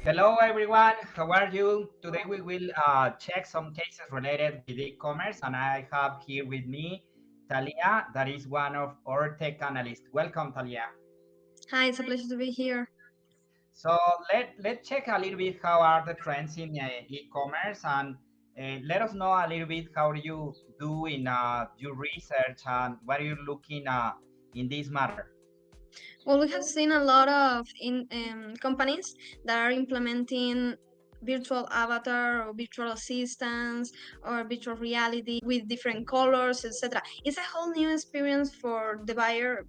Hello everyone, how are you? Today we will check some cases related with e-commerce and I have here with me Talia, that is one of our tech analysts. Welcome Talia. Hi, it's a pleasure to be here. So let's check a little bit how are the trends in e-commerce and let us know a little bit how you do in your research and what are you looking in this matter. Well, we have seen a lot of companies that are implementing virtual avatar or virtual assistants or virtual reality with different colors, etc. It's a whole new experience for the buyer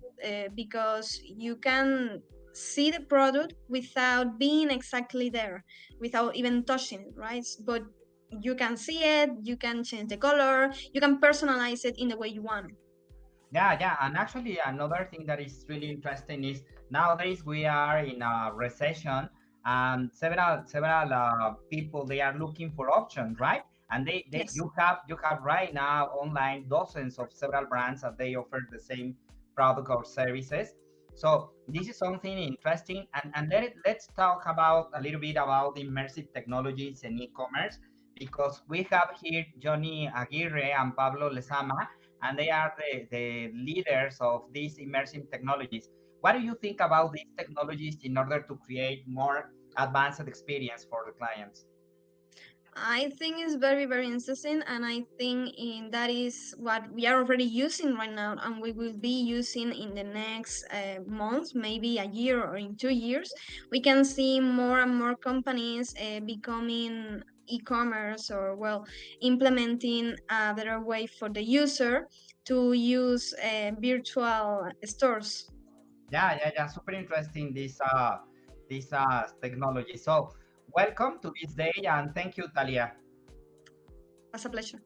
because you can see the product without being exactly there, without even touching it, right? But you can see it, you can change the color, you can personalize it in the way you want. Yeah, and actually another thing that is really interesting is nowadays we are in a recession, and several people they are looking for options, right? And they Yes. you have right now online dozens of several brands that they offer the same product or services. So this is something interesting, and let's talk about a little bit about immersive technologies in e-commerce because we have here Johnny Aguirre and Pablo Lezama and they are the leaders of these immersive technologies. What do you think about these technologies in order to create more advanced experience for the clients? I think it's very, very interesting, and I think that is what we are already using right now, and we will be using in the next months, maybe a year or in 2 years. We can see more and more companies becoming e-commerce or implementing a better way for the user to use virtual stores. Yeah. Super interesting this technology. So welcome to this day and thank you, Talia. As a pleasure.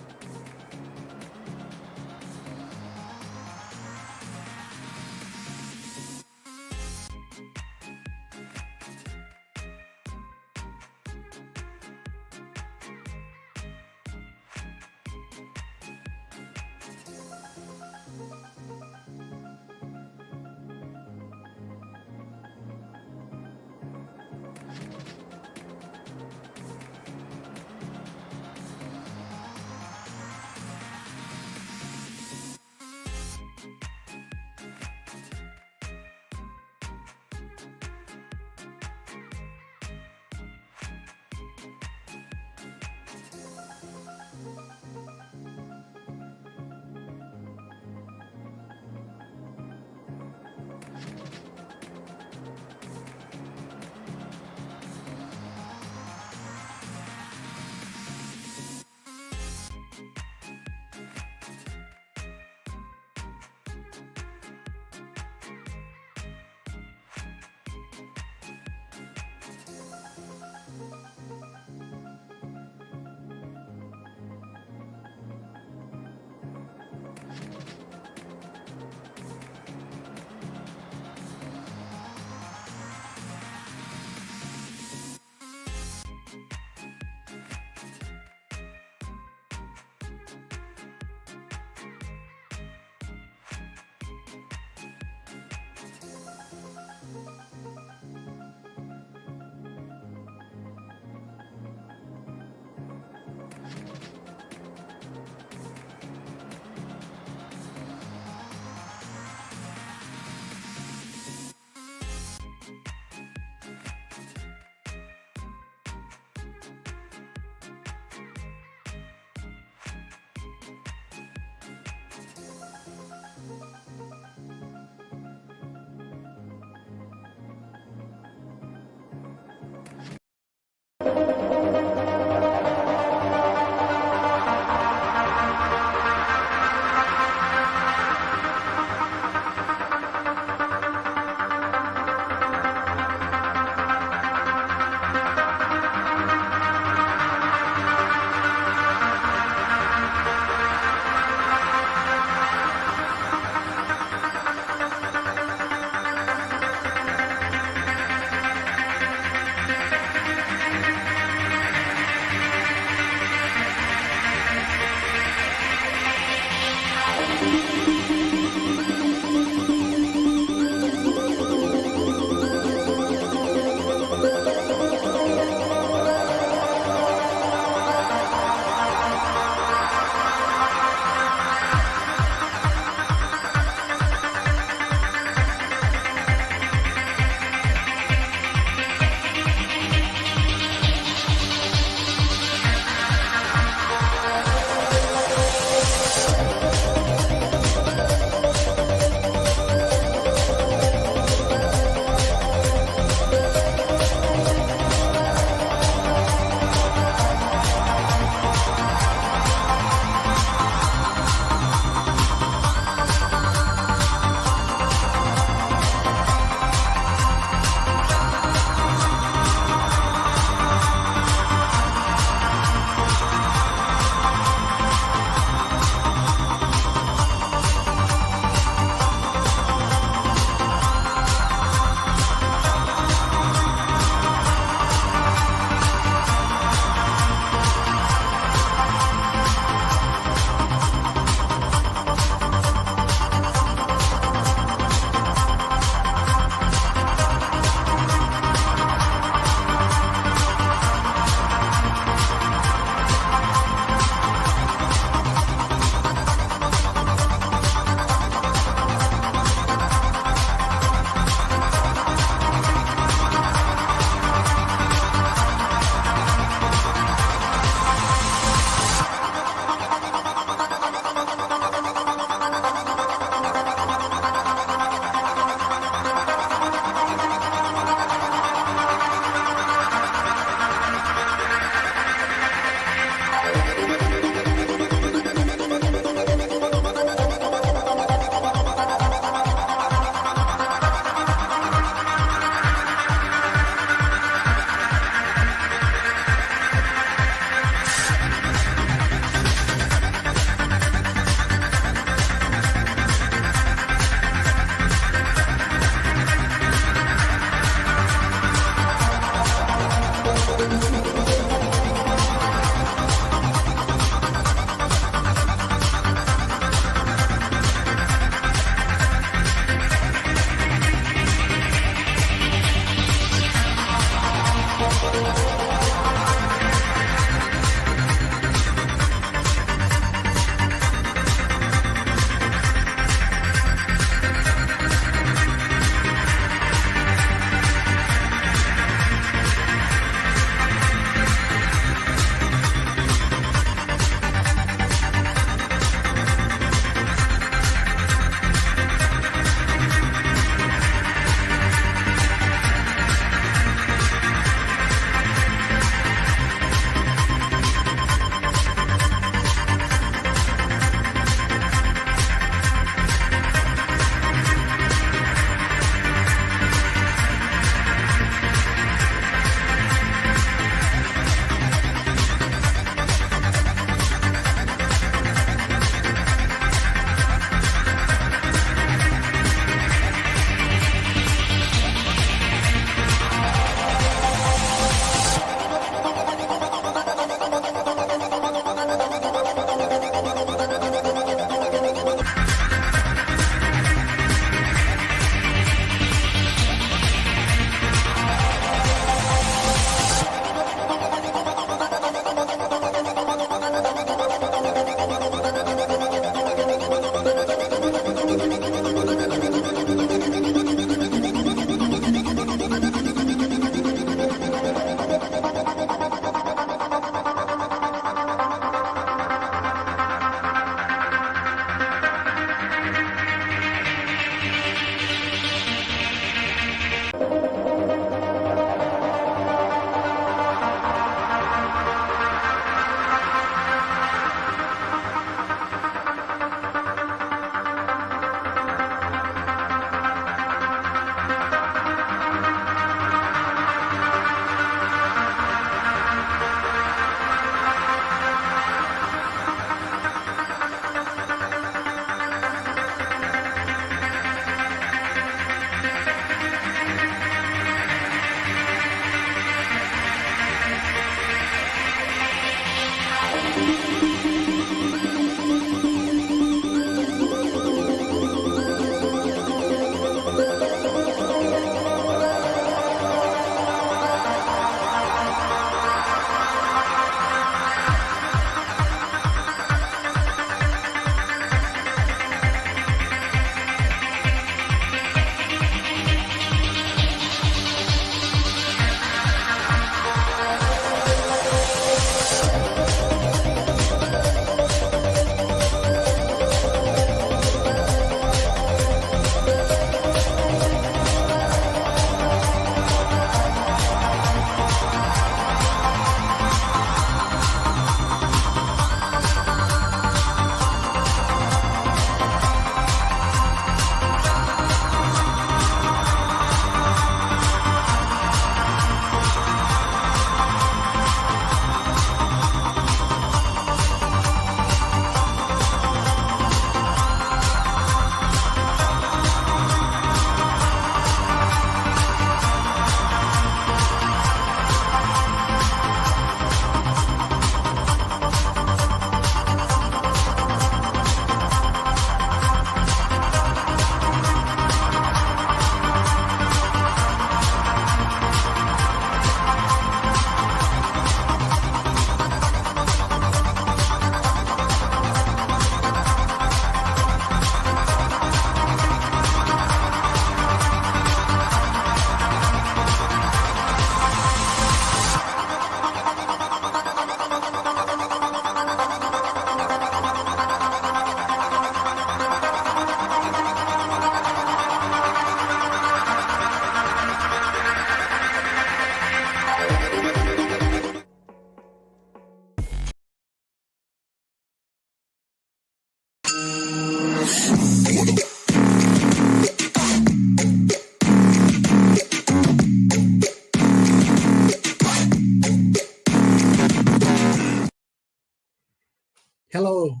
Hello,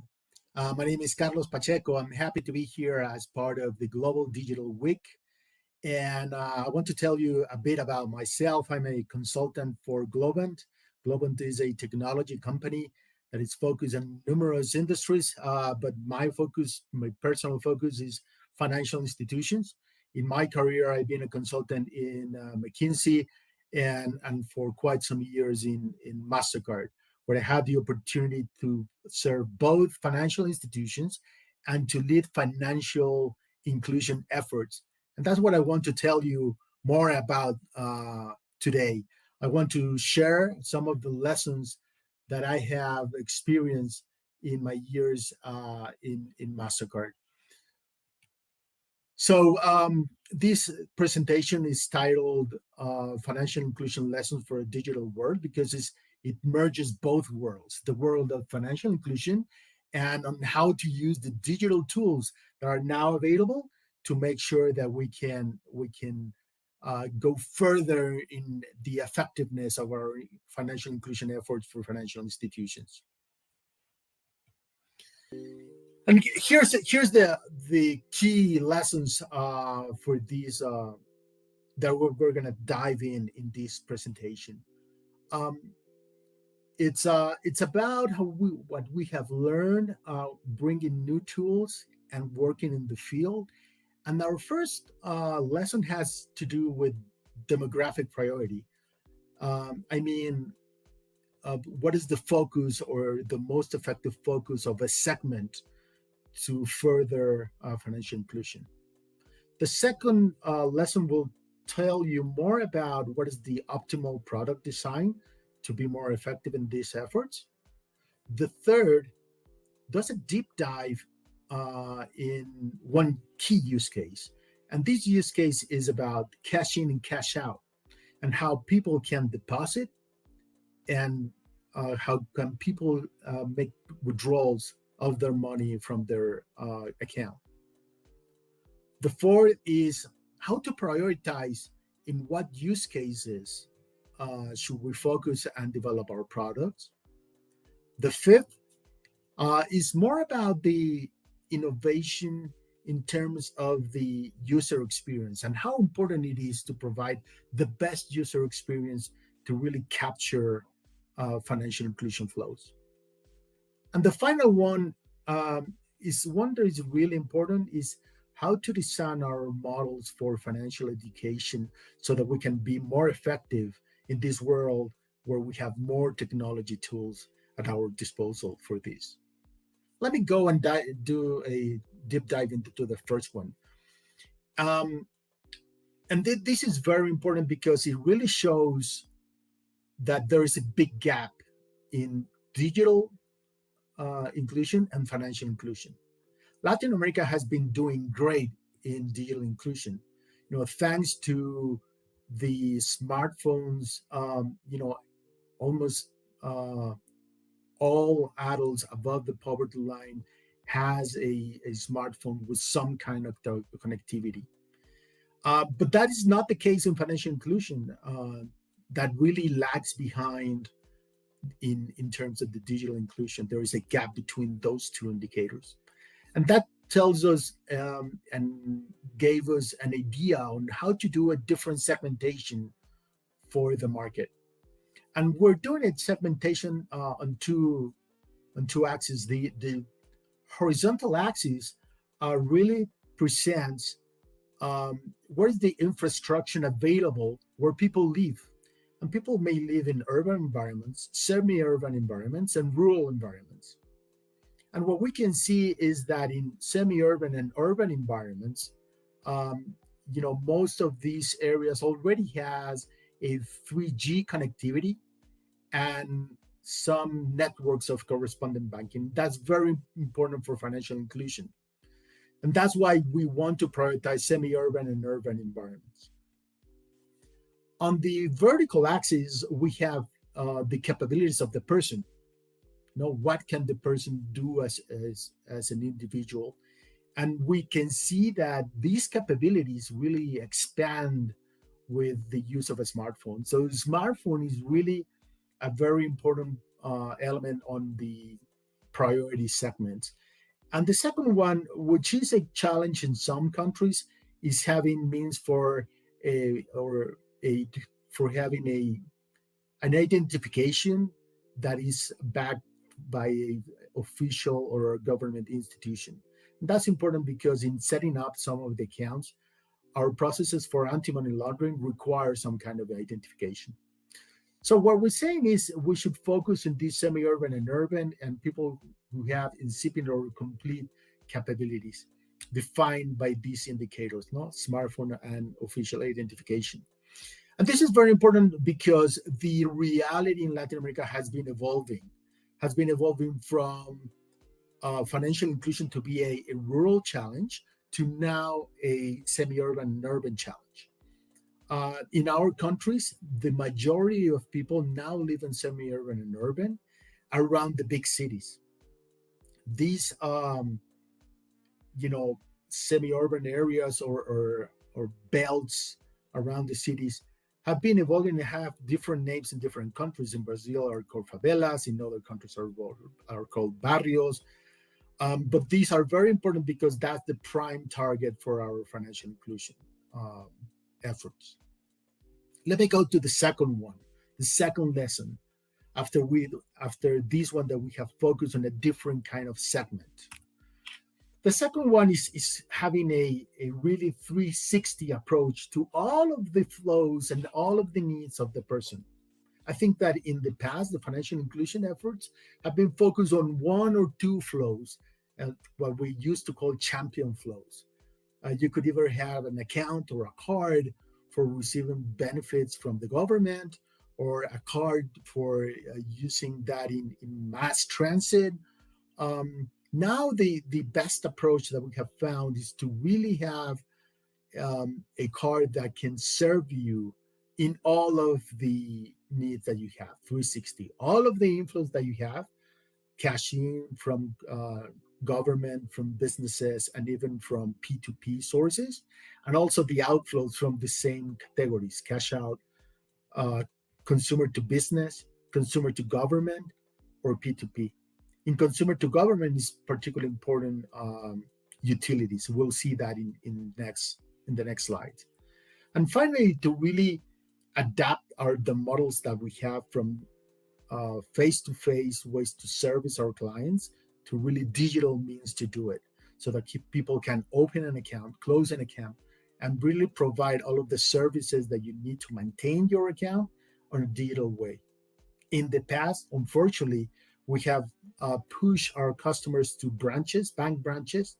my name is Carlos Pacheco. I'm happy to be here as part of the Global Digital Week. And I want to tell you a bit about myself. I'm a consultant for Globant. Globant is a technology company that is focused on numerous industries, but my personal focus is financial institutions. In my career, I've been a consultant in McKinsey and for quite some years in MasterCard, where I had the opportunity to serve both financial institutions and to lead financial inclusion efforts. And that's what I want to tell you more about today. I want to share some of the lessons that I have experienced in my years in MasterCard. So this presentation is titled Financial Inclusion Lessons for a Digital World because it merges both worlds, the world of financial inclusion and on how to use the digital tools that are now available to make sure that we can go further in the effectiveness of our financial inclusion efforts for financial institutions. And here's the key lessons for these that we're going to dive in this presentation. Um, it's about what we have learned, bringing new tools and working in the field. And our first lesson has to do with demographic priority. I mean, what is the focus or the most effective focus of a segment to further financial inclusion? The second lesson will tell you more about what is the optimal product design to be more effective in these efforts. The third does a deep dive in one key use case. And this use case is about cash in and cash out and how people can deposit and how can people make withdrawals of their money from their account. The fourth is how to prioritize in what use cases should we focus and develop our products. The fifth is more about the innovation in terms of the user experience and how important it is to provide the best user experience to really capture financial inclusion flows. And the final one is one that is really important is how to design our models for financial education so that we can be more effective in this world where we have more technology tools at our disposal for this. Let me go and do a deep dive into the first one. And this is very important because it really shows that there is a big gap in digital inclusion and financial inclusion. Latin America has been doing great in digital inclusion, thanks to the smartphones. Almost all adults above the poverty line has a smartphone with some kind of connectivity. But that is not the case in financial inclusion. That really lags behind in terms of the digital inclusion. There is a gap between those two indicators. And that tells us and gave us an idea on how to do a different segmentation for the market. And we're doing a segmentation on two axes. The horizontal axis really presents where is the infrastructure available where people live. And people may live in urban environments, semi-urban environments, and rural environments. And what we can see is that in semi-urban and urban environments, most of these areas already has a 3G connectivity and some networks of correspondent banking. That's very important for financial inclusion. And that's why we want to prioritize semi-urban and urban environments. On the vertical axis, we have the capabilities of the person. What can the person do as an individual? And we can see that these capabilities really expand with the use of a smartphone. So the smartphone is really a very important element on the priority segments. And the second one, which is a challenge in some countries, is having means for a or a for having a an identification that is backed by a official or a government institution. That's important because in setting up some of the accounts, our processes for anti-money laundering require some kind of identification. So what we're saying is we should focus on these semi-urban and urban and people who have incipient or complete capabilities defined by these indicators, no smartphone and official identification. And this is very important because the reality in Latin America has been evolving from financial inclusion to be a rural challenge to now a semi-urban and urban challenge. In our countries, the majority of people now live in semi-urban and urban around the big cities. These, semi-urban areas or belts around the cities have been evolving and have different names in different countries. In Brazil are called favelas, in other countries are called barrios. But these are very important because that's the prime target for our financial inclusion efforts. Let me go to the second one, the second lesson. After this one that we have focused on a different kind of segment. The second one is having a really 360 approach to all of the flows and all of the needs of the person. I think that in the past, the financial inclusion efforts have been focused on one or two flows, what we used to call champion flows. You could either have an account or a card for receiving benefits from the government, or a card for using that in mass transit. Now the best approach that we have found is to really have a card that can serve you in all of the needs that you have, 360. All of the inflows that you have, cash in from government, from businesses, and even from P2P sources, and also the outflows from the same categories, cash out, consumer to business, consumer to government, or P2P. In consumer to government is particularly important utilities. We'll see that in the next slide. And finally, to really adapt the models that we have from face-to-face ways to service our clients to really digital means to do it, so that people can open an account, close an account, and really provide all of the services that you need to maintain your account on a digital way. In the past, unfortunately, we have pushed our customers to branches, bank branches,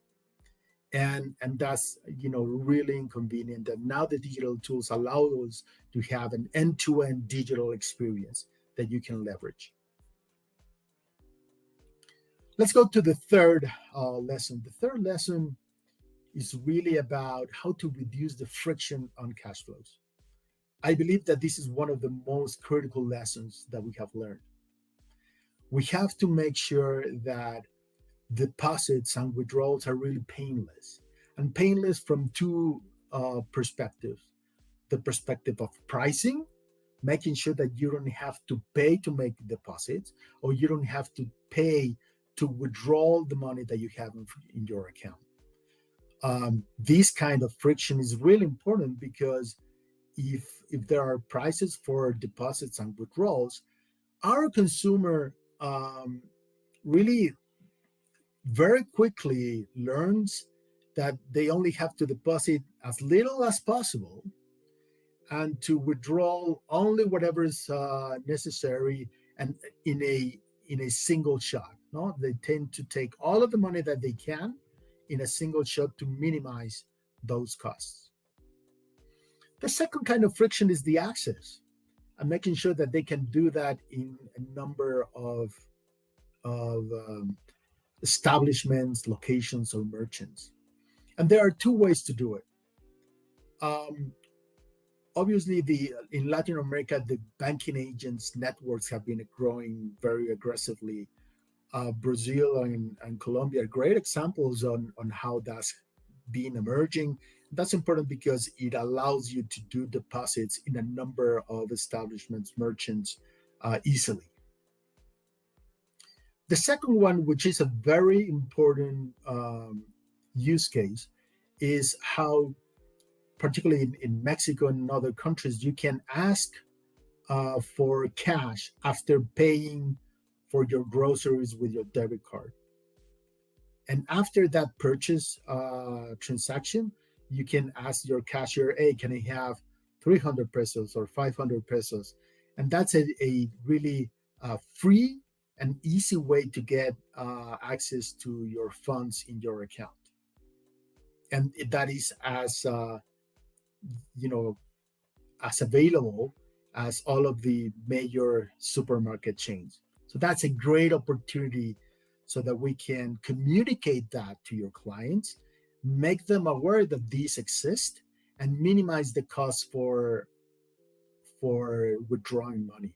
and that's really inconvenient. And now the digital tools allow us to have an end-to-end digital experience that you can leverage. Let's go to the third lesson. The third lesson is really about how to reduce the friction on cash flows. I believe that this is one of the most critical lessons that we have learned. We have to make sure that deposits and withdrawals are really painless, and painless from two perspectives. The perspective of pricing, making sure that you don't have to pay to make deposits, or you don't have to pay to withdraw the money that you have in your account. This kind of friction is really important because if there are prices for deposits and withdrawals, our consumer really very quickly learns that they only have to deposit as little as possible and to withdraw only whatever is necessary, and in a single shot. No, they tend to take all of the money that they can in a single shot to minimize those costs. The second kind of friction is the access, and making sure that they can do that in a number of establishments, locations, or merchants. And there are two ways to do it. Obviously, in Latin America, the banking agents networks have been growing very aggressively. Brazil and Colombia are great examples on how that's been emerging. That's important because it allows you to do deposits in a number of establishments, merchants, easily. The second one, which is a very important use case, is how, particularly in Mexico and in other countries, you can ask for cash after paying for your groceries with your debit card. And after that purchase transaction, you can ask your cashier, hey, can I have 300 pesos or 500 pesos? And that's a really free and easy way to get access to your funds in your account. And that is as, you know, as available as all of the major supermarket chains. So that's a great opportunity so that we can communicate that to your clients, make them aware that these exist, and minimize the cost for withdrawing money.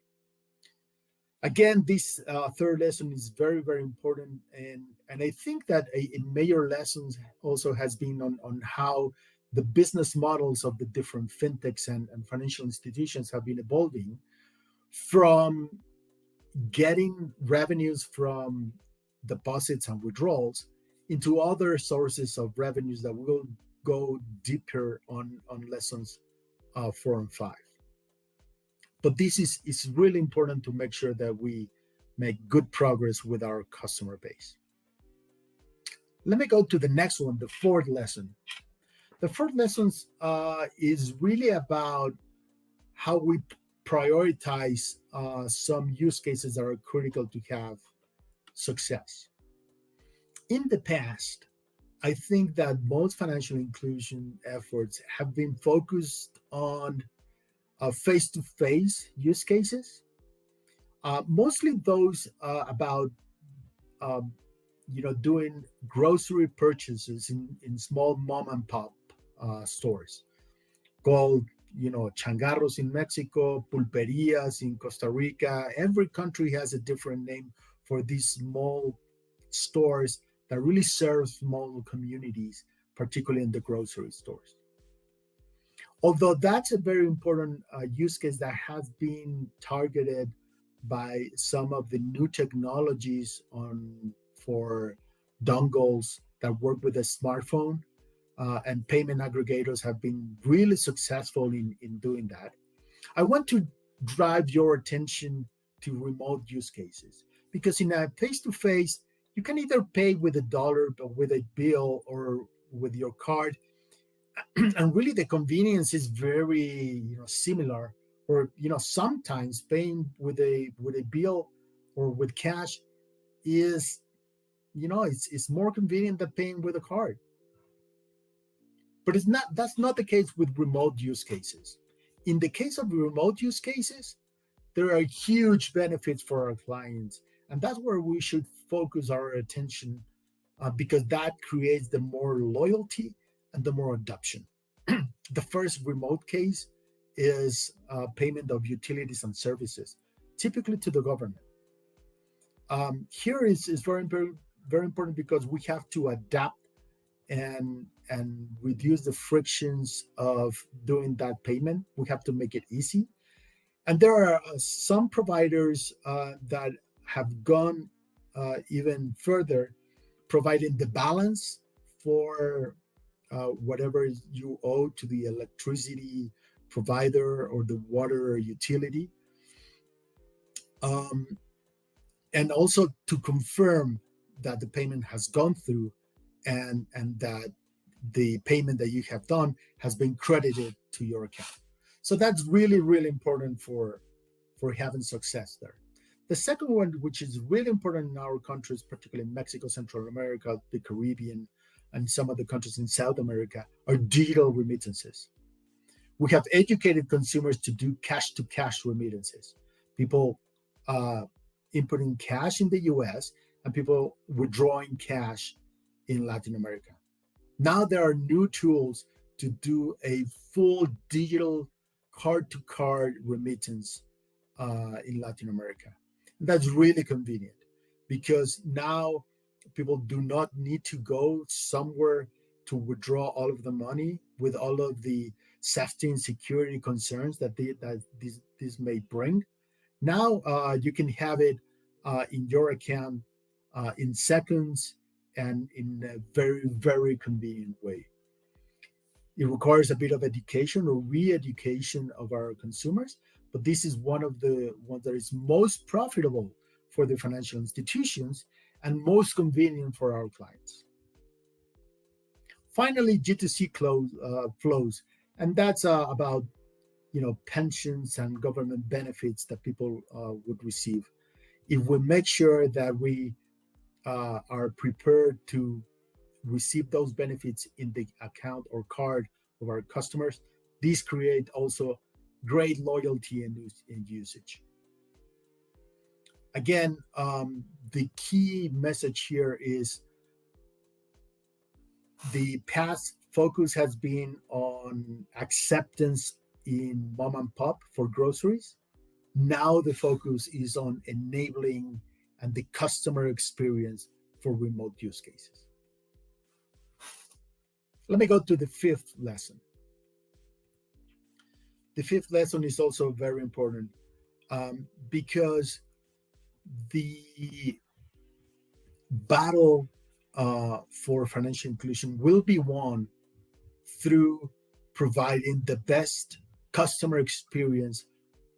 Again, this third lesson is very, very important, and I think that a major lesson also has been on how the business models of the different fintechs and financial institutions have been evolving from getting revenues from deposits and withdrawals into other sources of revenues that will go deeper on lessons 4 and 5. But this is really important to make sure that we make good progress with our customer base. Let me go to the next one, the fourth lesson. The fourth lesson is really about how we prioritize some use cases that are critical to have success. In the past, I think that most financial inclusion efforts have been focused on face-to-face use cases, mostly those about doing grocery purchases in small mom and pop stores called changarros in Mexico, pulperias in Costa Rica. Every country has a different name for these small stores that really serve small communities, particularly in the grocery stores. Although that's a very important use case that has been targeted by some of the new technologies for dongles that work with a smartphone, and payment aggregators have been really successful in doing that. I want to drive your attention to remote use cases, because in a face-to-face, you can either pay with a dollar, but with a bill, or with your card. And really the convenience is very similar, or sometimes paying with a bill or with cash is it's more convenient than paying with a card. But that's not the case with remote use cases. In the case of remote use cases, there are huge benefits for our clients, and that's where we should focus our attention, because that creates the more loyalty and the more adoption. The first remote case is payment of utilities and services, typically to the government. Here is very important because we have to adapt and reduce the frictions of doing that payment. We have to make it easy. And there are some providers that have gone even further, providing the balance for whatever you owe to the electricity provider or the water utility, and also to confirm that the payment has gone through and that the payment that you have done has been credited to your account. So that's really, really important for having success there. The second one, which is really important in our countries, particularly Mexico, Central America, the Caribbean, and some of the countries in South America, are digital remittances. We have educated consumers to do cash-to-cash remittances. People inputting cash in the US and people withdrawing cash in Latin America. Now there are new tools to do a full digital card-to-card remittance in Latin America. And that's really convenient because now people do not need to go somewhere to withdraw all of the money with all of the safety and security concerns that this may bring. Now you can have it in your account in seconds and in a very, very convenient way. It requires a bit of education or re-education of our consumers, but this is one of the ones that is most profitable for the financial institutions and most convenient for our clients. Finally, G2C flows, and that's about pensions and government benefits that people would receive. If we make sure that we are prepared to receive those benefits in the account or card of our customers, these create also great loyalty and usage. Again, the key message here is the past focus has been on acceptance in mom and pop for groceries. Now the focus is on enabling and the customer experience for remote use cases. Let me go to the fifth lesson. The fifth lesson is also very important because the battle for financial inclusion will be won through providing the best customer experience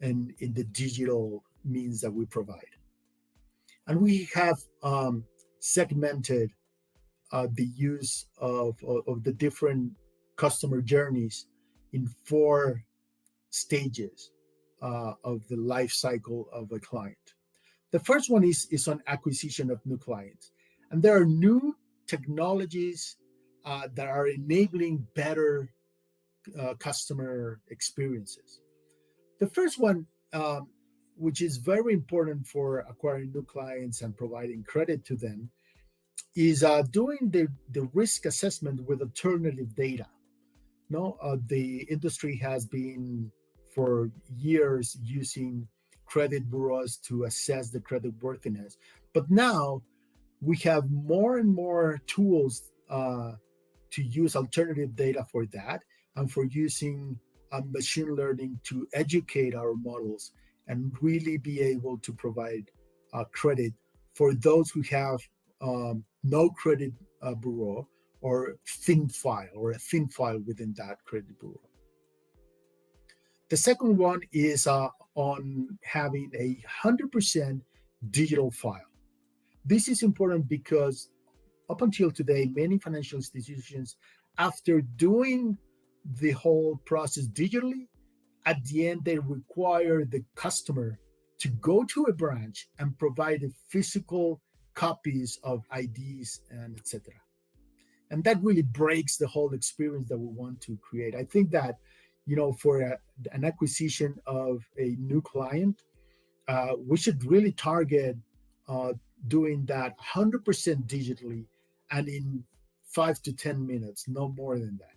and in the digital means that we provide. And we have segmented the use of the different customer journeys in 4 stages of the life cycle of a client. The first one is on acquisition of new clients. And there are new technologies that are enabling better customer experiences. The first one, which is very important for acquiring new clients and providing credit to them, is doing the risk assessment with alternative data. The industry has been for years using credit bureaus to assess the credit worthiness, but now we have more and more tools to use alternative data for that, and for using machine learning to educate our models and really be able to provide credit for those who have no credit bureau or thin file or a thin file within that credit bureau. The second one is on having 100% digital file. This is important because up until today, many financial institutions, after doing the whole process digitally, at the end, they require the customer to go to a branch and provide the physical copies of IDs and etc. And that really breaks the whole experience that we want to create. I think that, for an acquisition of a new client, we should really target doing that 100% digitally and in 5 to 10 minutes, no more than that.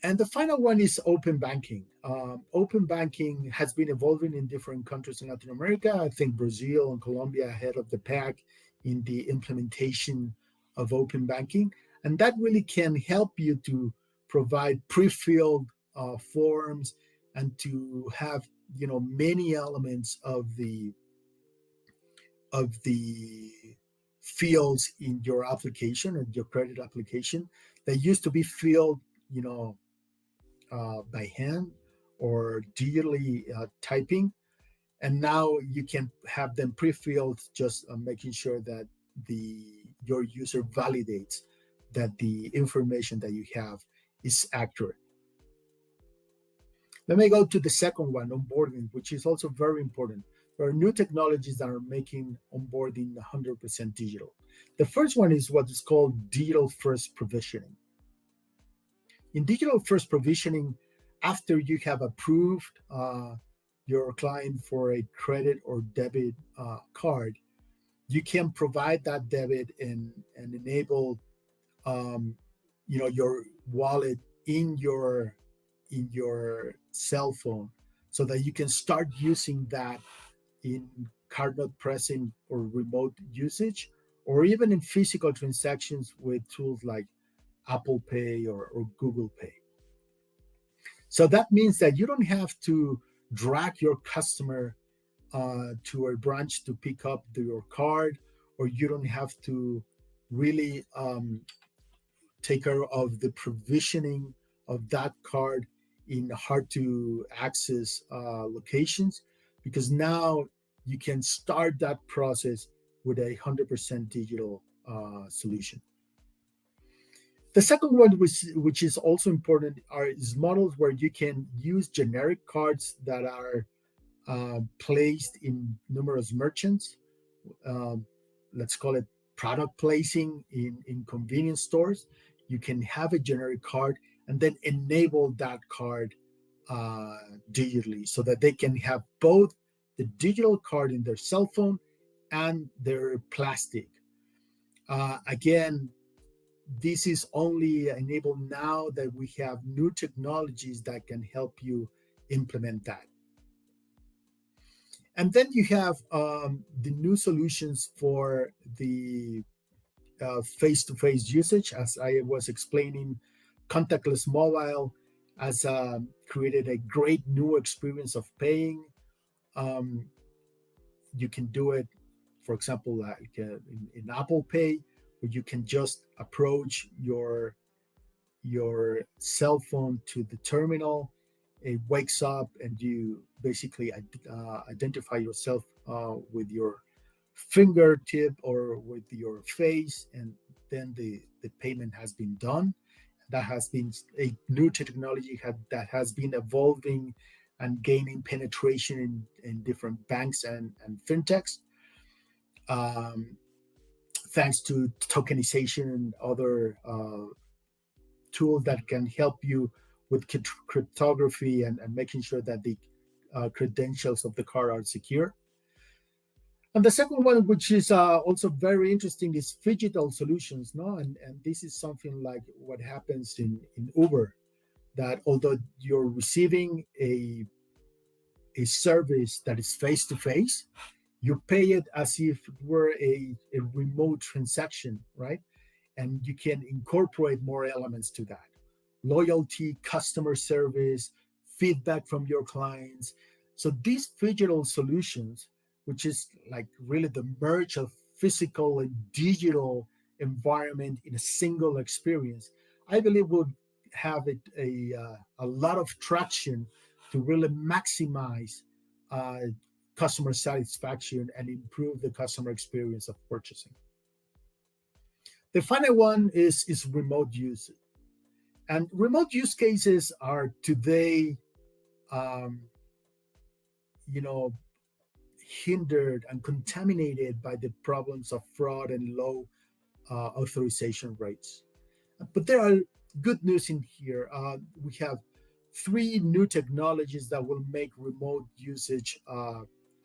And the final one is open banking. Open banking has been evolving in different countries in Latin America. I think Brazil and Colombia ahead of the pack in the implementation of open banking. And that really can help you to provide pre-filled forms and to have, many elements of the fields in your application and your credit application that used to be filled, by hand or digitally typing, and now you can have them pre-filled, just making sure that your user validates that the information that you have is accurate. Let me go to the second one, onboarding, which is also very important. There are new technologies that are making onboarding 100% digital. The first one is what is called digital first provisioning. In digital first provisioning, after you have approved your client for a credit or debit card, you can provide that debit and enable your wallet in your cell phone, so that you can start using that in card not present or remote usage, or even in physical transactions with tools like Apple Pay or Google Pay. So that means that you don't have to drag your customer to a branch to pick up your card, or you don't have to really take care of the provisioning of that card in hard to access locations, because now you can start that process with 100% digital solution. The second one, which is also important, is models where you can use generic cards that are placed in numerous merchants. Um, let's call it product placing in convenience stores. You can have a generic card and then enable that card digitally, so that they can have both the digital card in their cell phone and their plastic. Again, this is only enabled now that we have new technologies that can help you implement that. And then you have the new solutions for the face-to-face usage. As I was explaining, contactless mobile has created a great new experience of paying. Um, you can do it, for example, like in Apple Pay, where you can just approach your cell phone to the terminal. It wakes up and you basically identify yourself with your fingertip or with your face, and then the payment has been done. That has been a new technology that has been evolving and gaining penetration in different banks and fintechs, um, thanks to tokenization and other tools that can help you with cryptography and making sure that the credentials of the card are secure. And the second one, which is also very interesting, is phygital solutions. No, and this is something like what happens in Uber, that although you're receiving a service that is face to face, you pay it as if it were a remote transaction, right? And you can incorporate more elements to that: loyalty, customer service, feedback from your clients. So these digital solutions, which is like really the merge of physical and digital environment in a single experience, I believe would have a lot of traction to really maximize uh, customer satisfaction and improve the customer experience of purchasing. The final one is remote use. And remote use cases are today, um, you know, hindered and contaminated by the problems of fraud and low authorization rates. But there are good news in here. We have three new technologies that will make remote usage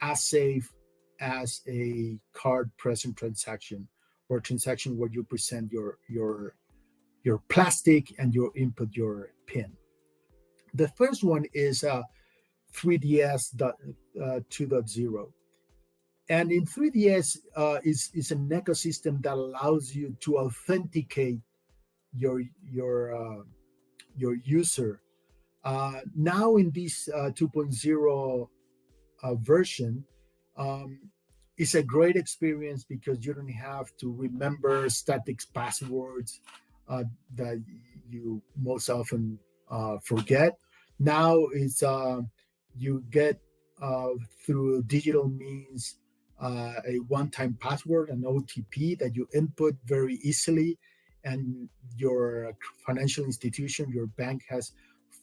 as safe as a card present transaction, or a transaction where you present your plastic and you input your PIN. The first one is 3DS 2.0. And in 3DS is an ecosystem that allows you to authenticate your your uh, your user. Now in this 2.0 version, um, it's a great experience because you don't have to remember static passwords that you most often forget. Now it's you get through digital means a one-time password, an OTP that you input very easily, and your financial institution, your bank, has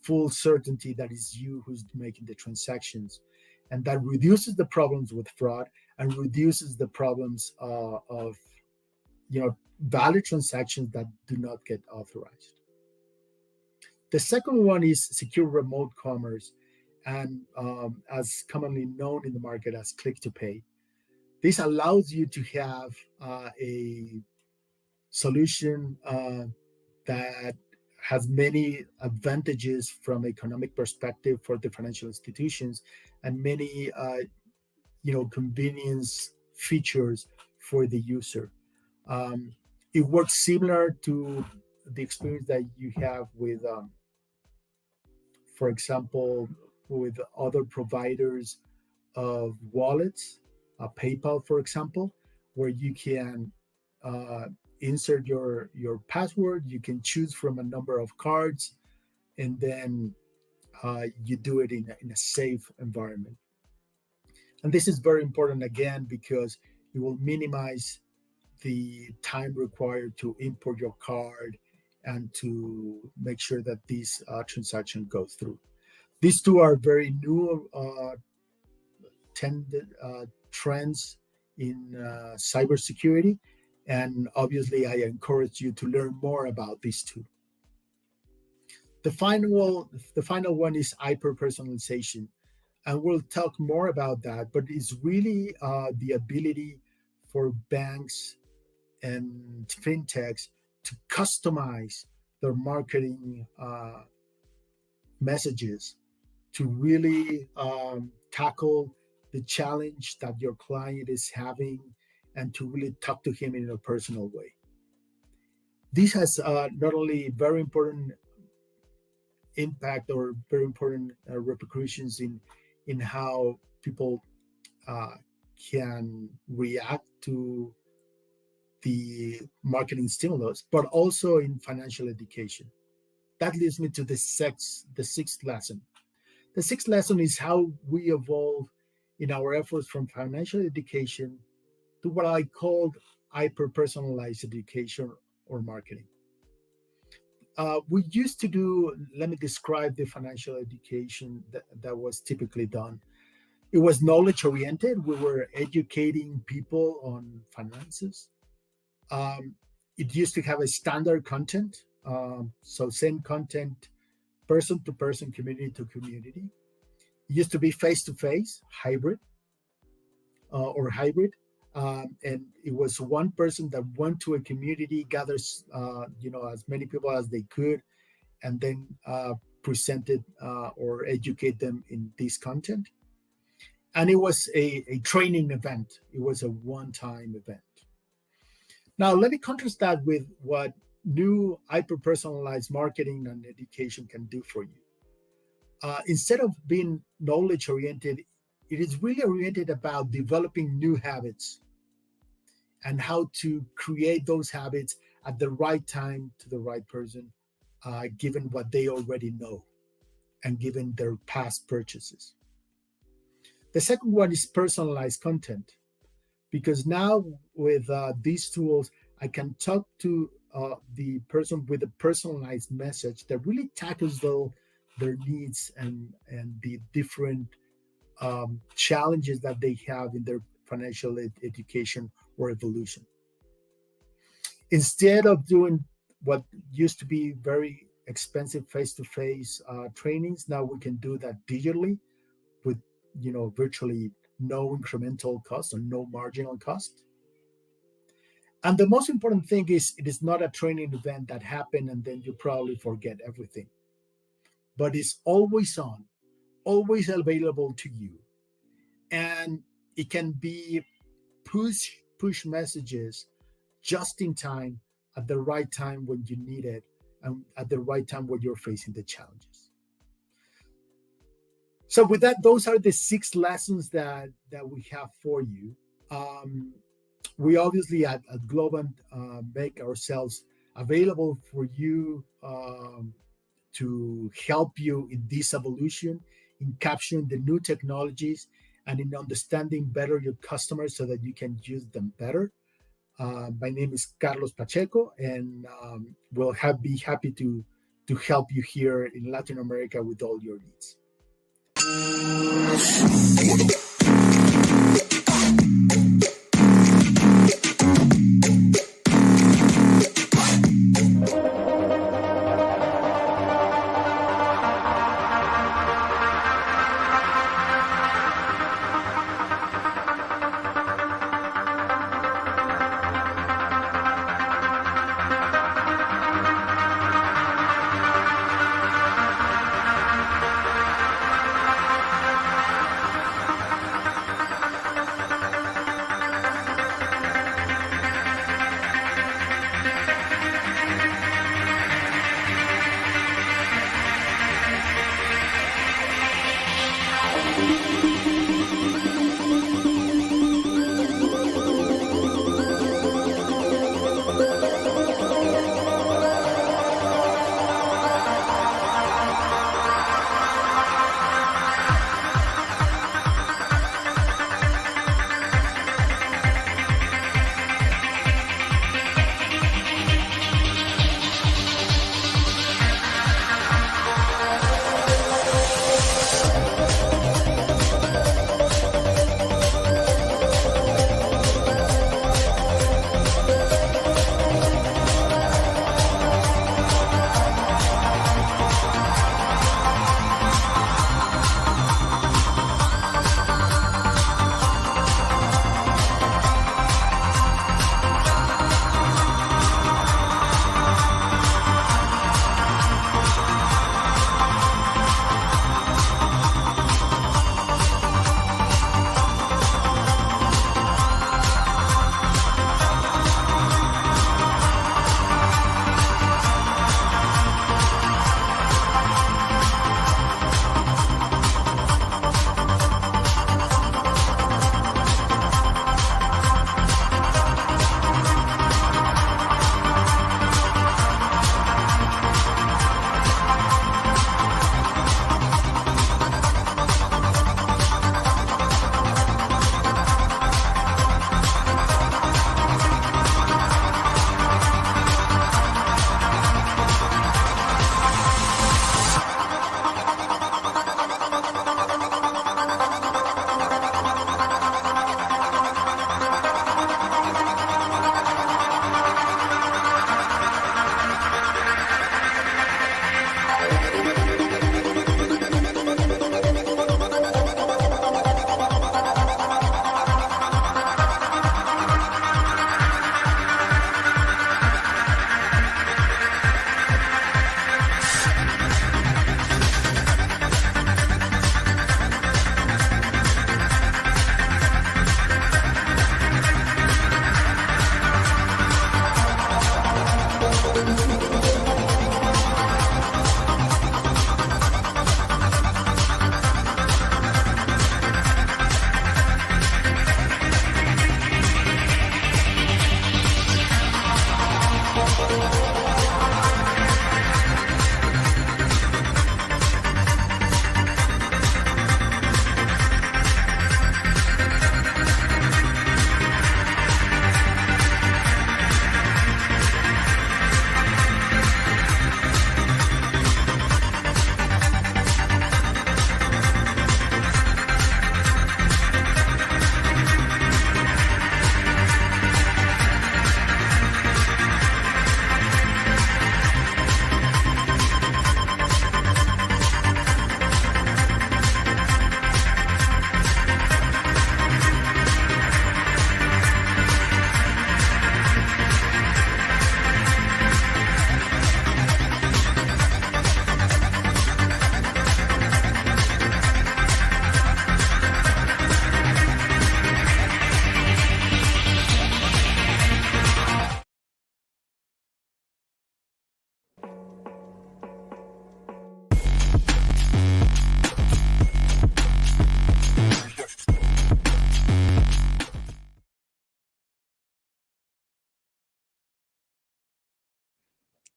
full certainty that it's you who's making the transactions, and that reduces the problems with fraud and reduces the problems of valid transactions that do not get authorized. The second one is secure remote commerce, and as commonly known in the market as click to pay. This allows you to have a solution that has many advantages from economic perspective for the financial institutions, and many convenience features for the user. It works similar to the experience that you have with, for example, with other providers of wallets, PayPal, for example, where you can insert your password. You can choose from a number of cards, and then you do it in a safe environment. And this is very important again because it will minimize the time required to import your card and to make sure that this transaction goes through. These two are very new trends in cybersecurity, and obviously I encourage you to learn more about these two. The final one is hyper-personalization, and we'll talk more about that, but it's really the ability for banks and fintechs to customize their marketing messages to really tackle the challenge that your client is having and to really talk to him in a personal way. This has not only very important impact or very important repercussions in how people can react to the marketing stimulus, but also in financial education. That leads me to the sixth lesson. The sixth lesson is how we evolve in our efforts from financial education to what I called hyper-personalized education or marketing. We used to do, let me describe the financial education that was typically done. It was knowledge oriented. We were educating people on finances. It used to have a standard content. So same content, person to person, community to community. It used to be face-to-face, hybrid. And it was one person that went to a community, gathers as many people as they could, and then presented or educate them in this content. And it was a training event. It was a one-time event. Now let me contrast that with what new hyper-personalized marketing and education can do for you. Instead of being knowledge-oriented, it is really oriented about developing new habits and how to create those habits at the right time to the right person, given what they already know and given their past purchases. The second one is personalized content, because now with these tools, I can talk to the person with a personalized message that really tackles their needs and the different challenges that they have in their financial education or evolution. Instead of doing what used to be very expensive face-to-face trainings, now we can do that digitally with virtually no incremental cost or no marginal cost. And the most important thing is it is not a training event that happened and then you probably forget everything, but it's always on, always available to you. And it can be push messages just in time at the right time when you need it and at the right time when you're facing the challenges. So with that, those are the 6 lessons that we have for you. We obviously at Globant make ourselves available for you to help you in this evolution, in capturing the new technologies and in understanding better your customers so that you can use them better. My name is Carlos Pacheco, and we'll be happy to help you here in Latin America with all your needs.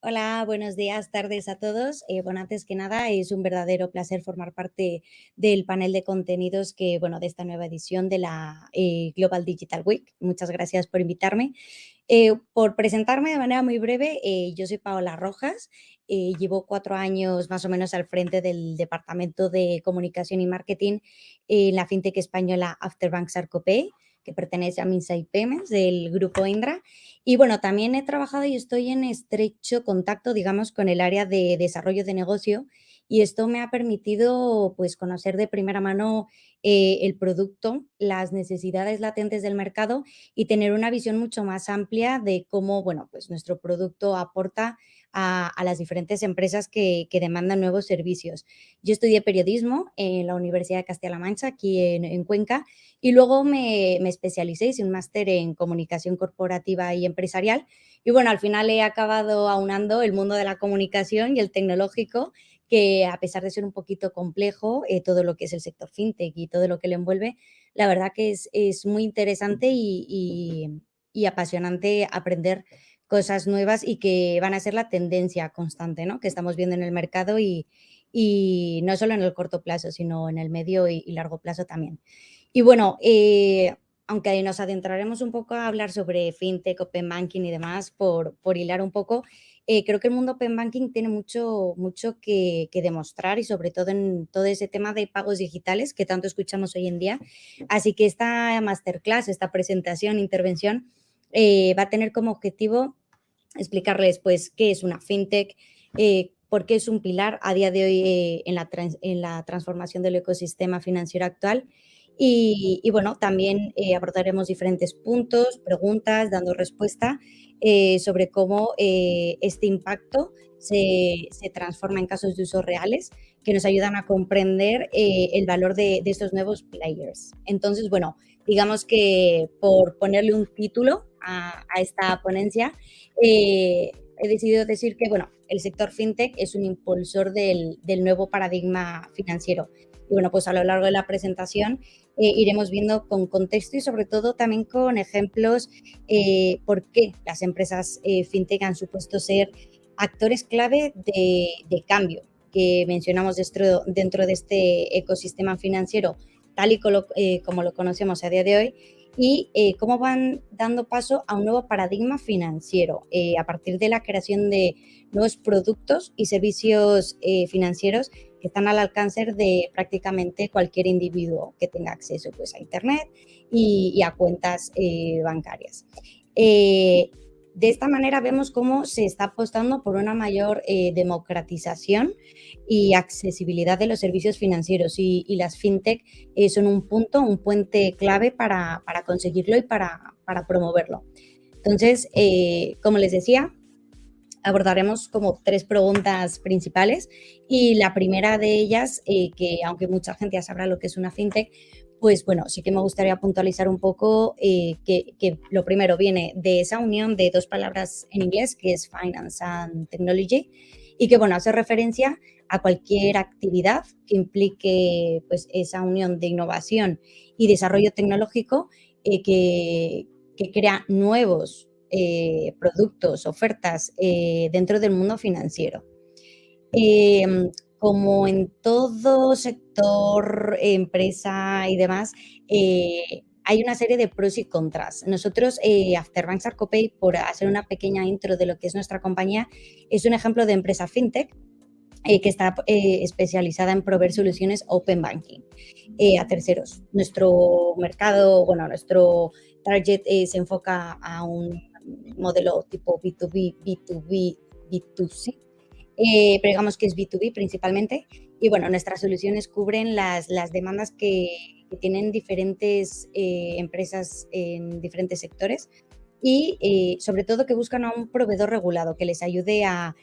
Hola, buenos días, tardes a todos. Bueno, antes que nada, es un verdadero placer formar parte del panel de contenidos de esta nueva edición de la Global Digital Week. Muchas gracias por invitarme. Por presentarme de manera muy breve, yo soy Paola Rojas, llevo 4 años más o menos al frente del Departamento de Comunicación y Marketing en la fintech española Afterbank Sarcopay, que pertenece a Minsait Payments del grupo Indra. Y bueno, también he trabajado y estoy en estrecho contacto, digamos, con el área de desarrollo de negocio, y esto me ha permitido, pues, conocer de primera mano el producto, las necesidades latentes del mercado y tener una visión mucho más amplia de cómo, pues nuestro producto aporta a las diferentes empresas que demandan nuevos servicios. Yo estudié periodismo en la Universidad de Castilla-La Mancha, aquí en Cuenca, y luego me especialicé, hice un máster en comunicación corporativa y empresarial. Y bueno, al final he acabado aunando el mundo de la comunicación y el tecnológico, que a pesar de ser un poquito complejo, todo lo que es el sector fintech y todo lo que lo envuelve, la verdad que es muy interesante y apasionante aprender cosas nuevas y que van a ser la tendencia constante, ¿no?, que estamos viendo en el mercado y no solo en el corto plazo, sino en el medio y largo plazo también. Y bueno, aunque nos adentraremos un poco a hablar sobre fintech, open banking y demás, por hilar un poco, creo que el mundo open banking tiene mucho que demostrar y sobre todo en todo ese tema de pagos digitales que tanto escuchamos hoy en día. Así que esta masterclass, esta presentación, intervención, va a tener como objetivo explicarles pues qué es una fintech, por qué es un pilar a día de hoy en la transformación del ecosistema financiero actual. Y bueno, también abordaremos diferentes puntos, preguntas, dando respuesta sobre cómo este impacto se transforma en casos de uso reales que nos ayudan a comprender el valor de estos nuevos players. Entonces, bueno, digamos que por ponerle un título a esta ponencia, he decidido decir que, bueno, el sector fintech es un impulsor del nuevo paradigma financiero. Y bueno, pues a lo largo de la presentación iremos viendo con contexto y sobre todo también con ejemplos por qué las empresas fintech han supuesto ser actores clave de cambio que mencionamos dentro de este ecosistema financiero tal y como lo conocemos a día de hoy, y cómo van dando paso a un nuevo paradigma financiero a partir de la creación de nuevos productos y servicios financieros que están al alcance de prácticamente cualquier individuo que tenga acceso pues, a Internet y a cuentas bancarias. De esta manera vemos cómo se está apostando por una mayor democratización y accesibilidad de los servicios financieros y las fintech son un puente clave para conseguirlo y para promoverlo. Entonces, como les decía, abordaremos como 3 preguntas principales y la primera de ellas, que aunque mucha gente ya sabrá lo que es una fintech, pues bueno, sí que me gustaría puntualizar un poco que lo primero viene de esa unión de 2 palabras en inglés, que es finance and technology, y que bueno, hace referencia a cualquier actividad que implique pues esa unión de innovación y desarrollo tecnológico que crea nuevos productos, ofertas dentro del mundo financiero. Como en todo sector, empresa y demás, hay una serie de pros y contras. Nosotros, Afterbank Sarcopay, por hacer una pequeña intro de lo que es nuestra compañía, es un ejemplo de empresa fintech que está especializada en proveer soluciones open banking a terceros. Nuestro mercado, nuestro target se enfoca a un modelo tipo B2B, B2B, B2C, pero digamos que es B2B principalmente. Y bueno, nuestras soluciones cubren las demandas que tienen diferentes empresas en diferentes sectores y sobre todo que buscan a un proveedor regulado que les ayude a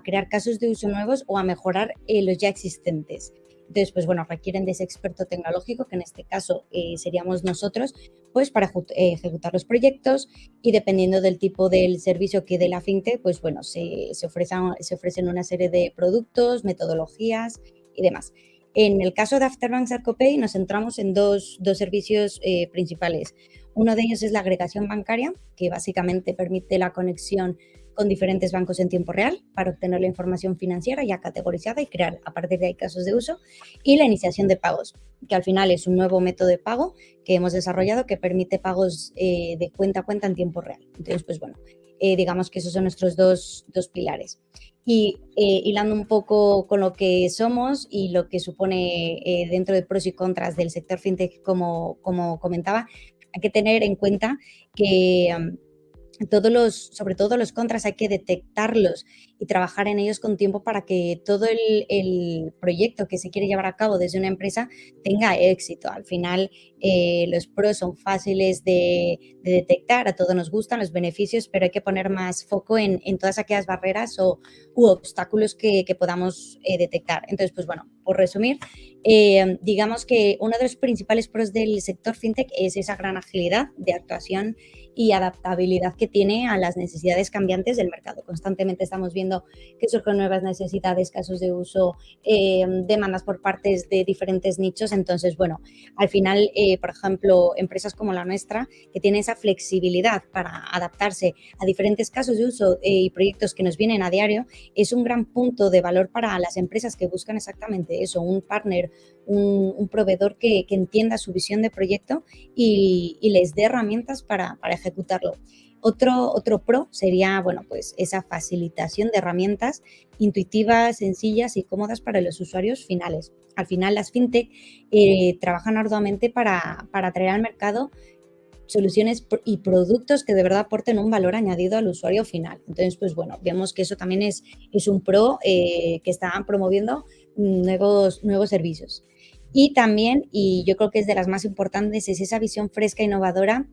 crear casos de uso nuevos o a mejorar los ya existentes. Entonces, pues bueno, requieren de ese experto tecnológico, que en este caso seríamos nosotros, pues para ejecutar los proyectos y dependiendo del tipo del servicio que dé la fintech, pues bueno, se ofrecen una serie de productos, metodologías y demás. En el caso de Afterbank Sarcopay nos centramos en dos servicios principales. Uno de ellos es la agregación bancaria, que básicamente permite la conexión con diferentes bancos en tiempo real para obtener la información financiera ya categorizada y crear a partir de ahí casos de uso. Y la iniciación de pagos, que al final es un nuevo método de pago que hemos desarrollado que permite pagos de cuenta a cuenta en tiempo real. Entonces, pues bueno, digamos que esos son nuestros dos pilares. Y hilando un poco con lo que somos y lo que supone dentro de pros y contras del sector fintech, como comentaba, hay que tener en cuenta que sobre todo los contras hay que detectarlos y trabajar en ellos con tiempo para que todo el proyecto que se quiere llevar a cabo desde una empresa tenga éxito. Al final, los pros son fáciles de detectar, a todos nos gustan los beneficios, pero hay que poner más foco en todas aquellas barreras u obstáculos que podamos detectar. Entonces, pues bueno, por resumir, digamos que uno de los principales pros del sector fintech es esa gran agilidad de actuación y adaptabilidad que tiene a las necesidades cambiantes del mercado. Constantemente estamos viendo que surgen nuevas necesidades, casos de uso, demandas por partes de diferentes nichos. Entonces, bueno, al final, por ejemplo, empresas como la nuestra, que tiene esa flexibilidad para adaptarse a diferentes casos de uso y proyectos que nos vienen a diario, es un gran punto de valor para las empresas que buscan exactamente eso, un partner, un proveedor que entienda su visión de proyecto y les dé herramientas para ejecutarlo. Otro pro sería, bueno, pues esa facilitación de herramientas intuitivas, sencillas y cómodas para los usuarios finales. Al final, las fintech trabajan arduamente para traer al mercado soluciones y productos que de verdad aporten un valor añadido al usuario final. Entonces, pues bueno, vemos que eso también es un pro que están promoviendo nuevos servicios. Y también, y yo creo que es de las más importantes, es esa visión fresca e innovadora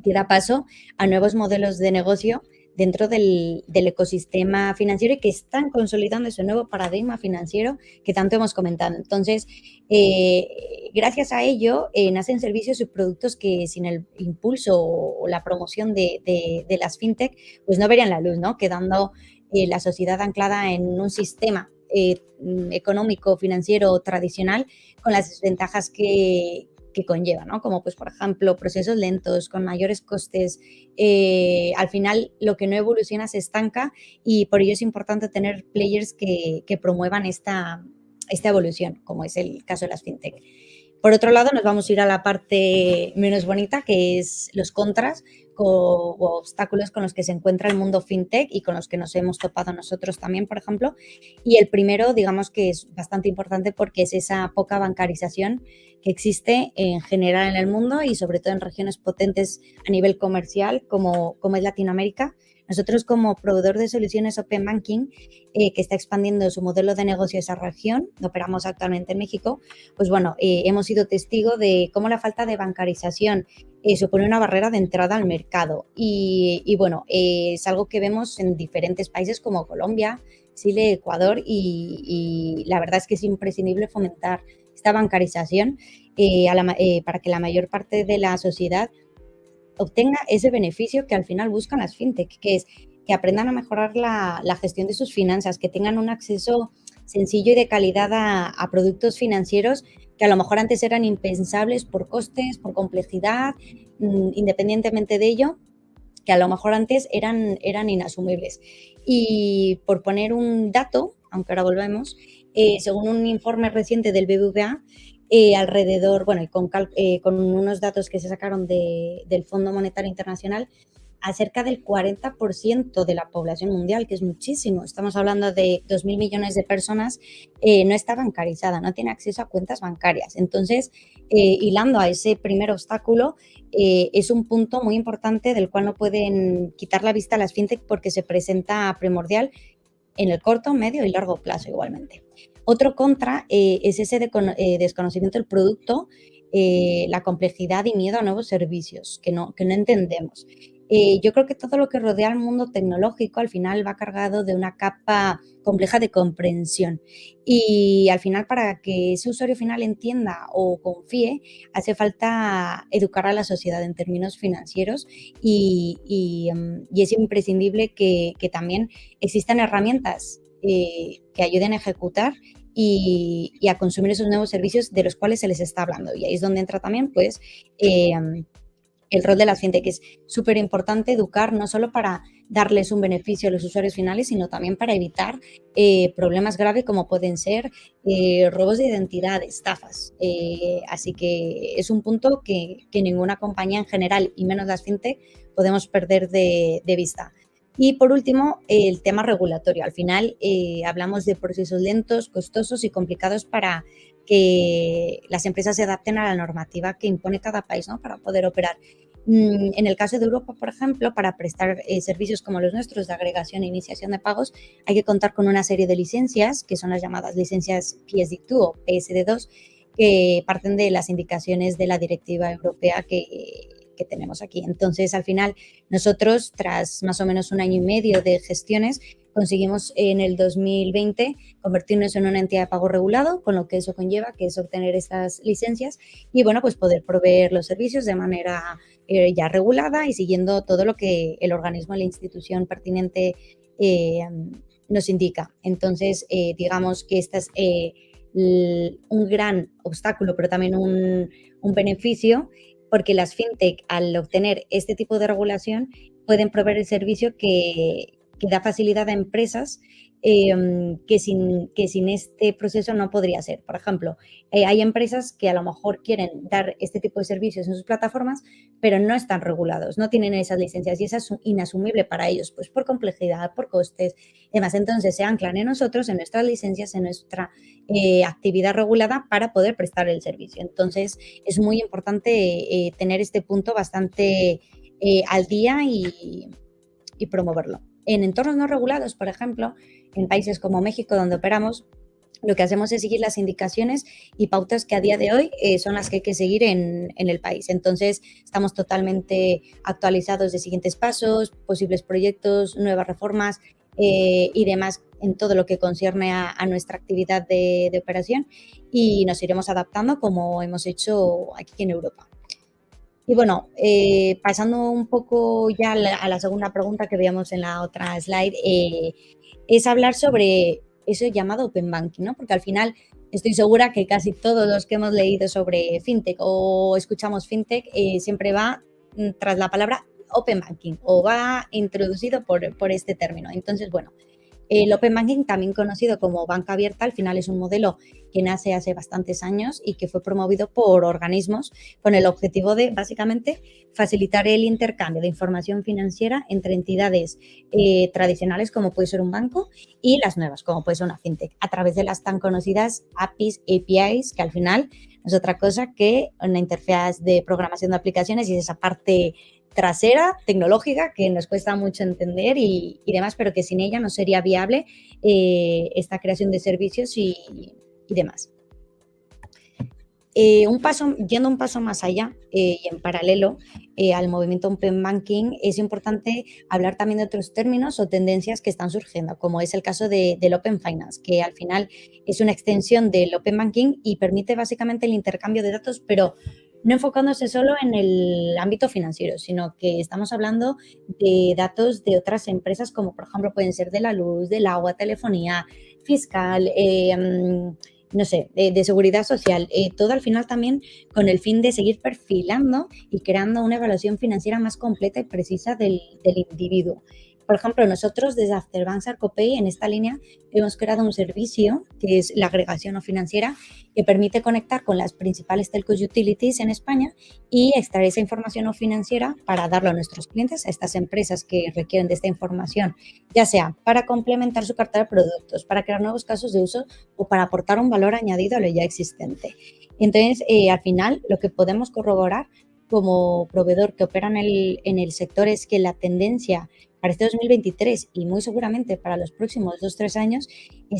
que da paso a nuevos modelos de negocio dentro del ecosistema financiero y que están consolidando ese nuevo paradigma financiero que tanto hemos comentado. Entonces, gracias a ello, nacen servicios y productos que sin el impulso o la promoción de las fintech, pues no verían la luz, ¿no? Quedando la sociedad anclada en un sistema económico, financiero tradicional con las desventajas que conlleva, ¿no? Como pues, por ejemplo, procesos lentos, con mayores costes. Al final, lo que no evoluciona se estanca y por ello es importante tener players que promuevan esta evolución, como es el caso de las fintech. Por otro lado, nos vamos a ir a la parte menos bonita, que es los contras o obstáculos con los que se encuentra el mundo fintech y con los que nos hemos topado nosotros también, por ejemplo. Y el primero, digamos que es bastante importante porque es esa poca bancarización que existe en general en el mundo y sobre todo en regiones potentes a nivel comercial como es Latinoamérica. Nosotros como proveedor de soluciones Open Banking, que está expandiendo su modelo de negocio a esa región, operamos actualmente en México, pues bueno, hemos sido testigo de cómo la falta de bancarización supone una barrera de entrada al mercado. Y bueno, es algo que vemos en diferentes países como Colombia, Chile, Ecuador y la verdad es que es imprescindible fomentar esta bancarización para que la mayor parte de la sociedad obtenga ese beneficio que al final buscan las fintech, que es que aprendan a mejorar la gestión de sus finanzas, que tengan un acceso sencillo y de calidad a productos financieros que a lo mejor antes eran impensables por costes, por complejidad, independientemente de ello, que a lo mejor antes eran inasumibles. Y por poner un dato, aunque ahora volvemos, según un informe reciente del BBVA, alrededor, bueno, y con unos datos que se sacaron del Fondo Monetario Internacional, a cerca del 40% de la población mundial, que es muchísimo. Estamos hablando de 2.000 millones de personas, no está bancarizada, no tiene acceso a cuentas bancarias. Entonces, hilando a ese primer obstáculo, es un punto muy importante del cual no pueden quitar la vista a las fintech porque se presenta primordial en el corto, medio y largo plazo igualmente. Otro contra es ese desconocimiento del producto, la complejidad y miedo a nuevos servicios que no entendemos. Yo creo que todo lo que rodea al mundo tecnológico al final va cargado de una capa compleja de comprensión y al final para que ese usuario final entienda o confíe hace falta educar a la sociedad en términos financieros y es imprescindible que también existan herramientas que ayuden a ejecutar y a consumir esos nuevos servicios de los cuales se les está hablando. Y ahí es donde entra también pues el rol de las fintech es súper importante educar, no solo para darles un beneficio a los usuarios finales, sino también para evitar problemas graves como pueden ser robos de identidad, estafas. Así que es un punto que ninguna compañía en general, y menos las fintech, podemos perder de vista. Y por último, el tema regulatorio. Al final hablamos de procesos lentos, costosos y complicados para que las empresas se adapten a la normativa que impone cada país, ¿no? Para poder operar. En el caso de Europa, por ejemplo, para prestar servicios como los nuestros de agregación e iniciación de pagos, hay que contar con una serie de licencias, que son las llamadas licencias PSD2 o PSD2, que parten de las indicaciones de la directiva europea que tenemos aquí. Entonces, al final, nosotros, tras más o menos 1 año y medio de gestiones, conseguimos en el 2020 convertirnos en una entidad de pago regulado, con lo que eso conlleva, que es obtener estas licencias y, bueno, pues poder proveer los servicios de manera ya regulada y siguiendo todo lo que el organismo, la institución pertinente nos indica. Entonces, digamos que este es un gran obstáculo, pero también un beneficio, porque las fintech, al obtener este tipo de regulación, pueden proveer el servicio que da facilidad a empresas que sin este proceso no podría ser. Por ejemplo, hay empresas que a lo mejor quieren dar este tipo de servicios en sus plataformas, pero no están regulados, no tienen esas licencias y eso es inasumible para ellos, pues por complejidad, por costes y demás. Entonces se anclan en nosotros, en nuestras licencias, en nuestra actividad regulada para poder prestar el servicio. Entonces es muy importante tener este punto bastante al día y promoverlo. En entornos no regulados, por ejemplo, en países como México, donde operamos, lo que hacemos es seguir las indicaciones y pautas que a día de hoy son las que hay que seguir en el país. Entonces, estamos totalmente actualizados de siguientes pasos, posibles proyectos, nuevas reformas y demás en todo lo que concierne a nuestra actividad de operación y nos iremos adaptando como hemos hecho aquí en Europa. Y bueno, pasando un poco ya a la segunda pregunta que veíamos en la otra slide, es hablar sobre eso llamado Open Banking, ¿no? Porque al final estoy segura que casi todos los que hemos leído sobre FinTech o escuchamos FinTech siempre va tras la palabra Open Banking o va introducido por este término. Entonces, bueno, el Open Banking, también conocido como banca abierta, al final es un modelo que nace hace bastantes años y que fue promovido por organismos con el objetivo de, básicamente, facilitar el intercambio de información financiera entre entidades tradicionales, como puede ser un banco, y las nuevas, como puede ser una fintech, a través de las tan conocidas APIs, que al final no es otra cosa que una interfaz de programación de aplicaciones y esa parte trasera, tecnológica, que nos cuesta mucho entender y demás, pero que sin ella no sería viable esta creación de servicios y demás. Yendo un paso más allá y en paralelo al movimiento Open Banking, es importante hablar también de otros términos o tendencias que están surgiendo, como es el caso del Open Finance, que al final es una extensión del Open Banking y permite básicamente el intercambio de datos, pero no enfocándose solo en el ámbito financiero, sino que estamos hablando de datos de otras empresas, como por ejemplo pueden ser de la luz, del agua, telefonía, fiscal, no sé, de seguridad social, todo al final también con el fin de seguir perfilando y creando una evaluación financiera más completa y precisa del individuo. Por ejemplo, nosotros desde Afterbank Sarcopay en esta línea hemos creado un servicio que es la agregación no financiera que permite conectar con las principales telcos utilities en España y extraer esa información no financiera para darlo a nuestros clientes, a estas empresas que requieren de esta información, ya sea para complementar su cartera de productos, para crear nuevos casos de uso o para aportar un valor añadido a lo ya existente. Entonces, al final, lo que podemos corroborar como proveedor que opera en el sector es que la tendencia para este 2023 y muy seguramente para los próximos 2-3 años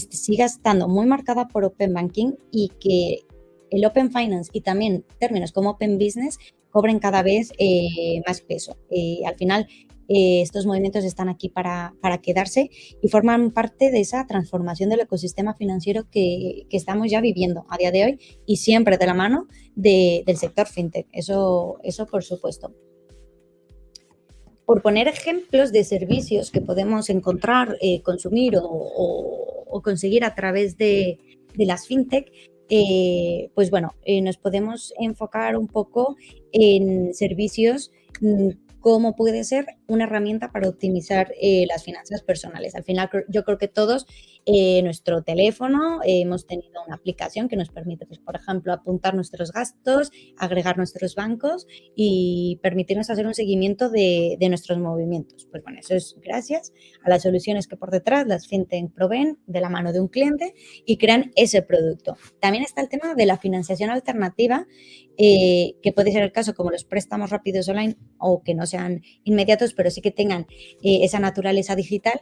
siga estando muy marcada por Open Banking y que el Open Finance y también términos como Open Business cobren cada vez más peso. Al final, estos movimientos están aquí para quedarse y forman parte de esa transformación del ecosistema financiero que estamos ya viviendo a día de hoy y siempre de la mano del sector fintech. Eso por supuesto. Por poner ejemplos de servicios que podemos encontrar, consumir o conseguir a través de las fintech, pues bueno, nos podemos enfocar un poco en servicios cómo puede ser una herramienta para optimizar las finanzas personales. Al final, yo creo que todos nuestro teléfono hemos tenido una aplicación que nos permite, pues, por ejemplo, apuntar nuestros gastos, agregar nuestros bancos y permitirnos hacer un seguimiento de nuestros movimientos. Pues bueno, eso es gracias a las soluciones que por detrás las fintech proveen de la mano de un cliente y crean ese producto. También está el tema de la financiación alternativa, que puede ser el caso como los préstamos rápidos online o que no sean inmediatos, pero sí que tengan esa naturaleza digital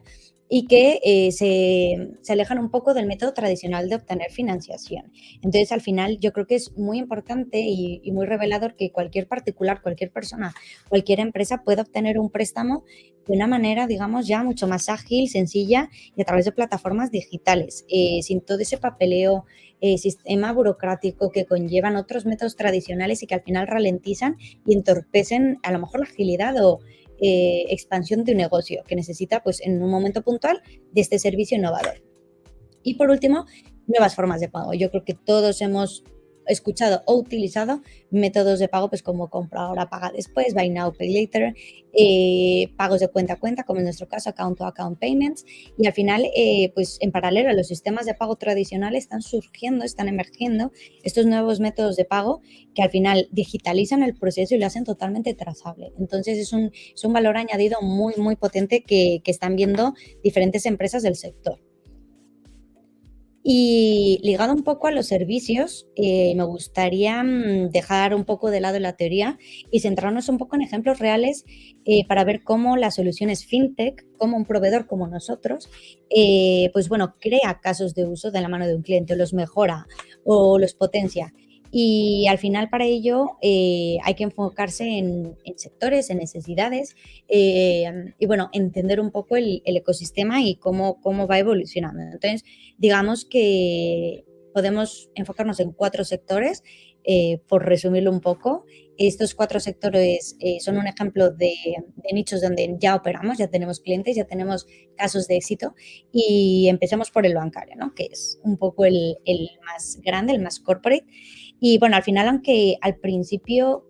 y que se alejan un poco del método tradicional de obtener financiación. Entonces, al final, yo creo que es muy importante y muy revelador que cualquier particular, cualquier persona, cualquier empresa pueda obtener un préstamo de una manera, digamos, ya mucho más ágil, sencilla y a través de plataformas digitales, sin todo ese papeleo, sistema burocrático que conllevan otros métodos tradicionales y que al final ralentizan y entorpecen a lo mejor la agilidad o expansión de un negocio que necesita, pues, en un momento puntual de este servicio innovador. Y por último, nuevas formas de pago. Yo creo que todos hemos escuchado o utilizado métodos de pago, pues como compra ahora, paga después, buy now, pay later, pagos de cuenta a cuenta, como en nuestro caso, account to account payments. Y al final, pues en paralelo a los sistemas de pago tradicionales están surgiendo, están emergiendo estos nuevos métodos de pago que al final digitalizan el proceso y lo hacen totalmente trazable. Entonces es un valor añadido muy, muy potente que están viendo diferentes empresas del sector. Y ligado un poco a los servicios, me gustaría dejar un poco de lado la teoría y centrarnos un poco en ejemplos reales para ver cómo las soluciones fintech, como un proveedor como nosotros, pues bueno, crea casos de uso de la mano de un cliente, o los mejora o los potencia. Y al final para ello hay que enfocarse en sectores, en necesidades y bueno, entender un poco el ecosistema y cómo va evolucionando. Entonces, digamos que podemos enfocarnos en 4 sectores, por resumirlo un poco. Estos 4 sectores son un ejemplo de nichos donde ya operamos, ya tenemos clientes, ya tenemos casos de éxito y empecemos por el bancario, ¿no? Que es un poco el más grande, el más corporate. Y bueno, al final, aunque al principio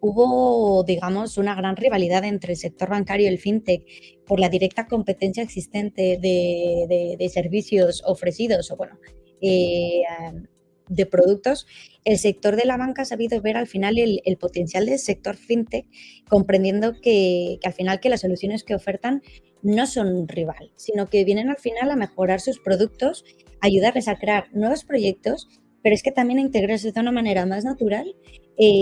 hubo, digamos, una gran rivalidad entre el sector bancario y el fintech por la directa competencia existente de servicios ofrecidos o, bueno, de productos, el sector de la banca ha sabido ver al final el potencial del sector fintech, comprendiendo que al final que las soluciones que ofertan no son un rival, sino que vienen al final a mejorar sus productos, ayudarles a crear nuevos proyectos, pero es que también a integrarse de una manera más natural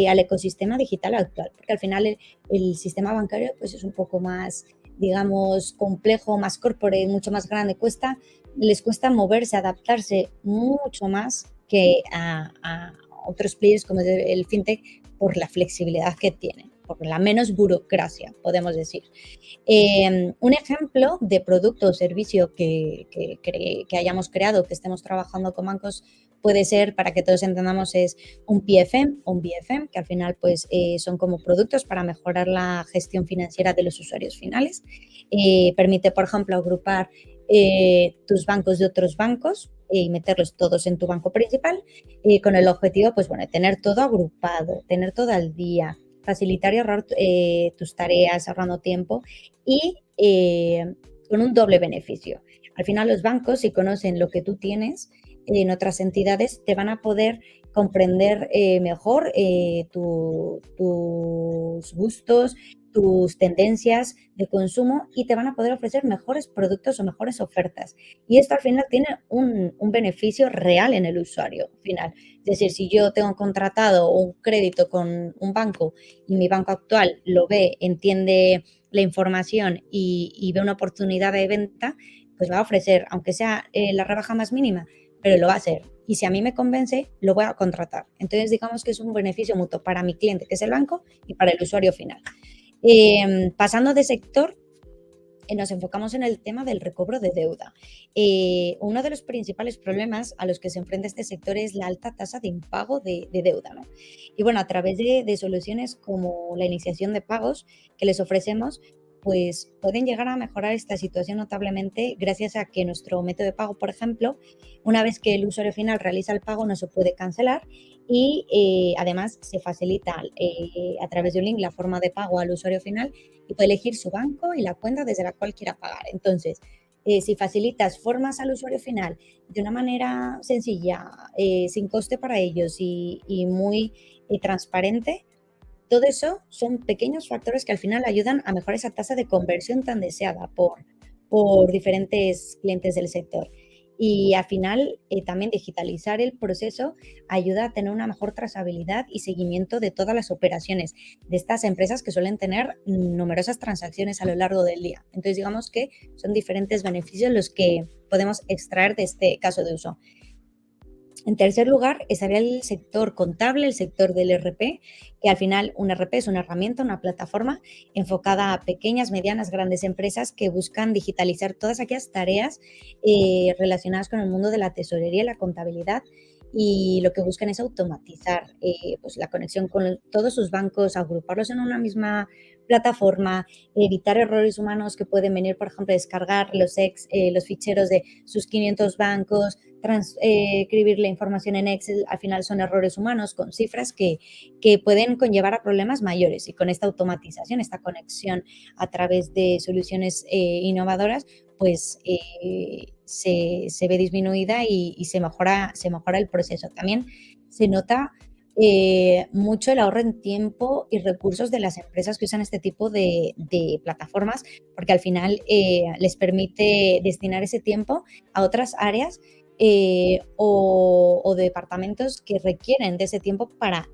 al ecosistema digital actual, porque al final el sistema bancario pues es un poco más, digamos, complejo, más corporate, mucho más grande, les cuesta moverse, adaptarse mucho más que a otros players como el fintech por la flexibilidad que tienen, por la menos burocracia, podemos decir. Un ejemplo de producto o servicio que hayamos creado, que estemos trabajando con bancos, puede ser, para que todos entendamos, es un PFM o un BFM, que al final pues son como productos para mejorar la gestión financiera de los usuarios finales. Permite, por ejemplo, agrupar tus bancos de otros bancos y meterlos todos en tu banco principal con el objetivo, pues bueno, de tener todo agrupado, tener todo al día, facilitar y ahorrar tus tareas, ahorrando tiempo y con un doble beneficio. Al final los bancos, si conocen lo que tú tienes en otras entidades, te van a poder comprender mejor tus gustos, tus tendencias de consumo y te van a poder ofrecer mejores productos o mejores ofertas. Y esto al final tiene un beneficio real en el usuario final. Es decir, si yo tengo contratado un crédito con un banco y mi banco actual lo ve, entiende la información y ve una oportunidad de venta, pues va a ofrecer, aunque sea la rebaja más mínima, pero lo va a hacer. Y si a mí me convence, lo voy a contratar. Entonces, digamos que es un beneficio mutuo para mi cliente, que es el banco, y para el usuario final. Pasando de sector, nos enfocamos en el tema del recobro de deuda. Uno de los principales problemas a los que se enfrenta este sector es la alta tasa de impago de deuda, ¿no? Y bueno, a través de soluciones como la iniciación de pagos que les ofrecemos, pues pueden llegar a mejorar esta situación notablemente gracias a que nuestro método de pago, por ejemplo, una vez que el usuario final realiza el pago no se puede cancelar y además se facilita a través de un link la forma de pago al usuario final y puede elegir su banco y la cuenta desde la cual quiera pagar. Entonces, si facilitas formas al usuario final de una manera sencilla, sin coste para ellos y muy transparente, todo eso son pequeños factores que al final ayudan a mejorar esa tasa de conversión tan deseada por diferentes clientes del sector. Y al final, también digitalizar el proceso ayuda a tener una mejor trazabilidad y seguimiento de todas las operaciones de estas empresas que suelen tener numerosas transacciones a lo largo del día. Entonces, digamos que son diferentes beneficios los que podemos extraer de este caso de uso. En tercer lugar, estaría el sector contable, el sector del ERP, que al final un ERP es una herramienta, una plataforma enfocada a pequeñas, medianas, grandes empresas que buscan digitalizar todas aquellas tareas relacionadas con el mundo de la tesorería y la contabilidad, y lo que buscan es automatizar pues la conexión con todos sus bancos, agruparlos en una misma plataforma, evitar errores humanos que pueden venir, por ejemplo, descargar los ficheros de sus 500 bancos, transcribir la información en Excel. Al final son errores humanos con cifras que pueden conllevar a problemas mayores, y con esta automatización, esta conexión a través de soluciones innovadoras, pues se ve disminuida y se mejora el proceso. También se nota mucho el ahorro en tiempo y recursos de las empresas que usan este tipo de plataformas, porque al final les permite destinar ese tiempo a otras áreas o departamentos que requieren de ese tiempo para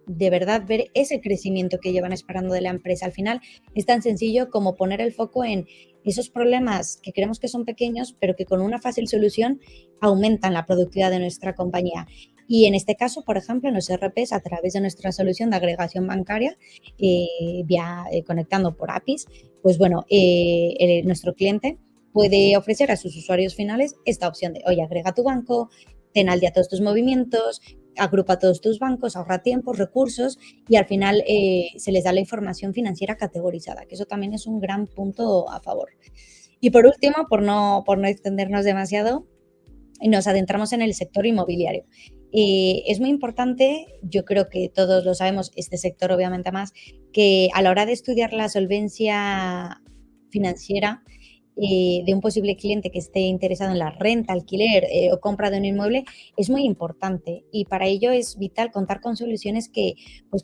de verdad ver ese crecimiento que llevan esperando de la empresa. Al final es tan sencillo como poner el foco en esos problemas que creemos que son pequeños, pero que con una fácil solución aumentan la productividad de nuestra compañía. Y en este caso, por ejemplo, en los ERPs, a través de nuestra solución de agregación bancaria, conectando por APIs, pues bueno, nuestro cliente puede ofrecer a sus usuarios finales esta opción de, oye, agrega tu banco, ten al día todos tus movimientos, agrupa todos tus bancos, ahorra tiempos, recursos, y al final se les da la información financiera categorizada, que eso también es un gran punto a favor. Y por último, por no extendernos demasiado, nos adentramos en el sector inmobiliario. Es muy importante, yo creo que todos lo sabemos, este sector obviamente más, que a la hora de estudiar la solvencia financiera de un posible cliente que esté interesado en la renta, alquiler o compra de un inmueble, es muy importante, y para ello es vital contar con soluciones que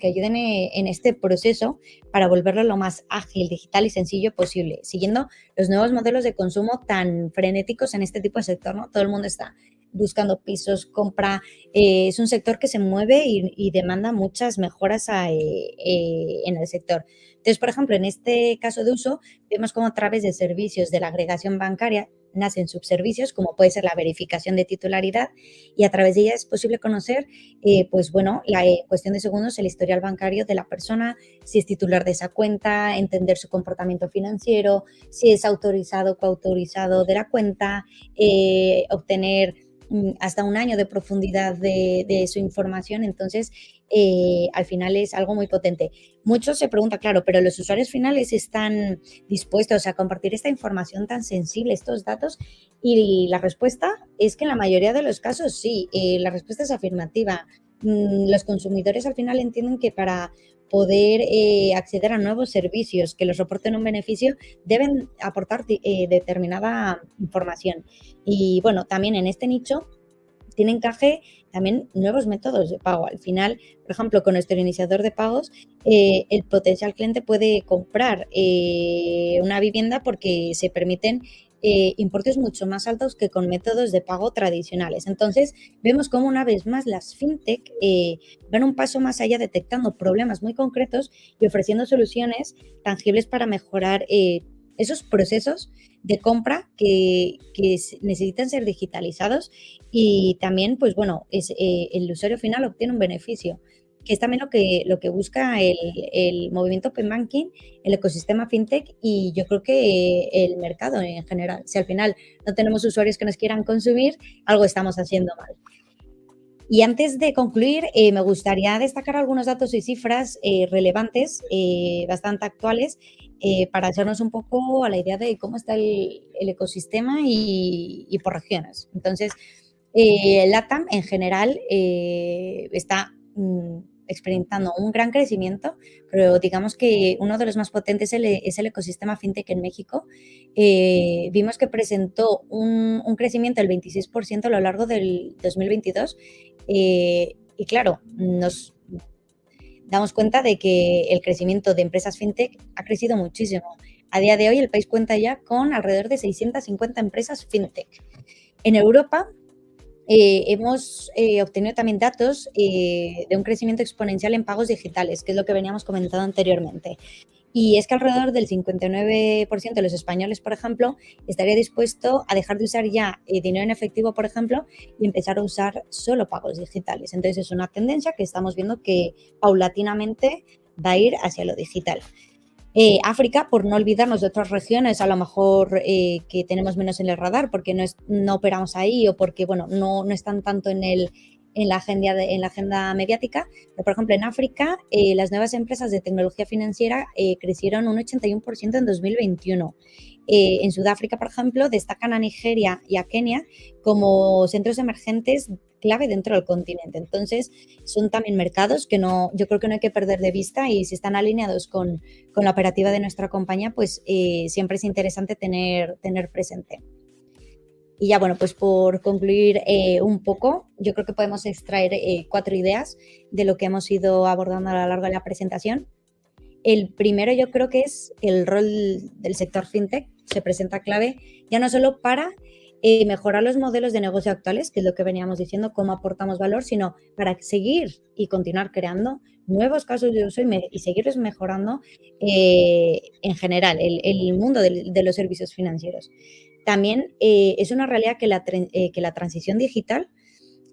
ayuden en este proceso para volverlo lo más ágil, digital y sencillo posible, siguiendo los nuevos modelos de consumo tan frenéticos en este tipo de sector, ¿no? Todo el mundo está buscando pisos, compra, es un sector que se mueve y demanda muchas mejoras en el sector. Entonces, por ejemplo, en este caso de uso, vemos cómo a través de servicios de la agregación bancaria nacen subservicios, como puede ser la verificación de titularidad, y a través de ella es posible conocer, pues bueno, la cuestión de segundos, el historial bancario de la persona, si es titular de esa cuenta, entender su comportamiento financiero, si es autorizado o coautorizado de la cuenta, obtener hasta un año de profundidad de su información. Entonces, al final es algo muy potente. Muchos se preguntan, claro, pero los usuarios finales están dispuestos a compartir esta información tan sensible, estos datos, y la respuesta es que en la mayoría de los casos sí, la respuesta es afirmativa. Los consumidores al final entienden que para poder acceder a nuevos servicios que les reporten un beneficio, deben aportar determinada información. Y bueno, también en este nicho tiene encaje también nuevos métodos de pago. Al final, por ejemplo, con nuestro iniciador de pagos, el potencial cliente puede comprar una vivienda porque se permiten importes mucho más altos que con métodos de pago tradicionales. Entonces, vemos cómo una vez más las fintech van un paso más allá, detectando problemas muy concretos y ofreciendo soluciones tangibles para mejorar esos procesos de compra que necesitan ser digitalizados, y también, pues bueno, el usuario final obtiene un beneficio, que es también lo que busca el movimiento Open Banking, el ecosistema fintech, y yo creo que el mercado en general. Si al final no tenemos usuarios que nos quieran consumir, algo estamos haciendo mal. Y antes de concluir, me gustaría destacar algunos datos y cifras relevantes, bastante actuales, para hacernos un poco a la idea de cómo está el ecosistema y por regiones. Entonces, LATAM en general está experimentando un gran crecimiento, pero digamos que uno de los más potentes es el ecosistema fintech en México. Vimos que presentó un crecimiento del 26% a lo largo del 2022 y claro, nos damos cuenta de que el crecimiento de empresas fintech ha crecido muchísimo. A día de hoy el país cuenta ya con alrededor de 650 empresas fintech. En Europa hemos obtenido también datos de un crecimiento exponencial en pagos digitales, que es lo que veníamos comentando anteriormente. Y es que alrededor del 59% de los españoles, por ejemplo, estaría dispuesto a dejar de usar ya dinero en efectivo, por ejemplo, y empezar a usar solo pagos digitales. Entonces es una tendencia que estamos viendo que paulatinamente va a ir hacia lo digital. África, por no olvidarnos de otras regiones, a lo mejor que tenemos menos en el radar porque no operamos ahí o porque bueno, no están tanto en la agenda mediática. Pero, por ejemplo, en África, las nuevas empresas de tecnología financiera crecieron un 81% en 2021. En Sudáfrica, por ejemplo, destacan a Nigeria y a Kenia como centros emergentes clave dentro del continente. Entonces, son también mercados que yo creo que no hay que perder de vista y si están alineados con la operativa de nuestra compañía, pues siempre es interesante tener presente. Y ya, bueno, pues por concluir un poco, yo creo que podemos extraer 4 ideas de lo que hemos ido abordando a lo largo de la presentación. El primero yo creo que es el rol del sector fintech, se presenta clave ya no solo para mejorar los modelos de negocio actuales, que es lo que veníamos diciendo, cómo aportamos valor, sino para seguir y continuar creando nuevos casos de uso y seguirlos mejorando en general el mundo de los servicios financieros. También es una realidad que la transición digital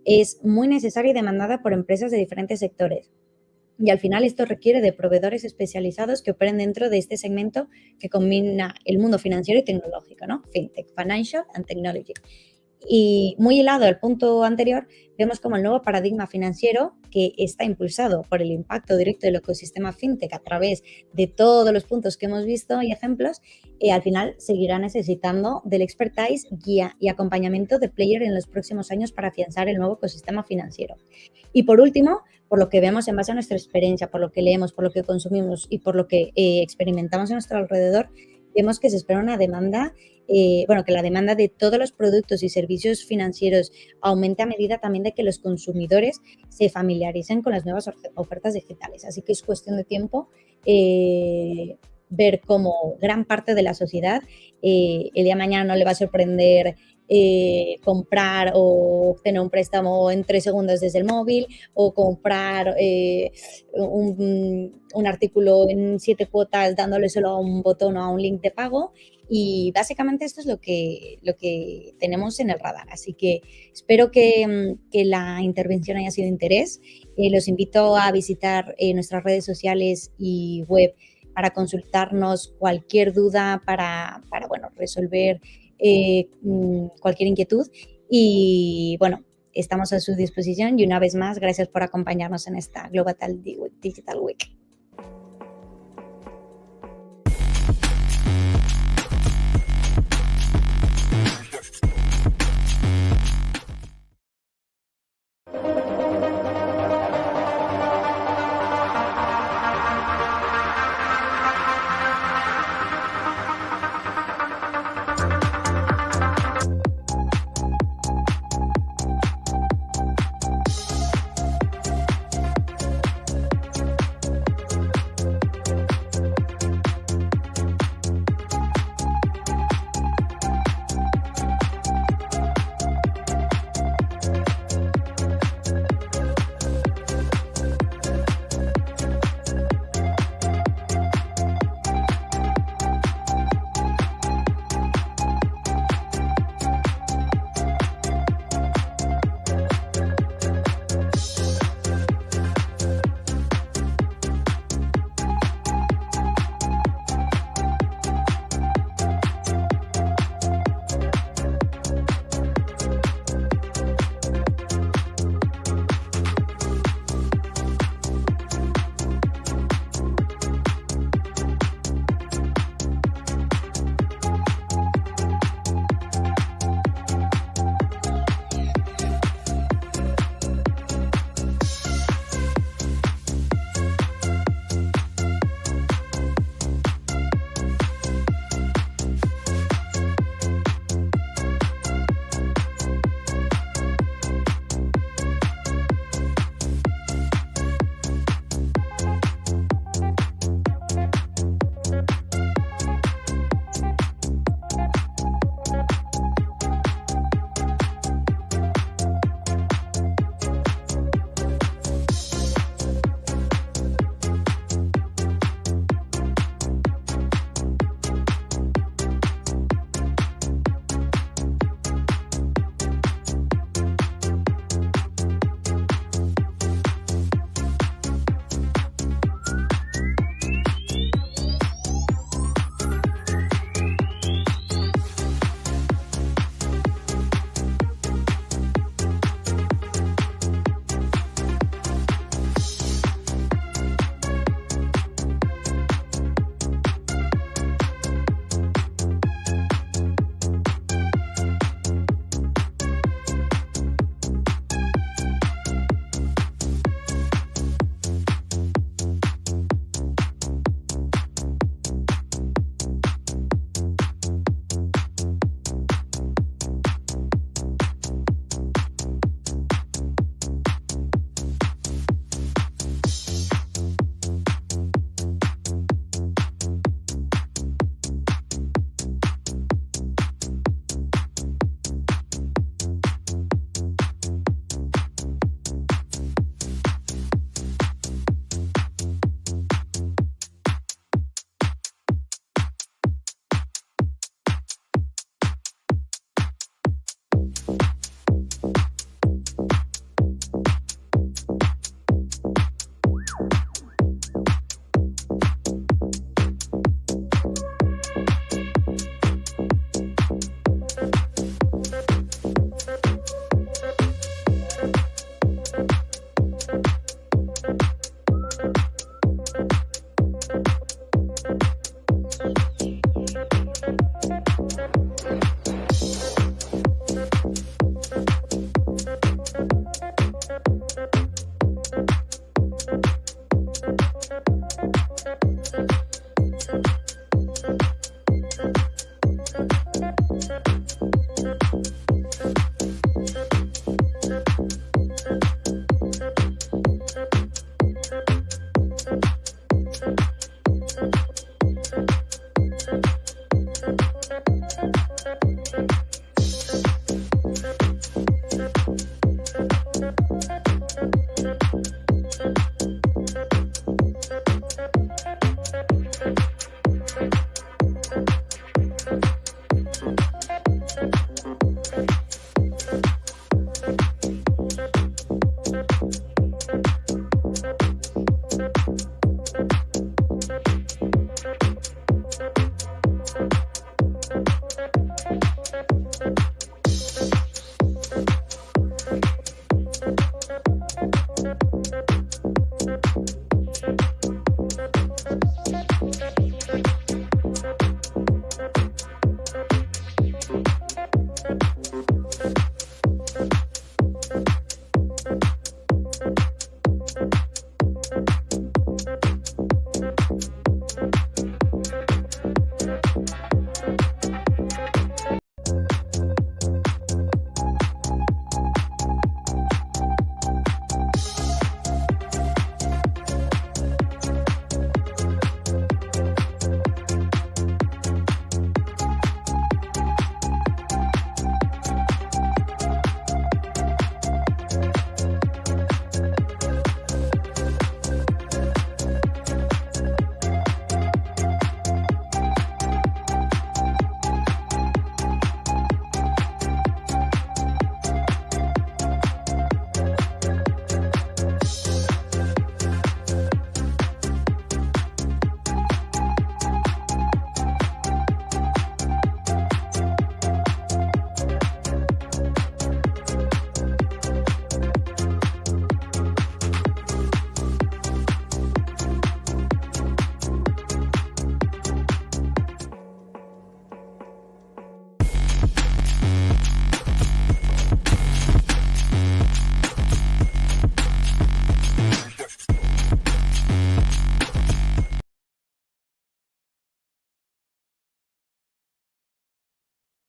es muy necesaria y demandada por empresas de diferentes sectores. Y al final esto requiere de proveedores especializados que operen dentro de este segmento que combina el mundo financiero y tecnológico, ¿no? Fintech, Financial and Technology. Y muy hilado al punto anterior, vemos como el nuevo paradigma financiero que está impulsado por el impacto directo del ecosistema fintech a través de todos los puntos que hemos visto y ejemplos, al final seguirá necesitando del expertise, guía y acompañamiento de player en los próximos años para afianzar el nuevo ecosistema financiero. Y por último, por lo que vemos en base a nuestra experiencia, por lo que leemos, por lo que consumimos y por lo que experimentamos a nuestro alrededor, vemos que se espera una demanda, que la demanda de todos los productos y servicios financieros aumente a medida también de que los consumidores se familiaricen con las nuevas ofertas digitales. Así que es cuestión de tiempo ver cómo gran parte de la sociedad el día de mañana no le va a sorprender comprar o obtener un préstamo en 3 segundos desde el móvil o comprar un artículo en 7 cuotas dándole solo a un botón o a un link de pago. Y básicamente esto es lo que tenemos en el radar. Así que espero que la intervención haya sido de interés. Los invito a visitar nuestras redes sociales y web para consultarnos cualquier duda, para resolver cualquier inquietud. Y bueno, estamos a su disposición y una vez más, gracias por acompañarnos en esta Global Digital Week.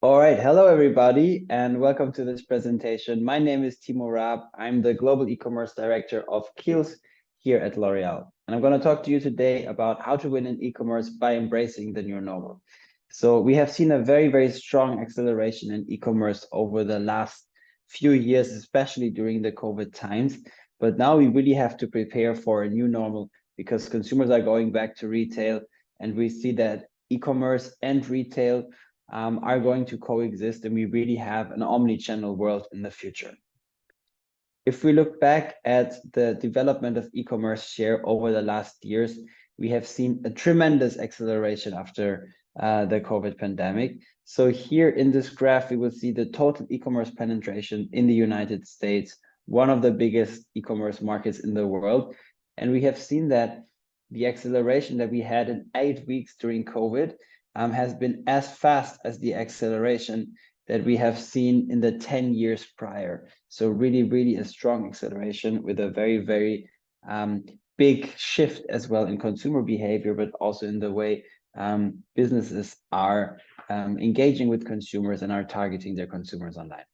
All right, hello everybody, and welcome to this presentation. My name is Timo Raab. I'm the Global E-commerce Director of Kiehl's here at L'Oreal. And I'm going to talk to you today about how to win in e-commerce by embracing the new normal. So we have seen a very, very strong acceleration in e-commerce over the last few years, especially during the COVID times. But now we really have to prepare for a new normal because consumers are going back to retail, and we see that e-commerce and retail are going to coexist, and we really have an omni-channel world in the future. If we look back at the development of e-commerce share over the last years, we have seen a tremendous acceleration after the COVID pandemic. So here in this graph, we will see the total e-commerce penetration in the United States, one of the biggest e-commerce markets in the world. And we have seen that the acceleration that we had in 8 weeks during COVID has been as fast as the acceleration that we have seen in the 10 years prior. So really, really a strong acceleration with a very, very big shift as well in consumer behavior, but also in the way businesses are engaging with consumers and are targeting their consumers online.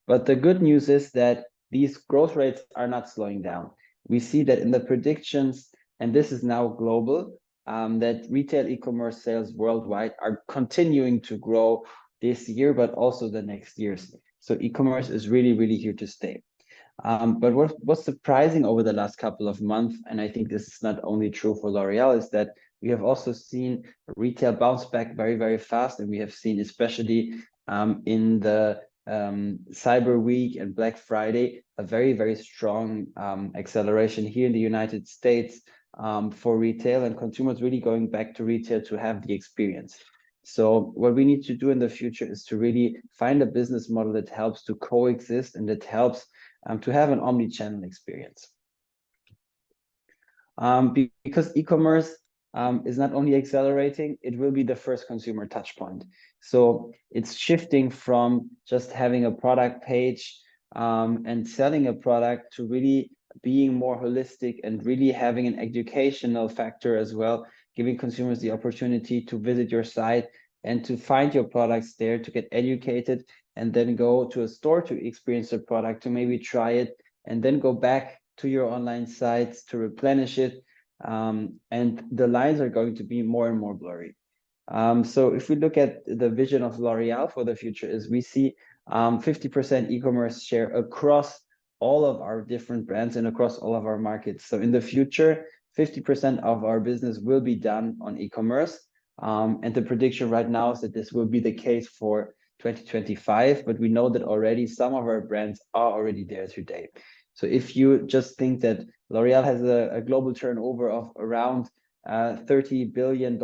But the good news is that these growth rates are not slowing down. We see that in the predictions, and this is now global, that retail e-commerce sales worldwide are continuing to grow this year, but also the next years. So e-commerce is really, really here to stay. But what's surprising over the last couple of months, and I think this is not only true for L'Oreal, is that we have also seen retail bounce back very, very fast. And we have seen, especially in the Cyber Week and Black Friday, a very, very strong acceleration here in the United States for retail, and consumers really going back to retail to have the experience. So what we need to do in the future is to really find a business model that helps to coexist and that helps to have an omni-channel experience. Because e-commerce is not only accelerating, it will be the first consumer touch point. So it's shifting from just having a product page and selling a product to really being more holistic and really having an educational factor as well, giving consumers the opportunity to visit your site and to find your products there, to get educated, and then go to a store to experience the product, to maybe try it, and then go back to your online sites to replenish it. And the lines are going to be more and more blurry. So if we look at the vision of L'Oreal for the future, is we see 50% e-commerce share across all of our different brands and across all of our markets. So in the future, 50% of our business will be done on e-commerce. And the prediction right now is that this will be the case for 2025, but we know that already some of our brands are already there today. So if you just think that L'Oreal has a global turnover of around $30 billion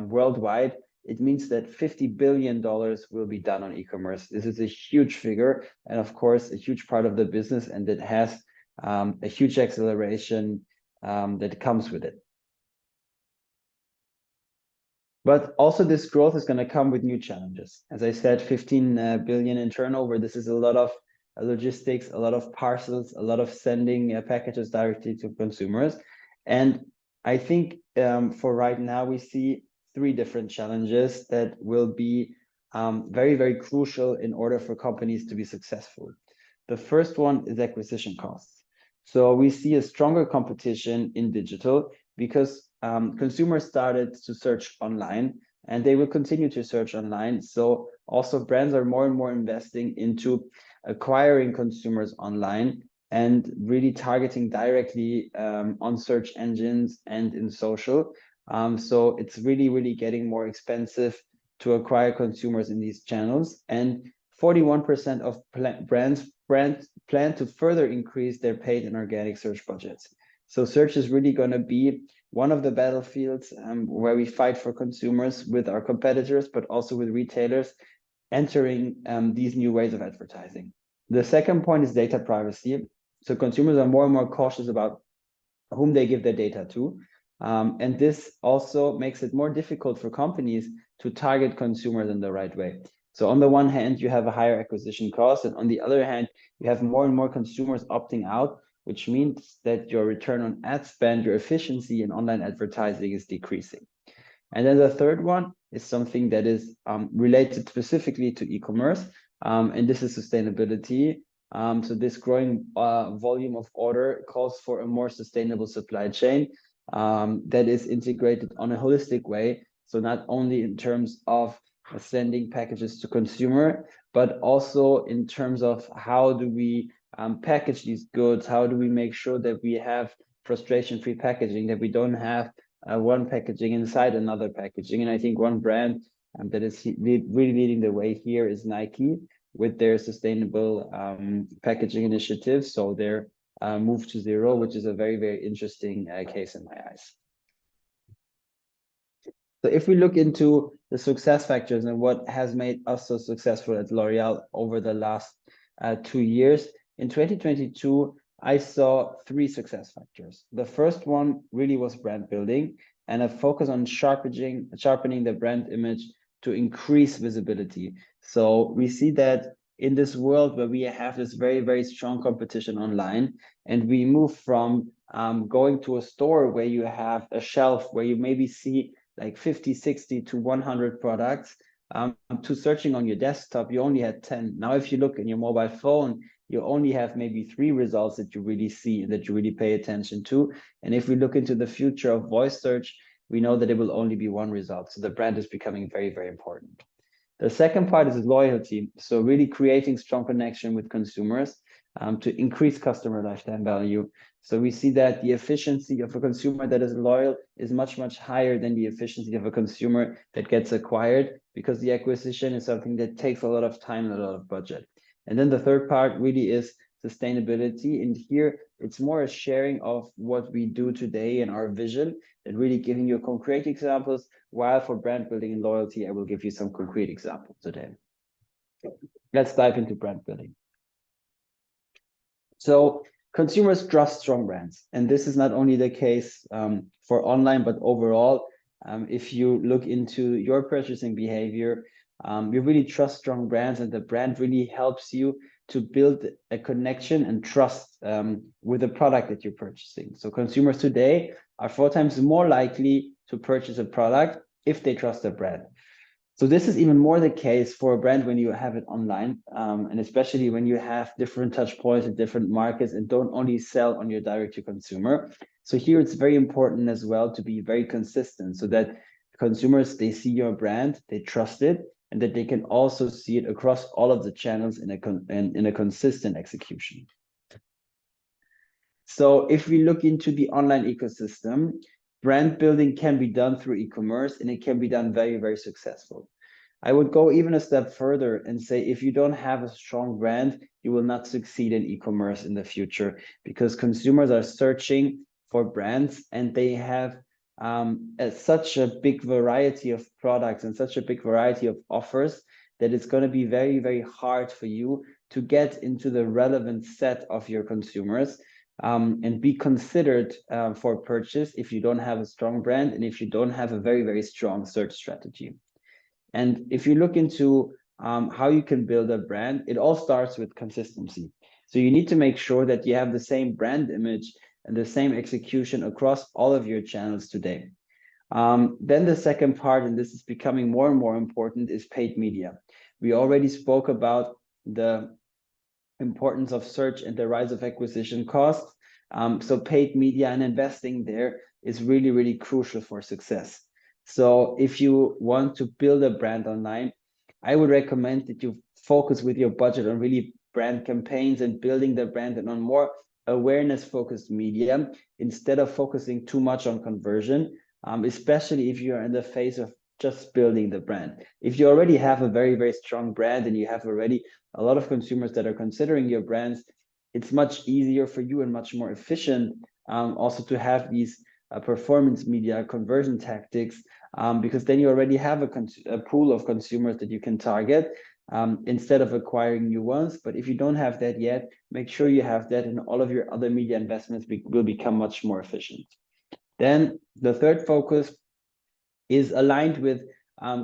worldwide, it means that $50 billion will be done on e-commerce. This is a huge figure, and of course, a huge part of the business, and that has a huge acceleration that comes with it. But also this growth is going to come with new challenges. As I said, 15 billion in turnover. This is a lot of logistics, a lot of parcels, a lot of sending packages directly to consumers. And I think for right now, we see 3 different challenges that will be very, very crucial in order for companies to be successful. The first one is acquisition costs. So we see a stronger competition in digital because consumers started to search online and they will continue to search online. So also brands are more and more investing into acquiring consumers online and really targeting directly on search engines and in social. So it's really, really getting more expensive to acquire consumers in these channels. And 41% of brands plan to further increase their paid and organic search budgets. So search is really going to be one of the battlefields where we fight for consumers with our competitors, but also with retailers entering these new ways of advertising. The second point is data privacy. So consumers are more and more cautious about whom they give their data to. And this also makes it more difficult for companies to target consumers in the right way. So on the one hand, you have a higher acquisition cost, and on the other hand, you have more and more consumers opting out, which means that your return on ad spend, your efficiency in online advertising is decreasing. And then the third one is something that is related specifically to e-commerce, and this is sustainability. So this growing volume of order calls for a more sustainable supply chain that is integrated on a holistic way. So not only in terms of sending packages to consumer, but also in terms of how do we package these goods, how do we make sure that we have frustration-free packaging, that we don't have one packaging inside another packaging. And I think one brand that is really leading the way here is Nike with their sustainable packaging initiative. So their move to zero, which is a very, very interesting case in my eyes. So if we look into the success factors and what has made us so successful at L'Oreal over the last 2 years, in 2022, I saw 3 success factors. The first one really was brand building and a focus on sharpening the brand image to increase visibility. So we see that in this world where we have this very, very strong competition online, and we move from going to a store where you have a shelf where you maybe see like 50, 60 to 100 products, to searching on your desktop, you only had 10. Now, if you look in your mobile phone, you only have maybe 3 results that you really see, that you really pay attention to. And if we look into the future of voice search, we know that it will only be 1 result. So the brand is becoming very, very important. The second part is loyalty. So really creating strong connection with consumers to increase customer lifetime value. So we see that the efficiency of a consumer that is loyal is much, much higher than the efficiency of a consumer that gets acquired, because the acquisition is something that takes a lot of time and a lot of budget. And then the third part really is sustainability. And here it's more a sharing of what we do today and our vision, and really giving you concrete examples, while for brand building and loyalty, I will give you some concrete examples today. Let's dive into brand building. So consumers trust strong brands, and this is not only the case for online, but overall. If you look into your purchasing behavior, you really trust strong brands, and the brand really helps you to build a connection and trust with the product that you're purchasing. So consumers today are 4 times more likely to purchase a product if they trust a brand. So this is even more the case for a brand when you have it online, and especially when you have different touch points in different markets and don't only sell on your direct to consumer. So here it's very important as well to be very consistent, so that consumers, they see your brand, they trust it, and that they can also see it across all of the channels in a consistent execution. So if we look into the online ecosystem, brand building can be done through e-commerce, and it can be done very, very successful. I would go even a step further and say, if you don't have a strong brand, you will not succeed in e-commerce in the future, because consumers are searching for brands, and they have such a big variety of products and such a big variety of offers that it's going to be very, very hard for you to get into the relevant set of your consumers. and be considered for purchase if you don't have a strong brand and if you don't have a very, very strong search strategy. And if you look into how you can build a brand, it all starts with consistency. So you need to make sure that you have the same brand image and the same execution across all of your channels today. Then the second part, and this is becoming more and more important, is paid media. We already spoke about the importance of search and the rise of acquisition costs. So paid media and investing there is really, really crucial for success. So if you want to build a brand online, I would recommend that you focus with your budget on really brand campaigns and building the brand and on more awareness-focused media instead of focusing too much on conversion, especially if you're in the phase of just building the brand. If you already have a very, very strong brand and you have already a lot of consumers that are considering your brands, it's much easier for you and much more efficient also to have these performance media conversion tactics, because then you already have a pool of consumers that you can target instead of acquiring new ones. But if you don't have that yet, make sure you have that, and all of your other media investments will become much more efficient. Then the third focus is aligned with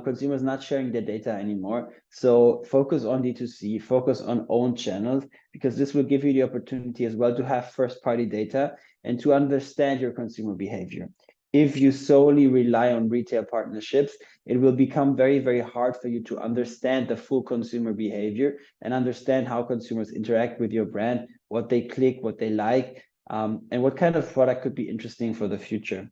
consumers not sharing their data anymore. So focus on D2C, focus on own channels, because this will give you the opportunity as well to have first-party data and to understand your consumer behavior. If you solely rely on retail partnerships, it will become very, very hard for you to understand the full consumer behavior and understand how consumers interact with your brand, what they click, what they like, and what kind of product could be interesting for the future.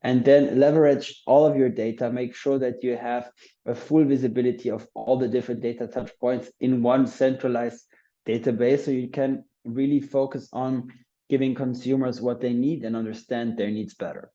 And then leverage all of your data, make sure that you have a full visibility of all the different data touch points in one centralized database, so you can really focus on giving consumers what they need and understand their needs better.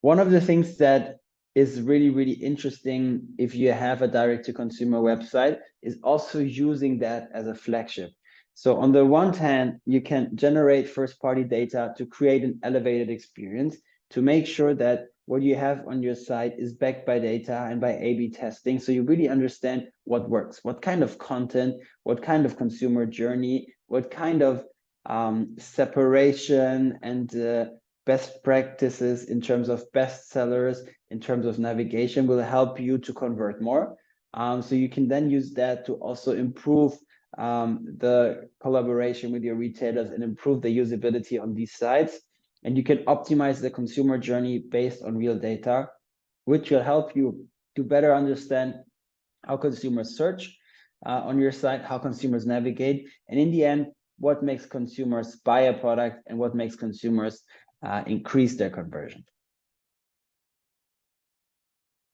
One of the things that is really, really interesting if you have a direct-to-consumer website is also using that as a flagship. So on the one hand, you can generate first-party data to create an elevated experience, to make sure that what you have on your site is backed by data and by A/B testing. So you really understand what works, what kind of content, what kind of consumer journey, what kind of separation and best practices in terms of bestsellers, in terms of navigation will help you to convert more. So you can then use that to also improve the collaboration with your retailers and improve the usability on these sites. And you can optimize the consumer journey based on real data, which will help you to better understand how consumers search on your site, how consumers navigate, and in the end, what makes consumers buy a product and what makes consumers increase their conversion.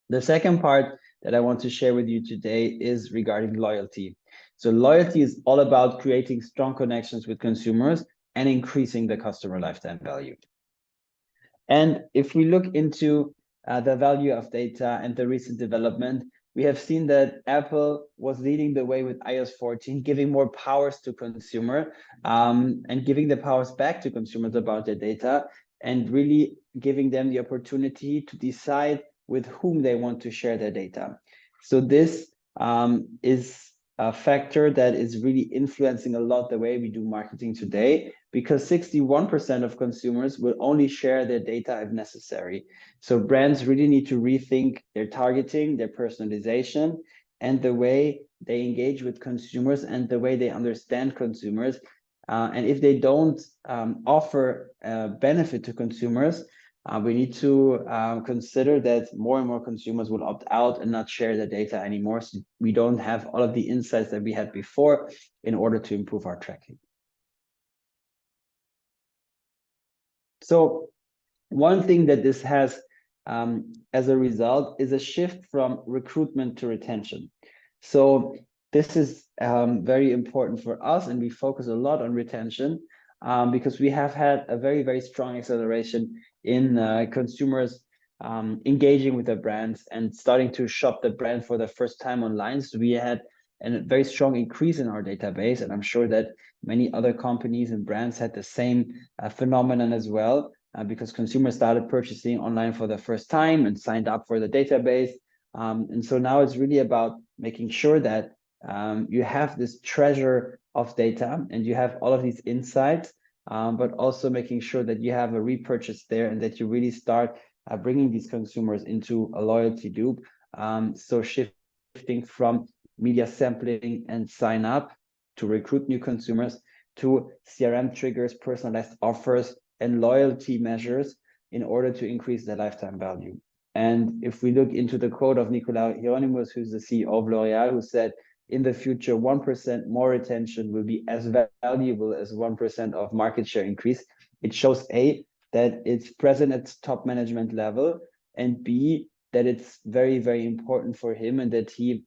The second part that I want to share with you today is regarding loyalty. So loyalty is all about creating strong connections with consumers and increasing the customer lifetime value. And if we look into the value of data and the recent development, we have seen that Apple was leading the way with iOS 14, giving more powers to consumer and giving the powers back to consumers about their data and really giving them the opportunity to decide with whom they want to share their data. So this is a factor that is really influencing a lot the way we do marketing today, because 61% of consumers will only share their data if necessary. So brands really need to rethink their targeting, their personalization, and the way they engage with consumers and the way they understand consumers. And if they don't offer benefit to consumers, we need to consider that more and more consumers will opt out and not share their data anymore. So we don't have all of the insights that we had before in order to improve our tracking. So one thing that this has as a result is a shift from recruitment to retention. So this is very important for us, and we focus a lot on retention because we have had a very, very strong acceleration in consumers engaging with the brands and starting to shop the brand for the first time online. So we had a very strong increase in our database, and I'm sure that many other companies and brands had the same phenomenon as well, because consumers started purchasing online for the first time and signed up for the database. And so now it's really about making sure that you have this treasure of data, and you have all of these insights, but also making sure that you have a repurchase there and that you really start bringing these consumers into a loyalty loop. So shifting from media sampling and sign up to recruit new consumers to CRM triggers, personalized offers, and loyalty measures in order to increase their lifetime value. And if we look into the quote of Nicolas Hieronimus, who's the CEO of L'Oréal, who said, in the future, 1% more retention will be as valuable as 1% of market share increase. It shows A, that it's present at top management level, and B, that it's very, very important for him and that he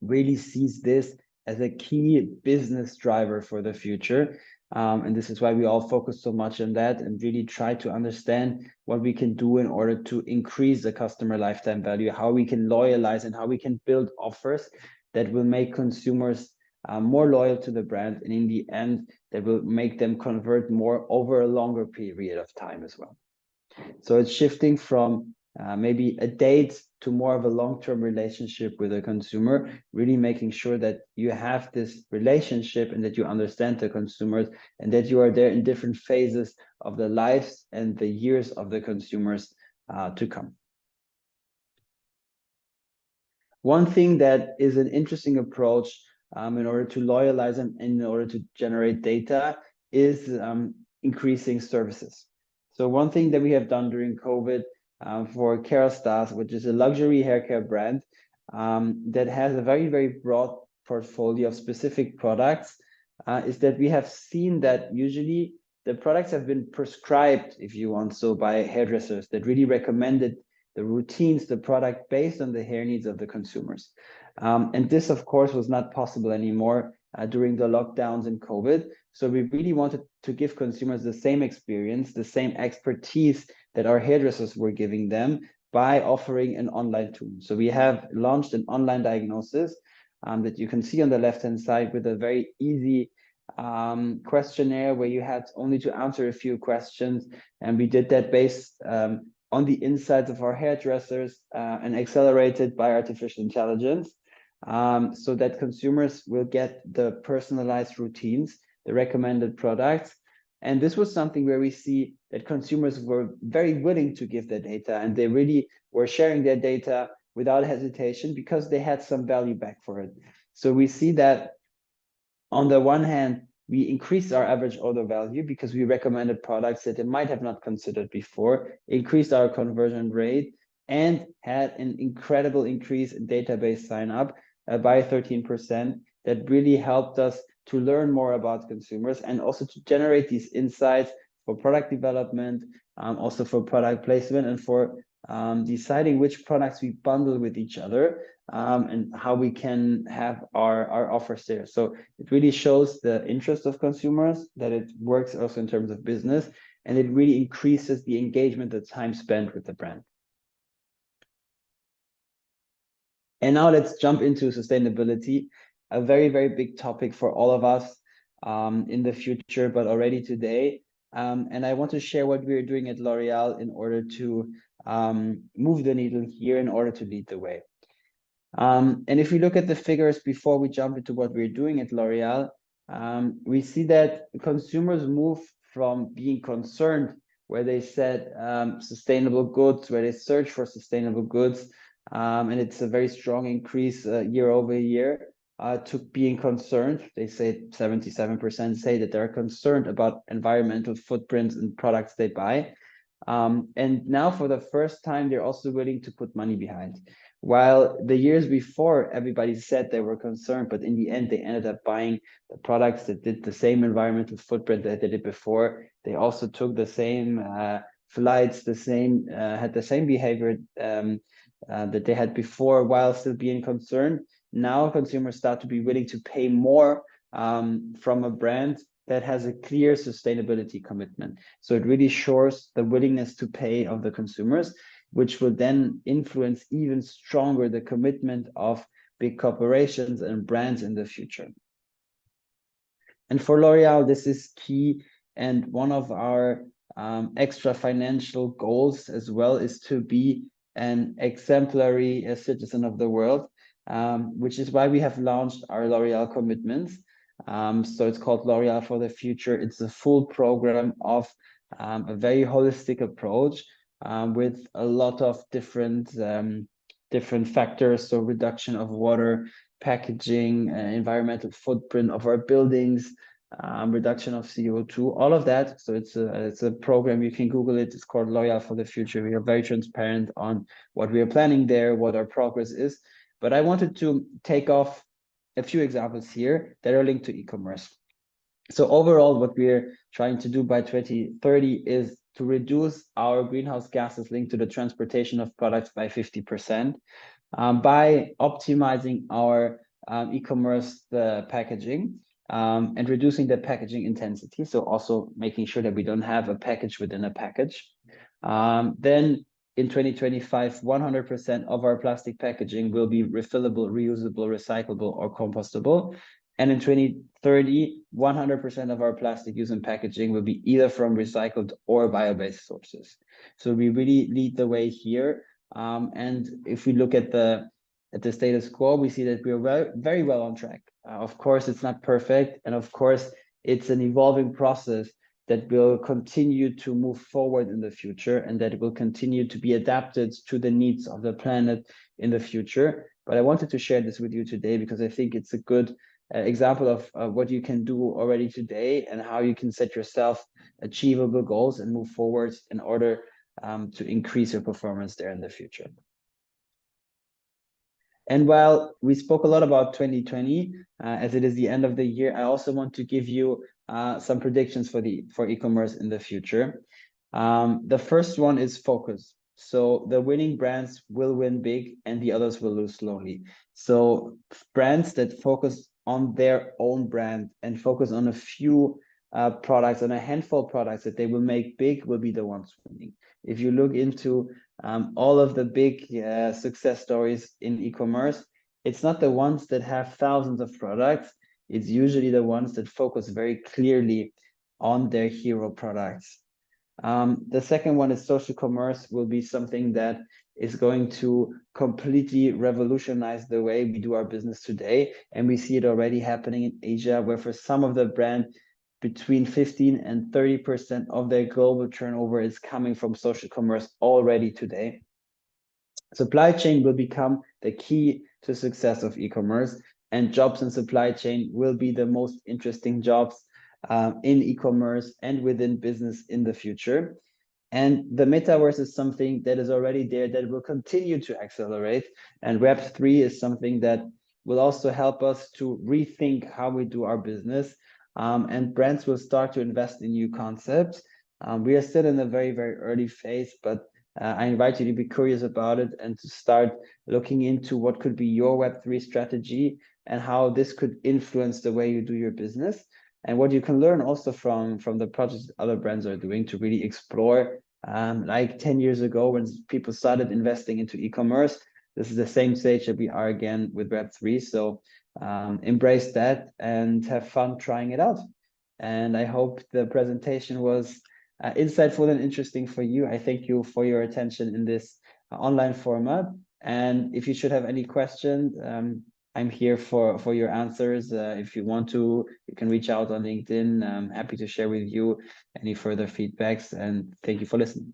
really sees this as a key business driver for the future. And this is why we all focus so much on that and really try to understand what we can do in order to increase the customer lifetime value, how we can loyalize and how we can build offers that will make consumers more loyal to the brand, and in the end, that will make them convert more over a longer period of time as well. So it's shifting from maybe a date to more of a long-term relationship with a consumer, really making sure that you have this relationship and that you understand the consumers and that you are there in different phases of the lives and the years of the consumers to come. One thing that is an interesting approach in order to loyalize and in order to generate data is increasing services. So one thing that we have done during COVID for Kérastase, which is a luxury hair care brand that has a very, very broad portfolio of specific products, is that we have seen that usually the products have been prescribed, if you want so, by hairdressers that really recommended the routines, the product based on the hair needs of the consumers. And this, of course, was not possible anymore during the lockdowns and COVID. So we really wanted to give consumers the same experience, the same expertise that our hairdressers were giving them by offering an online tool. So we have launched an online diagnosis that you can see on the left-hand side with a very easy questionnaire where you had only to answer a few questions. And we did that based on the insights of our hairdressers and accelerated by artificial intelligence, so that consumers will get the personalized routines, the recommended products. And this was something where we see that consumers were very willing to give their data, and they really were sharing their data without hesitation because they had some value back for it. So we see that on the one hand, we increased our average order value because we recommended products that they might have not considered before, increased our conversion rate, and had an incredible increase in database sign up by 13%. That really helped us to learn more about consumers and also to generate these insights for product development, also for product placement, and for deciding which products we bundle with each other, and how we can have our offers there. So it really shows the interest of consumers, that it works also in terms of business, and it really increases the engagement, the time spent with the brand. And now let's jump into sustainability, a very, very big topic for all of us in the future, but already today. And I want to share what we're doing at L'Oréal in order to move the needle here, in order to lead the way. And if we look at the figures before we jump into what we're doing at L'Oréal, we see that consumers move from being concerned, where they said sustainable goods, where they search for sustainable goods, and it's a very strong increase year over year, to being concerned. They say 77% say that they're concerned about environmental footprints and products they buy. And now for the first time, they're also willing to put money behind. While the years before, everybody said they were concerned, but in the end, they ended up buying the products that did the same environmental footprint that they did before. They also took the same flights, had the same behavior that they had before, while still being concerned. Now consumers start to be willing to pay more from a brand that has a clear sustainability commitment. So it really shows the willingness to pay of the consumers, which will then influence even stronger the commitment of big corporations and brands in the future. And for L'Oréal, this is key. And one of our extra financial goals as well is to be an exemplary citizen of the world, which is why we have launched our L'Oréal commitments. So it's called L'Oreal for the Future. It's a full program of a very holistic approach with a lot of different factors. So reduction of water, packaging, environmental footprint of our buildings, reduction of CO2, all of that. So it's a program, you can Google it. It's called L'Oreal for the Future. We are very transparent on what we are planning there, what our progress is. But I wanted to take off a few examples here that are linked to e-commerce. So overall, what we're trying to do by 2030 is to reduce our greenhouse gases linked to the transportation of products by 50%, by optimizing our e-commerce packaging, and reducing the packaging intensity. So also making sure that we don't have a package within a package. Then in 2025, 100% of our plastic packaging will be refillable, reusable, recyclable, or compostable. And in 2030, 100% of our plastic use and packaging will be either from recycled or bio-based sources. So we really lead the way here. And if we look at the status quo, we see that we are very well on track. Of course, it's not perfect. And of course, it's an evolving process that will continue to move forward in the future, and that will continue to be adapted to the needs of the planet in the future. But I wanted to share this with you today because I think it's a good example of what you can do already today and how you can set yourself achievable goals and move forward in order to increase your performance there in the future. And while we spoke a lot about 2020, as it is the end of the year, I also want to give you some predictions for e-commerce in the future. The first one is focus. So the winning brands will win big and the others will lose slowly. So brands that focus on their own brand and focus on a few products, on a handful of products that they will make big, will be the ones winning. If you look into all of the big success stories in e-commerce, it's not the ones that have thousands of products. It's usually the ones that focus very clearly on their hero products. The second one is social commerce will be something that is going to completely revolutionize the way we do our business today. And we see it already happening in Asia, where for some of the brands, between 15 and 30% of their global turnover is coming from social commerce already today. Supply chain will become the key to success of e-commerce, and jobs in supply chain will be the most interesting jobs in e-commerce and within business in the future. And the metaverse is something that is already there that will continue to accelerate. And Web3 is something that will also help us to rethink how we do our business. And brands will start to invest in new concepts. We are still in a very, very early phase, but I invite you to be curious about it and to start looking into what could be your Web3 strategy and how this could influence the way you do your business. And what you can learn also from the projects other brands are doing to really explore, like 10 years ago when people started investing into e-commerce. This is the same stage that we are again with Web3. So embrace that and have fun trying it out. And I hope the presentation was insightful and interesting for you. I thank you for your attention in this online format. And if you should have any questions, I'm here for your answers. If you want to, you can reach out on LinkedIn. I'm happy to share with you any further feedbacks, and thank you for listening.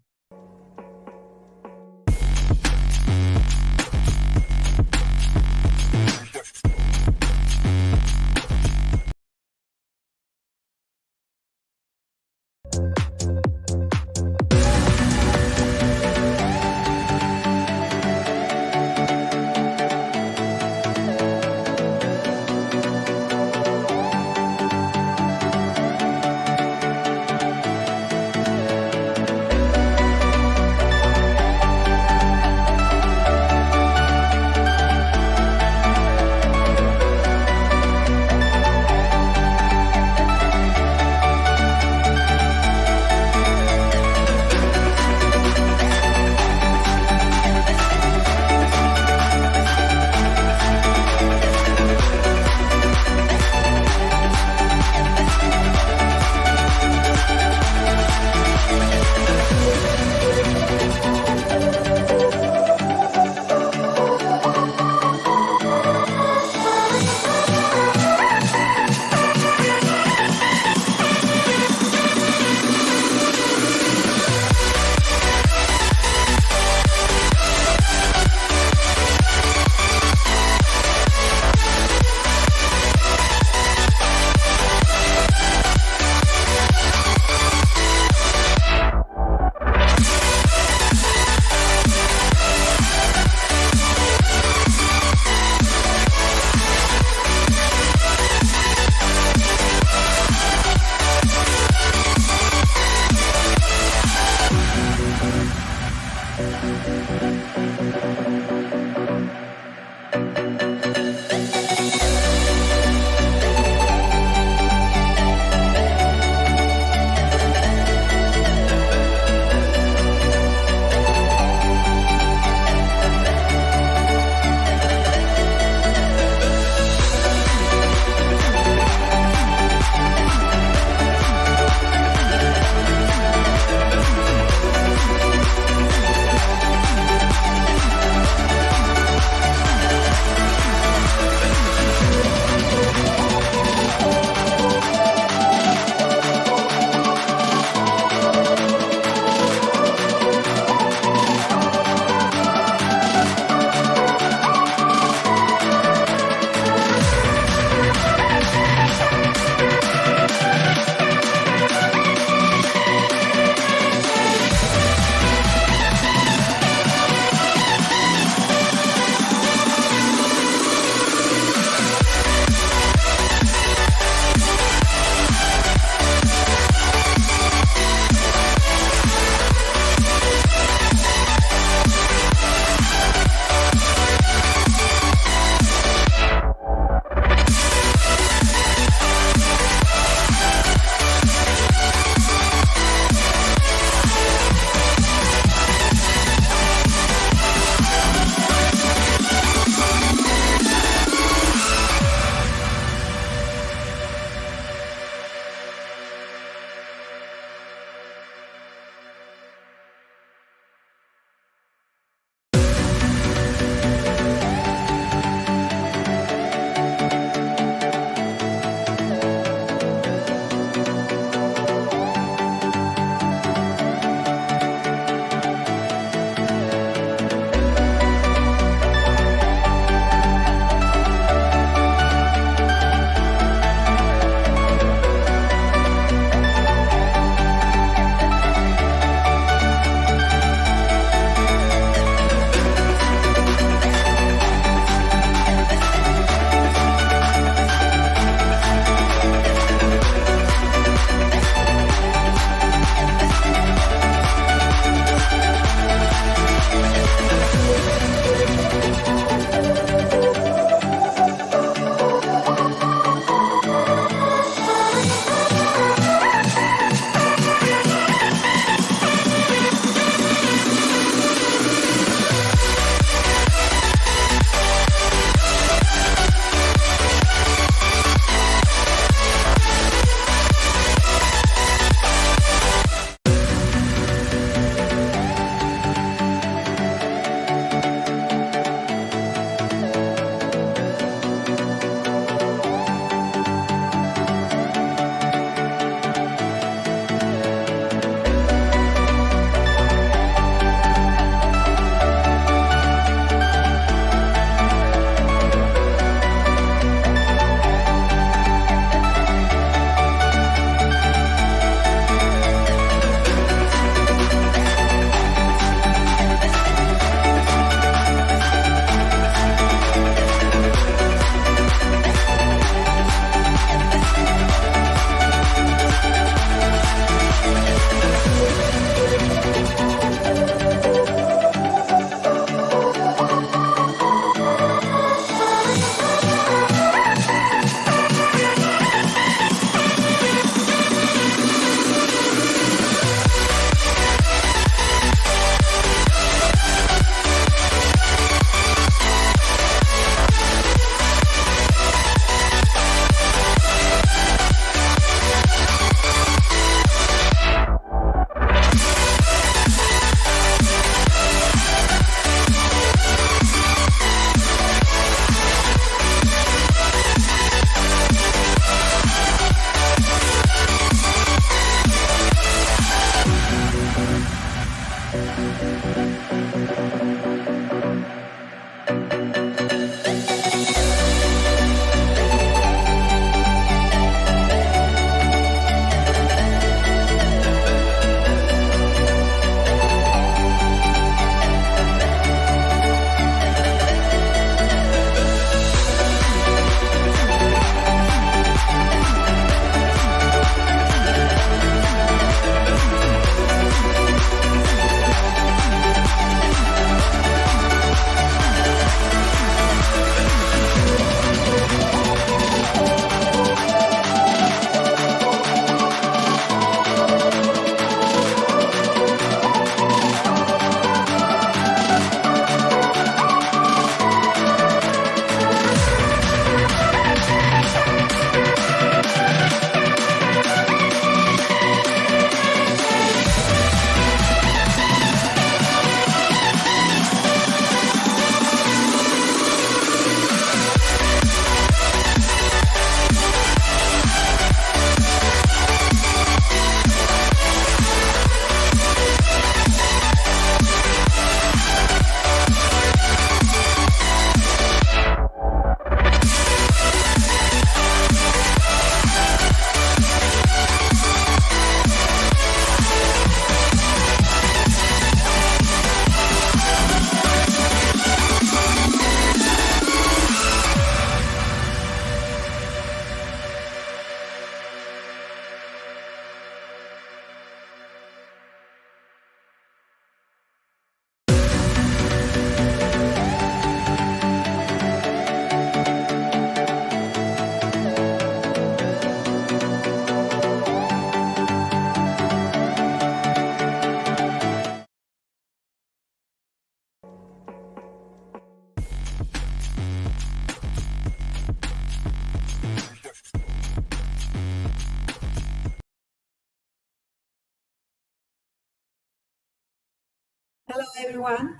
Hello, everyone.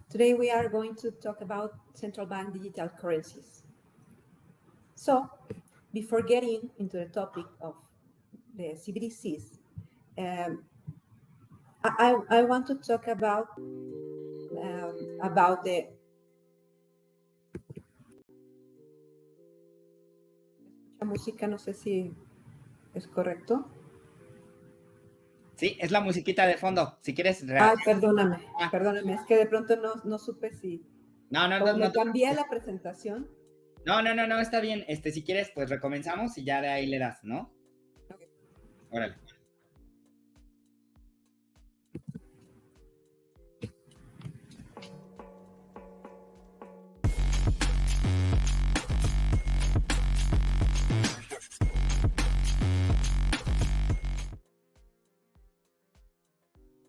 Today we are going to talk about central bank digital currencies. So, before getting into the topic of the CBDCs, I want to talk about the la música, no sé si es correcto. Sí, es la musiquita de fondo. Si quieres. Ay, perdóname, es que de pronto no supe si. No, me cambié la presentación. No, está bien. Si quieres, pues recomenzamos y ya de ahí le das, ¿no? Okay. Órale.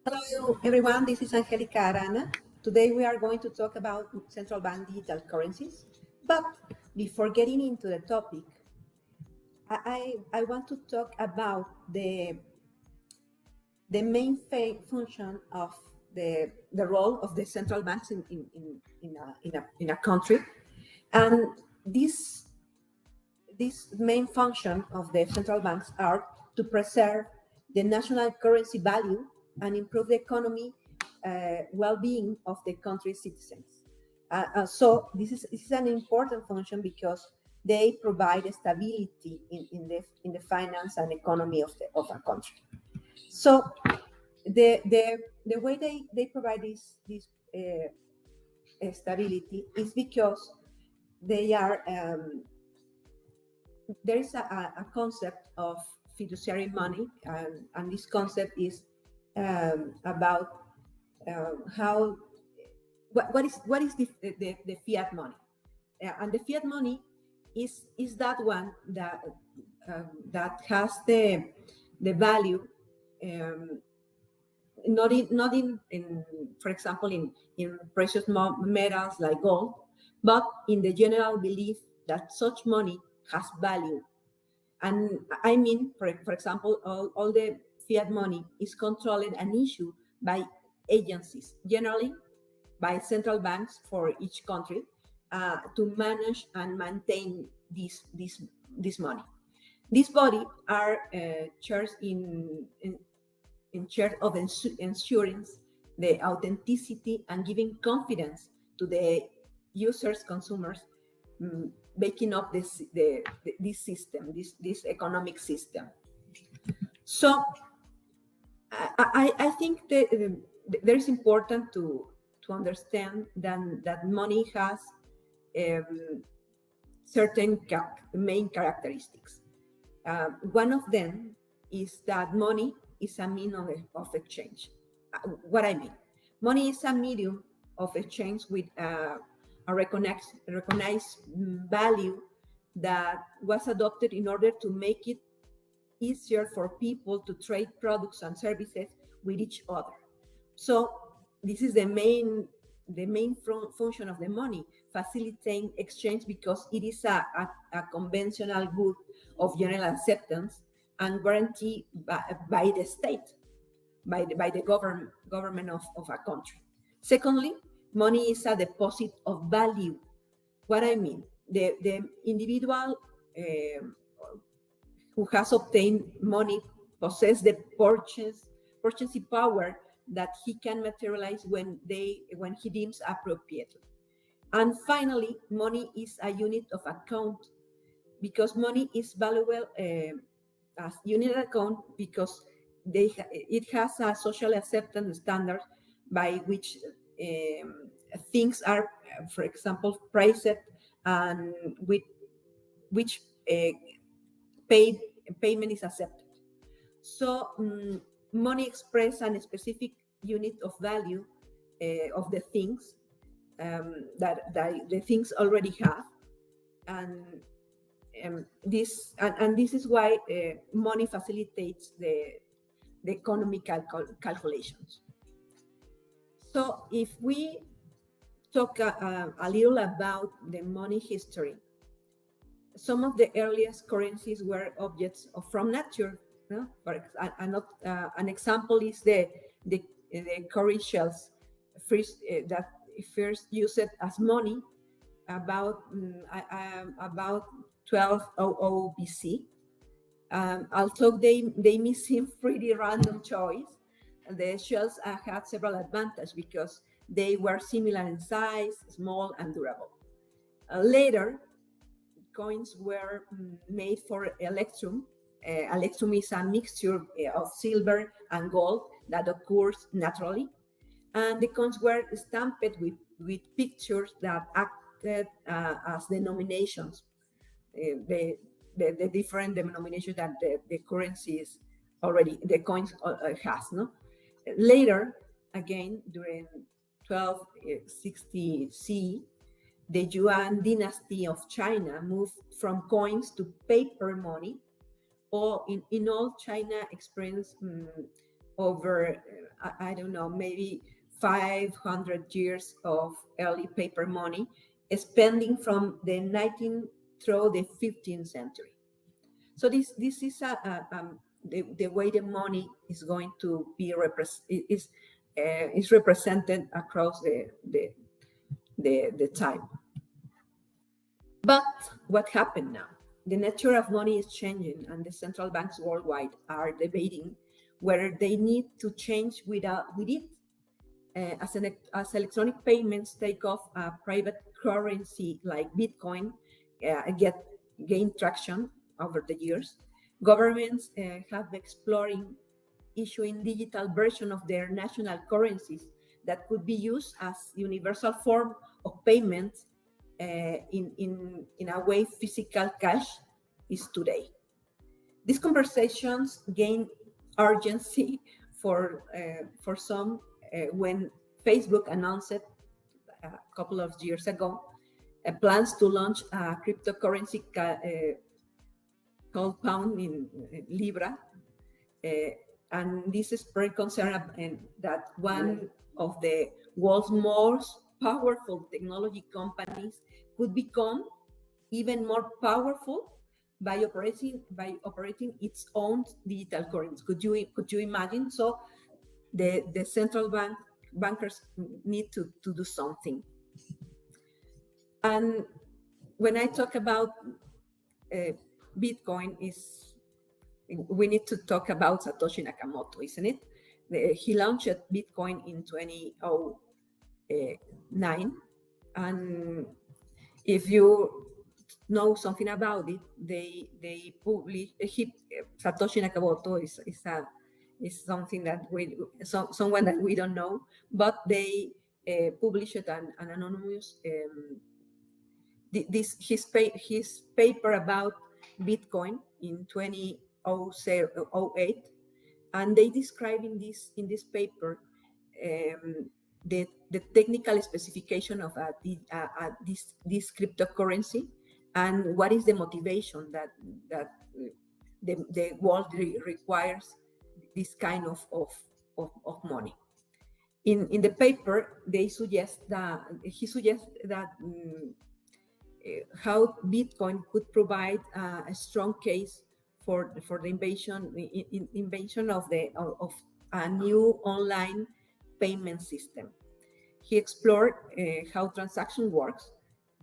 Hello, everyone. This is Angelica Arana. Today we are going to talk about central bank digital currencies. But before getting into the topic, I want to talk about the main function of the role of the central banks in a country, and this main function of the central banks are to preserve the national currency value and improve the economy well-being of the country's citizens. So this is an important function because they provide stability in the finance and economy of a country. So the way they provide this stability is because they are there is a concept of fiduciary money, and this concept is about how what is the fiat money, and the fiat money is that one that has the value not in for example in precious metals like gold, but in the general belief that such money has value. And I mean, for example, all the fiat money is controlled and issued by agencies, generally by central banks for each country, to manage and maintain this money. This body are charged in charge of ensuring the authenticity and giving confidence to the users, consumers, making up this system, this economic system. So I think that there is important to understand that money has certain main characteristics. One of them is that money is a means of exchange. What I mean, money is a medium of exchange with a recognized value that was adopted in order to make it easier for people to trade products and services with each other. So this is the main function of the money, facilitating exchange, because it is a conventional good of general acceptance and guaranteed by the state, by the government of a country. Secondly, money is a deposit of value. What I mean, the individual who has obtained money possesses the purchasing power that he can materialize when he deems appropriate. And finally, money is a unit of account, because money is valuable as unit account because it has a social acceptance standard by which things are, for example, priced and with which payment is accepted. So money expresses a specific unit of value of the things that the things already have, and this is why money facilitates the economic calculations. So if we talk a little about the money history, some of the earliest currencies were objects from nature. No? An example is the the cowrie shells first, that first used as money about 1200 BC. Although they may seem pretty random choice, the shells had several advantages because they were similar in size, small and durable. Later, coins were made for electrum. Electrum is a mixture of silver and gold that occurs naturally. And the coins were stamped with pictures that acted as denominations. The different denominations that the currencies already, the coins has, no? Later, again, during 1260 CE, the Yuan dynasty of China moved from coins to paper money, or in all China experienced over, I don't know, maybe 500 years of early paper money, spending from the 19th through the 15th century. So this is the way the money is going to be is represented across the time. But what happened now? The nature of money is changing, and the central banks worldwide are debating whether they need to change with it. As electronic payments take off, a private currency like Bitcoin gain traction over the years. Governments have been exploring issuing digital version of their national currencies that could be used as universal form of payment in a way physical cash is today. These conversations gain urgency for some when Facebook announced a couple of years ago plans to launch a cryptocurrency called Pound in Libra. And this is very concerned that one of the world's most powerful technology companies could become even more powerful by operating its own digital currency. Could you imagine? So the central bankers need to do something. And when I talk about Bitcoin, we need to talk about Satoshi Nakamoto, isn't it? He launched Bitcoin in 2009, and if you know something about it, they publish. Satoshi Nakamoto is something that someone that we don't know, but they published an anonymous his paper about Bitcoin in 2008, and they describe in this paper the technical specification of this cryptocurrency and what is the motivation that the world requires this kind of money. In the paper, he suggests that how Bitcoin could provide a strong case for the invention of a new online payment system. He explored how transaction works,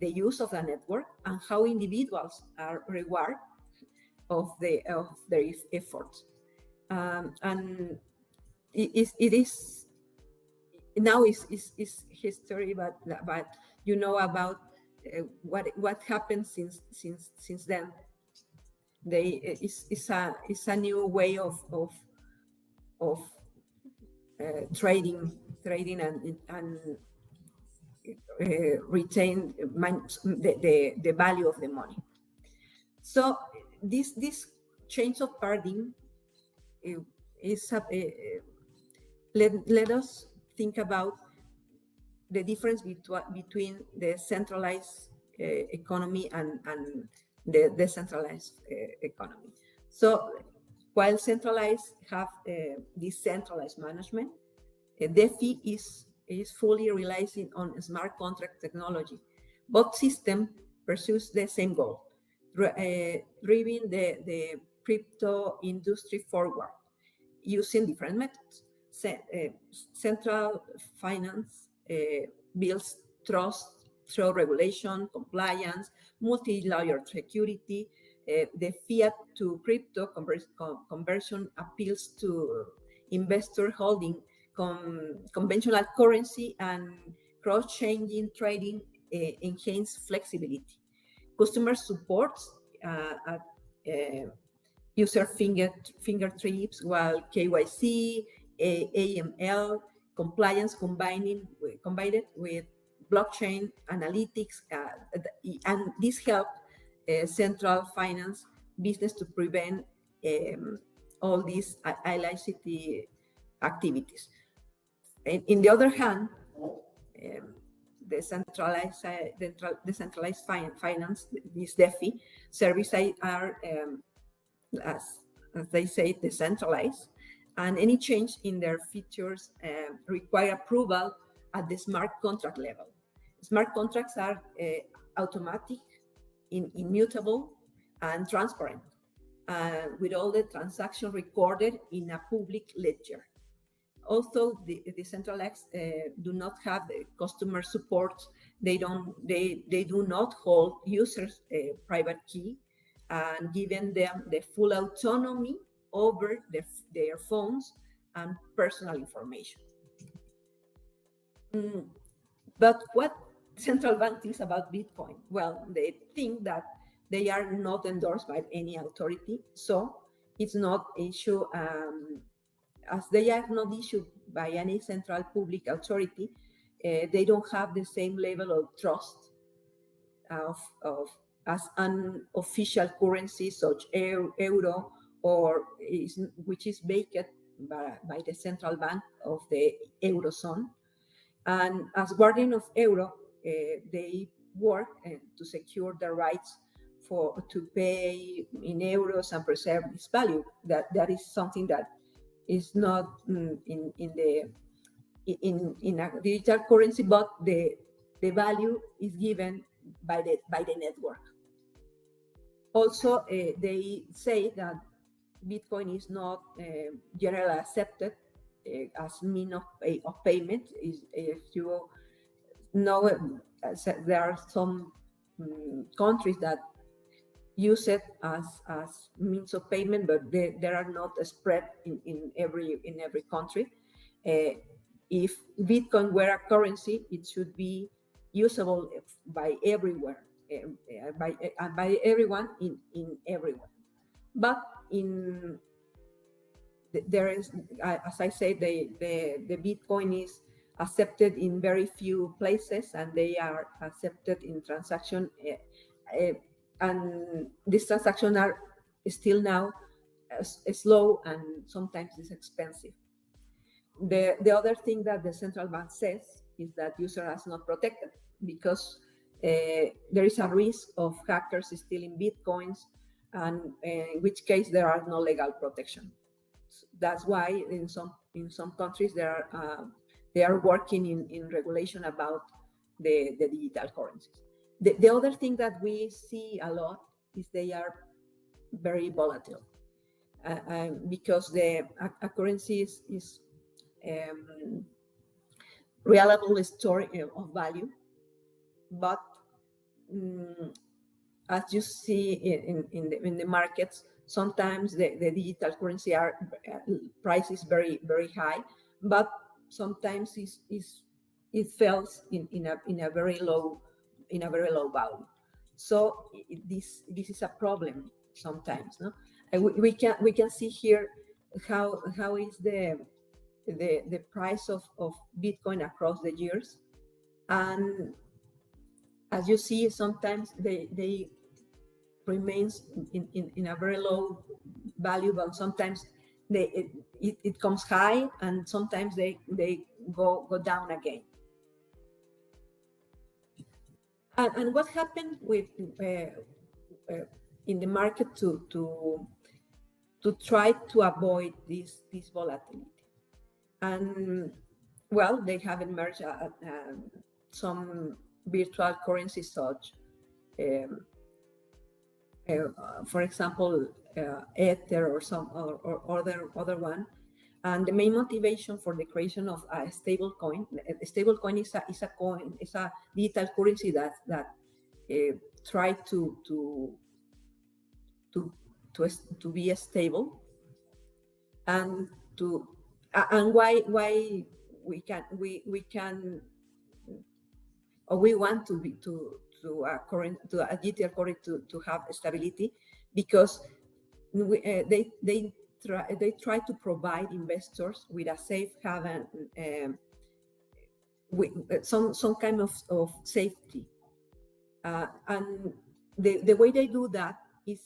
the use of the network, and how individuals are rewarded of their efforts. And it is now is history, but you know about what happened since then. It's a new way of trading and retain the value of the money. So this change of paradigm is let us think about the difference between the centralized economy and the decentralized economy. So while centralized have decentralized management, DeFi is fully relying on smart contract technology. Both systems pursues the same goal, driving the crypto industry forward using different methods. central finance builds trust through regulation, compliance, multi-layer security. The fiat to crypto conversion appeals to investor holding conventional currency, and cross-changing trading enhance flexibility. Customer support user fingertips, while KYC, AML compliance combined with blockchain analytics, and this help central finance business to prevent all these illicit activities. In the other hand, decentralized finance, this DeFi services are, as they say, decentralized, and any change in their features require approval at the smart contract level. Smart contracts are automatic, immutable, and transparent, with all the transactions recorded in a public ledger. Also, the decentralized do not have customer support. They do not hold users' private key, and giving them the full autonomy over their phones and personal information. But what central bank thinks about Bitcoin? Well, they think that they are not endorsed by any authority, so it's not issue. As they are not issued by any central public authority, they don't have the same level of trust as an official currency such euro, which is backed by the central bank of the Eurozone. And as guardian of euro, they work to secure the rights to pay in euros and preserve this value. That is something that is not in a digital currency, but the value is given by the network. Also, they say that Bitcoin is not generally accepted as mean of payment. If you know, there are some countries that use it as means of payment, but they are not spread in every country. If Bitcoin were a currency, it should be usable by everywhere, by everyone in everywhere. But there is, as I say, the Bitcoin is accepted in very few places, and they are accepted in transaction. And these transactions are still now slow, and sometimes it's expensive. The other thing that the central bank says is that users are not protected, because there is a risk of hackers stealing Bitcoins, and in which case there are no legal protection. That's why in some countries they are working in regulation about the digital currencies. The other thing that we see a lot is they are very volatile, because a currency is reliable store of value, but as you see in the markets, sometimes the digital currency price is very, very high, but sometimes it falls in a very low value. So this is a problem sometimes, no? We can see here how is the price of Bitcoin across the years, and as you see, sometimes they remains in a very low value, but sometimes it comes high, and sometimes they go down again. And what happened with in the market to try to avoid this volatility? And well, they have emerged some virtual currencies, such for example, Ether or some or other one, And the main motivation for the creation of a stable coin is a coin, is a digital currency that try to be stable, and why we want to a digital currency to have stability, because they try to provide investors with a safe haven, with some kind of safety, and the way they do that is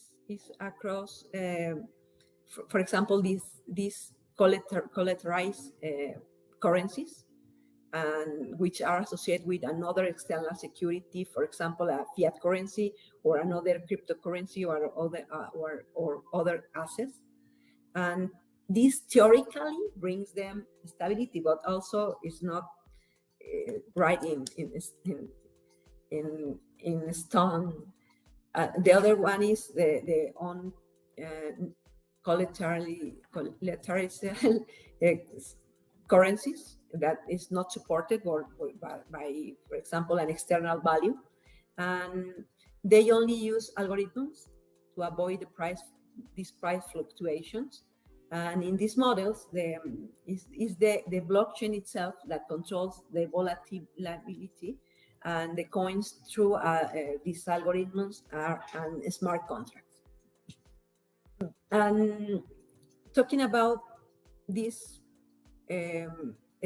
across, for example, these collateralized currencies, and which are associated with another external security, for example, a fiat currency or another cryptocurrency or other assets. And this theoretically brings them stability, but also is not right in stone. The other one is the on collateralized currencies that is not supported by, for example, an external value, and they only use algorithms to avoid these price fluctuations. And in these models, the blockchain itself that controls the volatility, and the coins through these algorithms and smart contracts. And talking about these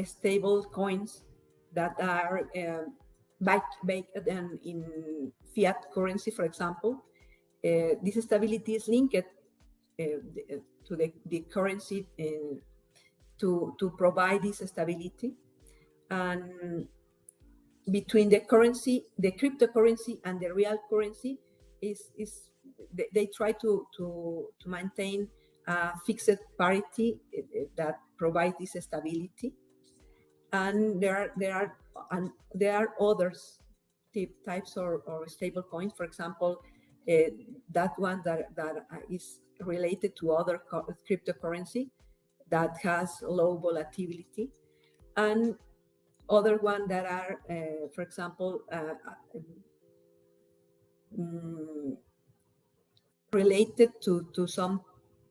stable coins that are baked in fiat currency, for example, this stability is linked to the currency to provide this stability, and between the currency, the cryptocurrency, and the real currency is they try to maintain a fixed parity that provides this stability. And there are others types or stable coins. For example, that one that is related to other cryptocurrency that has low volatility, and other one that are, for example, related to some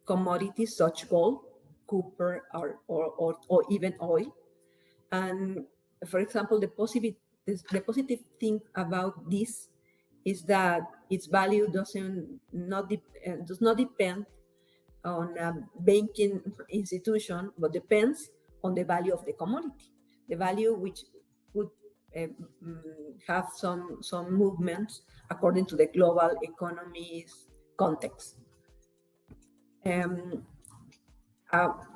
commodities such gold, copper, or even oil. And for example, the positive thing about this is that its value does not depend on a banking institution, but depends on the value of the commodity, the value which would have some movements according to the global economy's context.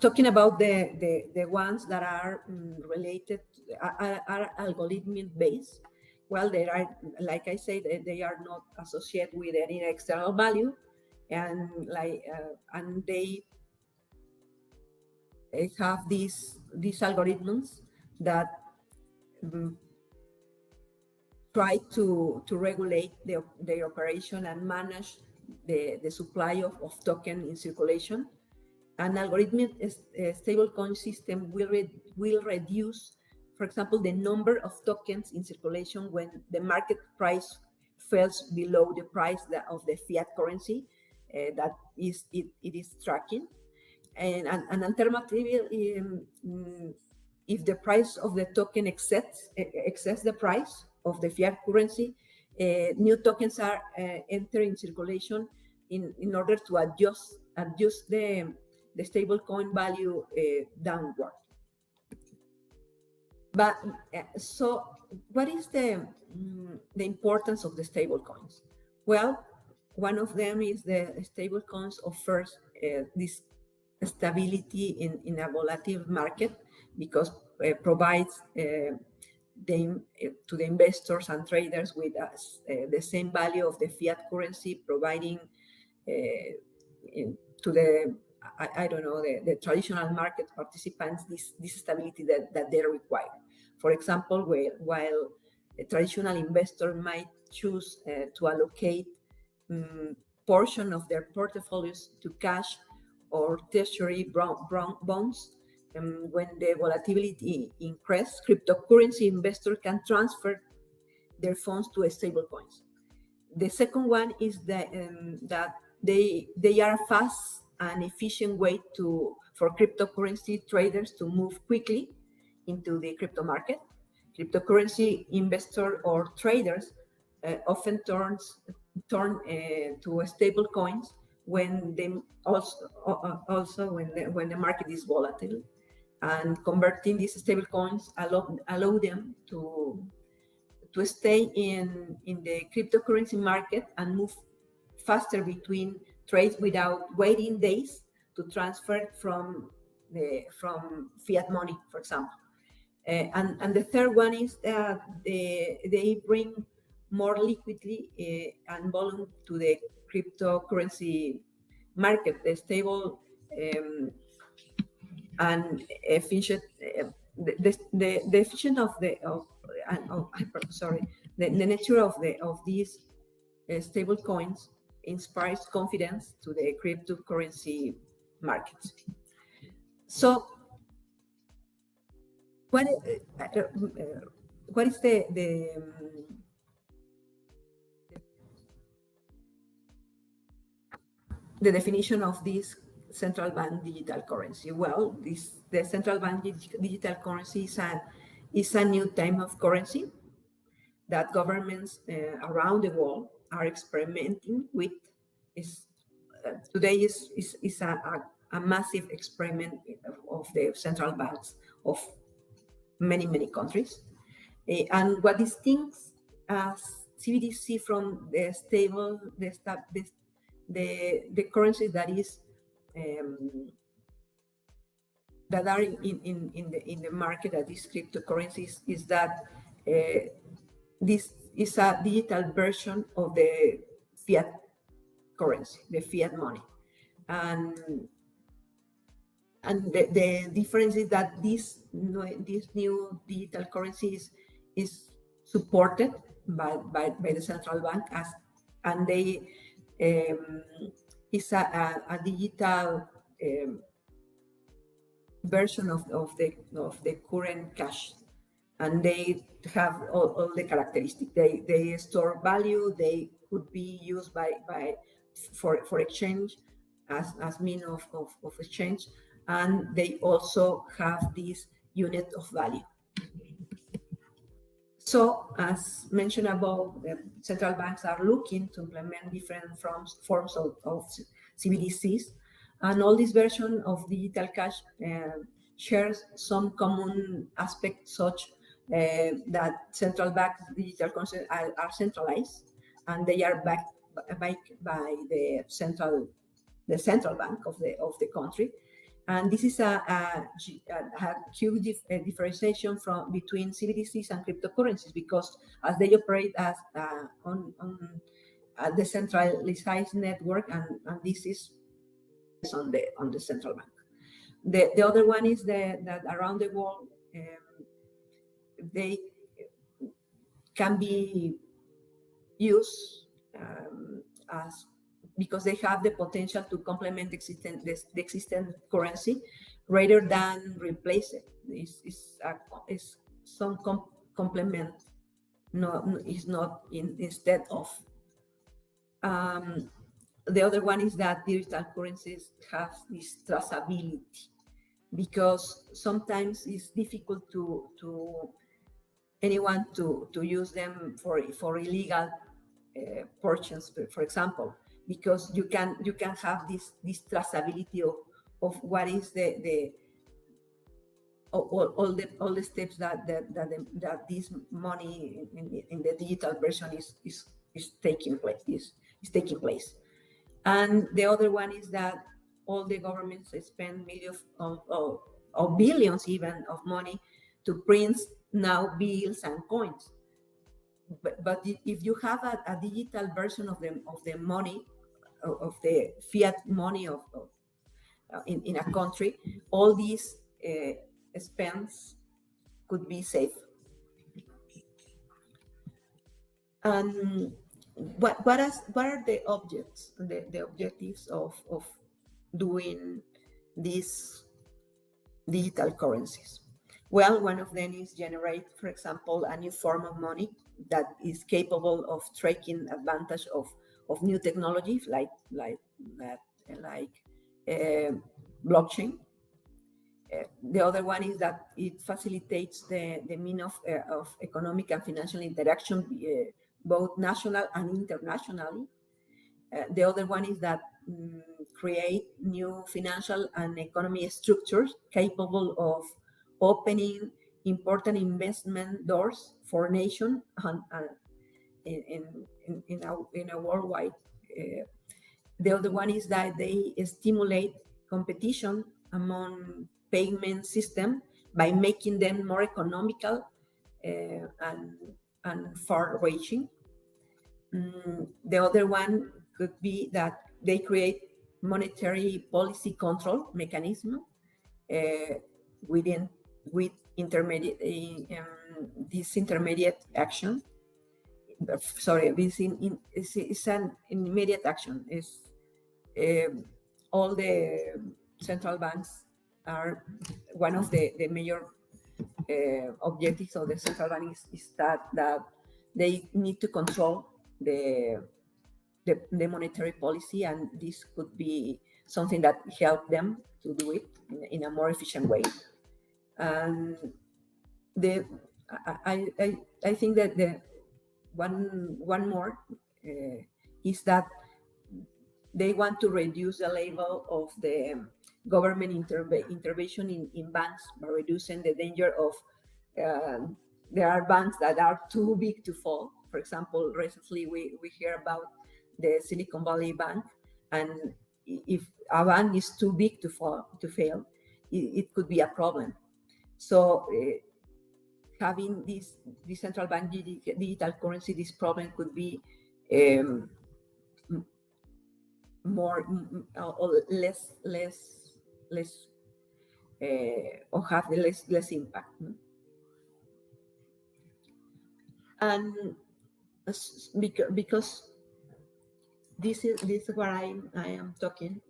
Talking about the ones that are related, are algorithmic based. Well, they are, like I said, they are not associated with any external value, and they have these algorithms that try to regulate their operation and manage the supply of token in circulation. An algorithmic stablecoin system will reduce, for example, the number of tokens in circulation when the market price falls below the price of the fiat currency that it is tracking. And an alternative, if the price of the token exceeds the price of the fiat currency, new tokens are entering circulation in order to adjust the stable coin value downward. But so what is the importance of the stable coins? Well, one of them is the stable coins offers this stability in a volatile market, because provides to the investors and traders with the same value of the fiat currency, providing to the the traditional market participants this stability that they require. For example, while a traditional investor might choose to allocate portion of their portfolios to cash or treasury bonds, when the volatility increases, cryptocurrency investors can transfer their funds to stable coins. The second one is that they are a fast and efficient way for cryptocurrency traders to move quickly into the crypto market. Cryptocurrency investors or traders often turn to stable coins when they also when the market is volatile, and converting these stable coins allow them to stay in the cryptocurrency market and move faster between trades without waiting days to transfer from fiat money, for example. And the third one is that they bring more liquidity and volume to the cryptocurrency market. The stable and efficient, the efficient of the nature of these stable coins inspires confidence to the cryptocurrency market. So what is the definition of this central bank digital currency? Well, the central bank digital currency is a new type of currency that governments around the world are experimenting with. Today is a massive experiment of the central banks of many countries. And what distincts CBDC from the stable, the currency that is that are in the market, that is cryptocurrencies, is that this is a digital version of the fiat currency, the fiat money, and the difference is that this new digital currency is supported by the central bank and they is a digital version of the current cash, and they have all the characteristics. They store value. They could be used for exchange as mean of exchange, and they also have this unit of value. So, as mentioned above, the central banks are looking to implement different forms of CBDCs, and all this version of digital cash shares some common aspects, such that central bank digital currencies are centralized, and they are backed by the central bank of the country. And this is a huge differentiation between CBDCs and cryptocurrencies, because as they operate as on a decentralized network, and this is on the central bank. The other one is that around the world they can be used as, because they have the potential to complement the existing currency rather than replace it. It's some complement. No, it's not instead of. The other one is that digital currencies have this traceability, because sometimes it's difficult to anyone to use them for illegal purchase, for example, because you can have this traceability of what is all the steps that this money in the digital version is taking place. And the other one is that all the governments spend millions of billions even of money to print now bills and coins. But if you have a digital version of the money, of the fiat money in a country, all these spends could be safe. And what are the objectives of doing this digital currencies. Well, one of them is generate, for example, a new form of money that is capable of taking advantage of new technologies like blockchain. The other one is that it facilitates the mean of economic and financial interaction, both national and internationally. The other one is that create new financial and economic structures capable of opening important investment doors for nations in a worldwide. The other one is that they stimulate competition among payment system by making them more economical and far-reaching. The other one could be that they create monetary policy control mechanism with this intermediate action. Sorry, it's an immediate action. Is all the central banks are one of the major objectives of the central bank is that they need to control the monetary policy, and this could be something that help them to do it in a more efficient way. And I think that the one more is that they want to reduce the level of the government intervention in banks by reducing the danger of there are banks that are too big to fall. For example, recently we hear about the Silicon Valley Bank, and if a bank is too big to fail, it could be a problem. So having this central bank digital currency, this problem could be more or less or have less impact. And because this is what I am talking.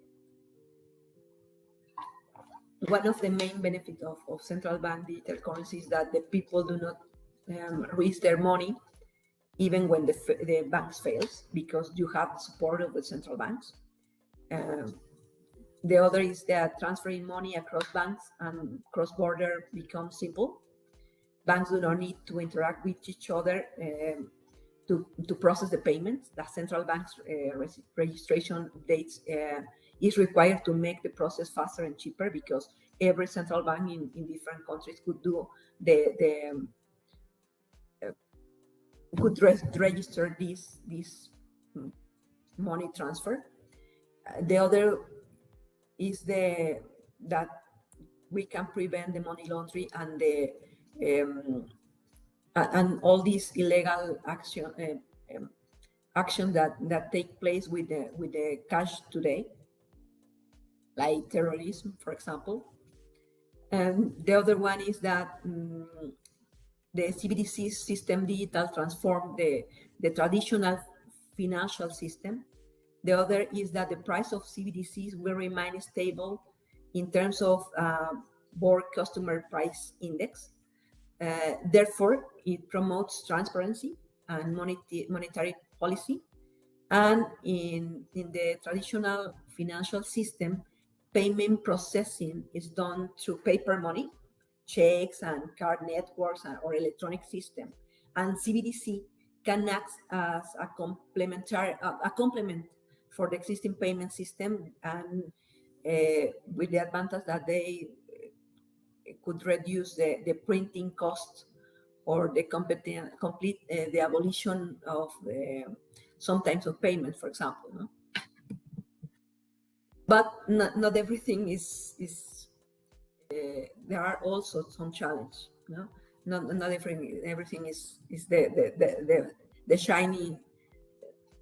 One of the main benefits of central bank digital currency is that the people do not risk their money even when the banks fails, because you have the support of the central banks. The other is that transferring money across banks and cross-border becomes simple. Banks do not need to interact with each other to process the payments. The central bank's registration dates is required to make the process faster and cheaper, because every central bank in different countries could do could register this money transfer. The other is that we can prevent the money laundering and the and all these illegal action that take place with the cash today, like terrorism, for example. And the other one is that the CBDC system digital transform the traditional financial system. The other is that the price of CBDCs will remain stable in terms of Board Customer Price Index. Therefore, it promotes transparency and monetary policy. And in the traditional financial system, payment processing is done through paper money, checks and card networks or electronic system. And CBDC can act as a complement for the existing payment system, and with the advantage that they could reduce the printing cost or the complete the abolition of some types of payment, for example. No? But not everything is there are also some challenges. No? Not everything is the shiny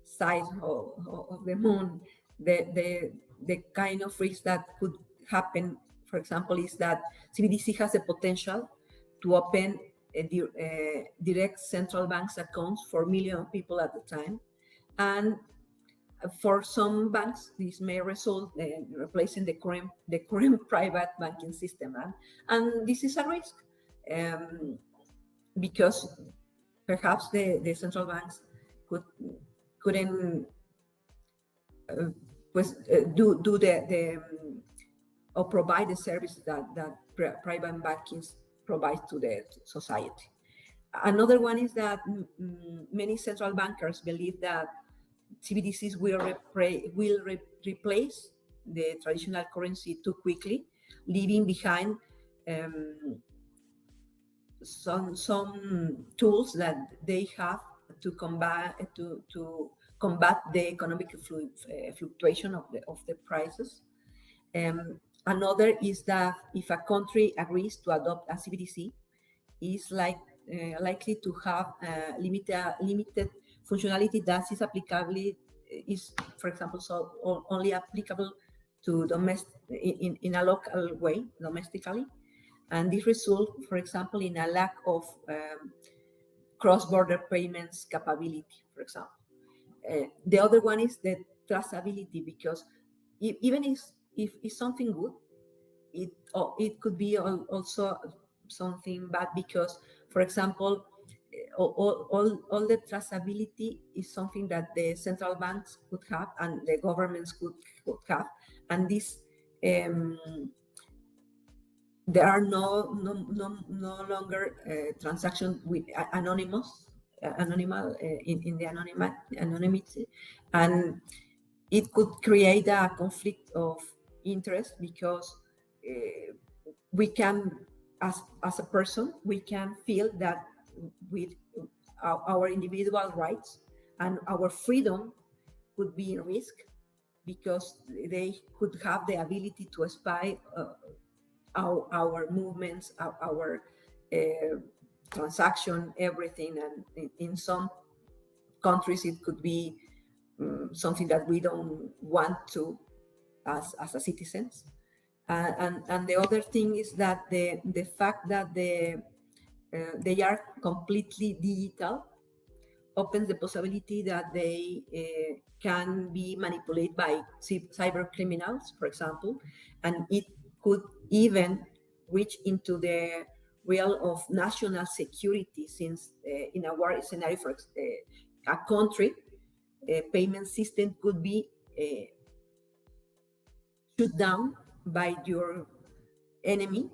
side of the moon. The kind of risk that could happen, for example, is that CBDC has the potential to open direct central banks accounts for millions of people at a time, and For some banks, this may result in replacing the current private banking system, and this is a risk, because perhaps the central banks couldn't do the or provide the service that private banking provides to the society. Another one is that many central bankers believe that CBDCs will replace the traditional currency too quickly, leaving behind some tools that they have to combat the economic fluctuation of the prices. Another is that if a country agrees to adopt a CBDC, is likely to have limited functionality that is for example, only applicable to in a local way, domestically, and this results, for example, in a lack of cross-border payments capability, for example. The other one is the traceability, because even if it's something good, it could be also something bad, because, for example, all the traceability is something that the central banks could have and the governments could have, and this there are no longer transactions with anonymous in the anonymity, and it could create a conflict of interest, because we can, as a person, we can feel that with our individual rights and our freedom could be in risk, because they could have the ability to spy our movements, our transaction, everything. And in some countries, it could be something that we don't want to as a citizens. And the other thing is that the fact that they are completely digital opens the possibility that they can be manipulated by cyber criminals, for example, and it could even reach into the realm of national security, since in a war scenario, for a country payment system could be shut down by your enemy,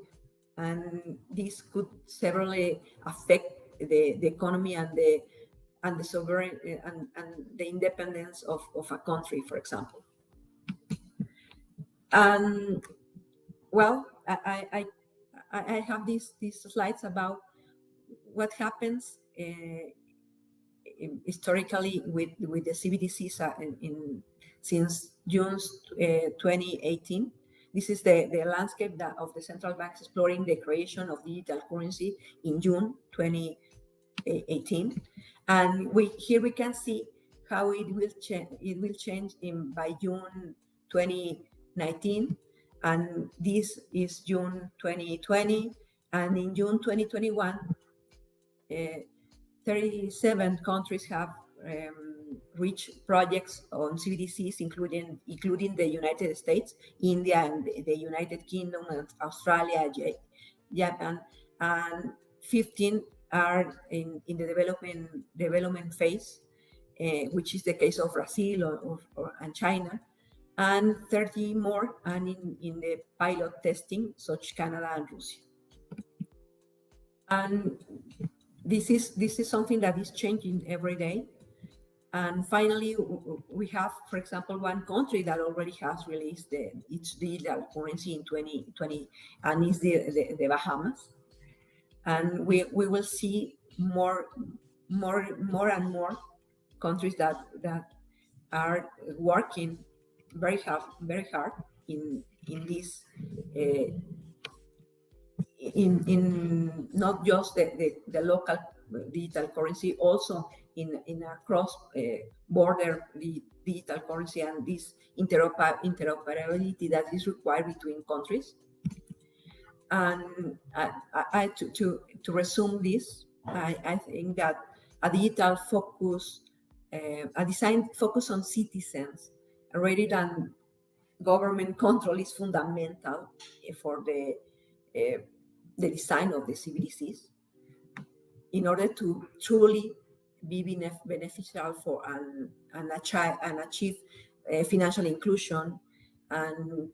and this could severely affect the economy and the sovereign and the independence of a country, for example. And well, I have these slides about what happens historically with the CBDCs since June 2018. This is the landscape of the central banks exploring the creation of digital currency in June 2018, and here we can see how it will change by June 2019, and this is June 2020, and in June 2021, 37 countries have reached projects on CBDCs, including the United States, India, and the United Kingdom, and Australia, Japan, and 15 are in the development phase, which is the case of Brazil and China, and 30 more are in the pilot testing, such Canada and Russia. And this is something that is changing every day. And finally, we have, for example, one country that already has released its digital currency in 2020, and is the Bahamas. And we will see more and more countries that are working very hard in this in not just the local digital currency, also in a cross border digital currency, and this interoperability that is required between countries. And to resume this, I think that a digital focus a design focused on citizens rather than government control is fundamental for the design of the CBDCs in order to truly be beneficial for and achieve financial inclusion and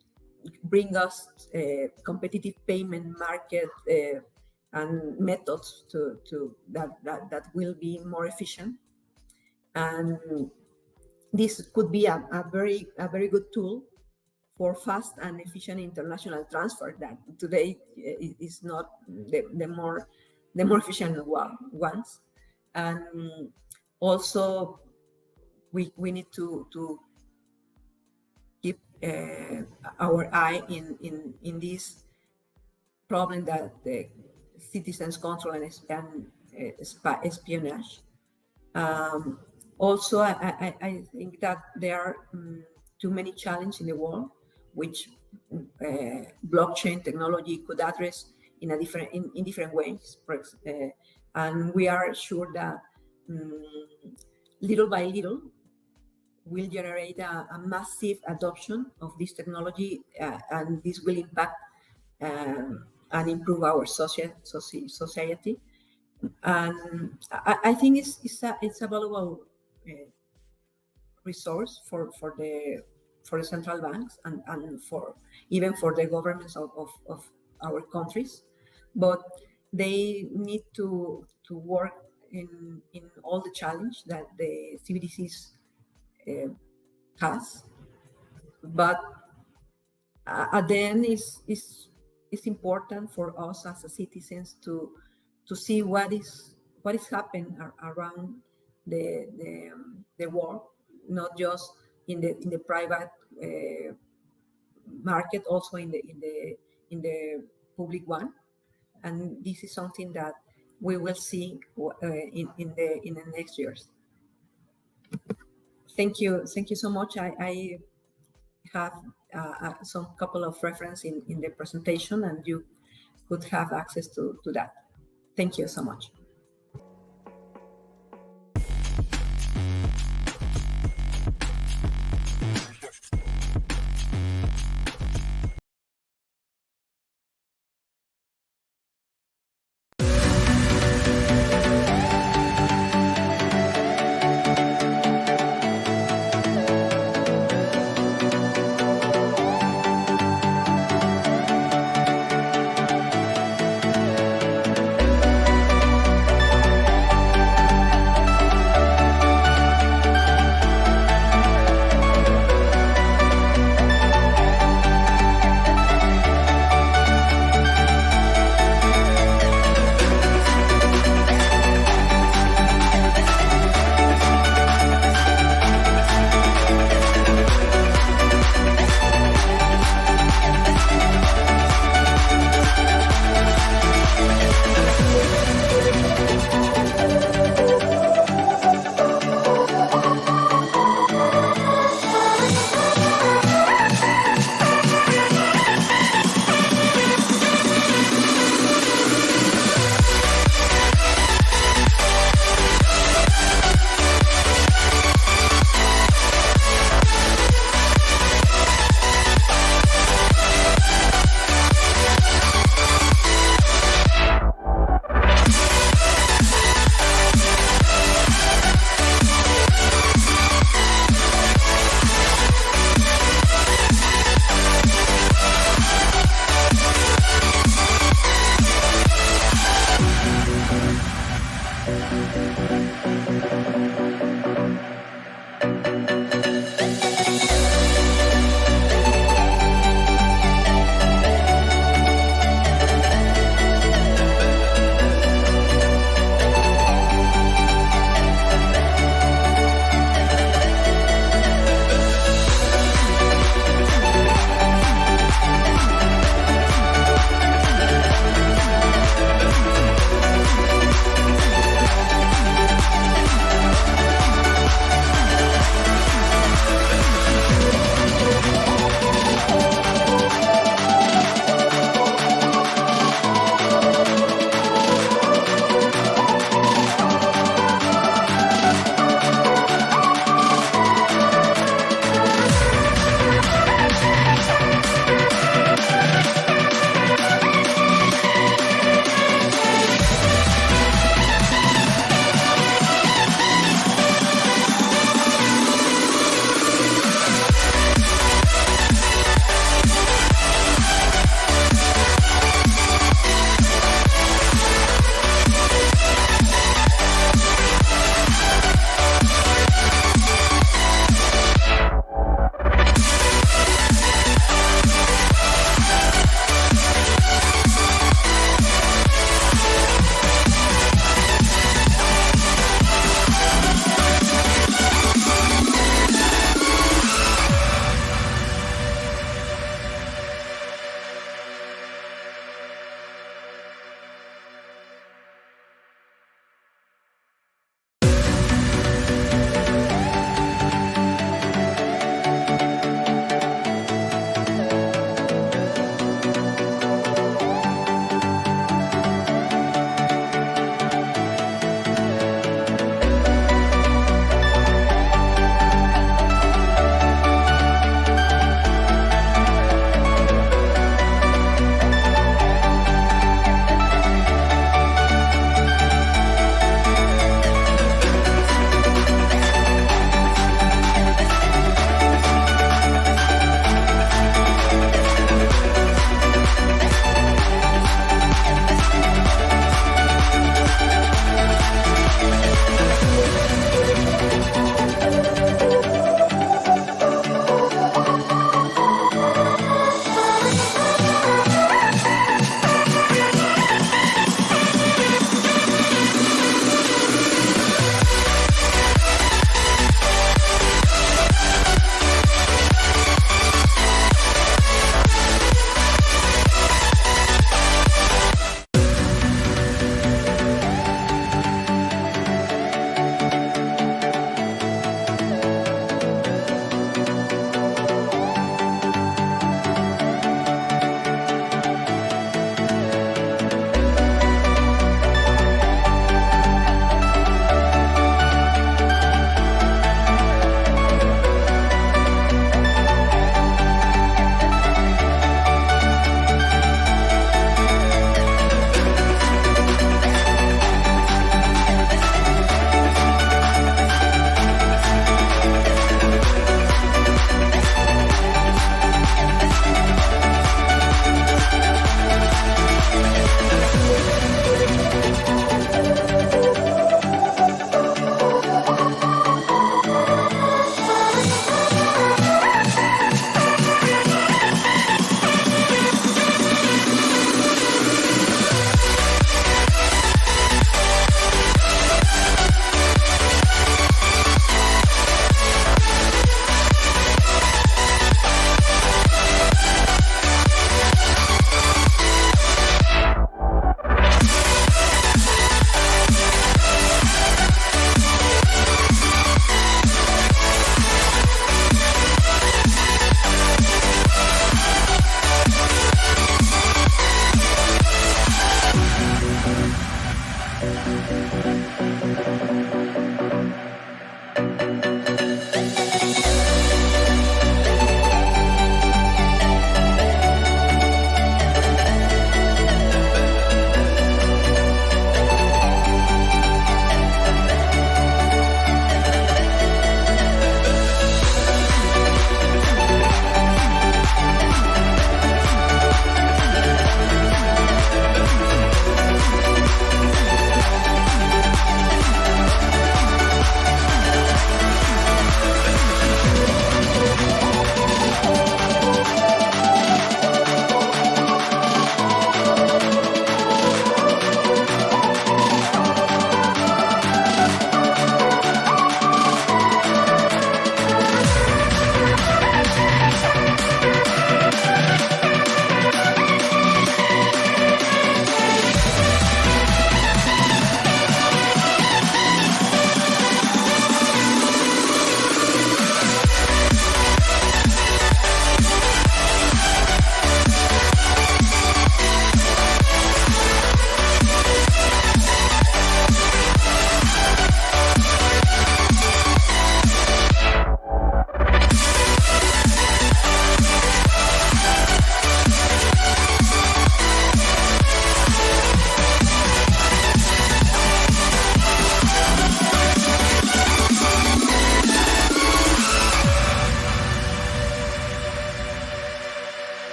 bring us competitive payment market and methods to that will be more efficient. And this could be a very good tool for fast and efficient international transfer that today is not the more efficient ones. And also we need to keep our eye in this problem that the citizens control and espionage. Also, I think that there are too many challenges in the world which blockchain technology could address in different ways. And we are sure that little by little will generate a massive adoption of this technology, and this will impact and improve our society. And I think it's a valuable resource for the central banks and even for the governments of our countries, but they need to work in all the challenge that the CBDCs has. But at the end, it's important for us as citizens to see what is happening around the world, not just in the private market, also in the public one. And this is something that we will see in the next years. Thank you so much. I have some couple of reference in the presentation, and you could have access to that. Thank you so much.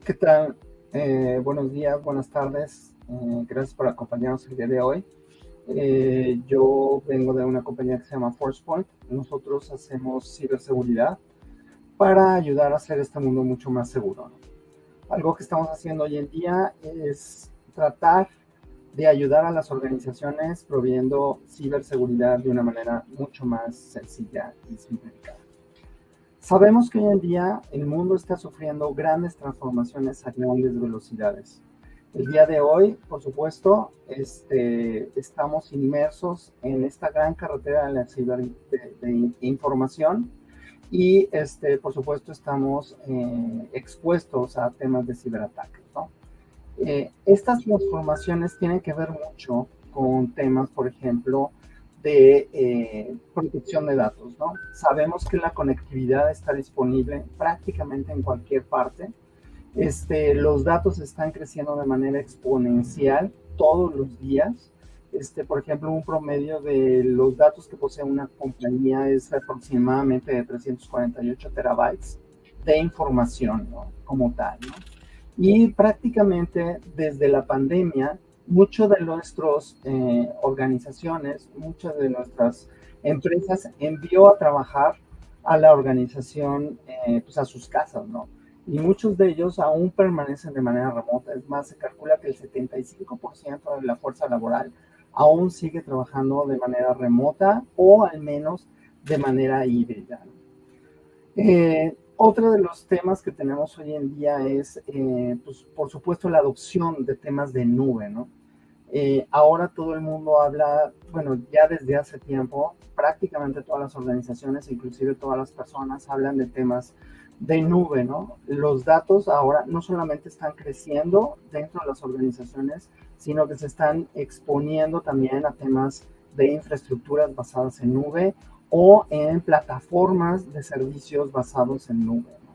¿qué tal? Buenos días, buenas tardes. Gracias por acompañarnos el día de hoy. Yo vengo de una compañía que se llama ForcePoint. Nosotros hacemos ciberseguridad para ayudar a hacer este mundo mucho más seguro, ¿no? Algo que estamos haciendo hoy en día es tratar de ayudar a las organizaciones proveyendo ciberseguridad de una manera mucho más sencilla y simplificada. Sabemos que hoy en día el mundo está sufriendo grandes transformaciones a grandes velocidades. El día de hoy, por supuesto, estamos inmersos en esta gran carretera de la de información y, por supuesto, estamos expuestos a temas de ciberataques, ¿no? Estas transformaciones tienen que ver mucho con temas, por ejemplo, de protección de datos, ¿no? Sabemos que la conectividad está disponible prácticamente en cualquier parte. Los datos están creciendo de manera exponencial todos los días. Por ejemplo, un promedio de los datos que posee una compañía es aproximadamente de 348 terabytes de información, ¿no? Como tal, ¿no? Y prácticamente desde la pandemia, muchas de nuestras organizaciones, muchas de nuestras empresas envió a trabajar a la organización pues a sus casas, ¿no? Y muchos de ellos aún permanecen de manera remota. Es más, se calcula que el 75% de la fuerza laboral aún sigue trabajando de manera remota o al menos de manera híbrida. Otro de los temas que tenemos hoy en día es, pues, por supuesto, la adopción de temas de nube, ¿no? Ahora todo el mundo habla, bueno, ya desde hace tiempo, prácticamente todas las organizaciones, inclusive todas las personas, hablan de temas de nube, ¿no? Los datos ahora no solamente están creciendo dentro de las organizaciones, sino que se están exponiendo también a temas de infraestructuras basadas en nube o en plataformas de servicios basados en nube, ¿no?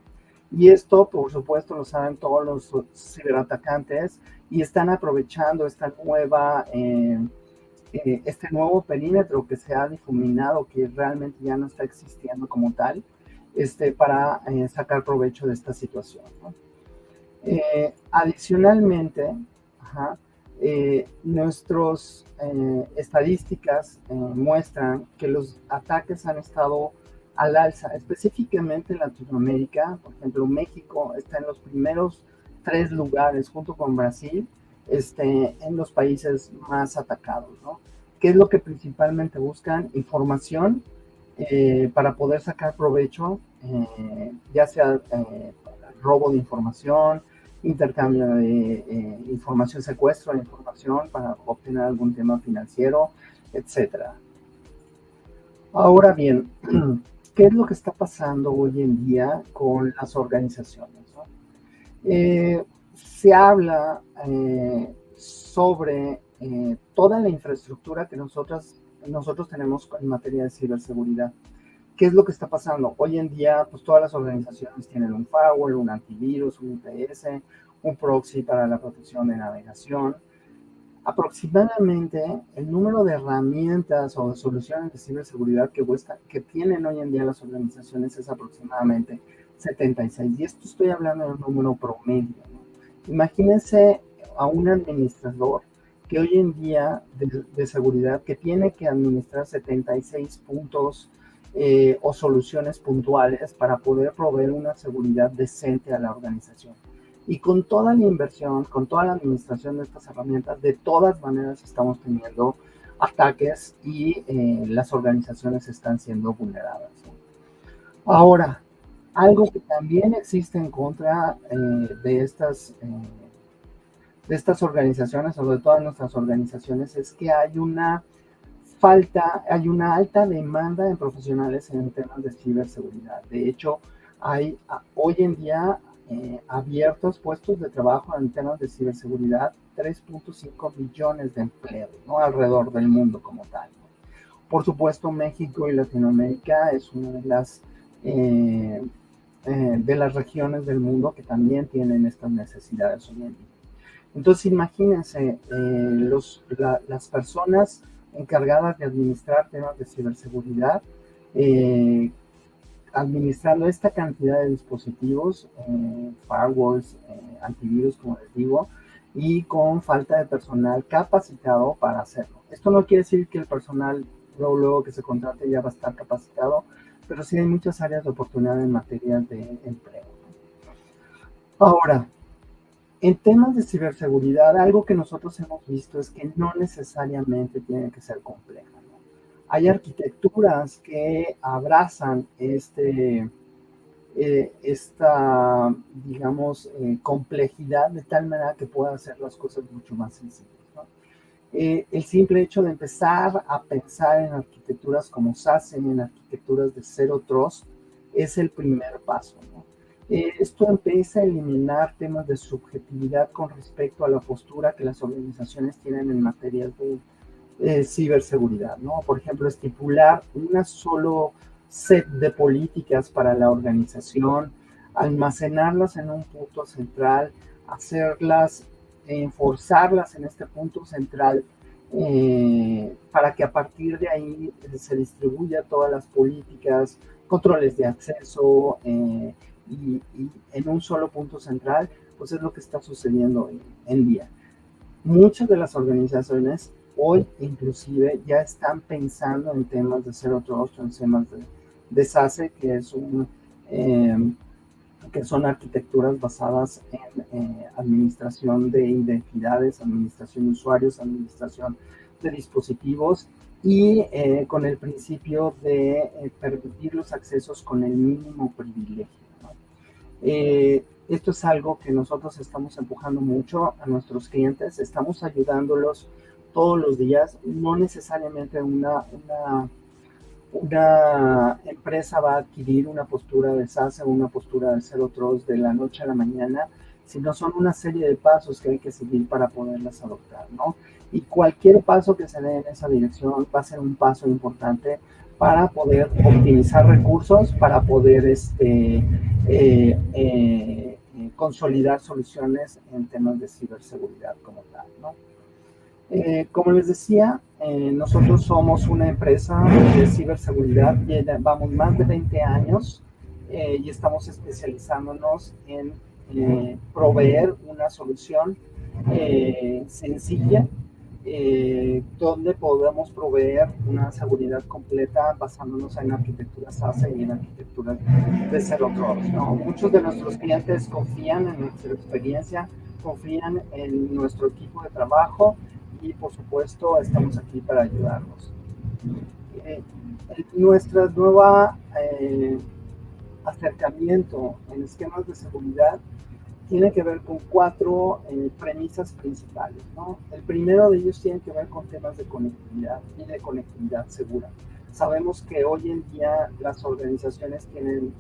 Y esto, por supuesto, lo saben todos los ciberatacantes y están aprovechando esta este nuevo perímetro que se ha difuminado, que realmente ya no está existiendo como tal, para sacar provecho de esta situación, ¿no? Adicionalmente, nuestras estadísticas muestran que los ataques han estado al alza, específicamente en Latinoamérica. Por ejemplo, México está en los primeros 3 lugares, junto con Brasil, en los países más atacados, ¿no? ¿Qué es lo que principalmente buscan? Información para poder sacar provecho, ya sea robo de información, intercambio de información, secuestro de información para obtener algún tema financiero, etc. Ahora bien, ¿qué es lo que está pasando hoy en día con las organizaciones, ¿no? Se habla sobre toda la infraestructura que nosotros tenemos en materia de ciberseguridad. ¿Qué es lo que está pasando? Hoy en día, pues todas las organizaciones tienen un firewall, un antivirus, un IPS, un proxy para la protección de navegación. Aproximadamente el número de herramientas o de soluciones de ciberseguridad que tienen hoy en día las organizaciones es aproximadamente 76. Y esto estoy hablando de un número promedio, ¿no? Imagínense a un administrador que hoy en día de seguridad que tiene que administrar 76 puntos o soluciones puntuales para poder proveer una seguridad decente a la organización. Y con toda la inversión, con toda la administración de estas herramientas, de todas maneras estamos teniendo ataques y las organizaciones están siendo vulneradas, ¿no? Ahora, algo que también existe en contra de estas organizaciones, o de todas nuestras organizaciones, es que hay una alta demanda de profesionales en temas de ciberseguridad. De hecho, hay hoy en día abiertos puestos de trabajo en temas de ciberseguridad, 3.5 millones de empleos, ¿no? Alrededor del mundo como tal, ¿no? Por supuesto, México y Latinoamérica es una de las regiones del mundo que también tienen estas necesidades hoy en día. Entonces, imagínense, las personas encargadas de administrar temas de ciberseguridad administrando esta cantidad de dispositivos, firewalls, antivirus, como les digo, y con falta de personal capacitado para hacerlo. Esto no quiere decir que el personal luego que se contrate ya va a estar capacitado, pero sí hay muchas áreas de oportunidad en materia de empleo. Ahora, en temas de ciberseguridad, algo que nosotros hemos visto es que no necesariamente tiene que ser compleja, ¿no? Hay arquitecturas que abrazan esta, digamos, complejidad de tal manera que pueda hacer las cosas mucho más sencillas, ¿no? El simple hecho de empezar a pensar en arquitecturas como SASE, en arquitecturas de Zero Trust, es el primer paso, ¿no? Esto empieza a eliminar temas de subjetividad con respecto a la postura que las organizaciones tienen en materia de ciberseguridad, ¿no? Por ejemplo, estipular una solo set de políticas para la organización, almacenarlas en un punto central, hacerlas, enforzarlas en este punto central, para que a partir de ahí se distribuya todas las políticas, controles de acceso, y en un solo punto central, pues es lo que está sucediendo hoy en día. Muchas de las organizaciones hoy inclusive ya están pensando en temas de Zero Trust, en temas de SASE, que son arquitecturas basadas en administración de identidades, administración de usuarios, administración de dispositivos, y con el principio de permitir los accesos con el mínimo privilegio, ¿no? Esto es algo que nosotros estamos empujando mucho a nuestros clientes, estamos ayudándolos todos los días. No necesariamente una empresa va a adquirir una postura de SASE o una postura de Zero Trust de la noche a la mañana, sino son una serie de pasos que hay que seguir para poderlas adoptar, ¿no? Y cualquier paso que se dé en esa dirección va a ser un paso importante para poder optimizar recursos, para poder consolidar soluciones en temas de ciberseguridad como tal, ¿no? Como les decía, nosotros somos una empresa de ciberseguridad, llevamos más de 20 años y estamos especializándonos en proveer una solución sencilla, donde podemos proveer una seguridad completa basándonos en arquitecturas SASE y en arquitecturas de Zero Trust, ¿no? Muchos de nuestros clientes confían en nuestra experiencia, confían en nuestro equipo de trabajo, y por supuesto estamos aquí para ayudarlos. Nuestra nueva acercamiento en esquemas de seguridad tiene que ver con 4 premisas principales, ¿no? El primero de ellos tiene que ver con temas de conectividad y de conectividad segura. Sabemos que hoy en día las organizaciones tienen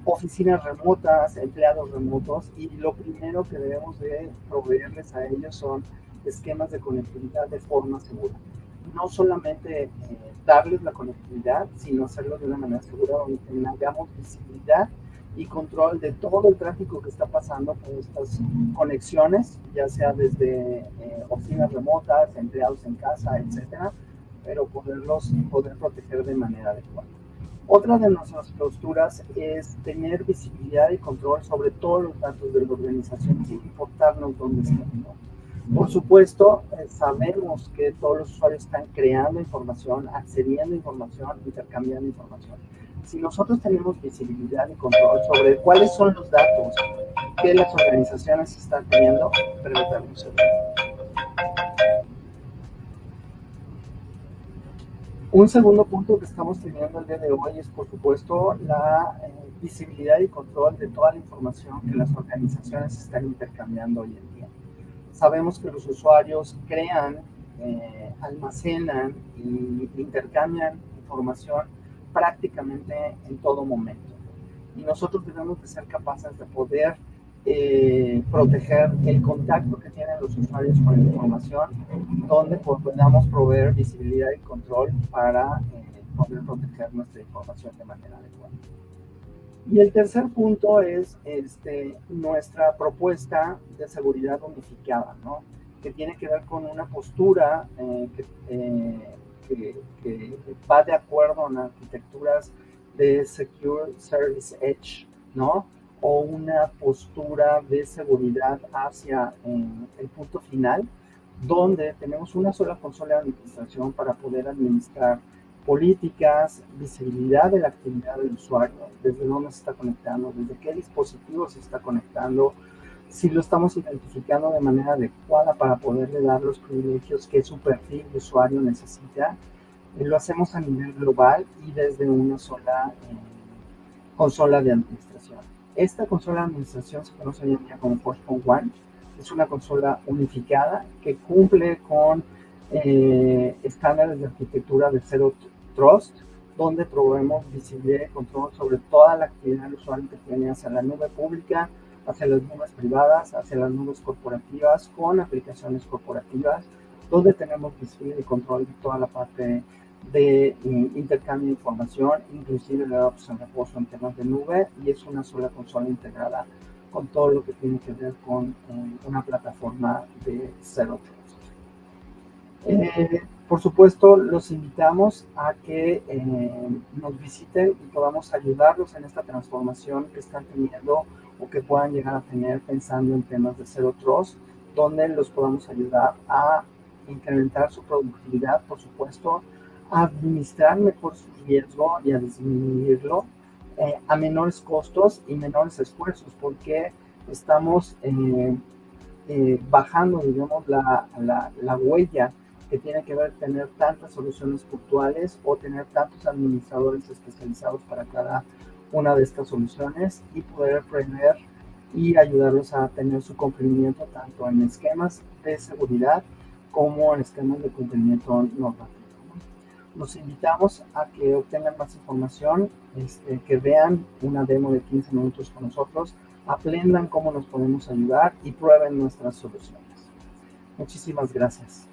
oficinas remotas, empleados remotos, y lo primero que debemos de proveerles a ellos son esquemas de conectividad de forma segura. No solamente darles la conectividad, sino hacerlo de una manera segura, donde tengamos visibilidad y control de todo el tráfico que está pasando por estas conexiones, ya sea desde oficinas remotas, empleados en casa, etcétera, pero poder proteger de manera adecuada. Otra de nuestras posturas es tener visibilidad y control sobre todos los datos de la organización, sin importarnos dónde estén, ¿no? Por supuesto, sabemos que todos los usuarios están creando información, accediendo a información, intercambiando información. Si nosotros tenemos visibilidad y control sobre cuáles son los datos que las organizaciones están teniendo, permítanme un segundo. Un segundo punto que estamos teniendo el día de hoy es, por supuesto, la visibilidad y control de toda la información que las organizaciones están intercambiando hoy en día. Sabemos que los usuarios crean, almacenan y intercambian información prácticamente en todo momento. Y nosotros debemos de ser capaces de poder proteger el contacto que tienen los usuarios con la información, donde podamos proveer visibilidad y control para poder proteger nuestra información de manera adecuada. Y el tercer punto es nuestra propuesta de seguridad unificada, ¿no? Que tiene que ver con una postura que va de acuerdo a arquitecturas de Secure Service Edge, ¿no? O una postura de seguridad hacia el punto final, donde tenemos una sola consola de administración para poder administrar políticas, visibilidad de la actividad del usuario, desde dónde se está conectando, desde qué dispositivo se está conectando, si lo estamos identificando de manera adecuada para poderle dar los privilegios que su perfil de usuario necesita. Lo hacemos a nivel global y desde una sola consola de administración. Esta consola de administración se conoce hoy en día como Forcepoint One. Es una consola unificada que cumple con estándares de arquitectura de Zero Trust, donde proveemos visibilidad y control sobre toda la actividad del usuario que tiene hacia la nube pública, hacia las nubes privadas, hacia las nubes corporativas, con aplicaciones corporativas, donde tenemos visibilidad y control de toda la parte de intercambio de información, inclusive de datos en reposo en temas de nube, y es una sola consola integrada con todo lo que tiene que ver con una plataforma de Zero Trust. Por supuesto, los invitamos a que nos visiten y podamos ayudarlos en esta transformación que están teniendo o que puedan llegar a tener pensando en temas de Zero Trust, donde los podamos ayudar a incrementar su productividad, por supuesto, a administrar mejor su riesgo y a disminuirlo a menores costos y menores esfuerzos, porque estamos bajando, digamos, la huella que tiene que ver tener tantas soluciones puntuales o tener tantos administradores especializados para cada una de estas soluciones y poder prever y ayudarlos a tener su cumplimiento tanto en esquemas de seguridad como en esquemas de cumplimiento normativo. Los invitamos a que obtengan más información, que vean una demo de 15 minutos con nosotros, aprendan cómo nos podemos ayudar y prueben nuestras soluciones. Muchísimas gracias.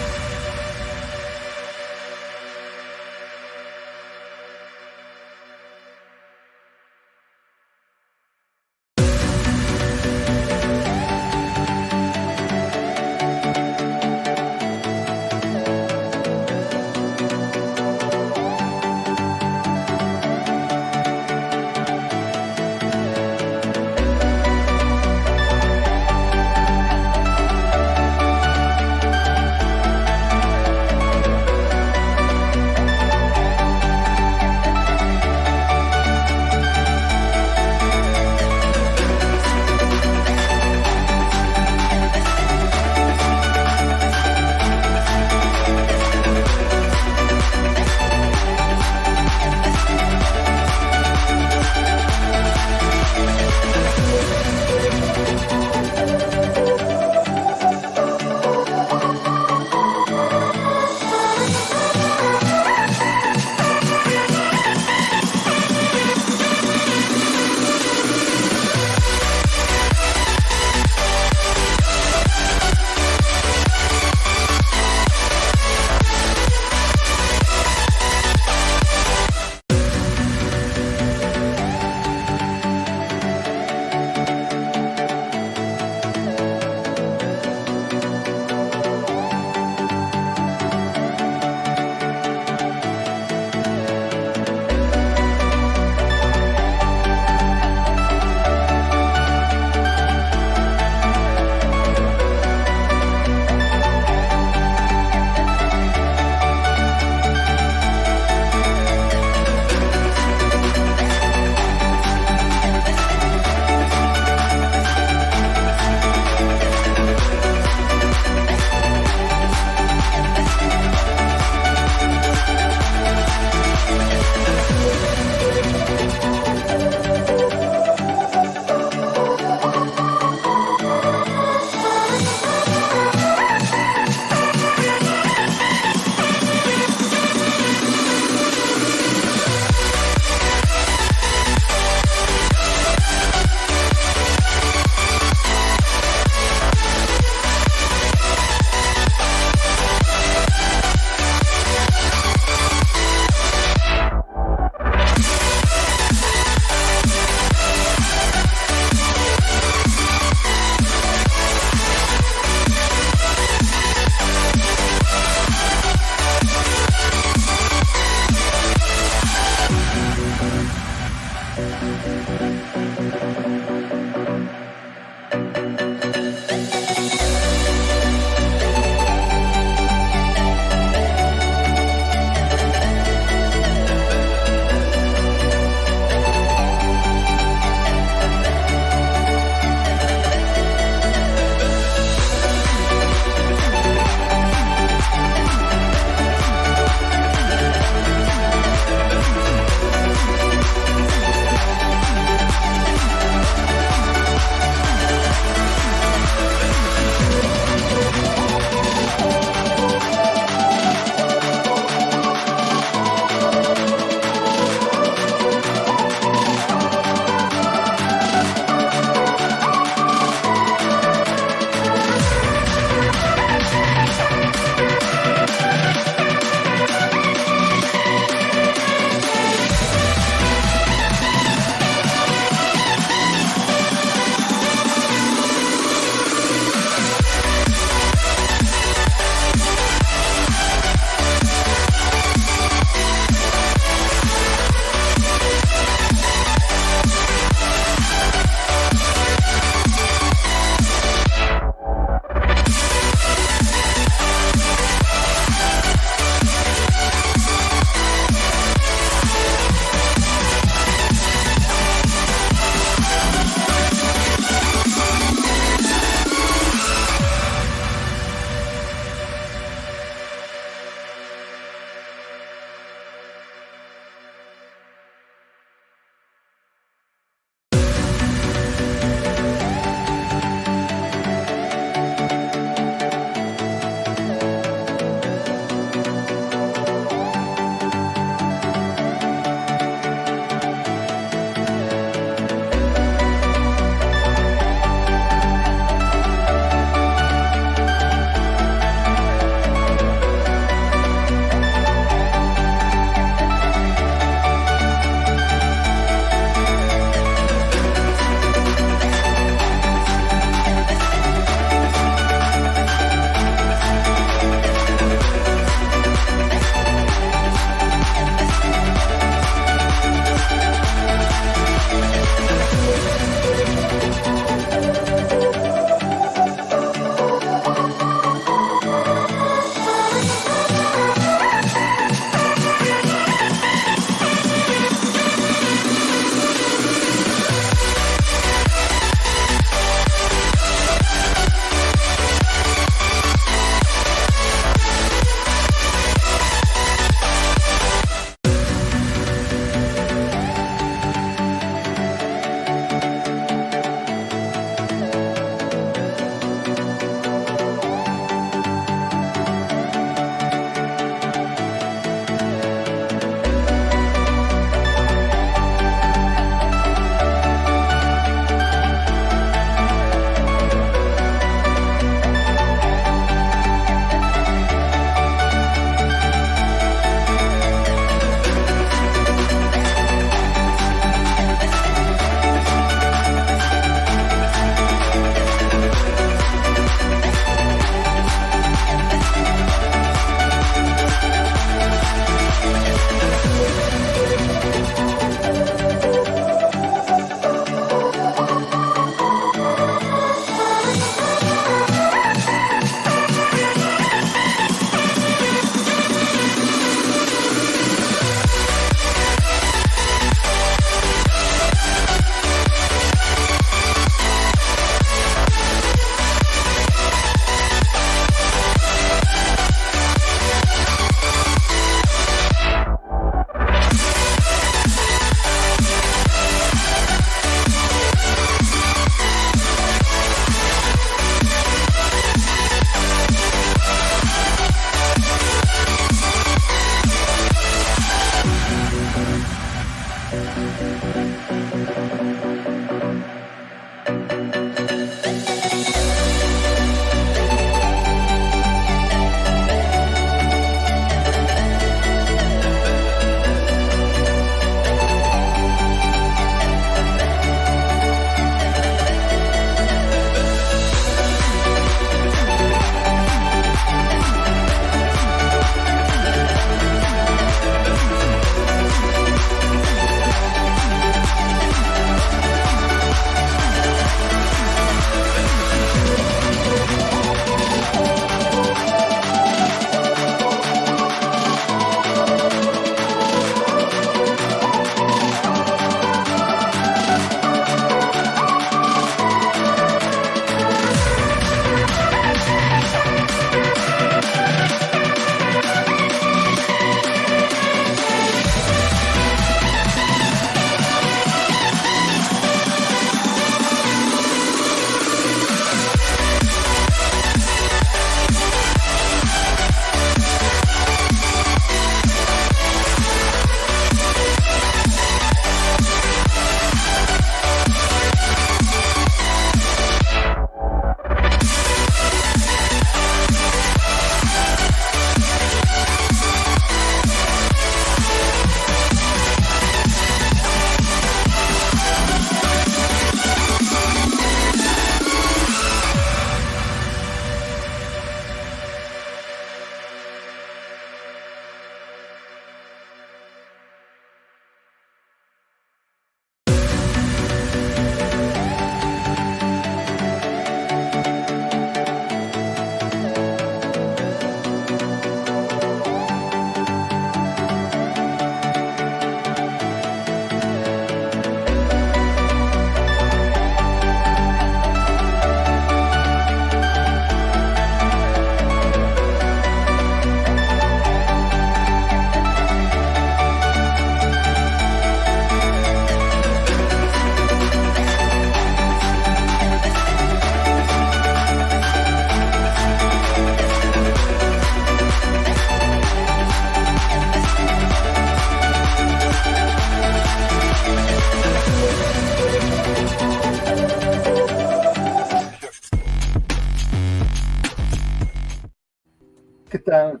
¿Qué tal?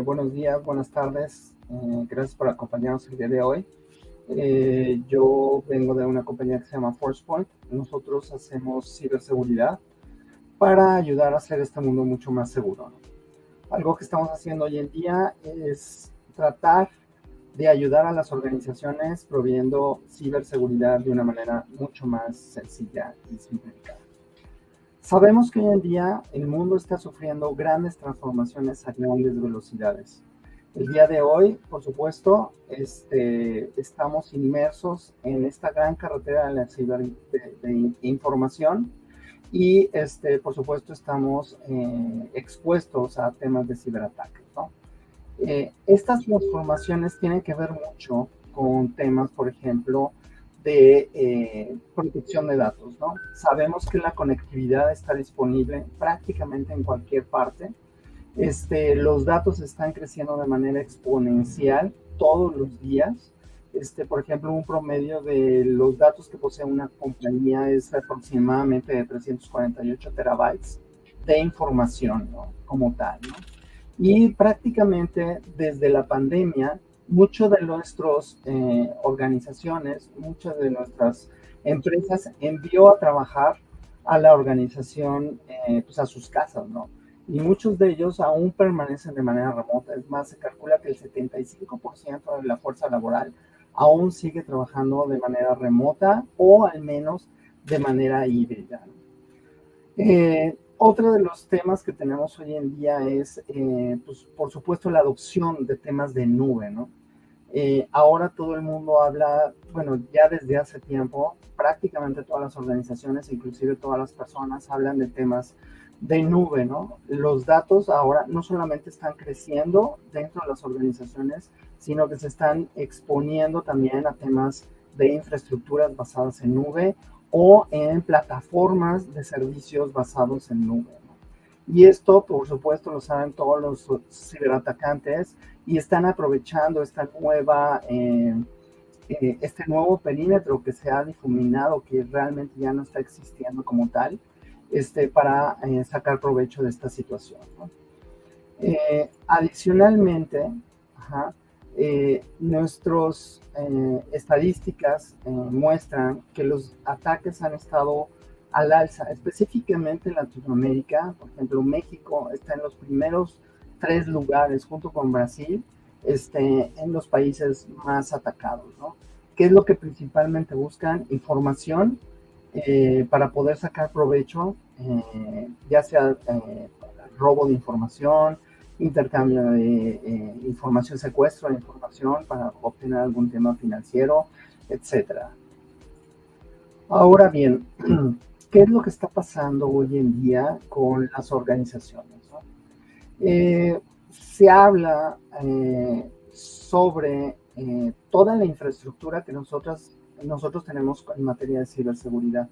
Buenos días, buenas tardes. Gracias por acompañarnos el día de hoy. Yo vengo de una compañía que se llama ForcePoint. Nosotros hacemos ciberseguridad para ayudar a hacer este mundo mucho más seguro, ¿no? Algo que estamos haciendo hoy en día es tratar de ayudar a las organizaciones proveyendo ciberseguridad de una manera mucho más sencilla y simplificada. Sabemos que hoy en día el mundo está sufriendo grandes transformaciones a grandes velocidades. El día de hoy, por supuesto, estamos inmersos en esta gran carretera de la de información y, por supuesto, estamos expuestos a temas de ciberataques, ¿no? Estas transformaciones tienen que ver mucho con temas, por ejemplo, de protección de datos, ¿no? Sabemos que la conectividad está disponible prácticamente en cualquier parte. Los datos están creciendo de manera exponencial todos los días. Por ejemplo, un promedio de los datos que posee una compañía es aproximadamente de 348 terabytes de información, ¿no? Como tal, ¿no? Y prácticamente desde la pandemia, muchas de nuestras organizaciones, muchas de nuestras empresas envió a trabajar a la organización pues a sus casas, ¿no? Y muchos de ellos aún permanecen de manera remota. Es más, se calcula que el 75% de la fuerza laboral aún sigue trabajando de manera remota o al menos de manera híbrida. Otro de los temas que tenemos hoy en día es, pues, por supuesto, la adopción de temas de nube, ¿no? Ahora todo el mundo habla, bueno, ya desde hace tiempo, prácticamente todas las organizaciones, inclusive todas las personas, hablan de temas de nube, ¿no? Los datos ahora no solamente están creciendo dentro de las organizaciones, sino que se están exponiendo también a temas de infraestructuras basadas en nube o en plataformas de servicios basados en nube, ¿no? Y esto, por supuesto, lo saben todos los ciberatacantes y están aprovechando esta este nuevo perímetro que se ha difuminado, que realmente ya no está existiendo como tal, para sacar provecho de esta situación, ¿no? Adicionalmente, nuestras estadísticas muestran que los ataques han estado al alza, específicamente en Latinoamérica. Por ejemplo, México está en los primeros 3 lugares, junto con Brasil, en los países más atacados, ¿no? ¿Qué es lo que principalmente buscan? Información para poder sacar provecho, ya sea robo de información, intercambio de información, secuestro de información para obtener algún tema financiero, etc. Ahora bien, ¿qué es lo que está pasando hoy en día con las organizaciones, ¿no? Se habla sobre toda la infraestructura que nosotros tenemos en materia de ciberseguridad.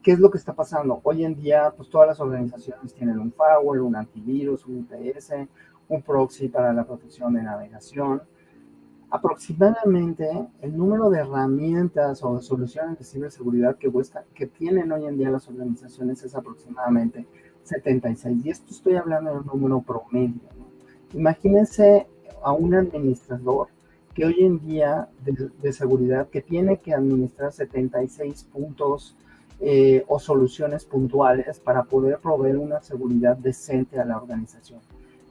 ¿Qué es lo que está pasando? Hoy en día, pues todas las organizaciones tienen un firewall, un antivirus, un IPS, un proxy para la protección de navegación. Aproximadamente el número de herramientas o de soluciones de ciberseguridad que tienen hoy en día las organizaciones es aproximadamente 76. Y esto estoy hablando de un número promedio, ¿no? Imagínense a un administrador que hoy en día de seguridad que tiene que administrar 76 puntos o soluciones puntuales para poder proveer una seguridad decente a la organización.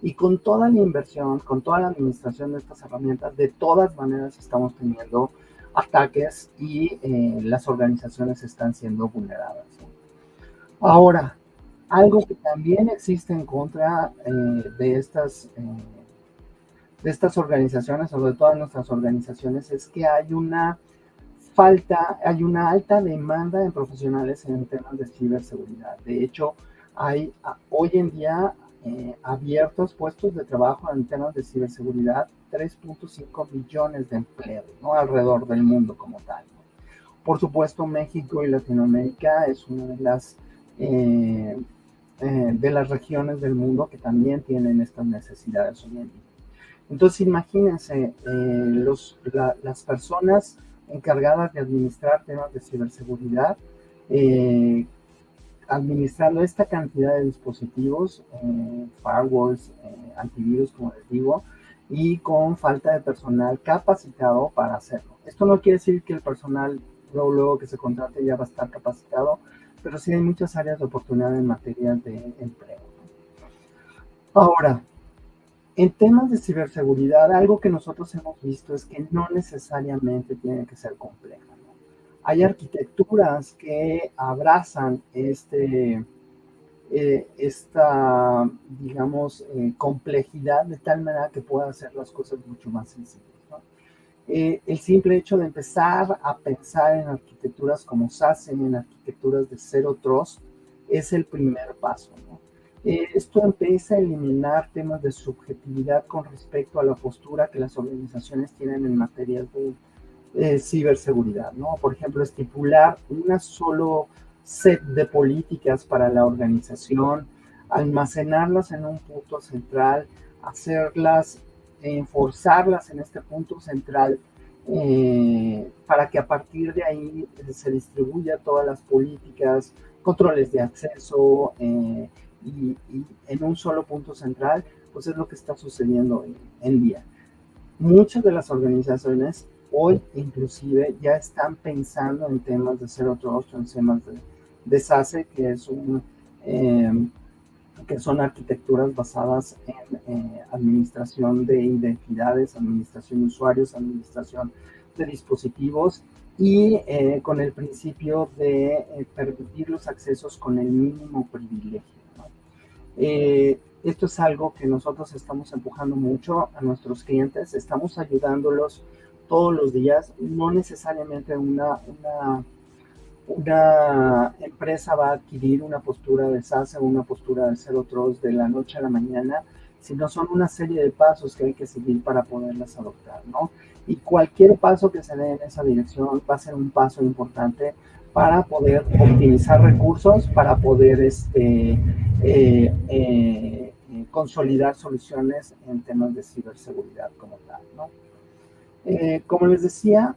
Y con toda la inversión, con toda la administración de estas herramientas, de todas maneras estamos teniendo ataques y las organizaciones están siendo vulneradas, ¿no? Ahora, algo que también existe en contra de estas organizaciones, sobre todas nuestras organizaciones, es que hay una alta demanda de profesionales en temas de ciberseguridad. De hecho, hay hoy en día abiertos puestos de trabajo en temas de ciberseguridad, 3.5 millones de empleos, ¿no? Alrededor del mundo como tal, ¿no? Por supuesto, México y Latinoamérica es una de las regiones del mundo que también tienen estas necesidades hoy en día. Entonces, imagínense las personas encargadas de administrar temas de ciberseguridad, administrando esta cantidad de dispositivos, firewalls, antivirus, como les digo, y con falta de personal capacitado para hacerlo. Esto no quiere decir que el personal luego que se contrate ya va a estar capacitado, pero sí hay muchas áreas de oportunidad en materia de empleo. Ahora, en temas de ciberseguridad, algo que nosotros hemos visto es que no necesariamente tiene que ser complejo, ¿no? Hay arquitecturas que abrazan esta, digamos, complejidad de tal manera que pueda hacer las cosas mucho más sencillas, ¿no? El simple hecho de empezar a pensar en arquitecturas como SASE, en arquitecturas de Zero Trust, es el primer paso, ¿no? Esto empieza a eliminar temas de subjetividad con respecto a la postura que las organizaciones tienen en materia de ciberseguridad, ¿no? Por ejemplo, estipular una solo set de políticas para la organización, almacenarlas en un punto central, hacerlas, enforzarlas en este punto central, para que a partir de ahí se distribuya todas las políticas, controles de acceso, y en un solo punto central, pues es lo que está sucediendo en día. Muchas de las organizaciones hoy inclusive ya están pensando en temas de Zero Trust, en temas de SASE, que son arquitecturas basadas en administración de identidades, administración de usuarios, administración de dispositivos, y con el principio de permitir los accesos con el mínimo privilegio, ¿no? Esto es algo que nosotros estamos empujando mucho a nuestros clientes, estamos ayudándolos todos los días. No necesariamente una empresa va a adquirir una postura de SASE o una postura de Zero Trust de la noche a la mañana, sino son una serie de pasos que hay que seguir para poderlas adoptar, ¿no? Y cualquier paso que se dé en esa dirección va a ser un paso importante para poder optimizar recursos, para poder consolidar soluciones en temas de ciberseguridad como tal, ¿no? Como les decía,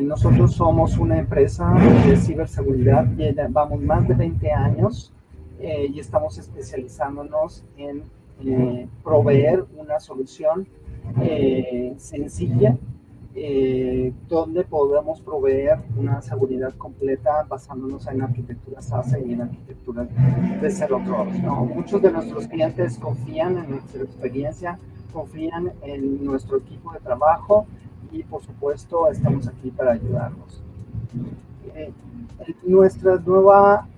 nosotros somos una empresa de ciberseguridad, vamos más de 20 años y estamos especializándonos en proveer una solución sencilla, donde podemos proveer una seguridad completa basándonos en arquitecturas SASE y en arquitecturas de Zero Trust, ¿no? Muchos de nuestros clientes confían en nuestra experiencia, confían en nuestro equipo de trabajo, y por supuesto estamos aquí para ayudarlos. Nuestra nueva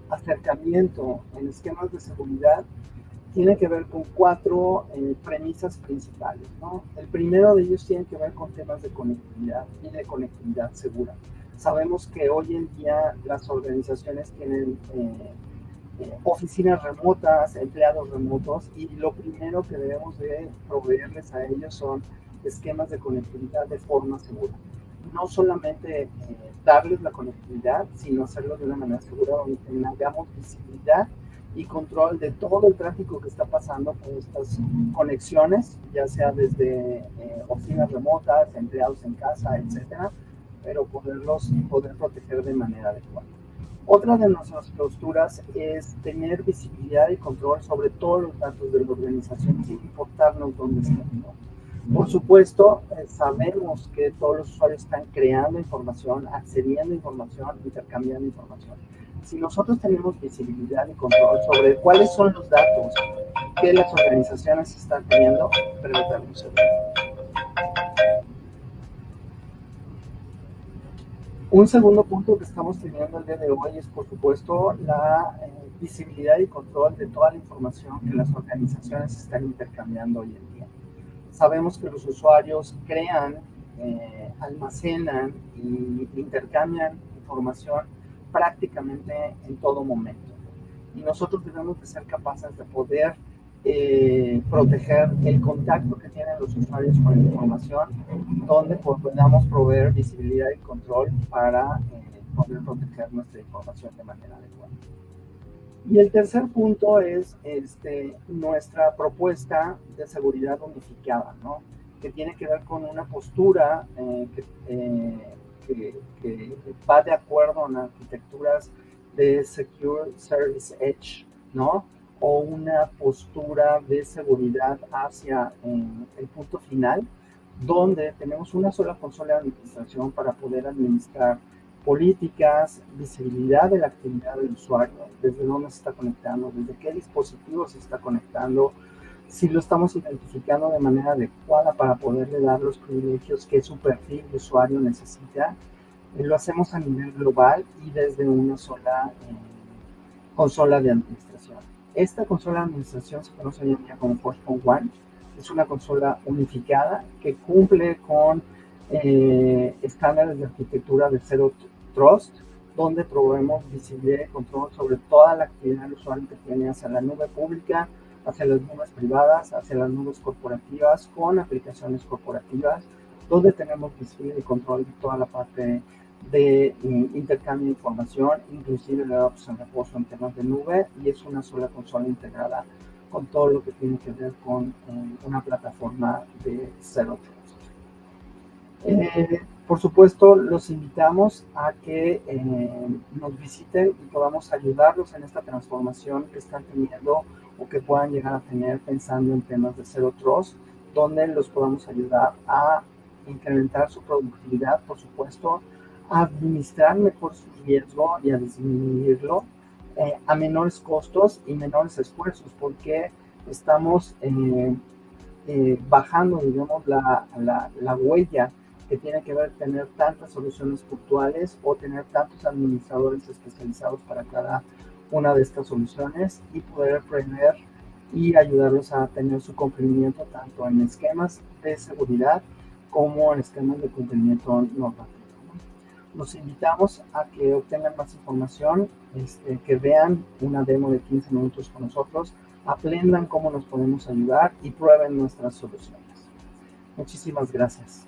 acercamiento en esquemas de seguridad tiene que ver con 4 premisas principales, ¿no? El primero de ellos tiene que ver con temas de conectividad y de conectividad segura. Sabemos que hoy en día las organizaciones tienen oficinas remotas, empleados remotos, y lo primero que debemos de proveerles a ellos son esquemas de conectividad de forma segura. No solamente darles la conectividad, sino hacerlo de una manera segura, donde tengamos visibilidad y control de todo el tráfico que está pasando por estas conexiones, ya sea desde oficinas remotas, empleados en casa, etcétera, pero poder proteger de manera adecuada. Otra de nuestras posturas es tener visibilidad y control sobre todos los datos de la organización, sin importarnos dónde estén, ¿no? Por supuesto, sabemos que todos los usuarios están creando información, accediendo a información, intercambiando información. Si nosotros tenemos visibilidad y control sobre cuáles son los datos que las organizaciones están teniendo, permítanme un segundo. Un segundo punto que estamos teniendo el día de hoy es, por supuesto, la visibilidad y control de toda la información que las organizaciones están intercambiando hoy en día. Sabemos que los usuarios crean, almacenan y intercambian información prácticamente en todo momento. Y nosotros debemos de ser capaces de poder proteger el contacto que tienen los usuarios con la información, donde podamos proveer visibilidad y control para poder proteger nuestra información de manera adecuada. Y el tercer punto es nuestra propuesta de seguridad unificada, ¿no? Que tiene que ver con una postura que va de acuerdo a arquitecturas de Secure Service Edge, ¿no? O una postura de seguridad hacia el punto final, donde tenemos una sola consola de administración para poder administrar políticas, visibilidad de la actividad del usuario, desde dónde se está conectando, desde qué dispositivo se está conectando, si lo estamos identificando de manera adecuada para poderle dar los privilegios que su perfil de usuario necesita. Lo hacemos a nivel global y desde una sola consola de administración. Esta consola de administración se conoce hoy en día como Forcepoint One. Es una consola unificada que cumple con estándares de arquitectura de Zero Trust, donde proveemos visibilidad y control sobre toda la actividad del usuario que tiene hacia la nube pública, hacia las nubes privadas, hacia las nubes corporativas, con aplicaciones corporativas, donde tenemos visibilidad y control de toda la parte de intercambio de información, inclusive le damos en reposo en temas de nube, y es una sola consola integrada con todo lo que tiene que ver con una plataforma de Zero Trust. Por supuesto, los invitamos a que nos visiten y podamos ayudarlos en esta transformación que están teniendo o que puedan llegar a tener pensando en temas de Zero Trust, donde los podamos ayudar a incrementar su productividad, por supuesto, a administrar mejor su riesgo y a disminuirlo a menores costos y menores esfuerzos, porque estamos bajando, digamos, la huella que tiene que ver tener tantas soluciones puntuales o tener tantos administradores especializados para cada una de estas soluciones y poder prever y ayudarlos a tener su cumplimiento tanto en esquemas de seguridad como en esquemas de cumplimiento normativo. Los invitamos a que obtengan más información, que vean una demo de 15 minutos con nosotros, aprendan cómo nos podemos ayudar y prueben nuestras soluciones. Muchísimas gracias.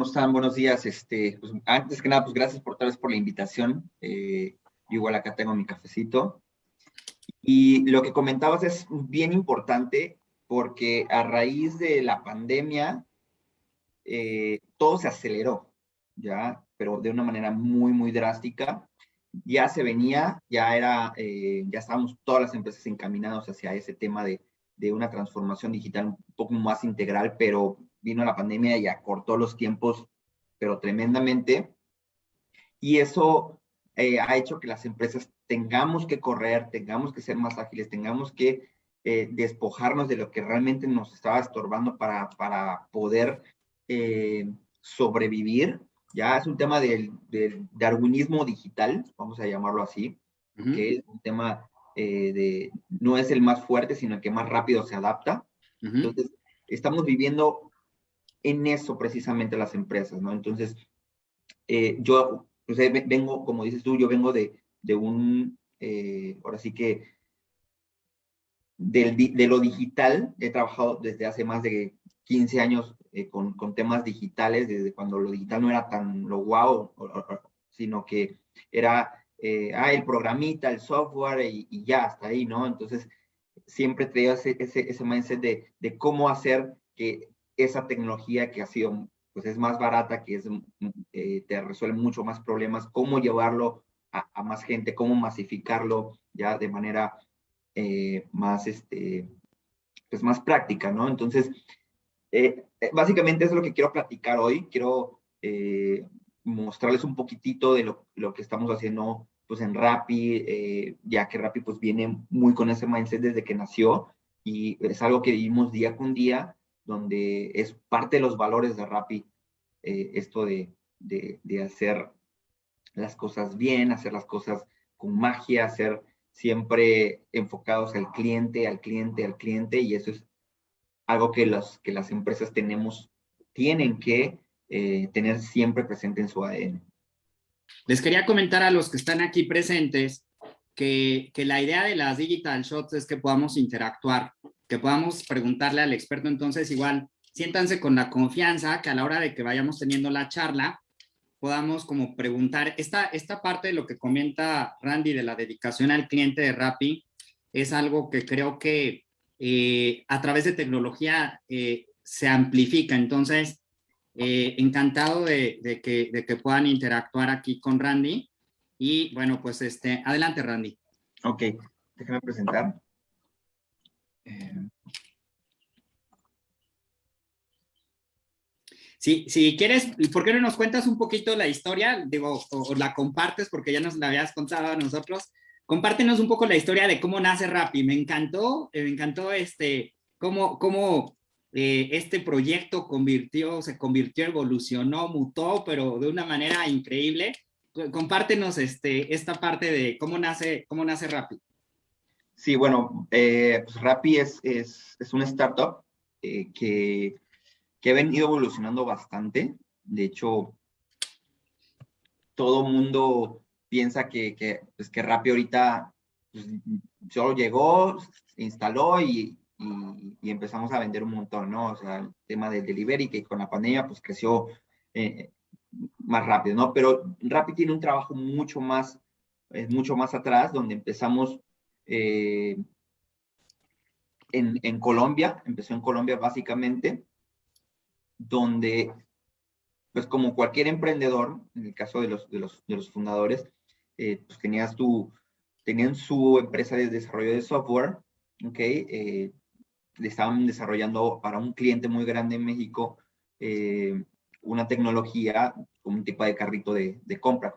¿Cómo están? Buenos días. Pues, antes que nada, pues gracias otra vez por la invitación. Yo igual acá tengo mi cafecito. Y lo que comentabas es bien importante porque a raíz de la pandemia, todo se aceleró, ¿ya? Pero de una manera muy, muy drástica. Ya se venía, ya estábamos todas las empresas encaminadas hacia ese tema de una transformación digital un poco más integral, pero vino la pandemia y acortó los tiempos, pero tremendamente. Y eso ha hecho que las empresas tengamos que correr, tengamos que ser más ágiles, tengamos que despojarnos de lo que realmente nos estaba estorbando para poder sobrevivir. Ya es un tema del darwinismo digital, vamos a llamarlo así, que es un tema no es el más fuerte, sino el que más rápido se adapta. Entonces, estamos viviendo en eso precisamente las empresas, ¿no? Entonces, yo pues, vengo, como dices tú, yo vengo de un, ahora sí que, de lo digital. He trabajado desde hace más de 15 años con temas digitales, desde cuando lo digital no era tan lo guau, sino que era el programita, el software y ya, hasta ahí, ¿no? Entonces, siempre traía ese mindset de cómo hacer que esa tecnología que ha sido, pues es más barata, que te resuelve mucho más problemas, cómo llevarlo a más gente, cómo masificarlo ya de manera más, pues más práctica, ¿no? Entonces, básicamente es lo que quiero platicar hoy. Quiero mostrarles un poquitito de lo que estamos haciendo pues en Rappi, ya que Rappi pues viene muy con ese mindset desde que nació y es algo que vivimos día con día, donde es parte de los valores de Rappi, esto de hacer las cosas bien, hacer las cosas con magia, hacer siempre enfocados al cliente, al cliente, al cliente, y eso es algo que las empresas tienen que tener siempre presente en su ADN. Les quería comentar a los que están aquí presentes que la idea de las Digital Shots es que podamos interactuar, que podamos preguntarle al experto. Entonces, igual, siéntanse con la confianza que a la hora de que vayamos teniendo la charla, podamos como preguntar. Esta parte de lo que comenta Randy de la dedicación al cliente de Rappi es algo que creo que a través de tecnología se amplifica. Entonces, encantado de que puedan interactuar aquí con Randy. Y bueno, pues adelante, Randy. Ok, déjame presentar. Si quieres, ¿por qué no nos cuentas un poquito la historia? Digo, o la compartes porque ya nos la habías contado a nosotros. Compártenos un poco la historia de cómo nace Rappi. Me encantó cómo este proyecto se convirtió, evolucionó, mutó, pero de una manera increíble. Compártenos esta parte de cómo nace Rappi. Sí, bueno, pues Rappi es una startup que ha venido evolucionando bastante. De hecho, todo mundo piensa que Rappi ahorita pues, solo llegó, se instaló y empezamos a vender un montón, ¿no? O sea, el tema del delivery, que con la pandemia pues creció más rápido, ¿no? Pero Rappi tiene un trabajo mucho más atrás, donde empezamos en Colombia. Empezó en Colombia básicamente, donde pues como cualquier emprendedor, en el caso de los fundadores, pues tenían su empresa de desarrollo de software, ¿ok? Le estaban desarrollando para un cliente muy grande en México una tecnología, como un tipo de carrito de compra,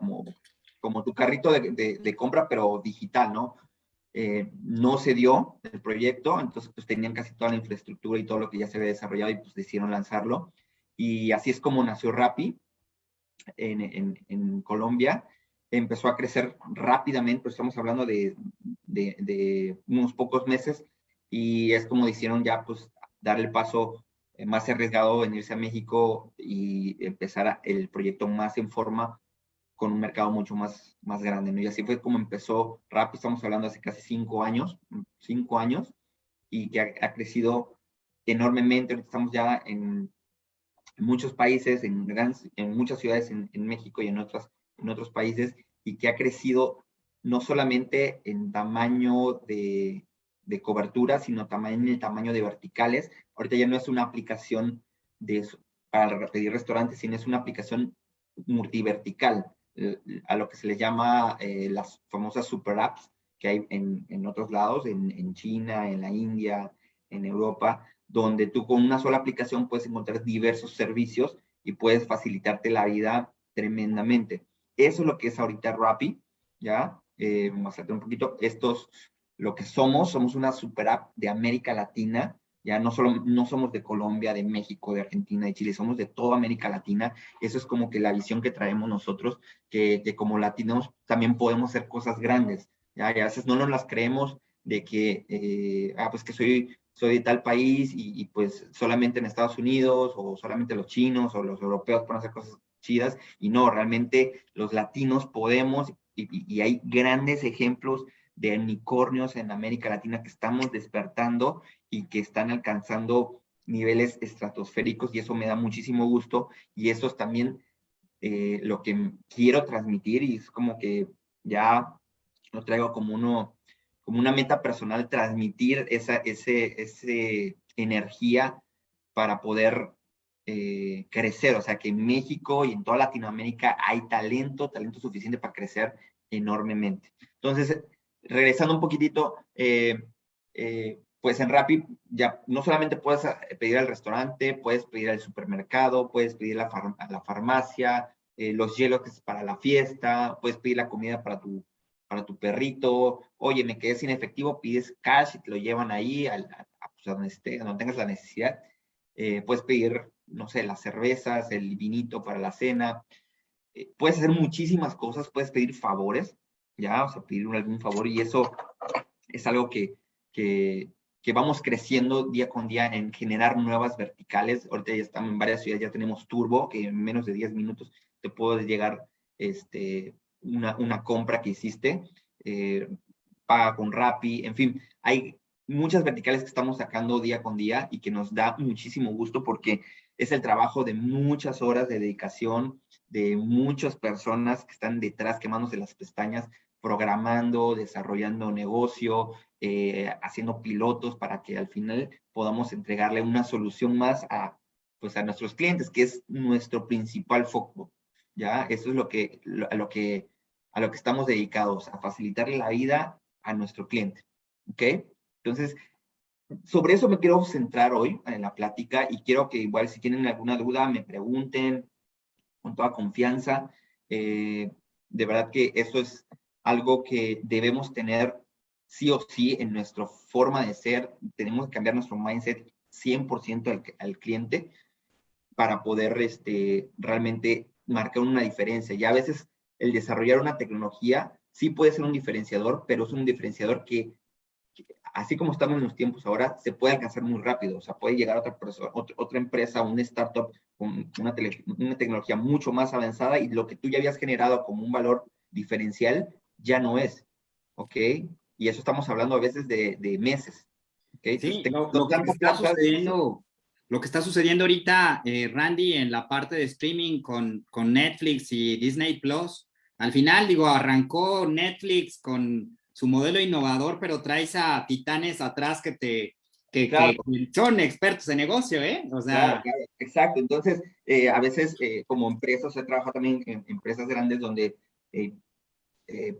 como tu carrito de compra, pero digital, ¿no? No se dio el proyecto, entonces pues tenían casi toda la infraestructura y todo lo que ya se había desarrollado y pues decidieron lanzarlo. Y así es como nació Rappi en Colombia. Empezó a crecer rápidamente, pues estamos hablando de unos pocos meses, y es como decidieron ya pues dar el paso más arriesgado en irse a México y empezar el proyecto más en forma con un mercado mucho más grande, ¿no? Y así fue como empezó Rappi. Estamos hablando hace casi 5 años, y que ha crecido enormemente. Ahorita estamos ya en en muchos países, en muchas ciudades en México y en otros países, y que ha crecido no solamente en tamaño de cobertura, sino también en el tamaño de verticales. Ahorita ya no es una aplicación para pedir restaurantes, sino es una aplicación multivertical, a lo que se le llama las famosas super apps que hay en otros lados, en China, en la India, en Europa, donde tú con una sola aplicación puedes encontrar diversos servicios y puedes facilitarte la vida tremendamente. Eso es lo que es ahorita Rappi, ¿ya? Vamos a hacer un poquito, lo que somos una super app de América Latina, ya no somos de Colombia, de México, de Argentina, de Chile, somos de toda América Latina. Eso es como que la visión que traemos nosotros, que como latinos también podemos hacer cosas grandes, ¿ya? Y a veces no nos las creemos de que, pues que soy de tal país y pues solamente en Estados Unidos o solamente los chinos o los europeos pueden hacer cosas chidas, y no, realmente los latinos podemos, y hay grandes ejemplos de unicornios en América Latina que estamos despertando y que están alcanzando niveles estratosféricos, y eso me da muchísimo gusto, y eso es también lo que quiero transmitir, y es como que ya lo traigo como una meta personal, transmitir esa energía para poder crecer. O sea, que en México y en toda Latinoamérica hay talento suficiente para crecer enormemente. Entonces, regresando un poquitito, pues en Rappi ya no solamente puedes pedir al restaurante, puedes pedir al supermercado, puedes pedir a la farmacia, los hielos que es para la fiesta, puedes pedir la comida para tu perrito. Oye, me quedé sin efectivo, pides cash y te lo llevan ahí pues, donde tengas la necesidad. Puedes pedir, no sé, las cervezas, el vinito para la cena. Puedes hacer muchísimas cosas, puedes pedir favores, ya, o sea, pedir algún favor, y eso es algo que vamos creciendo día con día en generar nuevas verticales. Ahorita ya estamos en varias ciudades, ya tenemos Turbo, que en menos de 10 minutos te puede llegar una compra que hiciste, paga con Rappi, en fin, hay muchas verticales que estamos sacando día con día y que nos da muchísimo gusto, porque es el trabajo de muchas horas de dedicación, de muchas personas que están detrás quemándose las pestañas, programando, desarrollando negocio, haciendo pilotos para que al final podamos entregarle una solución más a nuestros clientes, que es nuestro principal foco, ¿ya? Eso es a lo que estamos dedicados, a facilitarle la vida a nuestro cliente, ¿ok? Entonces, sobre eso me quiero centrar hoy en la plática, y quiero que igual si tienen alguna duda me pregunten con toda confianza. De verdad que eso es algo que debemos tener sí o sí en nuestra forma de ser. Tenemos que cambiar nuestro mindset 100% al cliente para poder realmente marcar una diferencia. Y a veces el desarrollar una tecnología sí puede ser un diferenciador, pero es un diferenciador que así como estamos en los tiempos ahora, se puede alcanzar muy rápido. O sea, puede llegar otra empresa, una startup con una tecnología mucho más avanzada, y lo que tú ya habías generado como un valor diferencial ya no es, ¿ok? Y eso estamos hablando a veces de meses, ¿ok? Sí, lo que está sucediendo ahorita, Randy, en la parte de streaming con Netflix y Disney Plus, al final, digo, arrancó Netflix con su modelo innovador, pero traes a titanes atrás que son expertos en negocio, ¿eh? O sea... Claro, exacto. Entonces, a veces como empresas, se trabaja también en empresas grandes donde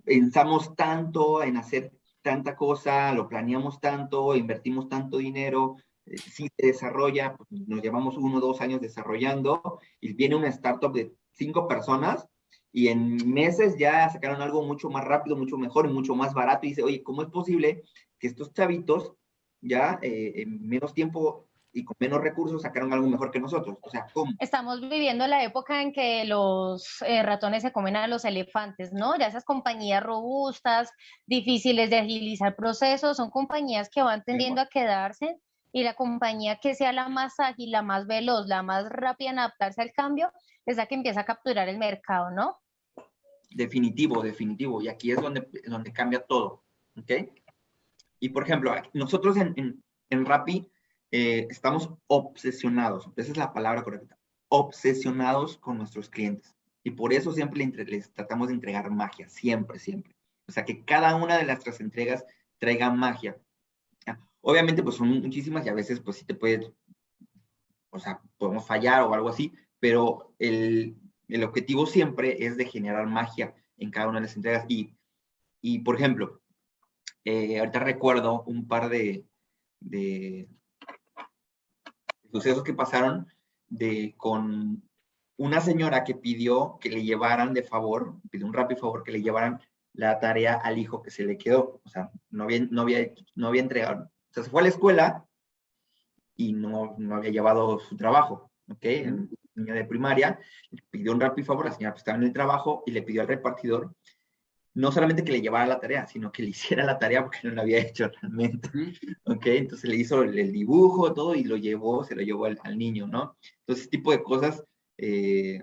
pensamos tanto en hacer tanta cosa, lo planeamos tanto, invertimos tanto dinero, si se desarrolla, pues nos llevamos 1 o 2 años desarrollando, y viene una startup de 5 personas, y en meses ya sacaron algo mucho más rápido, mucho mejor y mucho más barato, y dice, oye, ¿cómo es posible que estos chavitos ya en menos tiempo y con menos recursos sacaron algo mejor que nosotros? O sea, ¿cómo? Estamos viviendo la época en que los ratones se comen a los elefantes, ¿no? Ya esas compañías robustas, difíciles de agilizar procesos, son compañías que van tendiendo a quedarse, y la compañía que sea la más ágil, la más veloz, la más rápida en adaptarse al cambio, es la que empieza a capturar el mercado, ¿no? Definitivo. Y aquí es donde cambia todo, ¿ok? Y, por ejemplo, nosotros en Rappi estamos obsesionados, esa es la palabra correcta, obsesionados con nuestros clientes. Y por eso siempre les tratamos de entregar magia, siempre, siempre. O sea, que cada una de nuestras entregas traiga magia. Obviamente, pues son muchísimas y a veces, pues sí te puede, o sea, podemos fallar o algo así, pero el objetivo siempre es de generar magia en cada una de las entregas. Y por ejemplo, ahorita recuerdo un par de sucesos que pasaron con una señora que pidió que le llevaran de favor, pidió un Rappi favor que le llevaran la tarea al hijo que se le quedó. O sea, no había entregado. O sea, se fue a la escuela y no había llevado su trabajo, ¿ok? El niño de primaria pidió un Rappi favor, la señora pues, estaba en el trabajo y le pidió al repartidor no solamente que le llevara la tarea, sino que le hiciera la tarea porque no la había hecho realmente, ¿ok? Entonces le hizo el dibujo, todo, y se lo llevó al niño, ¿no? Entonces, ese tipo de cosas,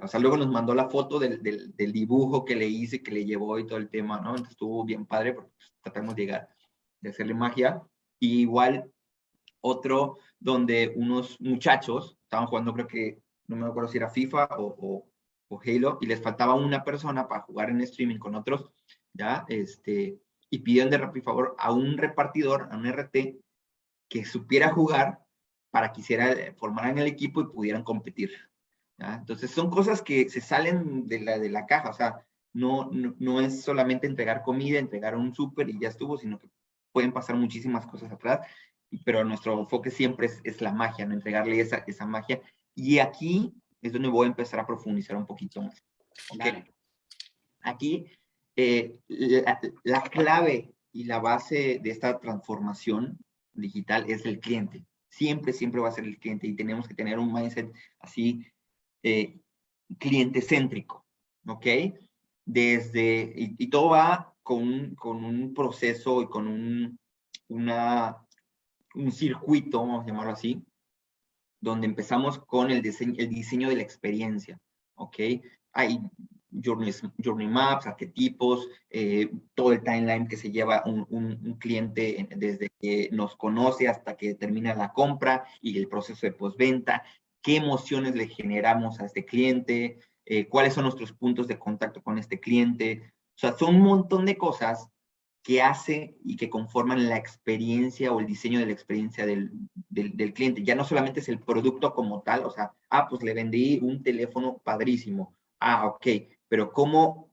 o sea, luego nos mandó la foto del dibujo que le hice, que le llevó y todo el tema, ¿no? Entonces estuvo bien padre porque pues, tratamos de hacerle magia. Y igual, otro donde unos muchachos estaban jugando, creo que, no me acuerdo si era FIFA o Halo, y les faltaba una persona para jugar en streaming con otros, ¿ya? Y pidieron de Rappi favor a un repartidor, a un RT, que supiera jugar para que formaran el equipo y pudieran competir, ¿ya? Entonces son cosas que se salen de la caja, o sea, no es solamente entregar comida, entregar un súper y ya estuvo, sino que pueden pasar muchísimas cosas atrás, pero nuestro enfoque siempre es la magia, ¿no? Entregarle esa magia. Y aquí es donde voy a empezar a profundizar un poquito más. ¿Okay? Aquí, la clave y la base de esta transformación digital es el cliente. Siempre, siempre va a ser el cliente y tenemos que tener un mindset así cliente céntrico, ¿ok? Y todo va con un proceso y con un circuito, vamos a llamarlo así, donde empezamos con el diseño de la experiencia, ¿ok? Hay journey maps, arquetipos, todo el timeline que se lleva un cliente desde que nos conoce hasta que termina la compra y el proceso de postventa, qué emociones le generamos a este cliente, cuáles son nuestros puntos de contacto con este cliente. O sea, son un montón de cosas que hace y que conforman la experiencia o el diseño de la experiencia del cliente. Ya no solamente es el producto como tal, o sea, pues le vendí un teléfono padrísimo. Ok, pero ¿cómo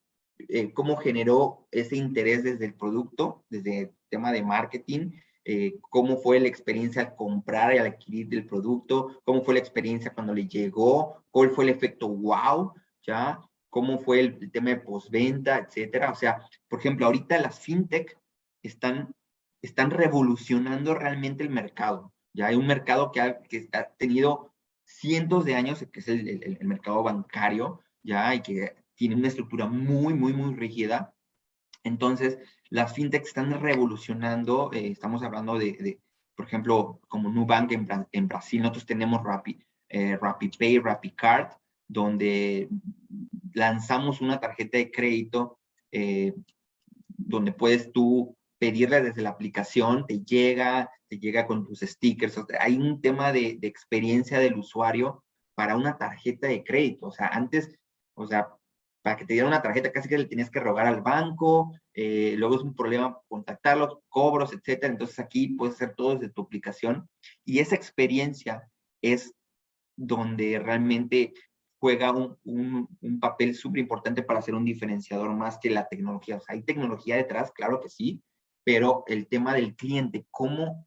generó ese interés desde el producto, desde el tema de marketing? ¿Cómo fue la experiencia al comprar y al adquirir el producto? ¿Cómo fue la experiencia cuando le llegó? ¿Cuál fue el efecto wow? ¿Ya? ¿Cómo fue el tema de postventa, etcétera? O sea, por ejemplo, ahorita las fintech están revolucionando realmente el mercado. Ya hay un mercado que ha tenido cientos de años, que es el mercado bancario, ya, y que tiene una estructura muy, muy, muy rígida. Entonces, las fintech están revolucionando, estamos hablando por ejemplo, como Nubank en Brasil, nosotros tenemos RappiPay, RappiCard, donde lanzamos una tarjeta de crédito donde puedes tú pedirla desde la aplicación, te llega con tus stickers. O sea, hay un tema de experiencia del usuario para una tarjeta de crédito. O sea, antes, o sea, para que te dieran una tarjeta casi que le tenías que rogar al banco, luego es un problema contactarlos, cobros, etcétera. Entonces aquí puedes hacer todo desde tu aplicación y esa experiencia es donde realmente juega un papel súper importante para ser un diferenciador más que la tecnología. O sea, hay tecnología detrás, claro que sí, pero el tema del cliente, cómo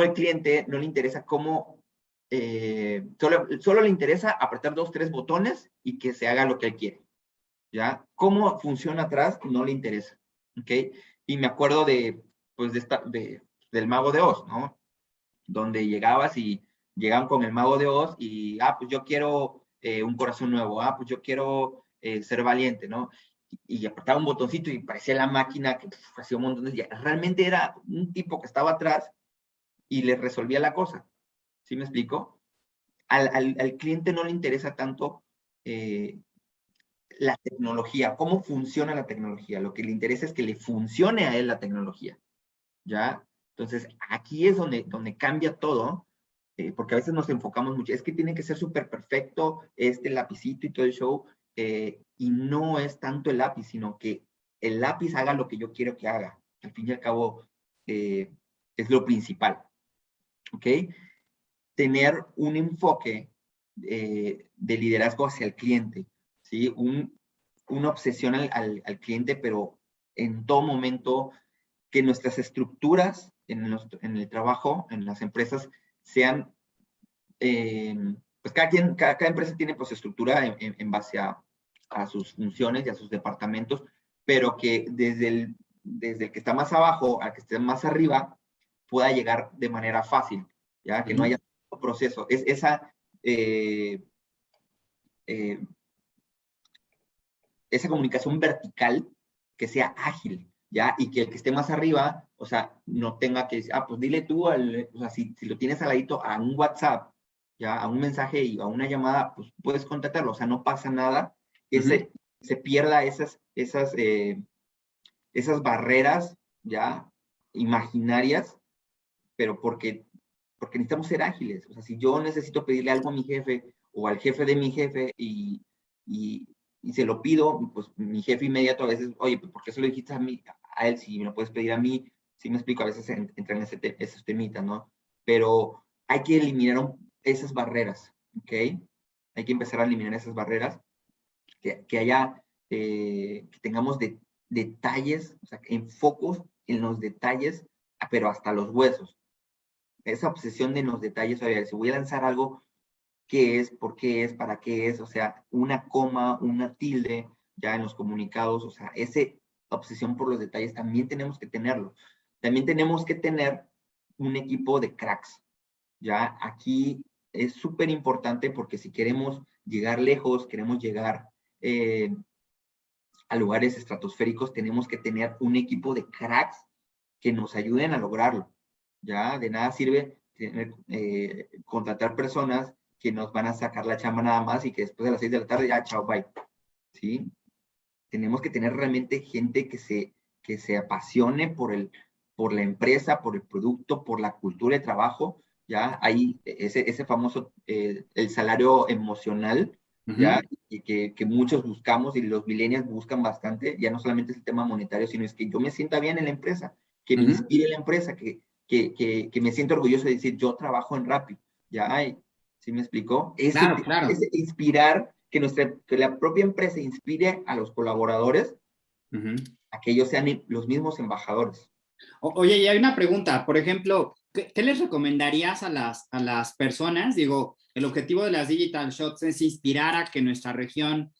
el cliente no le interesa cómo, solo le interesa apretar 2, 3 botones y que se haga lo que él quiere, ¿ya? Cómo funciona atrás no le interesa, ¿ok? Y me acuerdo del Mago de Oz, ¿no? Donde llegaban con el Mago de Oz y, pues yo quiero un corazón nuevo, pues yo quiero ser valiente, ¿no? Y apretaba un botoncito y parecía la máquina que hacía un montón de... Realmente era un tipo que estaba atrás y le resolvía la cosa. ¿Sí me explico? Al cliente no le interesa tanto la tecnología, cómo funciona la tecnología. Lo que le interesa es que le funcione a él la tecnología, ¿ya? Entonces, aquí es donde cambia todo porque a veces nos enfocamos mucho, es que tiene que ser súper perfecto este lapicito y todo el show, y no es tanto el lápiz, sino que el lápiz haga lo que yo quiero que haga. Al fin y al cabo, es lo principal, ¿ok? Tener un enfoque de liderazgo hacia el cliente, ¿sí? Una obsesión al cliente, pero en todo momento que nuestras estructuras en el trabajo, en las empresas, sean, pues cada empresa tiene pues estructura en base a sus funciones y a sus departamentos, pero que desde el que está más abajo al que esté más arriba pueda llegar de manera fácil, ¿ya? Que no haya proceso. Es esa comunicación vertical que sea ágil, ¿ya? Y que el que esté más arriba, o sea, no tenga que decir, pues dile tú, o sea, si lo tienes al ladito a un WhatsApp, ¿ya? A un mensaje y a una llamada, pues puedes contactarlo, o sea, no pasa nada, se pierda esas barreras, ¿ya? Imaginarias, pero porque necesitamos ser ágiles. O sea, si yo necesito pedirle algo a mi jefe o al jefe de mi jefe y se lo pido, pues mi jefe inmediato a veces, oye, pues ¿por qué se lo dijiste a él si me lo puedes pedir a mí? Sí me explico, a veces entran en esos temitas, ¿no? Pero hay que eliminar esas barreras, ¿ok? Hay que empezar a eliminar esas barreras, que haya, que tengamos detalles, o sea, enfocos en los detalles, pero hasta los huesos. Esa obsesión de los detalles, oye, si voy a lanzar algo, ¿qué es? ¿Por qué es? ¿Para qué es? O sea, una coma, una tilde, ya en los comunicados, o sea, esa obsesión por los detalles también tenemos que tenerlo. También tenemos que tener un equipo de cracks, ya aquí es súper importante porque si queremos llegar lejos, queremos llegar a lugares estratosféricos, tenemos que tener un equipo de cracks que nos ayuden a lograrlo. Ya de nada sirve contratar personas que nos van a sacar la chamba nada más y que después de las 6 de la tarde ya, chao, bye. ¿Sí? Tenemos que tener realmente gente que se apasione por la empresa, por el producto, por la cultura de trabajo. Ya hay ese famoso, el salario emocional, ya, y que muchos buscamos y los millennials buscan bastante, ya no solamente es el tema monetario, sino es que yo me sienta bien en la empresa, que me inspire la empresa, que me siento orgulloso de decir, yo trabajo en Rappi, ya, ¿sí me explicó? Claro. Ese inspirar, que la propia empresa inspire a los colaboradores a que ellos sean los mismos embajadores. Oye, y hay una pregunta, por ejemplo, ¿qué les recomendarías a las personas? Digo, el objetivo de las Digital Shots es inspirar a que nuestra región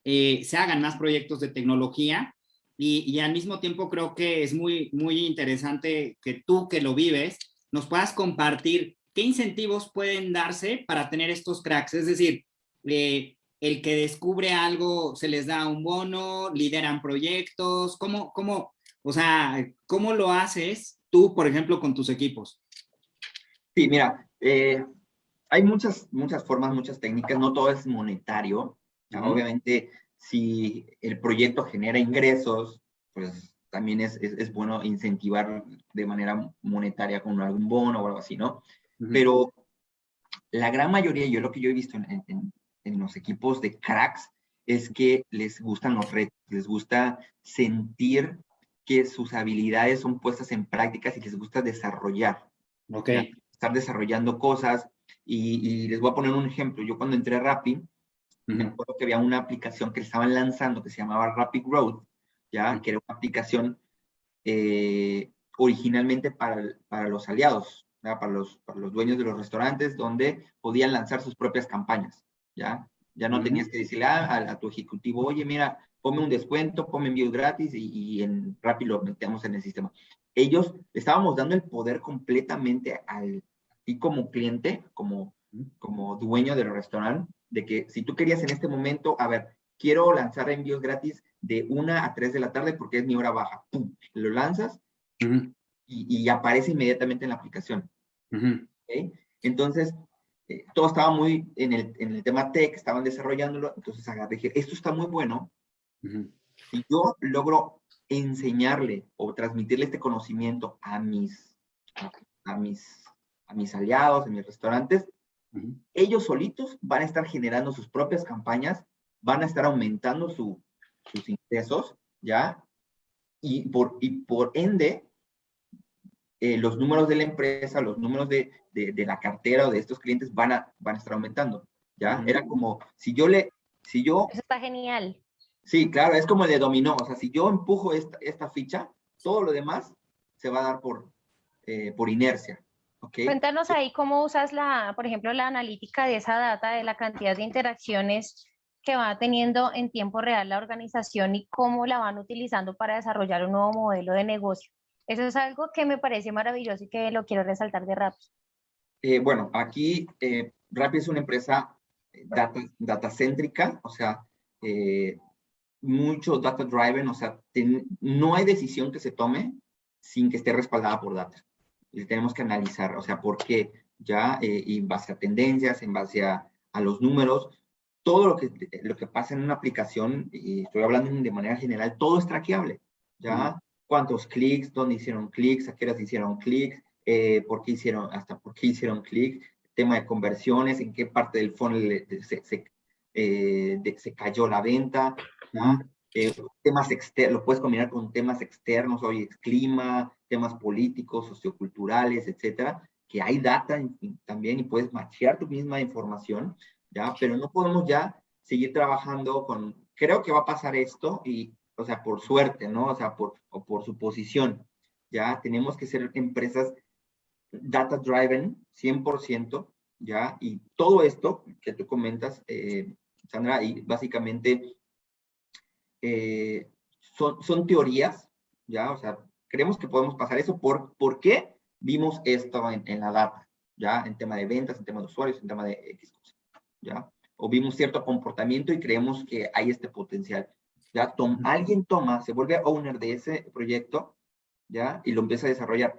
se hagan más proyectos de tecnología y al mismo tiempo creo que es muy, muy interesante que tú, que lo vives, nos puedas compartir qué incentivos pueden darse para tener estos cracks. Es decir, el que descubre algo se les da un bono, lideran proyectos, o sea, ¿cómo lo haces tú, por ejemplo, con tus equipos? Sí, mira, hay muchas formas, muchas técnicas, no todo es monetario. Obviamente, si el proyecto genera ingresos, pues también es bueno incentivar de manera monetaria con algún bono o algo así, ¿no? Pero la gran mayoría, lo que yo he visto en los equipos de cracks, es que les gustan los retos, les gusta sentir que sus habilidades son puestas en prácticas y les gusta desarrollar. Ok. ¿Ya? Estar desarrollando cosas. Y les voy a poner un ejemplo. Yo cuando entré a Rappi, me acuerdo que había una aplicación que estaban lanzando que se llamaba Rappi Growth, ¿ya? Que era una aplicación originalmente para los aliados, ¿ya? Para los dueños de los restaurantes, donde podían lanzar sus propias campañas, ¿ya? Ya no tenías que decirle a tu ejecutivo, oye, mira, ponme un descuento, ponme envíos gratis y en Rappi lo metemos en el sistema. Ellos estábamos dando el poder completamente y como cliente, como dueño del restaurante, de que si tú querías en este momento, a ver, quiero lanzar envíos gratis de 1 a 3 de la tarde porque es mi hora baja. ¡Pum! Lo lanzas y aparece inmediatamente en la aplicación. ¿Okay? Entonces, todo estaba muy en el tema tech, estaban desarrollándolo, entonces agarré y dije, esto está muy bueno. Si yo logro enseñarle o transmitirle este conocimiento a mis a mis aliados, en mis restaurantes, ellos solitos van a estar generando sus propias campañas, van a estar aumentando sus ingresos, ¿ya? Y por ende, los números de la empresa, los números de la cartera o de estos clientes van a estar aumentando, ¿ya? Era como, si yo... Eso está genial. Sí, claro, es como el de dominó, o sea, si yo empujo esta ficha, todo lo demás se va a dar por inercia, ¿ok? Cuéntanos ahí cómo usas por ejemplo, la analítica de esa data, de la cantidad de interacciones que va teniendo en tiempo real la organización y cómo la van utilizando para desarrollar un nuevo modelo de negocio. Eso es algo que me parece maravilloso y que lo quiero resaltar de Rappi. Bueno, aquí Rappi es una empresa data-céntrica, o sea, mucho data-driven, o sea, no hay decisión que se tome sin que esté respaldada por data. Y tenemos que analizar, o sea, por qué, ya, y en base a tendencias, en base a los números, todo lo que pasa en una aplicación, y estoy hablando de manera general, todo es traqueable, ¿ya? ¿Cuántos clics? ¿Dónde hicieron clics? ¿A qué horas hicieron clics? ¿Por qué hicieron clics? Tema de conversiones, ¿en qué parte del funnel se cayó la venta? ¿No? Temas externos, lo puedes combinar con temas externos, oye, clima, temas políticos, socioculturales, etcétera, que hay data también y puedes machear tu misma información, ¿ya? Pero no podemos ya seguir trabajando creo que va a pasar esto y, o sea, por suerte, ¿no? O sea, por suposición, ¿ya? Tenemos que ser empresas data-driven, 100%, ¿ya? Y todo esto que tú comentas, Sandra, y básicamente son teorías, ¿ya? O sea, creemos que podemos pasar eso. ¿Por qué vimos esto en la data? ¿Ya? En tema de ventas, en tema de usuarios, en tema de X cosas, ¿ya? O vimos cierto comportamiento y creemos que hay este potencial, ¿ya? Alguien se vuelve owner de ese proyecto, ¿ya? Y lo empieza a desarrollar.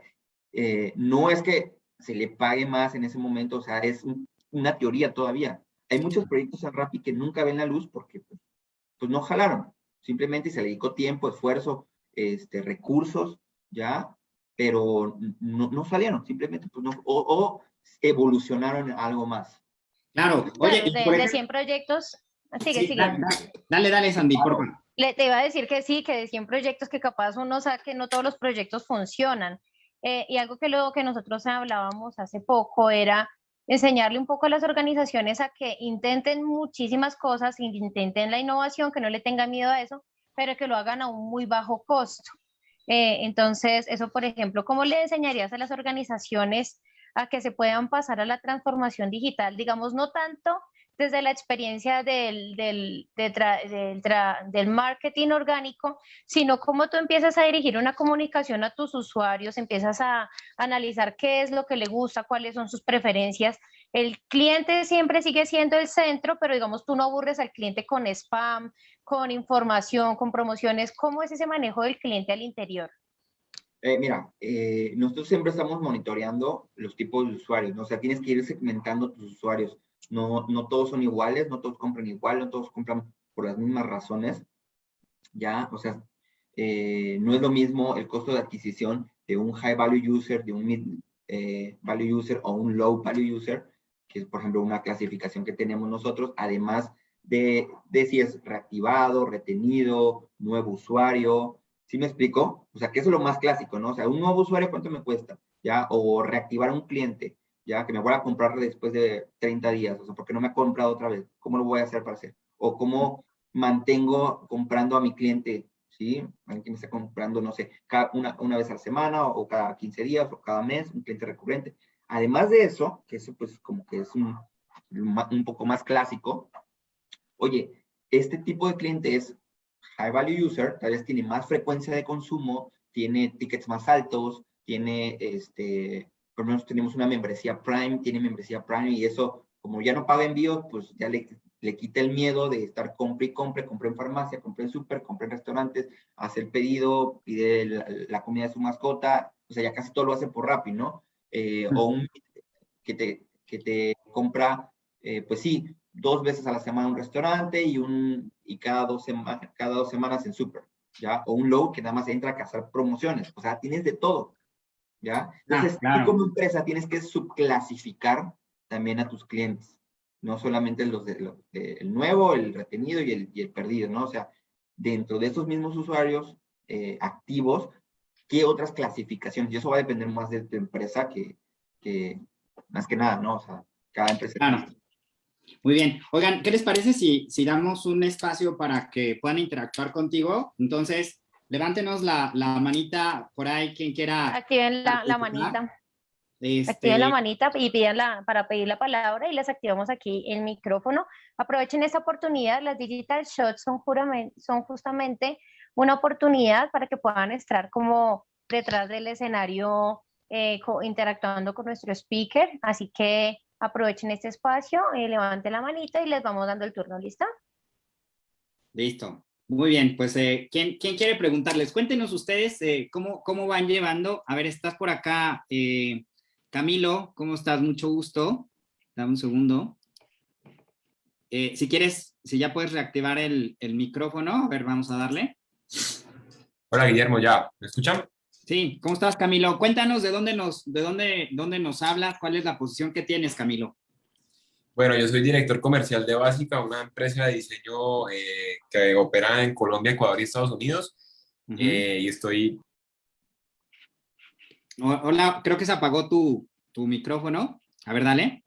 No es que se le pague más en ese momento, o sea, es una teoría todavía. Hay muchos proyectos en Rappi que nunca ven la luz porque pues no jalaron. Simplemente se le dedicó tiempo, esfuerzo, recursos, ¿ya? Pero no salieron, simplemente pues no, o evolucionaron a algo más. Claro, oye, Claro, de 100 proyectos, sigue. Dale, Sandy, por favor. Te iba a decir que sí, que de 100 proyectos que capaz uno sabe que no todos los proyectos funcionan. Y algo que nosotros hablábamos hace poco era enseñarle un poco a las organizaciones a que intenten muchísimas cosas, intenten la innovación, que no le tengan miedo a eso, pero que lo hagan a un muy bajo costo. Entonces, eso, por ejemplo, ¿cómo le enseñarías a las organizaciones a que se puedan pasar a la transformación digital? Digamos, no tanto desde la experiencia del marketing orgánico, sino cómo tú empiezas a dirigir una comunicación a tus usuarios, empiezas a analizar qué es lo que le gusta, cuáles son sus preferencias. El cliente siempre sigue siendo el centro, pero digamos, tú no aburres al cliente con spam, con información, con promociones. ¿Cómo es ese manejo del cliente al interior? Mira, nosotros siempre estamos monitoreando los tipos de usuarios, ¿no? O sea, tienes que ir segmentando tus usuarios. No todos son iguales, no todos compran igual, no todos compran por las mismas razones, ¿ya? O sea, no es lo mismo el costo de adquisición de un high value user, de un mid value user o un low value user, que es, por ejemplo, una clasificación que tenemos nosotros, además de si es reactivado, retenido, nuevo usuario. ¿Sí me explico? O sea, que eso es lo más clásico, ¿no? O sea, un nuevo usuario, ¿cuánto me cuesta? ¿Ya? O reactivar a un cliente, ¿ya? Que me voy a comprar después de 30 días, o sea, porque no me ha comprado otra vez. ¿Cómo lo voy a hacer para hacer? O cómo mantengo comprando a mi cliente, ¿sí? Alguien que me está comprando, no sé, una vez a la semana, o cada 15 días, o cada mes, un cliente recurrente. Además de eso, que eso pues como que es un poco más clásico, oye, este tipo de cliente es high value user, tal vez tiene más frecuencia de consumo, tiene tickets más altos, tiene, por lo menos tenemos una membresía Prime, tiene membresía Prime y eso, como ya no paga envíos, pues ya le quita el miedo de estar compre y compre en farmacia, compre en súper, compre en restaurantes, hace el pedido, pide la comida de su mascota, o sea, ya casi todo lo hace por Rappi, ¿no? O un que te compra, pues sí, 2 veces a la semana en un restaurante y cada dos semanas en súper, ¿ya? O un low que nada más entra a cazar promociones, o sea, tienes de todo. ¿ya? Entonces, claro. tú como empresa tienes que subclasificar también a tus clientes, no solamente el nuevo, el retenido y el perdido, ¿no? O sea, dentro de estos mismos usuarios activos, ¿qué otras clasificaciones? Y eso va a depender más de tu empresa que más que nada, ¿no? O sea, cada empresa. Claro. Muy bien. Oigan, ¿qué les parece si damos un espacio para que puedan interactuar contigo? Entonces, levántenos la manita por ahí, quien quiera. Activen la manita. Activen la manita y pidan para pedir la palabra y les activamos aquí el micrófono. Aprovechen esta oportunidad. Las Digital Shots son justamente una oportunidad para que puedan estar como detrás del escenario interactuando con nuestro speaker. Así que aprovechen este espacio, levanten la manita y les vamos dando el turno. ¿Listo? Listo. Muy bien, pues ¿quién quiere preguntarles? Cuéntenos ustedes cómo van llevando. A ver, estás por acá, Camilo, ¿cómo estás? Mucho gusto. Dame un segundo. Si quieres, si ya puedes reactivar el micrófono, a ver, vamos a darle. Hola, Guillermo, ¿ya? ¿Me escuchan? Sí, ¿cómo estás, Camilo? Cuéntanos de dónde nos hablas, cuál es la posición que tienes, Camilo. Bueno, yo soy director comercial de Básica, una empresa de diseño que opera en Colombia, Ecuador y Estados Unidos. Y estoy... Hola, creo que se apagó tu micrófono. A ver, dale.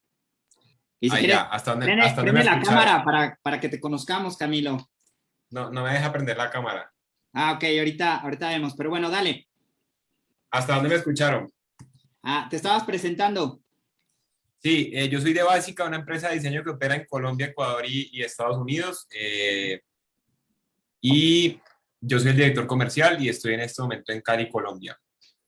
Y si quieres, ya, ¿hasta dónde me prende la escucharon? cámara para que te conozcamos, Camilo. No me deja prender la cámara. Ah, ok, ahorita vemos. Pero bueno, dale. ¿Hasta dónde me escucharon? Te estabas presentando. Sí, yo soy de Básica, una empresa de diseño que opera en Colombia, Ecuador y Estados Unidos. Y yo soy el director comercial y estoy en este momento en Cali, Colombia.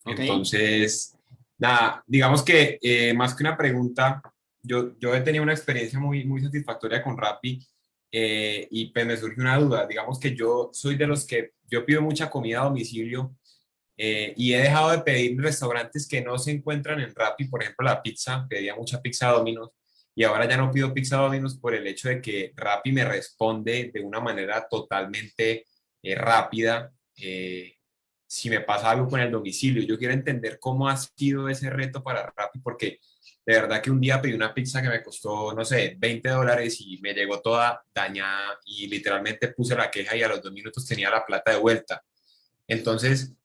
Okay. Entonces, nada, digamos que más que una pregunta, yo he tenido una experiencia muy satisfactoria con Rappi y pues me surge una duda. Digamos que yo soy de los que yo pido mucha comida a domicilio. Y he dejado de pedir restaurantes que no se encuentran en Rappi, por ejemplo la pizza, pedía mucha pizza Domino's y ahora ya no pido pizza Domino's por el hecho de que Rappi me responde de una manera totalmente rápida si me pasa algo con el domicilio. Yo quiero entender cómo ha sido ese reto para Rappi, porque de verdad que un día pedí una pizza que me costó, no sé, $20 y me llegó toda dañada y literalmente puse la queja y a los 2 minutos tenía la plata de vuelta. Entonces,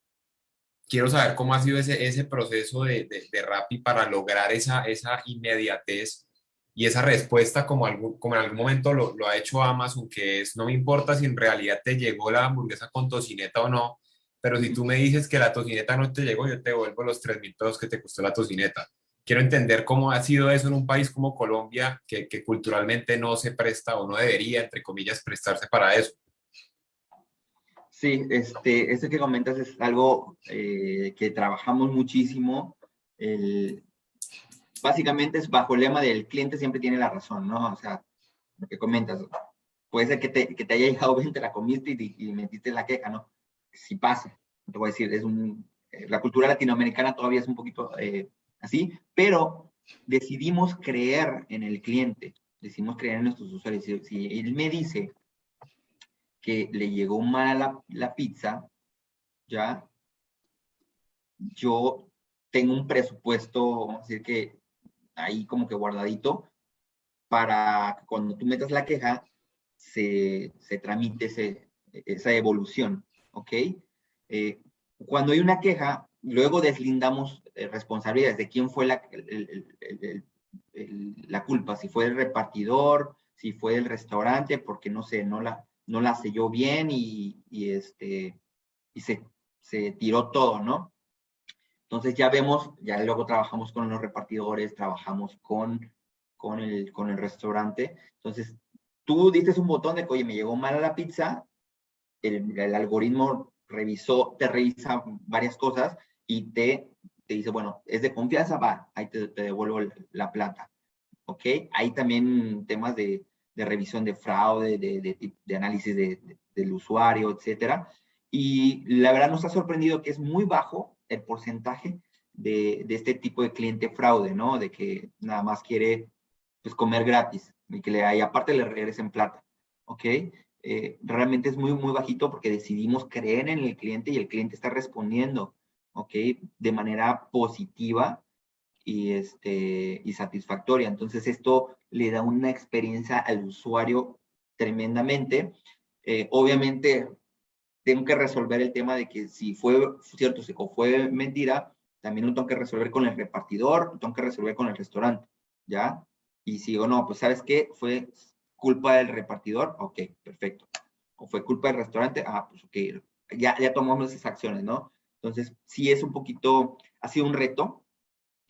quiero saber cómo ha sido ese proceso de Rappi para lograr esa inmediatez y esa respuesta como en algún momento lo ha hecho Amazon, que es, no me importa si en realidad te llegó la hamburguesa con tocineta o no, pero si tú me dices que la tocineta no te llegó, yo te devuelvo los 3.000 pesos que te costó la tocineta. Quiero entender cómo ha sido eso en un país como Colombia, que culturalmente no se presta o no debería, entre comillas, prestarse para eso. Sí, esto que comentas es algo que trabajamos muchísimo. Básicamente es bajo el lema del cliente siempre tiene la razón, ¿no? O sea, lo que comentas, puede ser que te haya llegado bien, te la comiste y metiste la queja, ¿no? Sí pasa, te voy a decir, la cultura latinoamericana todavía es un poquito así, pero decidimos creer en el cliente, decidimos creer en nuestros usuarios. Si él me dice que le llegó mal la pizza, ya, yo tengo un presupuesto, vamos a decir que ahí como que guardadito, para que cuando tú metas la queja, se tramite esa evolución, ¿ok? Cuando hay una queja, luego deslindamos responsabilidades de quién fue la culpa, si fue el repartidor, si fue el restaurante, porque no sé, no la selló bien y se tiró todo, ¿no? Entonces ya vemos, ya luego trabajamos con los repartidores, trabajamos con el restaurante. Entonces, tú diste un botón de que, oye, me llegó mal la pizza, el algoritmo te revisa varias cosas y te dice, bueno, es de confianza, va, ahí te devuelvo la plata, ¿ok? Hay también temas de revisión de fraude, de análisis del usuario, etcétera. Y la verdad nos ha sorprendido que es muy bajo el porcentaje de este tipo de cliente fraude, ¿no? De que nada más quiere pues comer gratis y que aparte le regresen plata, ¿ok? Realmente es muy bajito porque decidimos creer en el cliente y el cliente está respondiendo ¿ok? De manera positiva y satisfactoria. Entonces, esto le da una experiencia al usuario tremendamente. Obviamente, tengo que resolver el tema de que si fue cierto o fue mentira, también lo tengo que resolver con el repartidor, lo tengo que resolver con el restaurante, ¿ya? Y si o no, pues ¿sabes qué? Fue culpa del repartidor, ok, perfecto. O fue culpa del restaurante, pues ok, ya tomamos esas acciones, ¿no? Entonces, sí es un poquito, ha sido un reto.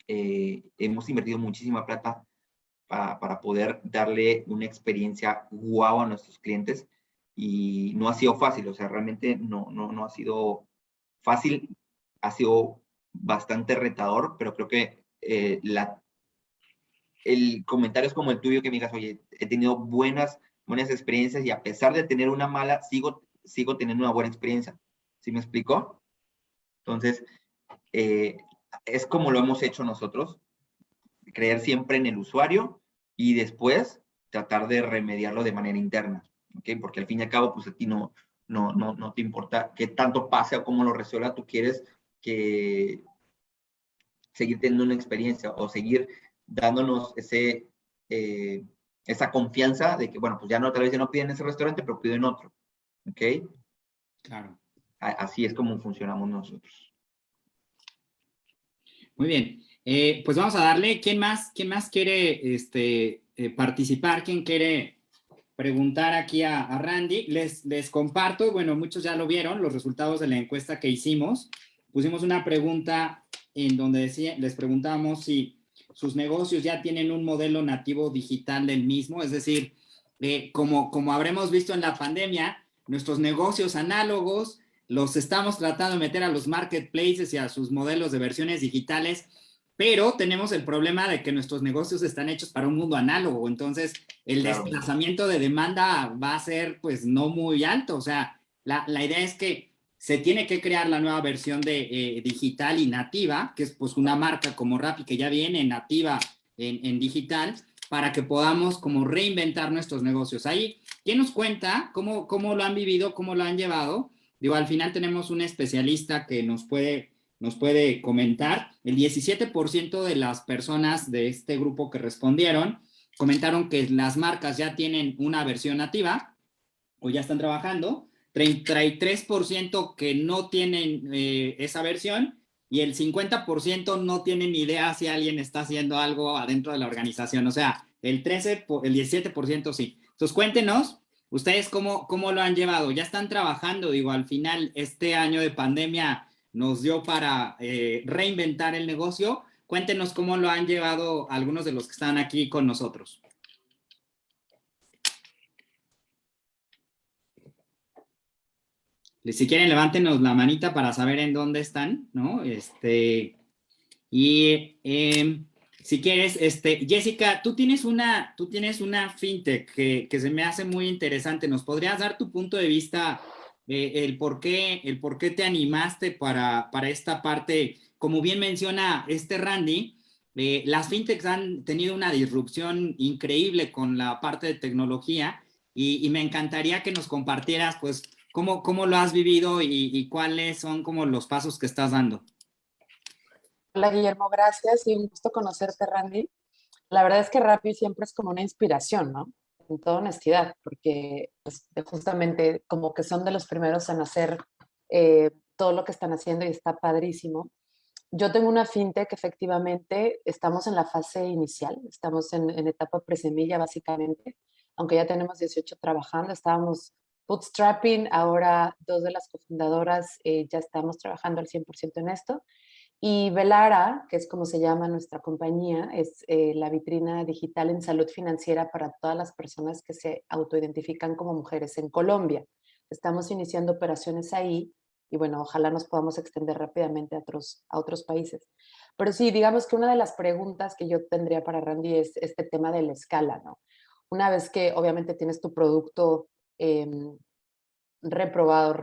Hemos invertido muchísima plata para poder darle una experiencia guau a nuestros clientes y no ha sido fácil, o sea, realmente no ha sido fácil, ha sido bastante retador, pero creo que el comentario es como el tuyo, que me digas, oye, he tenido buenas experiencias y a pesar de tener una mala, sigo teniendo una buena experiencia. ¿Sí me explicó? Entonces, es como lo hemos hecho nosotros, creer siempre en el usuario y después tratar de remediarlo de manera interna, ¿ok? Porque al fin y al cabo, pues a ti no te importa qué tanto pase o cómo lo resuelva, tú quieres que seguir teniendo una experiencia o seguir dándonos esa confianza de que, bueno, pues ya no, tal vez ya no piden en ese restaurante, pero piden otro, ¿ok? Claro. Así es como funcionamos nosotros. Muy bien. Pues vamos a darle. ¿Quién más quiere participar? ¿Quién quiere preguntar aquí a Randy? Les comparto, bueno, muchos ya lo vieron, los resultados de la encuesta que hicimos. Pusimos una pregunta en donde les preguntamos si sus negocios ya tienen un modelo nativo digital del mismo, es decir, como habremos visto en la pandemia, nuestros negocios análogos los estamos tratando de meter a los marketplaces y a sus modelos de versiones digitales, pero tenemos el problema de que nuestros negocios están hechos para un mundo análogo, entonces el desplazamiento de demanda va a ser pues no muy alto, o sea, la idea es que se tiene que crear la nueva versión de digital y nativa, que es pues una marca como Rappi que ya viene nativa en digital, para que podamos como reinventar nuestros negocios. Ahí, ¿quién nos cuenta cómo lo han vivido, cómo lo han llevado? Digo, al final tenemos un especialista que nos puede comentar. El 17% de las personas de este grupo que respondieron comentaron que las marcas ya tienen una versión nativa o ya están trabajando. 33% que no tienen esa versión y el 50% no tienen ni idea si alguien está haciendo algo adentro de la organización. O sea, el 17% sí. Entonces, cuéntenos. ¿Ustedes cómo lo han llevado? ¿Ya están trabajando? Digo, al final, este año de pandemia nos dio para reinventar el negocio. Cuéntenos cómo lo han llevado algunos de los que están aquí con nosotros. Si quieren, levántenos la manita para saber en dónde están, ¿no? Si quieres, Jessica, tú tienes una fintech que se me hace muy interesante. ¿Nos podrías dar tu punto de vista, el por qué te animaste para esta parte? Como bien menciona Randy, las fintechs han tenido una disrupción increíble con la parte de tecnología y me encantaría que nos compartieras, pues, cómo lo has vivido y cuáles son como los pasos que estás dando. Hola Guillermo, gracias y un gusto conocerte, Randy. La verdad es que Rappi siempre es como una inspiración, ¿no? En toda honestidad, porque pues, justamente como que son de los primeros en hacer todo lo que están haciendo y está padrísimo. Yo tengo una fintech, efectivamente, estamos en la fase inicial, estamos en etapa presemilla básicamente, aunque ya tenemos 18 trabajando, estábamos bootstrapping, ahora 2 de las cofundadoras ya estamos trabajando al 100% en esto. Y Velara, que es como se llama nuestra compañía, es la vitrina digital en salud financiera para todas las personas que se autoidentifican como mujeres en Colombia. Estamos iniciando operaciones ahí y bueno, ojalá nos podamos extender rápidamente a otros países. Pero sí, digamos que una de las preguntas que yo tendría para Randy es este tema de la escala, ¿no? Una vez que obviamente tienes tu producto reprobado,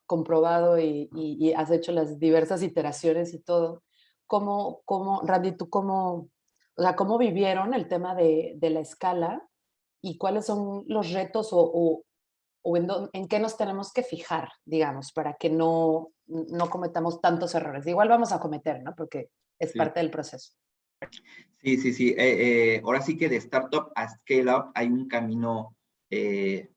comprobado y has hecho las diversas iteraciones y todo. Randy, tú cómo vivieron el tema de la escala y cuáles son los retos o en qué nos tenemos que fijar, digamos, para que no no cometamos tantos errores. Igual vamos a cometer, ¿no? Porque es parte del proceso. Sí. Ahora sí que de startup a scale up hay un camino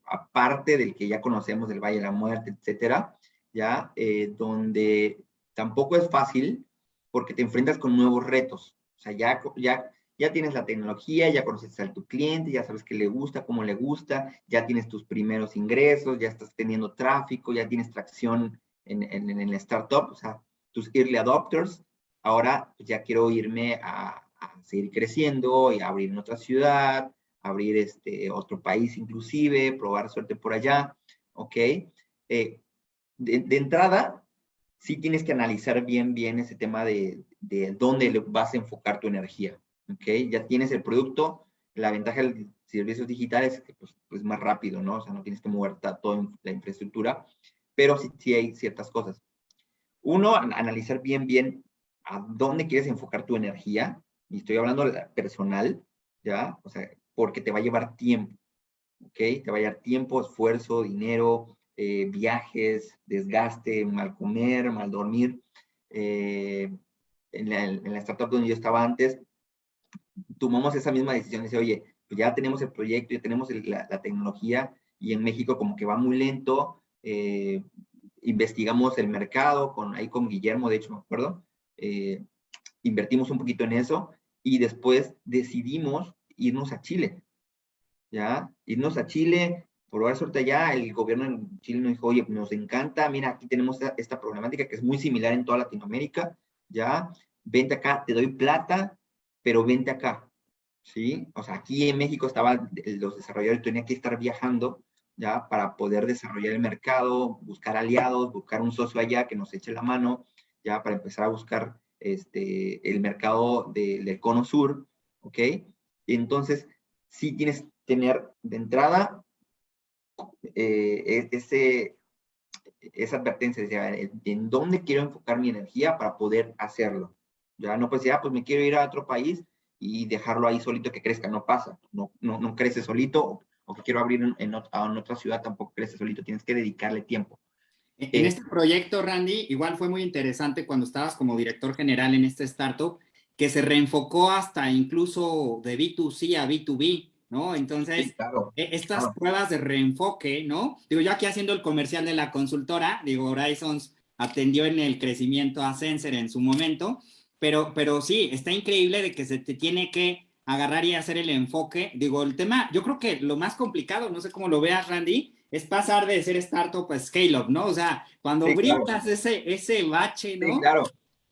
aparte del que ya conocemos, del Valle de la Muerte, etcétera, ya, donde tampoco es fácil porque te enfrentas con nuevos retos. O sea, ya tienes la tecnología, ya conoces a tu cliente, ya sabes qué le gusta, cómo le gusta, ya tienes tus primeros ingresos, ya estás teniendo tráfico, ya tienes tracción en la startup, o sea, tus early adopters. Ahora pues, ya quiero irme a seguir creciendo y abrir en otra ciudad, abrir otro país inclusive, probar suerte por allá, ¿ok? De entrada, sí tienes que analizar bien ese tema de dónde vas a enfocar tu energía, ¿ok? Ya tienes el producto, la ventaja de servicios digitales es que pues más rápido, ¿no? O sea, no tienes que mover toda la infraestructura, pero sí hay ciertas cosas. Uno, analizar bien a dónde quieres enfocar tu energía, y estoy hablando de personal, ¿ya? O sea, porque te va a llevar tiempo, ¿ok? Te va a llevar tiempo, esfuerzo, dinero, viajes, desgaste, mal comer, mal dormir. En la startup donde yo estaba antes, tomamos esa misma decisión, dice, oye, pues ya tenemos el proyecto, ya tenemos la tecnología, y en México como que va muy lento, investigamos el mercado, ahí con Guillermo, de hecho, me acuerdo, invertimos un poquito en eso, y después decidimos irnos a Chile, ¿ya? Irnos a Chile, probar suerte allá. El gobierno en Chile nos dijo, oye, nos encanta, mira, aquí tenemos esta problemática que es muy similar en toda Latinoamérica, ¿ya? Vente acá, te doy plata, pero vente acá, ¿sí? O sea, aquí en México los desarrolladores tenían que estar viajando, ¿ya? Para poder desarrollar el mercado, buscar aliados, buscar un socio allá que nos eche la mano, ¿ya? Para empezar a buscar el mercado del Cono Sur, ¿ok? Entonces, sí tienes que tener de entrada esa advertencia, de en dónde quiero enfocar mi energía para poder hacerlo. Ya no pues ya, pues me quiero ir a otro país y dejarlo ahí solito que crezca, no pasa, no crece solito, o que quiero abrir en otra ciudad, tampoco crece solito, tienes que dedicarle tiempo. En este proyecto, Randy, igual fue muy interesante cuando estabas como director general en este startup, que se reenfocó hasta incluso de B2C a B2B, ¿no? Entonces, sí, claro, estas pruebas de reenfoque, ¿no? Digo, yo aquí haciendo el comercial de la consultora, digo, Horizons atendió en el crecimiento a Sensor en su momento, pero sí, está increíble de que se te tiene que agarrar y hacer el enfoque. Digo, el tema, yo creo que lo más complicado, no sé cómo lo veas, Randy, es pasar de ser startup a scale-up, ¿no? O sea, cuando sí, brincas claro. ese bache, ¿no? Sí, claro.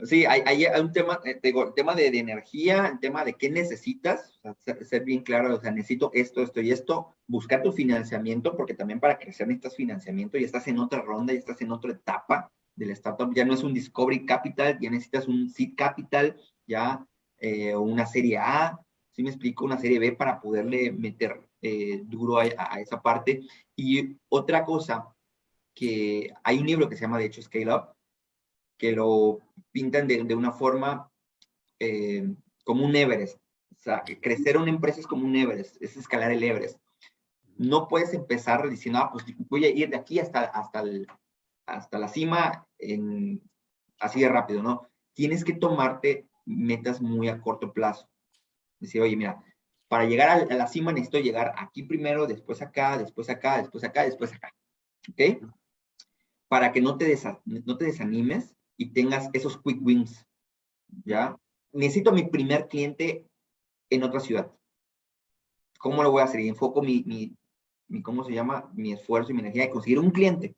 Sí, hay un tema, digo, el tema de energía, el tema de qué necesitas, o sea, ser bien claro, o sea, necesito esto y esto, buscar tu financiamiento, porque también para crecer necesitas financiamiento, ya estás en otra ronda, ya estás en otra etapa del startup, ya no es un Discovery Capital, ya necesitas un Seed Capital, ya una serie A, ¿sí me explico? Una serie B para poderle meter duro a esa parte. Y otra cosa, que hay un libro que se llama, de hecho, Scale Up, que lo pintan de una forma como un Everest. O sea, crecer una empresa es como un Everest, es escalar el Everest. No puedes empezar diciendo, pues voy a ir de aquí hasta la cima así de rápido, ¿no? Tienes que tomarte metas muy a corto plazo. Decir, oye, mira, para llegar a la cima necesito llegar aquí primero, después acá, después acá, después acá, después acá. ¿Ok? Para que no te desanimes y tengas esos quick wins, ¿ya? Necesito mi primer cliente en otra ciudad. ¿Cómo lo voy a hacer? Y enfoco ¿cómo se llama? Mi esfuerzo y mi energía de conseguir un cliente,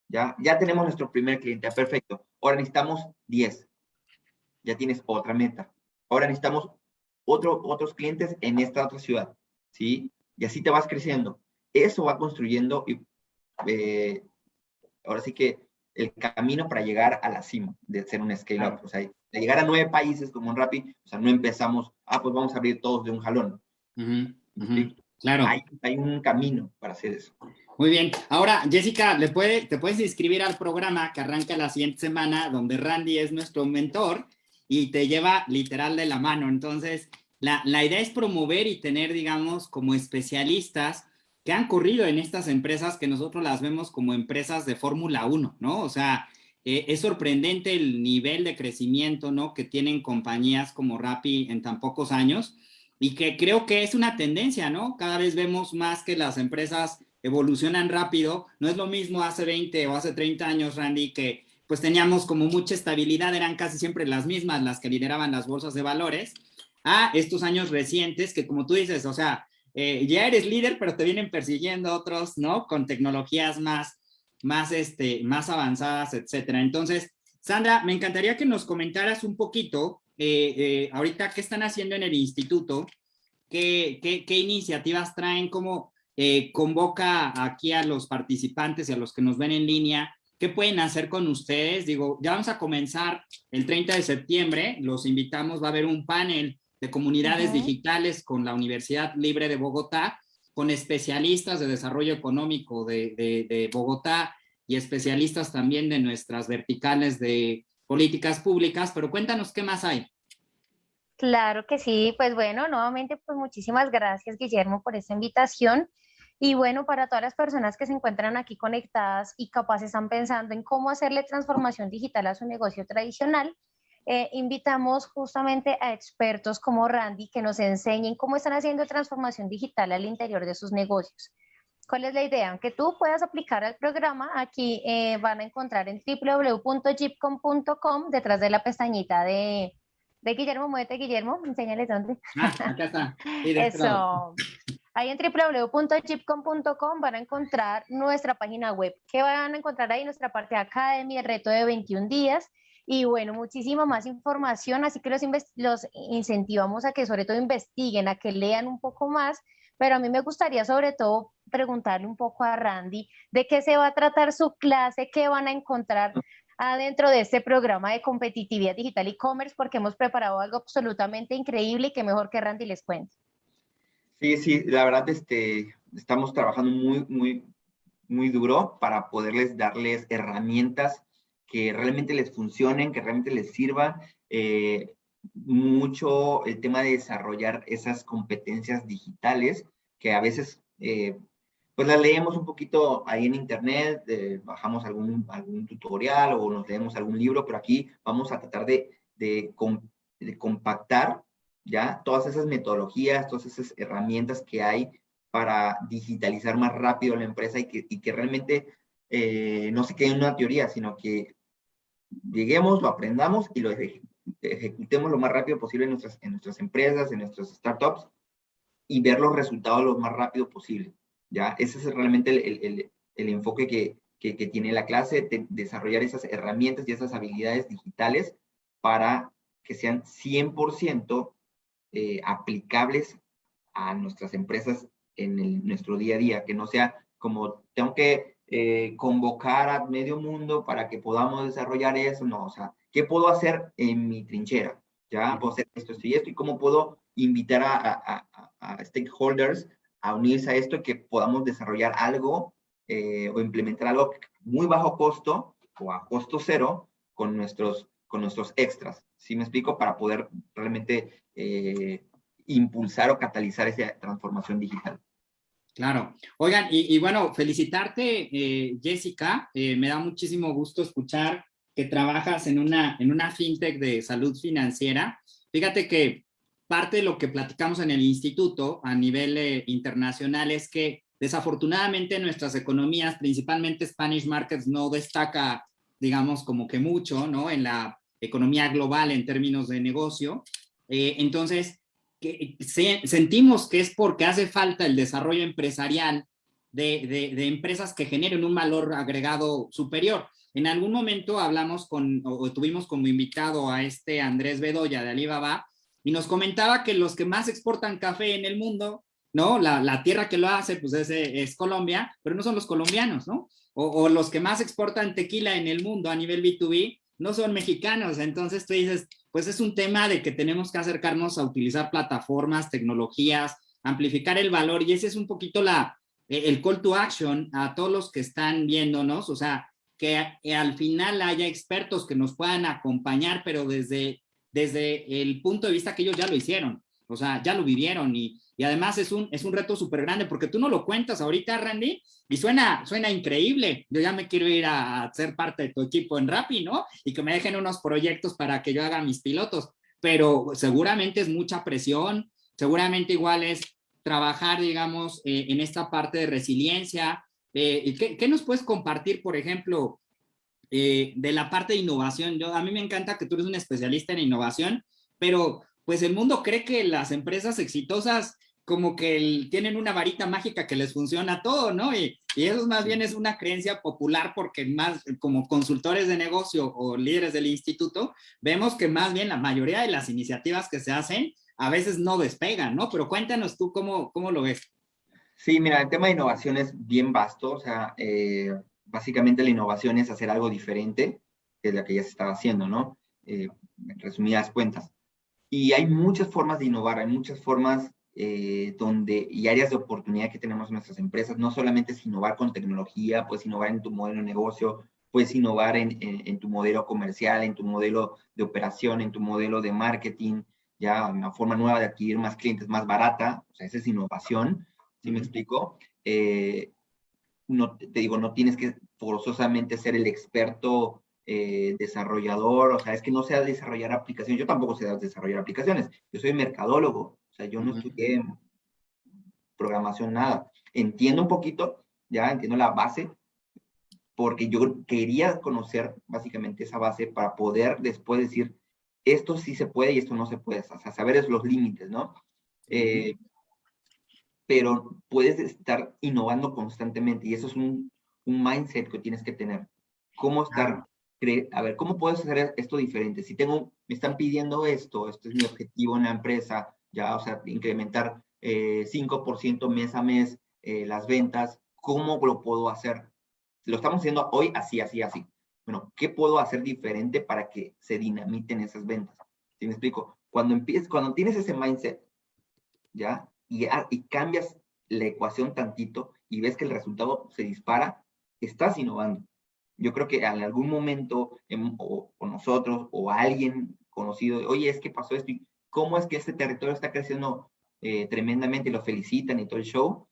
¿ya? Ya tenemos nuestro primer cliente, perfecto. Ahora necesitamos 10. Ya tienes otra meta. Ahora necesitamos otros clientes en esta otra ciudad, ¿sí? Y así te vas creciendo. Eso va construyendo y ahora sí que el camino para llegar a la cima de ser un scale-up, o sea, de llegar a 9 países como un Rappi, o sea, no empezamos, pues vamos a abrir todos de un jalón. ¿Sí? Claro. Hay un camino para hacer eso. Muy bien. Ahora, Jessica, te puedes inscribir al programa que arranca la siguiente semana, donde Randy es nuestro mentor y te lleva literal de la mano. Entonces, la idea es promover y tener, digamos, como especialistas que han corrido en estas empresas que nosotros las vemos como empresas de Fórmula 1, ¿no? O sea, Es sorprendente el nivel de crecimiento, ¿no?, que tienen compañías como Rappi en tan pocos años, y que creo que es una tendencia, ¿no? Cada vez vemos más que las empresas evolucionan rápido. No es lo mismo hace 20 o hace 30 años, Randy, que pues teníamos como mucha estabilidad, eran casi siempre las mismas las que lideraban las bolsas de valores, a estos años recientes que, como tú dices, o sea, ya eres líder, pero te vienen persiguiendo otros, ¿no?, con tecnologías más avanzadas, etcétera. Entonces, Sandra, me encantaría que nos comentaras un poquito, ahorita, qué están haciendo en el instituto, qué iniciativas traen, cómo convoca aquí a los participantes y a los que nos ven en línea, qué pueden hacer con ustedes. Digo, ya vamos a comenzar el 30 de septiembre, los invitamos, va a haber un panel de comunidades digitales con la Universidad Libre de Bogotá, con especialistas de desarrollo económico de Bogotá y especialistas también de nuestras verticales de políticas públicas, pero cuéntanos qué más hay. Claro que sí, pues bueno, nuevamente pues muchísimas gracias, Guillermo, por esta invitación. Y bueno, para todas las personas que se encuentran aquí conectadas y capaz están pensando en cómo hacerle transformación digital a su negocio tradicional, invitamos justamente a expertos como Randy que nos enseñen cómo están haciendo transformación digital al interior de sus negocios. ¿Cuál es la idea? Que tú puedas aplicar al programa. Aquí van a encontrar en www.gipcom.com, detrás de la pestañita de Guillermo. Muévete, Guillermo, enséñales dónde. Acá está. Sí, Eso. Ahí en www.gipcom.com van a encontrar nuestra página web. ¿Qué van a encontrar ahí? Nuestra parte de Academy, el reto de 21 días. Y bueno, muchísima más información, así que los incentivamos a que sobre todo investiguen, a que lean un poco más, pero a mí me gustaría sobre todo preguntarle un poco a Randy de qué se va a tratar su clase, qué van a encontrar adentro de este programa de competitividad digital e-commerce, porque hemos preparado algo absolutamente increíble y que mejor que Randy les cuente. Sí, la verdad, estamos trabajando muy duro para poderles darles herramientas que realmente les funcionen, que realmente les sirvan. Mucho el tema de desarrollar esas competencias digitales que a veces pues las leemos un poquito ahí en internet, bajamos algún tutorial o nos leemos algún libro, pero aquí vamos a tratar de compactar ya todas esas metodologías, todas esas herramientas que hay para digitalizar más rápido la empresa y que realmente no se quede en una teoría, sino que lleguemos, lo aprendamos y lo ejecutemos lo más rápido posible en nuestras empresas, en nuestras startups, y ver los resultados lo más rápido posible, ¿ya? Ese es realmente el enfoque que tiene la clase, de desarrollar esas herramientas y esas habilidades digitales para que sean 100% aplicables a nuestras empresas en nuestro día a día, que no sea como tengo que convocar a medio mundo para que podamos desarrollar eso, no, o sea, ¿qué puedo hacer en mi trinchera? Ya puedo hacer esto y esto, y cómo puedo invitar a stakeholders a unirse a esto y que podamos desarrollar algo o implementar algo muy bajo costo o a costo cero con nuestros extras. ¿Sí me explico? Para poder realmente impulsar o catalizar esa transformación digital. Claro. Oigan, y bueno, felicitarte, Jessica. Me da muchísimo gusto escuchar que trabajas en una fintech de salud financiera. Fíjate que parte de lo que platicamos en el instituto a nivel internacional es que desafortunadamente nuestras economías, principalmente Spanish Markets, no destaca, digamos, como que mucho, ¿no?, en la economía global en términos de negocio. Entonces, sentimos que es porque hace falta el desarrollo empresarial de empresas que generen un valor agregado superior. En algún momento hablamos o tuvimos como invitado a Andrés Bedoya de Alibaba, y nos comentaba que los que más exportan café en el mundo, ¿no?, la tierra que lo hace, pues es Colombia, pero no son los colombianos, ¿no? O los que más exportan tequila en el mundo a nivel B2B no son mexicanos. Entonces tú dices, pues es un tema de que tenemos que acercarnos a utilizar plataformas, tecnologías, amplificar el valor, y ese es un poquito el call to action a todos los que están viéndonos, o sea, que al final haya expertos que nos puedan acompañar, pero desde el punto de vista que ellos ya lo hicieron. O sea, ya lo vivieron y además es un reto súper grande porque tú no lo cuentas ahorita, Randy, y suena increíble. Yo ya me quiero ir a ser parte de tu equipo en Rappi, ¿no? Y que me dejen unos proyectos para que yo haga mis pilotos. Pero seguramente es mucha presión, seguramente igual es trabajar, digamos, en esta parte de resiliencia. ¿Qué nos puedes compartir, por ejemplo, de la parte de innovación? A mí me encanta que tú eres un especialista en innovación, pero pues el mundo cree que las empresas exitosas como que tienen una varita mágica que les funciona todo, ¿no? Y eso más bien es una creencia popular porque más como consultores de negocio o líderes del instituto, vemos que más bien la mayoría de las iniciativas que se hacen a veces no despegan, ¿no? Pero cuéntanos tú cómo lo ves. Sí, mira, el tema de innovación es bien vasto, o sea, básicamente la innovación es hacer algo diferente de lo que ya se estaba haciendo, ¿no? En resumidas cuentas. Y hay muchas formas de innovar, hay muchas formas y áreas de oportunidad que tenemos en nuestras empresas. No solamente es innovar con tecnología, puedes innovar en tu modelo de negocio, puedes innovar en tu modelo comercial, en tu modelo de operación, en tu modelo de marketing, ya una forma nueva de adquirir más clientes más barata, o sea, esa es innovación, ¿sí me explico? No, te digo, no tienes que forzosamente ser el experto desarrollador, o sea, es que no sé desarrollar aplicaciones, yo tampoco sé desarrollar aplicaciones, yo soy mercadólogo, o sea, yo no estudié programación, nada. Entiendo un poquito, ya entiendo la base, porque yo quería conocer básicamente esa base para poder después decir, esto sí se puede y esto no se puede, o sea, saber los límites, ¿no? Pero puedes estar innovando constantemente y eso es un mindset que tienes que tener. ¿Cómo estar? A ver, ¿cómo puedes hacer esto diferente? Si me están pidiendo esto es mi objetivo en la empresa, ya, o sea, incrementar 5% mes a mes las ventas, ¿cómo lo puedo hacer? Lo estamos haciendo hoy así. Bueno, ¿qué puedo hacer diferente para que se dinamiten esas ventas? ¿Sí me explico? Cuando tienes ese mindset, ¿ya? Y cambias la ecuación tantito y ves que el resultado se dispara, estás innovando. Yo creo que en algún momento, o nosotros, o alguien conocido, oye, es que pasó esto, y ¿cómo es que este territorio está creciendo tremendamente y lo felicitan y todo el show?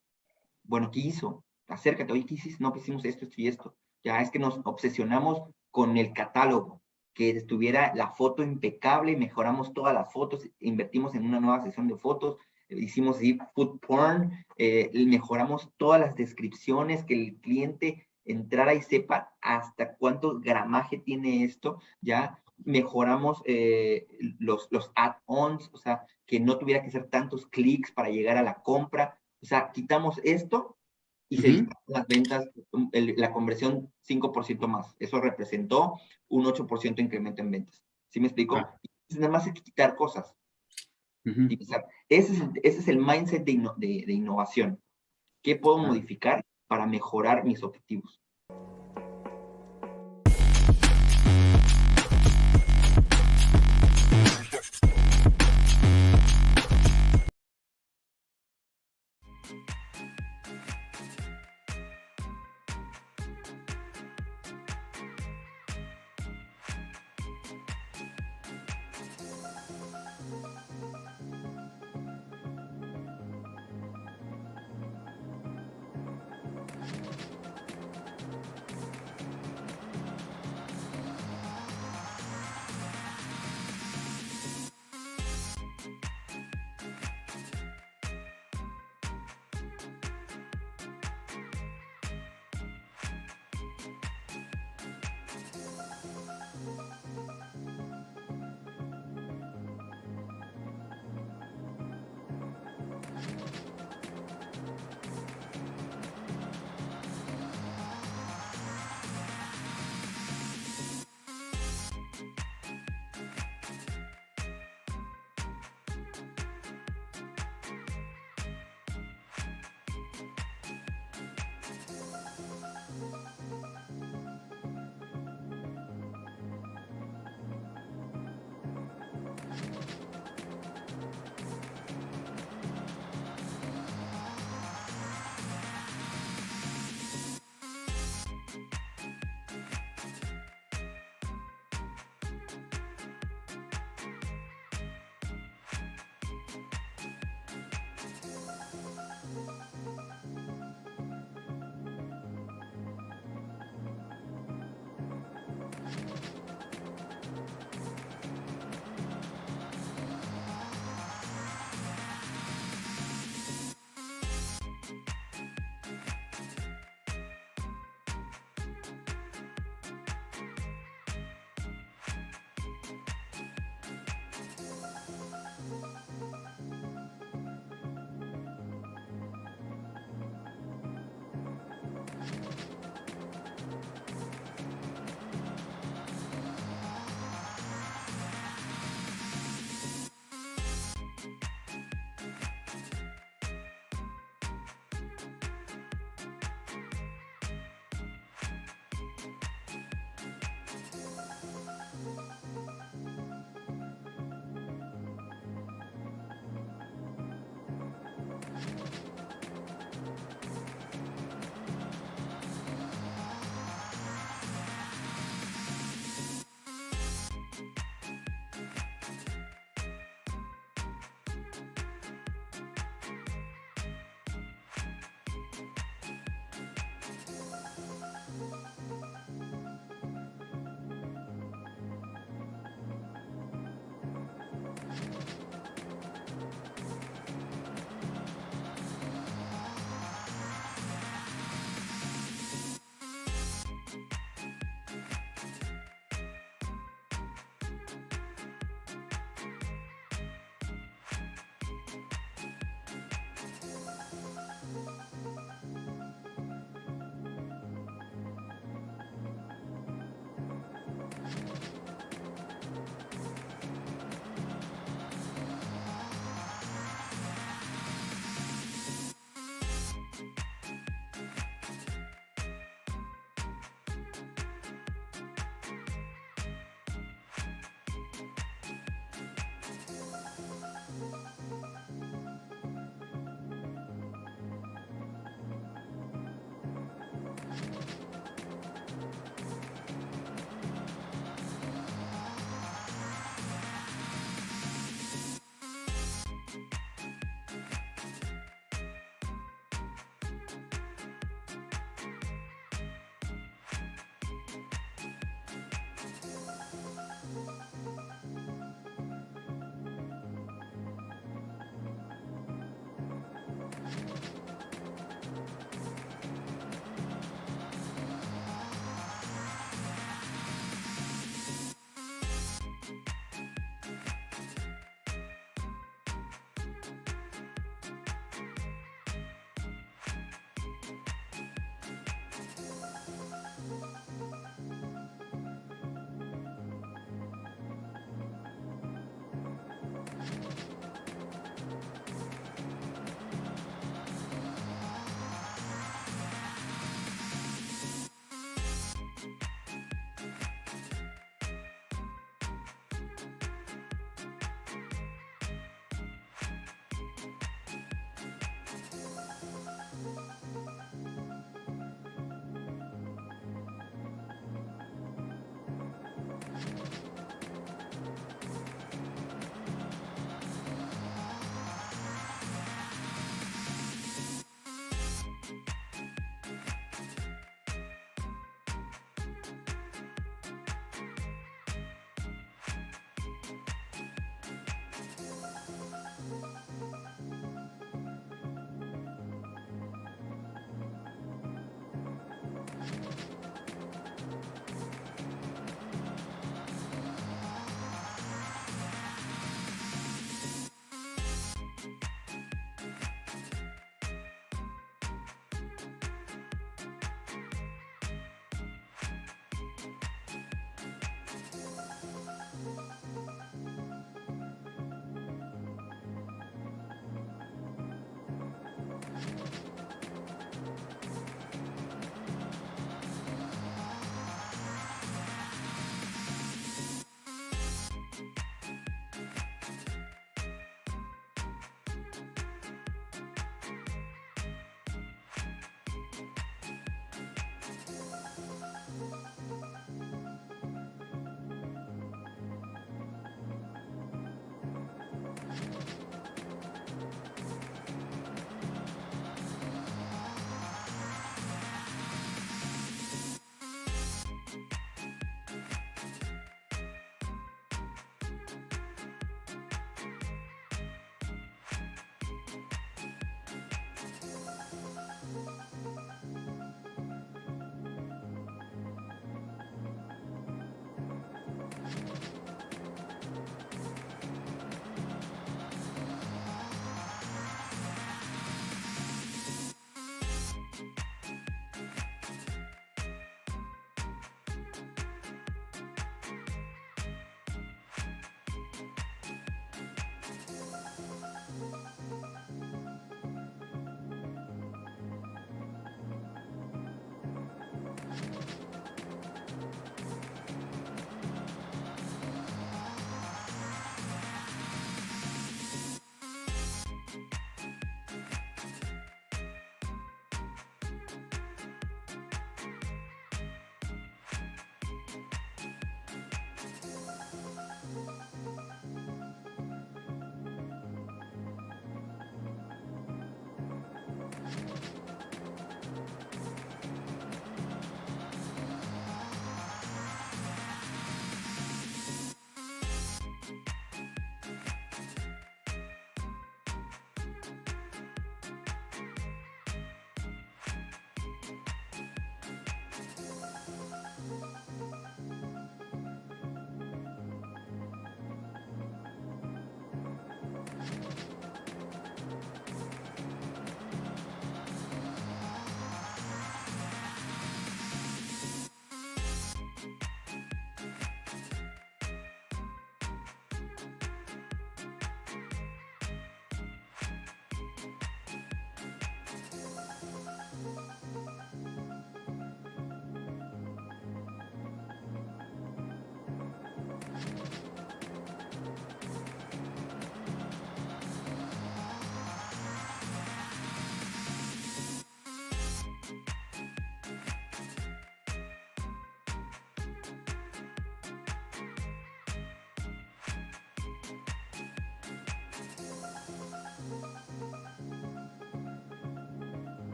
Bueno, ¿qué hizo? Acércate, oye, ¿qué hiciste? No, que hicimos esto y esto. Ya es que nos obsesionamos con el catálogo, que estuviera la foto impecable, mejoramos todas las fotos, invertimos en una nueva sesión de fotos, hicimos food porn, mejoramos todas las descripciones, que el cliente entrara y sepa hasta cuánto gramaje tiene esto, ya mejoramos los add-ons, o sea, que no tuviera que hacer tantos clics para llegar a la compra, o sea, quitamos esto y se disparan las ventas, la conversión 5% más. Eso representó un 8% incremento en ventas. ¿Sí me explico? Nada más hay que quitar cosas. Ese es el mindset de innovación. ¿Qué puedo modificar para mejorar mis objetivos?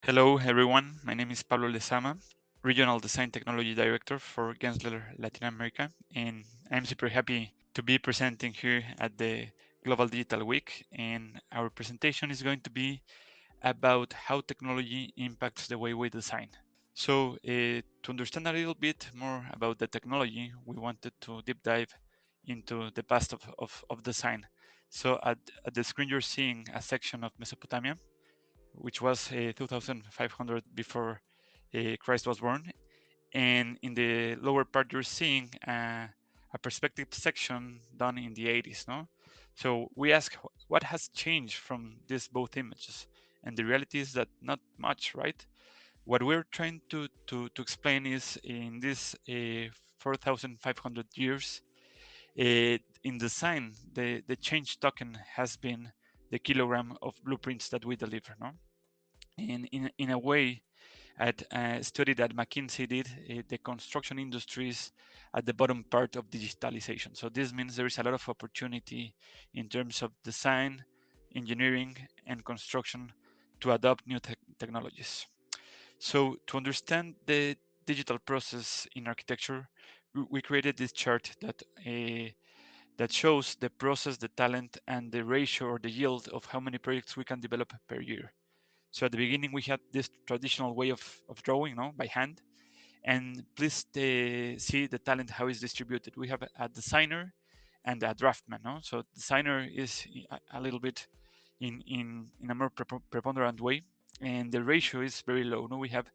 Hello, everyone. My name is Pablo Lezama, Regional Design Technology Director for Gensler Latin America, and I'm super happy to be presenting here at the Global Digital Week. And our presentation is going to be about how technology impacts the way we design. So, to understand a little bit more about the technology, we wanted to deep dive into the past of design. So, at the screen, you're seeing a section of Mesopotamia, which was 2500 before Christ was born. And in the lower part, you're seeing a perspective section done in the 80s. No, so we ask what has changed from these both images, and the reality is that not much, right? What we're trying to explain is in this 4,500 years in design, the change token has been the kilogram of blueprints that we deliver. No, and in a way, at a study that McKinsey did, the construction industry is at the bottom part of digitalization. So this means there is a lot of opportunity in terms of design, engineering, and construction to adopt new technologies. So to understand the digital process in architecture, we created this chart that shows the process, the talent, and the ratio or the yield of how many projects we can develop per year. So at the beginning, we had this traditional way of drawing, no, by hand. And please see the talent, how it's distributed. We have a designer and a draftman, no? So designer is a little bit in a more preponderant way, and the ratio is very low. No, we have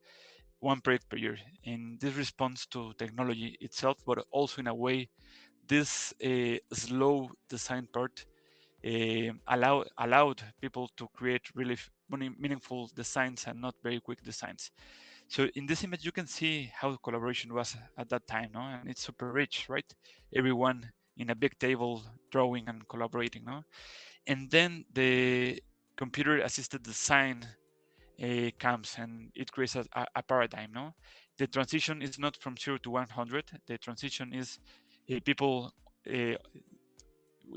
one project per year, and this responds to technology itself, but also in a way, this slow design part allowed people to create really meaningful designs and not very quick designs. So in this image, you can see how collaboration was at that time, no? And it's super rich, right? Everyone in a big table drawing and collaborating, no? And then the computer-assisted design comes and it creates a paradigm, no? The transition is not from 0 to 100. The transition is people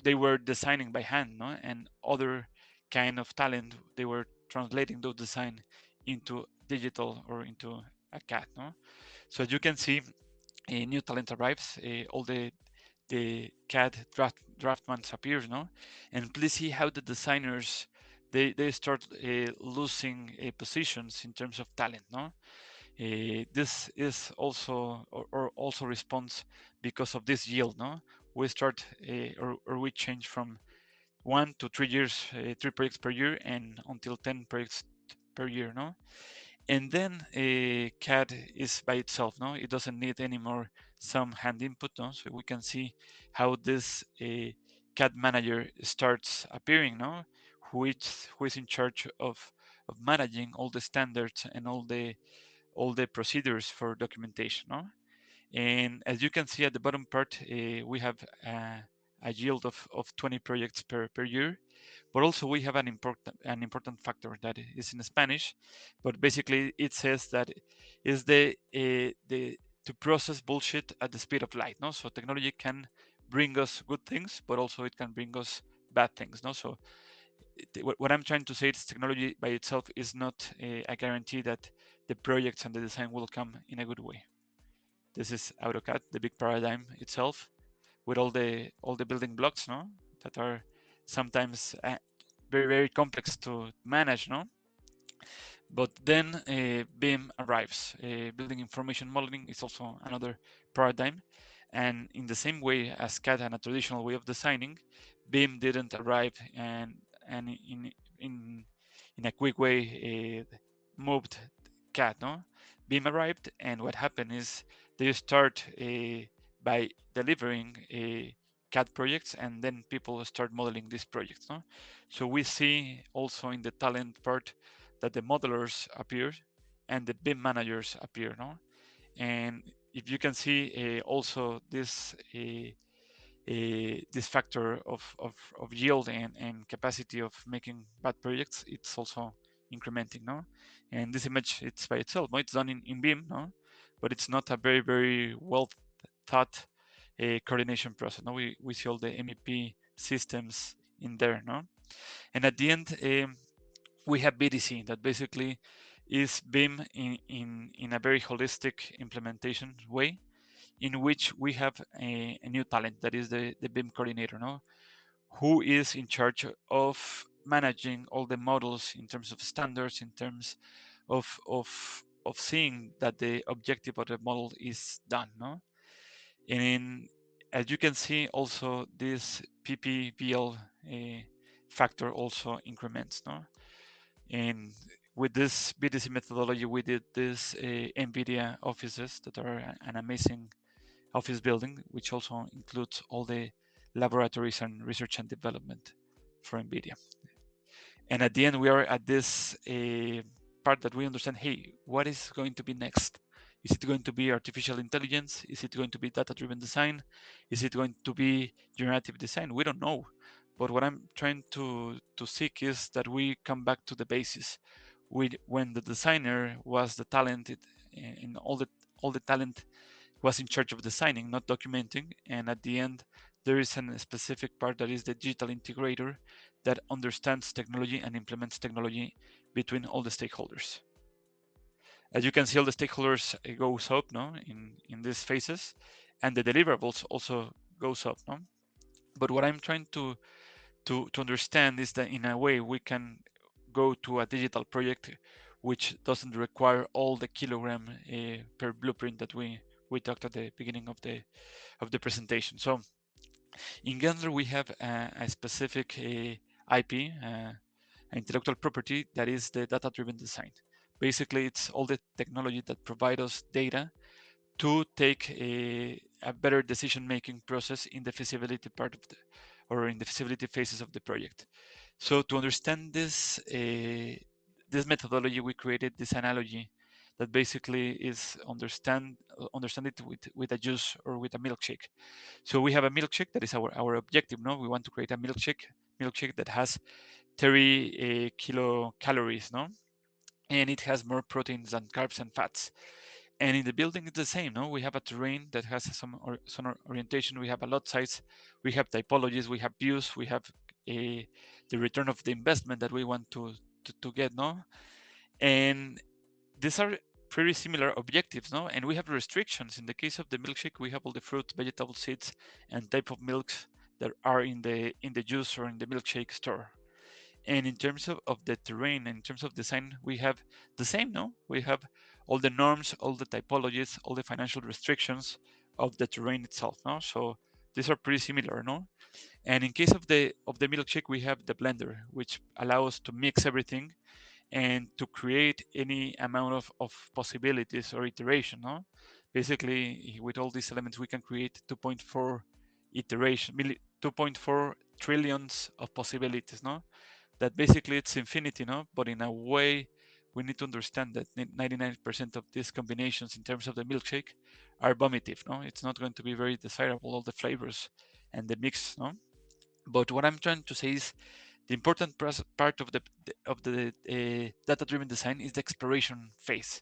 they were designing by hand, no? And other kind of talent, they were translating those design into digital or into a CAD, no? So as you can see, a new talent arrives, all the CAD draftmans appears, no? And please see how the designers they start losing positions in terms of talent, no? This is also or also responds because of this yield, no? We start or we change from 1 to 3 years, 3 projects per year, and until 10 projects per year, no? And then CAD is by itself, no? It doesn't need any more some hand input, no? So we can see how this CAD manager starts appearing, no? Who is in charge of managing all the standards and all the procedures for documentation, no? And as you can see at the bottom part, we have a yield of 20 projects per year, but also we have an important factor that is in Spanish, but basically it says that is the to process bullshit at the speed of light, no? So technology can bring us good things, but also it can bring us bad things, no? So what I'm trying to say is technology by itself is not a guarantee that the projects and the design will come in a good way. This is AutoCAD, the big paradigm itself, with all the building blocks, no, that are sometimes very, very complex to manage, no. But then BIM arrives. Building information modeling is also another paradigm, and in the same way as CAD and a traditional way of designing, BIM didn't arrive and in a quick way moved CAD, no. BIM arrived, and what happened is they start by delivering CAD projects, and then people start modeling these projects, no. So we see also in the talent part that the modelers appear and the BIM managers appear, no. And if you can see also this this factor of yield and capacity of making bad projects, it's also incrementing, no. And this image, it's by itself, no? It's done in BIM, no, but it's not a very, very well thought coordination process, no. We see all the MEP systems in there, no. And at the end we have BDC that basically is BIM in a very holistic implementation way, in which we have a new talent that is the BIM coordinator, no? Who is in charge of managing all the models in terms of standards, in terms of seeing that the objective of the model is done, no? And as you can see, also this PPBL factor also increments, no? And with this BDC methodology, we did this NVIDIA offices that are an amazing office building, which also includes all the laboratories and research and development for NVIDIA. And at the end, we are at this part that we understand, hey, what is going to be next? Is it going to be artificial intelligence? Is it going to be data-driven design? Is it going to be generative design? We don't know. But what I'm trying to seek is that we come back to the basis. When the designer was the talented, and all the talent was in charge of designing, not documenting. And at the end, there is a specific part that is the digital integrator that understands technology and implements technology between all the stakeholders. As you can see, all the stakeholders goes up, no, in these phases, and the deliverables also goes up, no. But what I'm trying to understand is that in a way we can go to a digital project which doesn't require all the kilogram per blueprint that we talked at the beginning of the presentation. So in Gensler we have a specific IP, intellectual property, that is the data-driven design. Basically, it's all the technology that provide us data to take a better decision-making process in the feasibility part of or in the feasibility phases of the project. So to understand this methodology, we created this analogy that basically is understand it with a juice or with a milkshake. So we have a milkshake that is our objective. No, we want to create a milkshake that has 30 kilocalories, no, and it has more proteins than carbs and fats. And in the building, it's the same. No, we have a terrain that has some orientation. We have a lot size. We have typologies. We have views. We have the return of the investment that we want to get. No, and these are pretty similar objectives. No, and we have restrictions. In the case of the milkshake, we have all the fruit, vegetable, seeds, and type of milks that are in the juice or in the milkshake store. And in terms of the terrain, in terms of design, we have the same, no? We have all the norms, all the typologies, all the financial restrictions of the terrain itself, no? So these are pretty similar, no? And in case of the milkshake, we have the blender, which allows us to mix everything and to create any amount of possibilities or iteration, no? Basically, with all these elements, we can create 2.4 2.4 trillions of possibilities, no? That basically it's infinity, no? But in a way, we need to understand that 99% of these combinations in terms of the milkshake are vomitive, no? It's not going to be very desirable, all the flavors and the mix, no? But what I'm trying to say is the important part of the data-driven design is the exploration phase,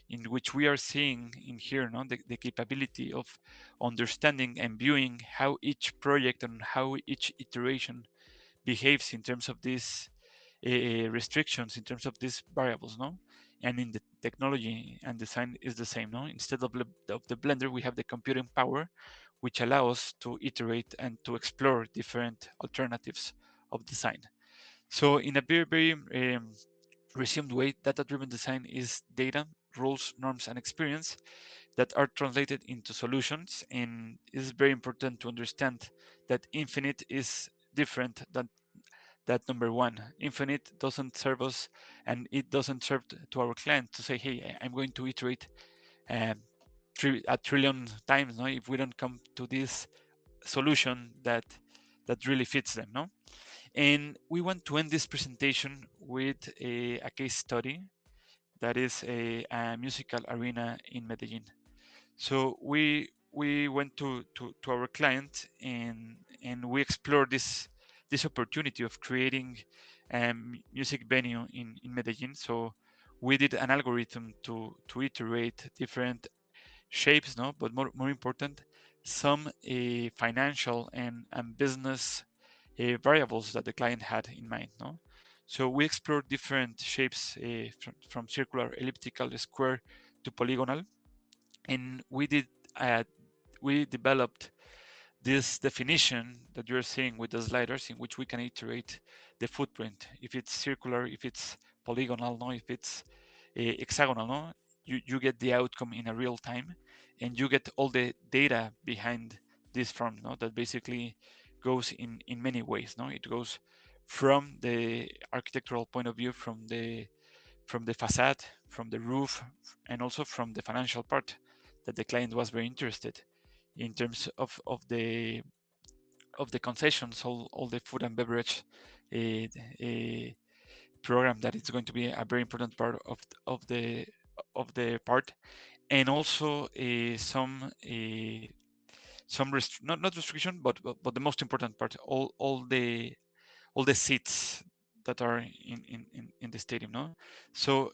in which we are seeing in here, no, the capability of understanding and viewing how each project and how each iteration behaves in terms of these restrictions, in terms of these variables, no? And in the technology and design is the same, no? Instead of the blender, we have the computing power, which allows us to iterate and to explore different alternatives of design. So in a very, very resumed way, data-driven design is data, rules, norms, and experience that are translated into solutions. And it is very important to understand that infinite is different than that number one. Infinite doesn't serve us, and it doesn't serve to our client to say, hey, I'm going to iterate a trillion times, no, if we don't come to this solution that really fits them, no? And we want to end this presentation with a case study that is a musical arena in Medellin. So we went to our client and we explored this opportunity of creating a music venue in Medellin. So we did an algorithm to iterate different shapes, no, but more important, some financial and business variables that the client had in mind, no. So we explored different shapes from circular, elliptical, square to polygonal, and we developed this definition that you're seeing with the sliders, in which we can iterate the footprint, if it's circular, if it's polygonal, no, if it's hexagonal, no, you get the outcome in a real time, and you get all the data behind this form, no, that basically goes in many ways, no. It goes from the architectural point of view, from the facade, from the roof, and also from the financial part that the client was very interested in terms of the concessions, all the food and beverage program that is going to be a very important part of the part, and also not restriction, but the most important part, all the seats that are in the stadium, no. So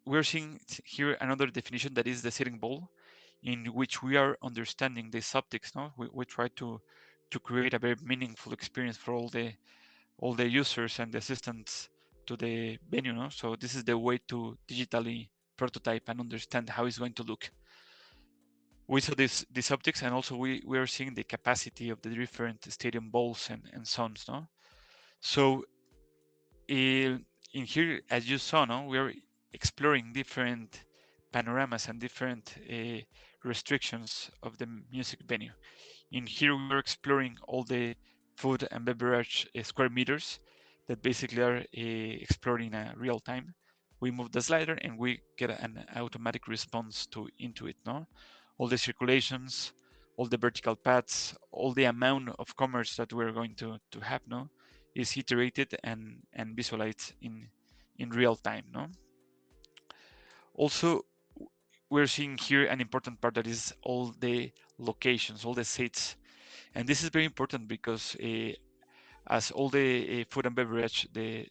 we're seeing here another definition, that is the sitting bowl, in which we are understanding these optics, no. We try to create a very meaningful experience for all the users and the assistants to the venue, no. So this is the way to digitally prototype and understand how it's going to look. We saw these optics, and also we are seeing the capacity of the different stadium bowls and zones, no. So in here, as you saw, no, we are exploring different panoramas and different restrictions of the music venue. In here, we are exploring all the food and beverage square meters that basically are explored in a real time. We move the slider and we get an automatic response into it, no? All the circulations, all the vertical paths, all the amount of commerce that we're going to have, no, is iterated and visualized in real time, no? Also, we're seeing here an important part, that is all the locations, all the seats. And this is very important because as all the food and beverage, the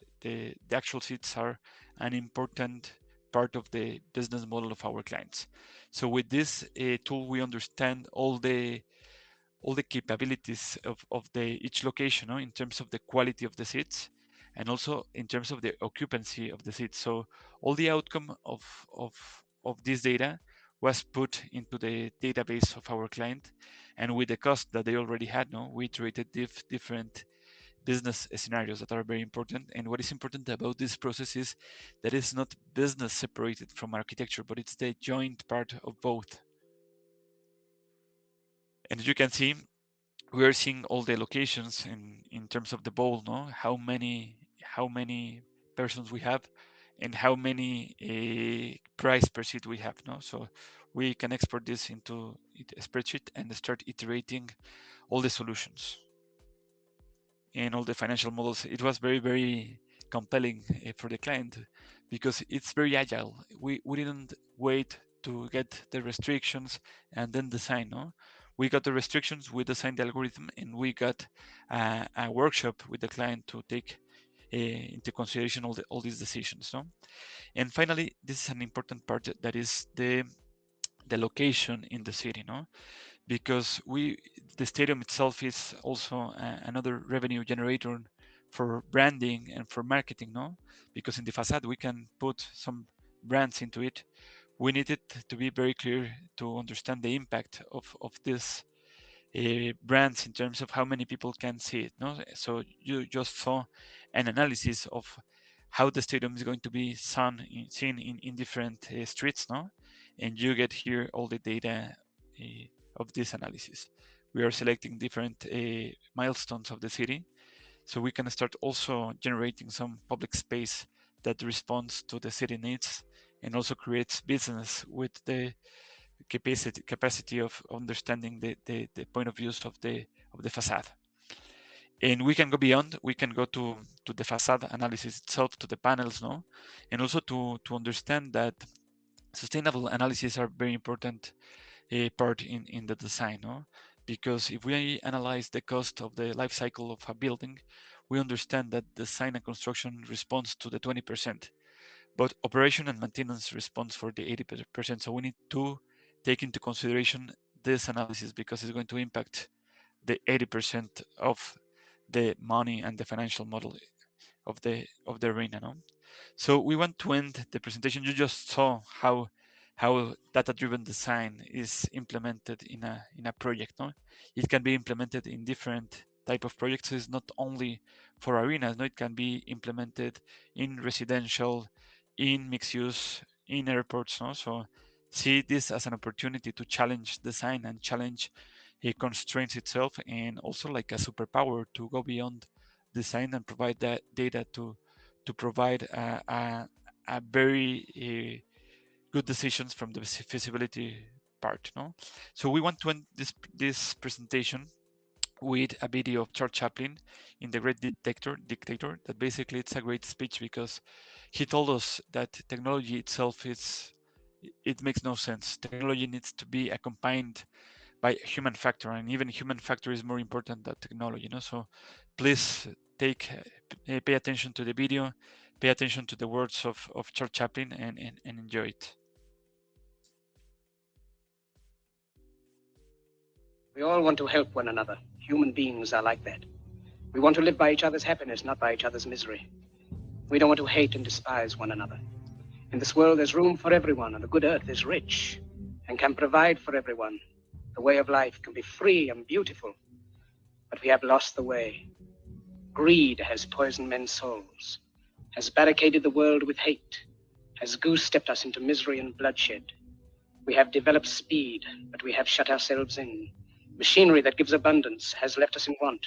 actual seats are an important part of the business model of our clients. So with this tool, we understand all the capabilities of each location, no, in terms of the quality of the seats, and also in terms of the occupancy of the seats. So all the outcome of this data was put into the database of our client, and with the cost that they already had, no, we iterated different business scenarios that are very important. And what is important about this process is that it's not business separated from architecture, but it's the joint part of both. And as you can see, we are seeing all the locations in terms of the bowl, no, how many persons we have, and how many price per seat we have, no. So we can export this into a spreadsheet and start iterating all the solutions and all the financial models. It was very, very compelling for the client because it's very agile. We didn't wait to get the restrictions and then design, no. We got the restrictions, we designed the algorithm, and we got a workshop with the client to take into consideration all these decisions, no. And finally, this is an important part, that is the location in the city, no, because the stadium itself is also another revenue generator for branding and for marketing, no, because in the facade we can put some brands into it. We need it to be very clear to understand the impact of this brands in terms of how many people can see it, no. So you just saw an analysis of how the stadium is going to be seen in different streets, no, and you get here all the data of this analysis. We are selecting different milestones of the city, so we can start also generating some public space that responds to the city needs and also creates business with the capacity of understanding the point of views of the facade. And we can go beyond. We can go to the facade analysis itself, to the panels, no, and also to understand that sustainable analyses are very important part in the design, no, because if we analyze the cost of the life cycle of a building, we understand that design and construction responds to the 20%, but operation and maintenance responds for the 80%. So we need to take into consideration this analysis because it's going to impact the 80% of the money and the financial model the arena, no? So we want to end the presentation. You just saw how data-driven design is implemented in a project, no? It can be implemented in different type of projects. It's not only for arenas, no? It can be implemented in residential, in mixed use, in airports, no? So see this as an opportunity to challenge design and challenge constraints itself, and also like a superpower to go beyond design and provide that data to provide a very good decisions from the feasibility part, no? So we want to end this presentation with a video of Charles Chaplin in The Great Dictator, that basically it's a great speech because he told us that technology itself it makes no sense. Technology needs to be accompanied by human factor, and even human factor is more important than technology, you know? So please pay attention to the video, pay attention to the words of Charles Chaplin, and enjoy it. We all want to help one another. Human beings are like that. We want to live by each other's happiness, not by each other's misery. We don't want to hate and despise one another. In this world, there's room for everyone, and the good earth is rich and can provide for everyone. The way of life can be free and beautiful, but we have lost the way. Greed has poisoned men's souls, has barricaded the world with hate, has goose-stepped us into misery and bloodshed. We have developed speed, but we have shut ourselves in. Machinery that gives abundance has left us in want.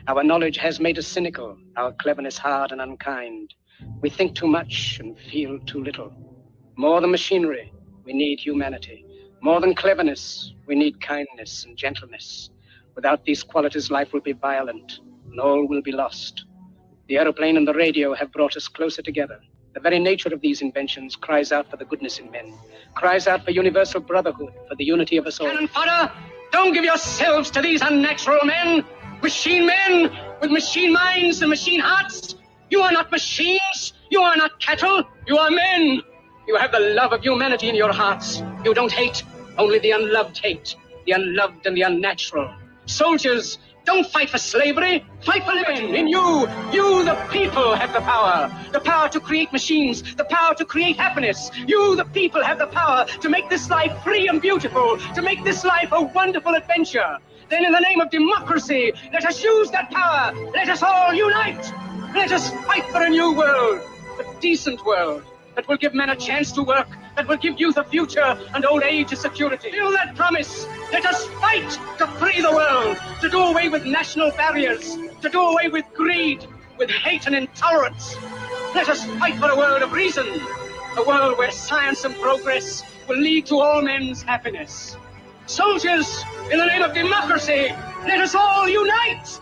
Our knowledge has made us cynical, our cleverness hard and unkind. We think too much and feel too little. More than machinery, we need humanity. More than cleverness, we need kindness and gentleness. Without these qualities, life will be violent and all will be lost. The aeroplane and the radio have brought us closer together. The very nature of these inventions cries out for the goodness in men, cries out for universal brotherhood, for the unity of us all. Cannon fodder, don't give yourselves to these unnatural men with machine minds and machine hearts. You are not machines, you are not cattle, you are men. You have the love of humanity in your hearts. You don't hate, only the unloved hate, the unloved and the unnatural. Soldiers, don't fight for slavery, fight for liberty. In you, the people, have the power to create machines, the power to create happiness. You, the people, have the power to make this life free and beautiful, to make this life a wonderful adventure. Then in the name of democracy, let us use that power. Let us all unite. Let us fight for a new world, a decent world, that will give men a chance to work, that will give youth a future and old age a security. Feel that promise. Let us fight to free the world, to do away with national barriers, to do away with greed, with hate and intolerance. Let us fight for a world of reason, a world where science and progress will lead to all men's happiness. Soldiers, in the name of democracy, let us all unite!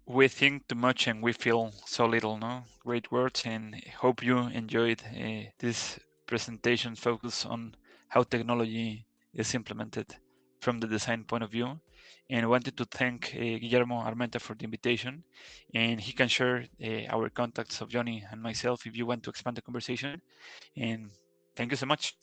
We think too much and we feel so little, no? Great words, and hope you enjoyed this presentation focused on how technology is implemented from the design point of view. And I wanted to thank Guillermo Armenta for the invitation, and he can share our contacts of Johnny and myself if you want to expand the conversation. And thank you so much.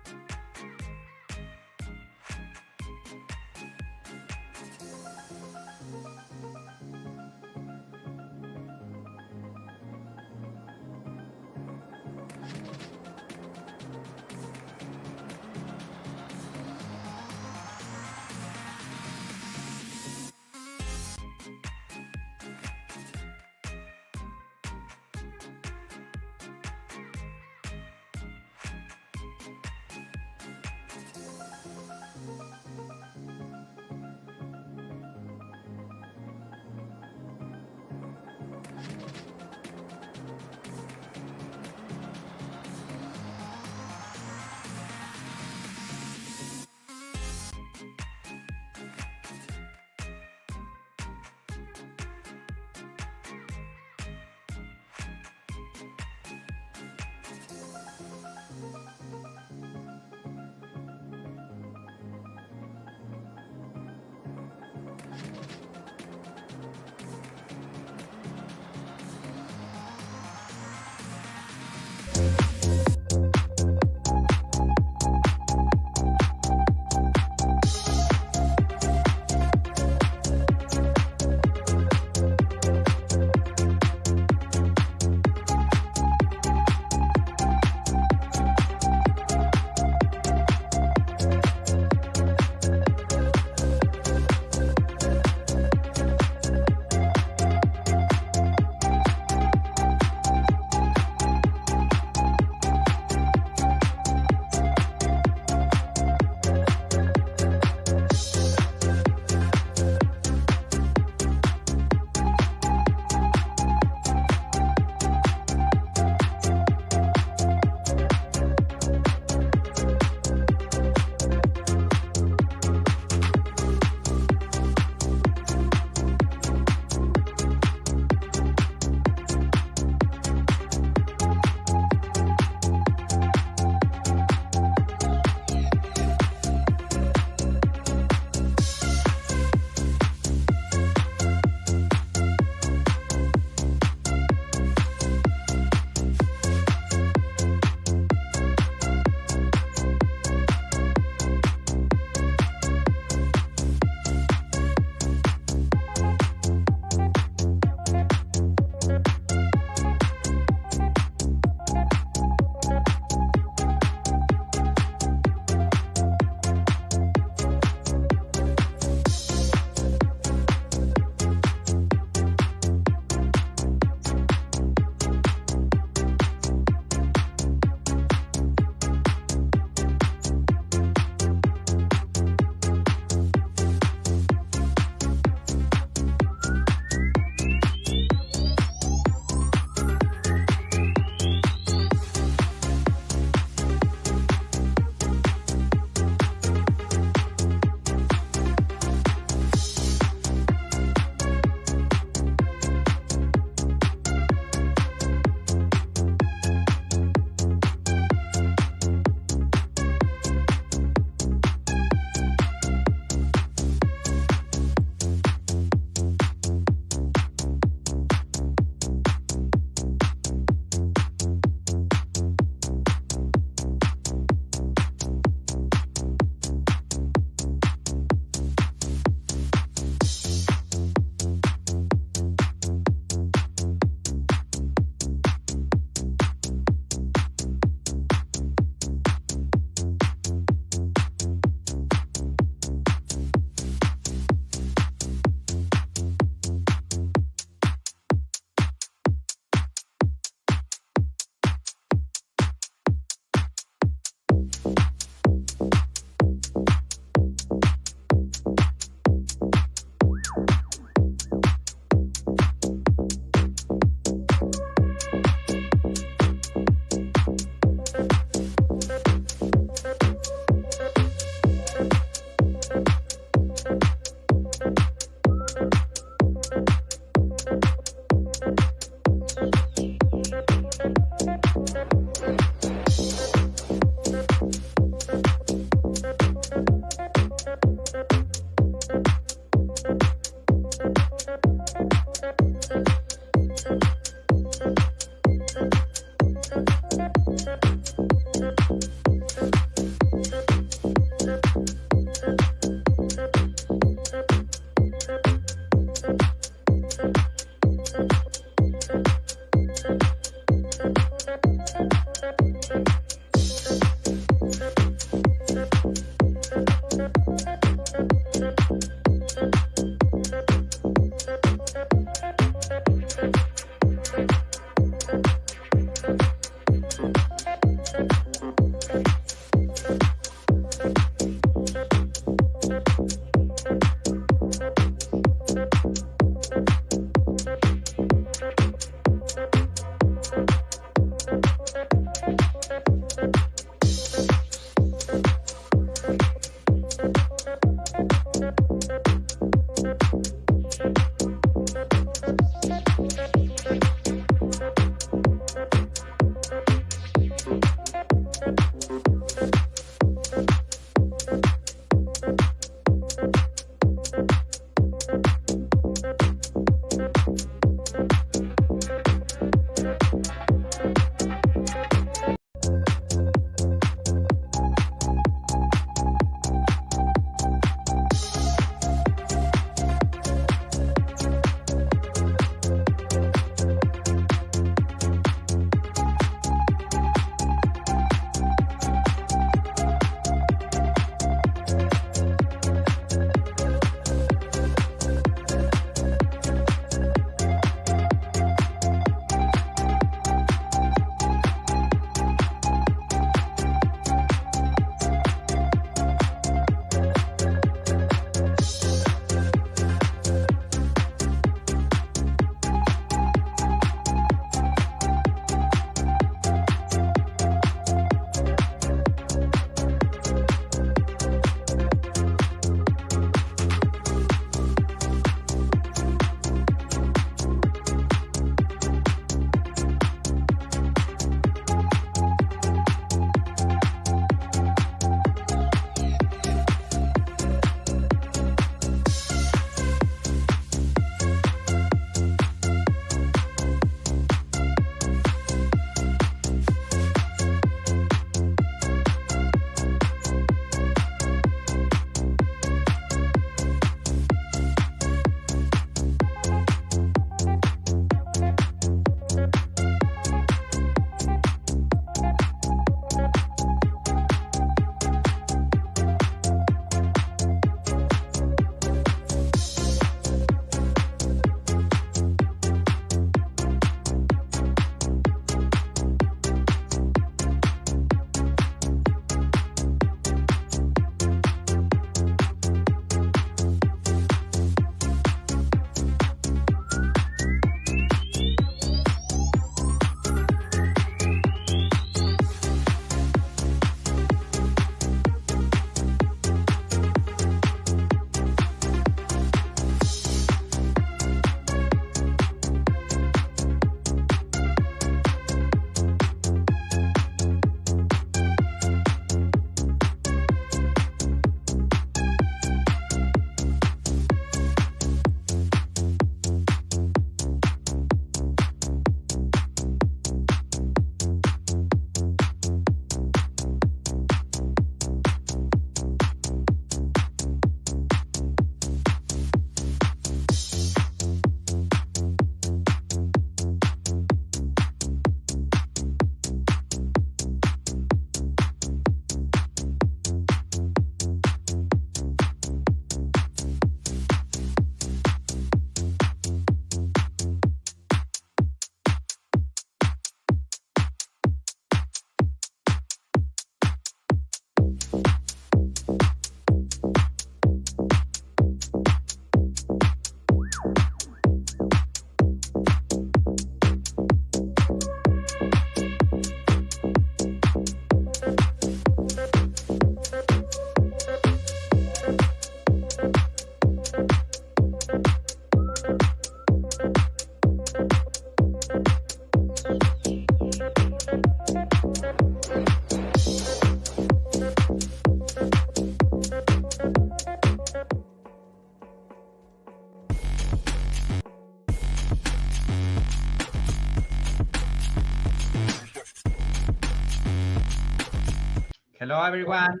Hello, everyone.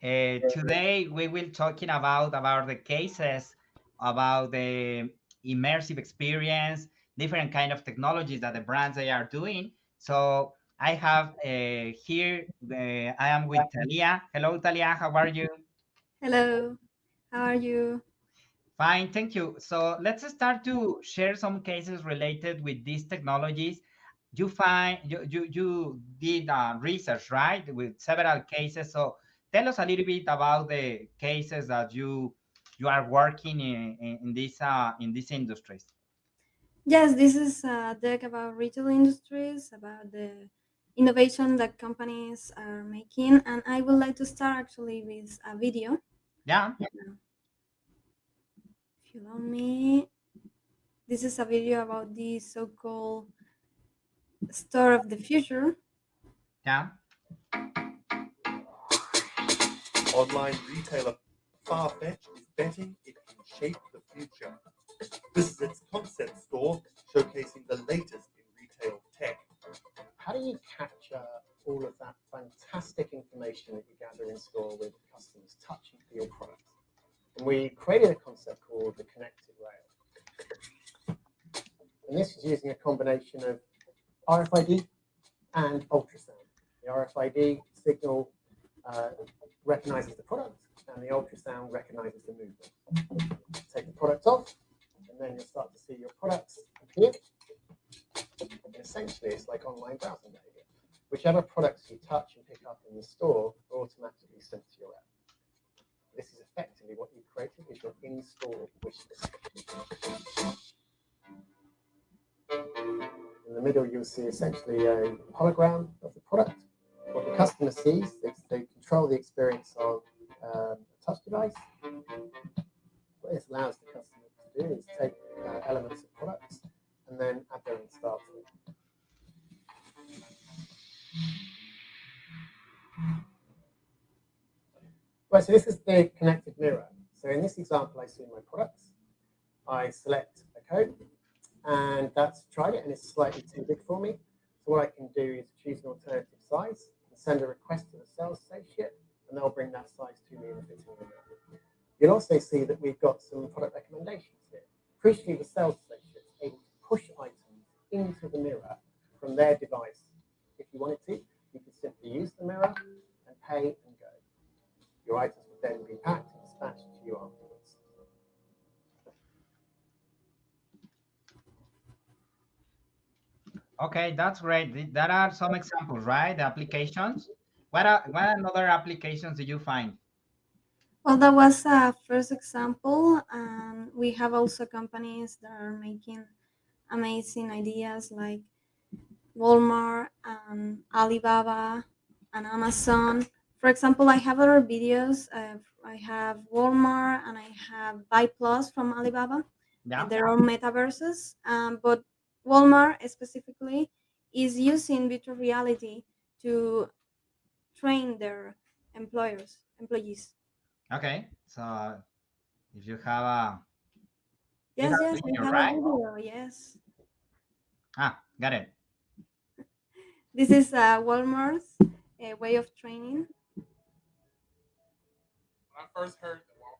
Today we will talking about the cases, about the immersive experience, different kind of technologies that the brands they are doing. So I have here, I am with Talia. Hello, Talia. How are you? Hello, how are you? Fine, thank you. So let's start to share some cases related with these technologies. You did research, right, with several cases. So tell us a little bit about the cases that you are working in these industries. Yes, this is a deck about retail industries, about the innovation that companies are making, and I would like to start actually with a video. Yeah. If you allow me, this is a video about the so-called store of the future. Yeah. Online retailer Farfetch is betting it can shape the future. This is its concept store showcasing the latest in retail tech. How do you capture all of that fantastic information that you gather in store with customers touching your product? And we created a concept called the Connected Rail. And this is using a combination of RFID and ultrasound. The RFID signal recognizes the product, and the ultrasound recognizes the movement. Take the product off, and then you'll start to see your products appear. And essentially, it's like online browsing behavior. Whichever products you touch and pick up in the store are automatically sent to your app. This is effectively what you've created is your in-store wish list. In the middle, you'll see essentially a hologram of the product. What the customer sees is they control the experience of a touch device. What this allows the customer to do is take elements of products and then add their own style to it. Right, so this is the connected mirror. So in this example, I see my products. I select a code, and that's tried it, and it's slightly too big for me. So what I can do is choose an alternative size and send a request to the sales associate, and they'll bring that size to me in the fitting room. You'll also see that we've got some product recommendations here. Crucially, the sales associate is able to push items into the mirror from their device. If you wanted to, you could simply use the mirror and pay and go. Your items would then be packed and dispatched to you afterwards. Okay, that's great. There are some examples, right? The applications. What another applications did you find? Well, that was a first example, and we have also companies that are making amazing ideas like Walmart and Alibaba and Amazon. For example, I have other videos. I have Walmart and I have Buy Plus from Alibaba. Yeah. Their own metaverses, but Walmart specifically is using virtual reality to train their employees. Okay, so if you have a Yes, have yes, video, I have right? a video. Yes, Got it. this is Walmart's way of training. When I first heard that Walmart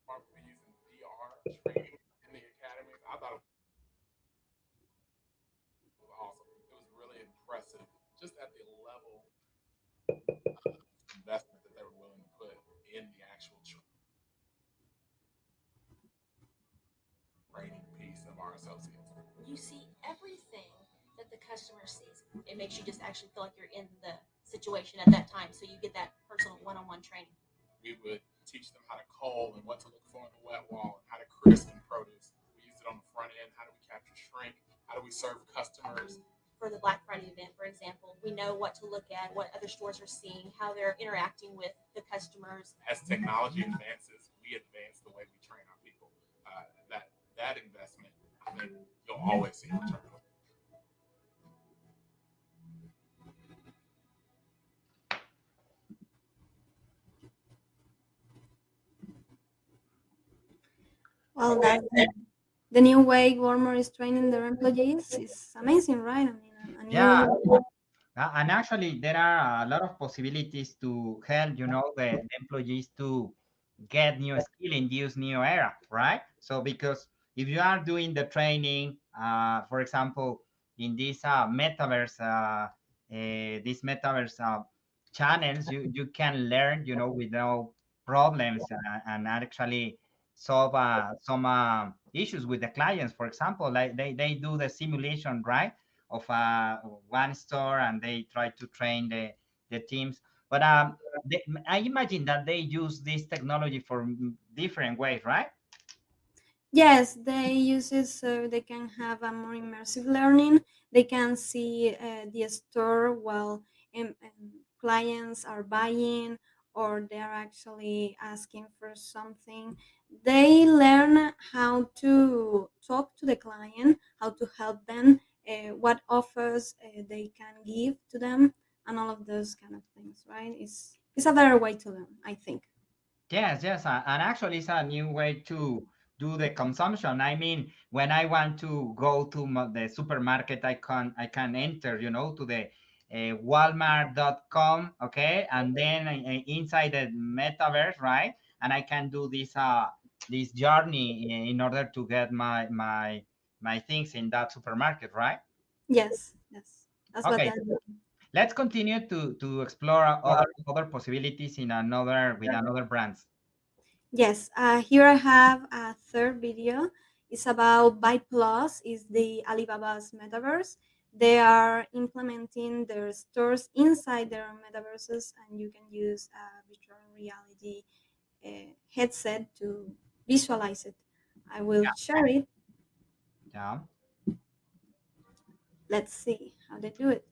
would be using VR training in the academies, I thought it was awesome. It was really impressive, just at the level of investment that they were willing to put in the actual training piece of our associates. You see everything that the customer sees. It makes you just actually feel like you're in the situation at that time, so you get that personal one-on-one training. We would teach them how to cull and what to look for in the wet wall and how to crisp produce. We used it on the front end. How do we capture shrink? How do we serve customers? For the Black Friday event, for example, we know what to look at, what other stores are seeing, how they're interacting with the customers. As technology advances, we advance the way we train our people. That investment, I think you'll always see a return. Well, that's the new way Walmart is training their employees is amazing, right? I mean, Yeah, And actually, there are a lot of possibilities to help, the employees to get new skill in this new era, right? So because if you are doing the training, for example, in these metaverse channels, you can learn, without problems, and actually solve some issues with the clients. For example, like they do the simulation, right, of one store, and they try to train the teams. But I imagine that they use this technology for different ways, right? Yes, they use it so they can have a more immersive learning. They can see the store while clients are buying, or they're actually asking for something. They learn how to talk to the client, how to help them, what offers they can give to them, and all of those kind of things. Right? It's a better way to learn, I think. Yes, yes, and actually, it's a new way to do the consumption. I mean, when I want to go to the supermarket, I can enter, to the Walmart.com, okay, and then inside the metaverse, right, and I can do this journey in order to get my things in that supermarket, right? Yes, yes, that's what Okay, they're doing. let's continue to explore other possibilities in another with another brands. Yes, here I have a third video. It's about Buy Plus, is the Alibaba's metaverse. They are implementing their stores inside their metaverses, and you can use a virtual reality headset to visualize it. I will share it. Yeah. Let's see how they do it.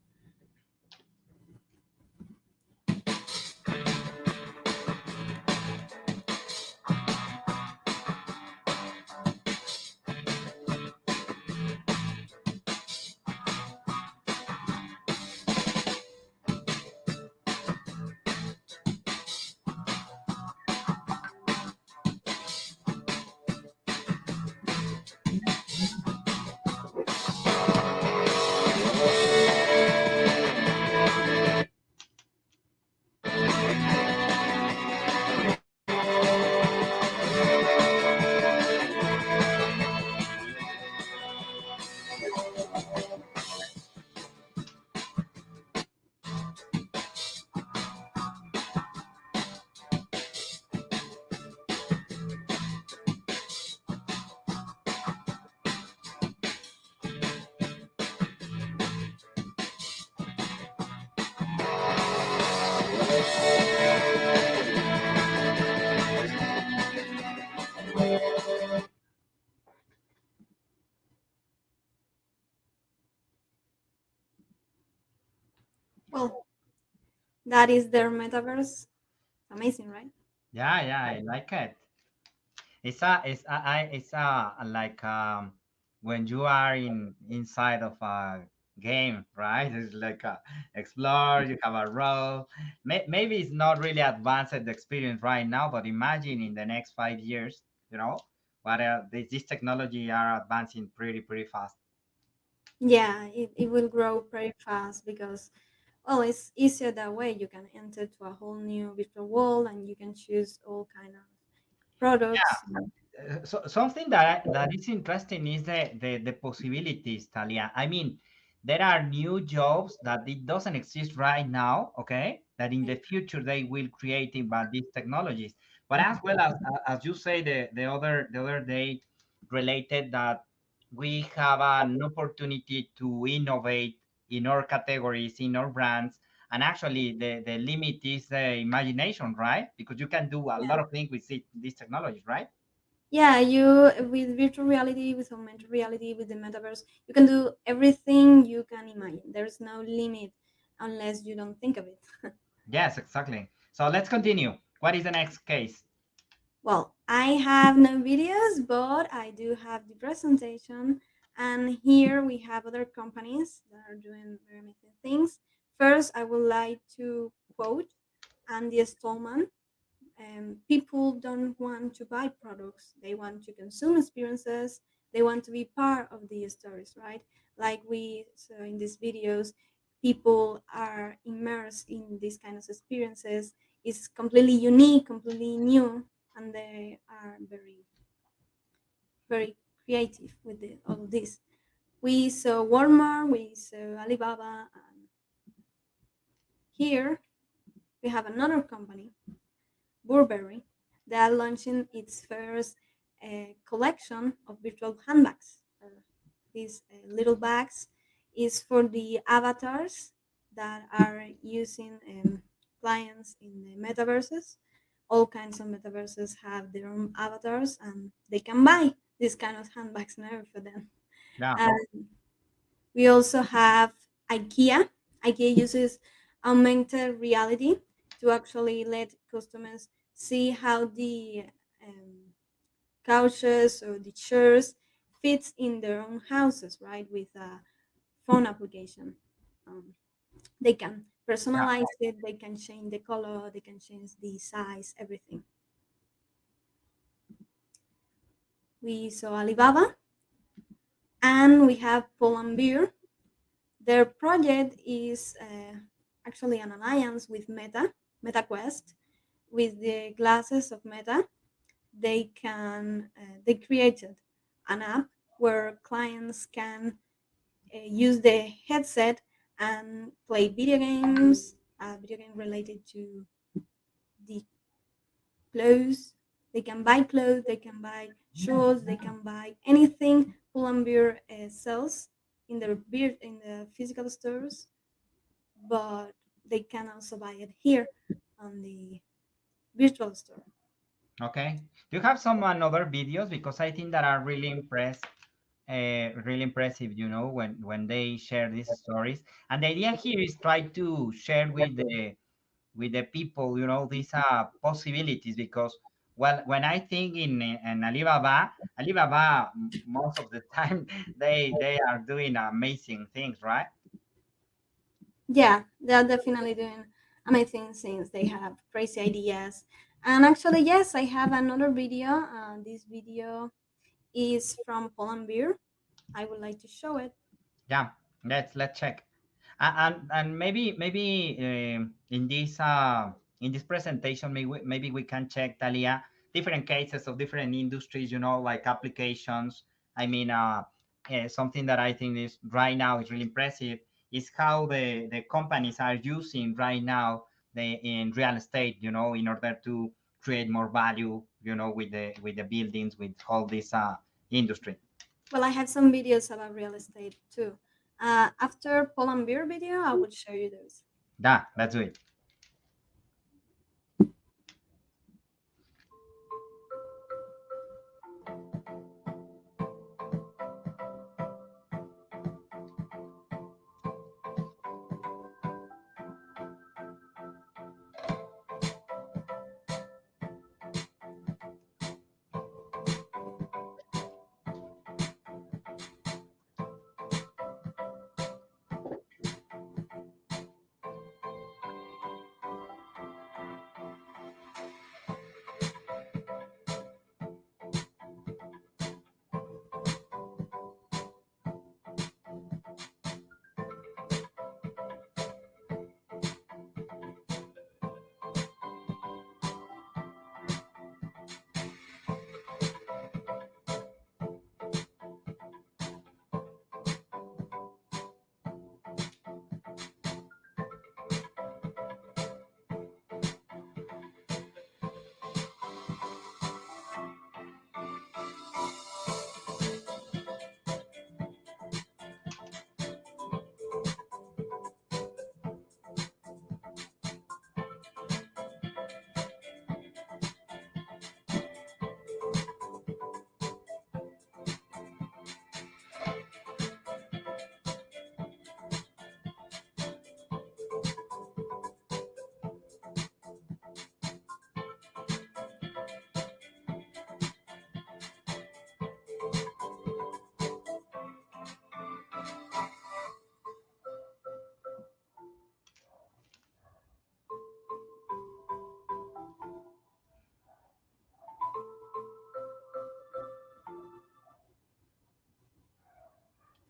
Well, that is their metaverse. Amazing, right? Yeah, yeah, I like it. It's like when you are inside of a game, right? It's like explore. You have a role. Maybe it's not really advanced experience right now, but imagine in the next 5 years, what this technology are advancing pretty fast. Yeah, it will grow pretty fast because, well, it's easier that way. You can enter to a whole new virtual world, and you can choose all kind of products. So something that is interesting is the possibilities, Talia. I mean, there are new jobs that it doesn't exist right now, okay? That in the future they will create it by these technologies. But as well as you say the other day, related that we have an opportunity to innovate in our categories, in our brands, and actually the limit is the imagination, right? Because you can do a lot of things with these technologies, right? Yeah, you with virtual reality, with augmented reality, with the metaverse, you can do everything you can imagine. There's no limit unless you don't think of it. Yes, exactly. So let's continue. What is the next case? Well, I have no videos, but I do have the presentation. And here we have other companies that are doing very amazing things. First, I would like to quote Andy Stallman. People don't want to buy products, they want to consume experiences, they want to be part of the stories, right? Like we saw in these videos, people are immersed in these kind of experiences is completely unique, completely new, and they are very, very creative with all of this. We saw Walmart, we saw Alibaba, and here we have another company, Burberry, that launching its first collection of virtual handbags. These little bags is for the avatars that are using clients in the metaverses. All kinds of metaverses have their own avatars, and they can buy these kind of handbags now for them. Yeah. And we also have IKEA. IKEA uses augmented reality to actually let customers see how the couches or the chairs fits in their own houses, right? With a phone application. They can personalize it, they can change the color, they can change the size, everything. We saw Alibaba, and we have Pull&Bear. Their project is actually an alliance with Meta, MetaQuest. With the glasses of Meta, they created an app where clients can use the headset and play video games, video game related to the clothes. They can buy clothes, they can buy shoes, they can buy anything Pull&Bear sells in the physical stores, but they can also buy it here on the virtual store. Okay. Do you have some other videos? Because I think that are really really impressive, you know, when they share these stories. And the idea here is try to share with the people, you know, these possibilities. Because, well, when I think in Alibaba, most of the time they are doing amazing things, right? Yeah, they're definitely doing amazing things. They have crazy ideas. And actually, yes, I have another video. This video is from Pull&Bear. I would like to show it. Yeah, let's check. And maybe in this presentation, maybe we can check, Talia, different cases of different industries, you know, like applications. I mean, something that I think is right now is really impressive is how the companies are using right now in real estate, you know, in order to create more value, you know, with the buildings, with all this industry. Well, I have some videos about real estate too. After Pull&Bear video, I will show you those. Yeah, let's do it.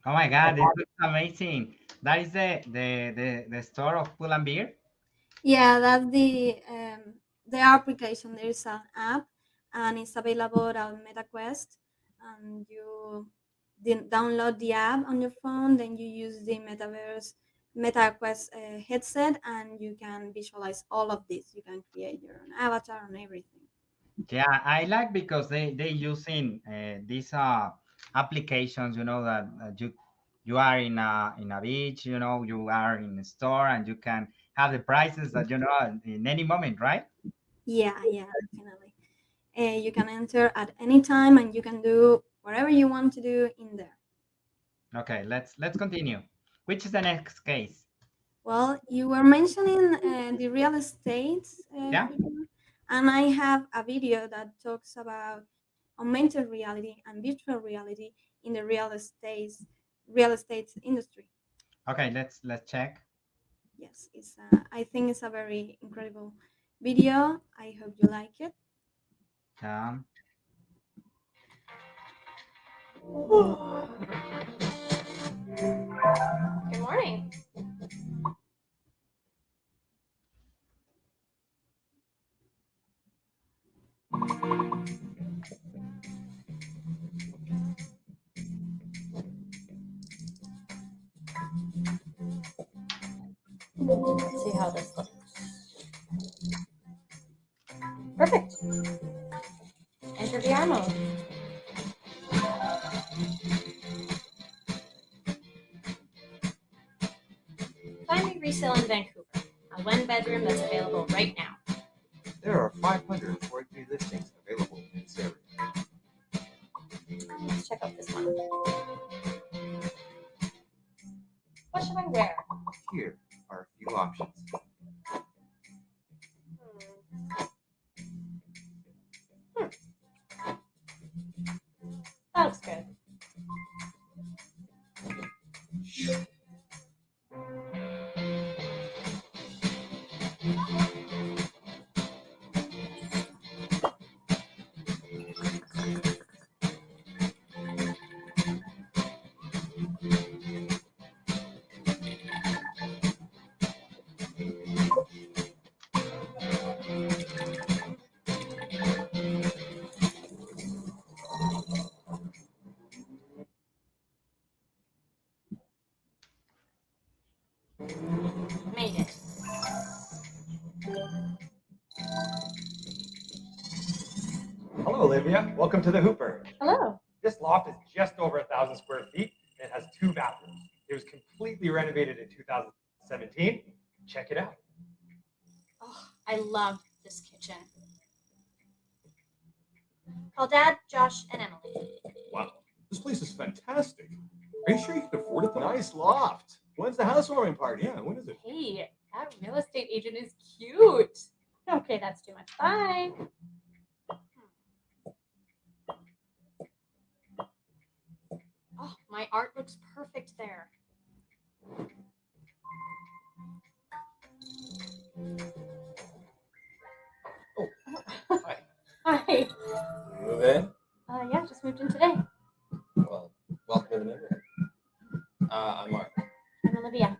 Oh my God, this looks amazing. That is the store of Pull and Beer. Yeah, that's the application. There is an app, and it's available on MetaQuest. And you download the app on your phone. Then you use the MetaQuest headset, and you can visualize all of this. You can create your own avatar and everything. Yeah, I like because they using these applications. You know that you are in a beach. You know, you are in a store, and you can have the prices that you know in any moment, right? Yeah, definitely. You can enter at any time, and you can do whatever you want to do in there. Okay, let's continue. Which is the next case? Well, you were mentioning the real estate Yeah. video, and I have a video that talks about augmented reality and virtual reality in the real estate industry. Okay, let's check. Yes, I think it's a very incredible video. I hope you like it. Yeah. Good morning. Let's see how this looks. Perfect. Enter VR mode. Find me resale in Vancouver. A one bedroom that's available right now. There are 543 listings available in this area. Let's check out this one. What should I wear? Here are a few options. That looks good. Made it. Hello, Olivia. Welcome to the Hooper. Hello. This loft is just over 1,000 square feet and it has 2 bathrooms. It was completely renovated in 2017. Check it out. Oh, I love this kitchen. Call Dad, Josh, and Emily. Wow, this place is fantastic. Are you sure you can afford it? Nice loft. When's the housewarming party? Yeah, when is it? Hey, that real estate agent is cute. Okay, that's too much. Bye. Oh, my art looks perfect there. Hi. Hi. Move in? Yeah, just moved in today. Well, welcome to the neighborhood. I'm Mark. I'm Olivia.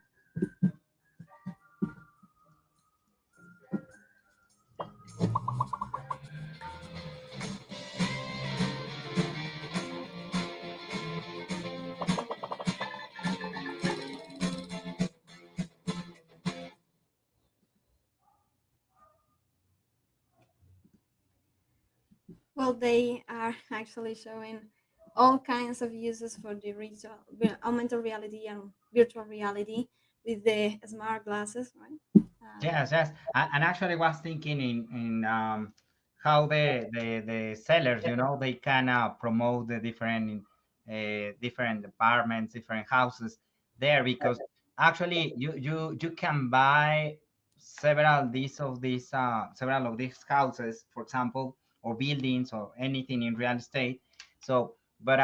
Well, they are actually showing all kinds of uses for the augmented reality and virtual reality with the smart glasses, right? Yes, yes. And actually, I was thinking in how the sellers, you know, they can promote the different apartments, different houses there, because actually you can buy several of these houses, for example, or buildings or anything in real estate. So, but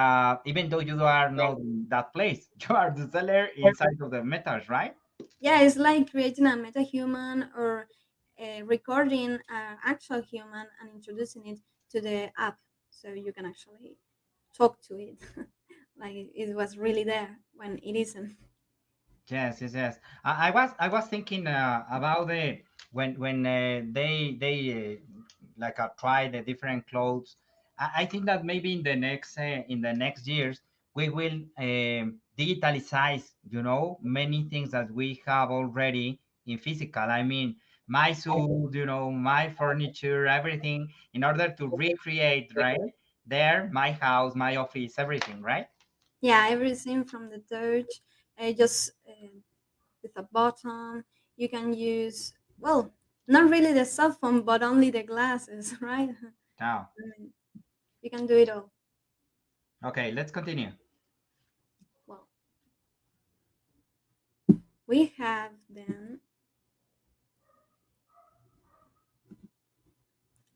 even though you are not in that place, you are the seller inside of the metals, right? Yeah, it's like creating a meta-human or recording an actual human and introducing it to the app, so you can actually talk to it like it was really there when it isn't. Yes, yes, yes. I was thinking about the when they like try the different clothes. I think that maybe in the next years we will digitalize, many things that we have already in physical. I mean, my suit, my furniture, everything, in order to recreate, right? There, my house, my office, everything, right? Yeah, everything from the touch, just with a button. You can use, well, not really the cell phone, but only the glasses, right? Now, You can do it all. okay, let's continue. Well, we have then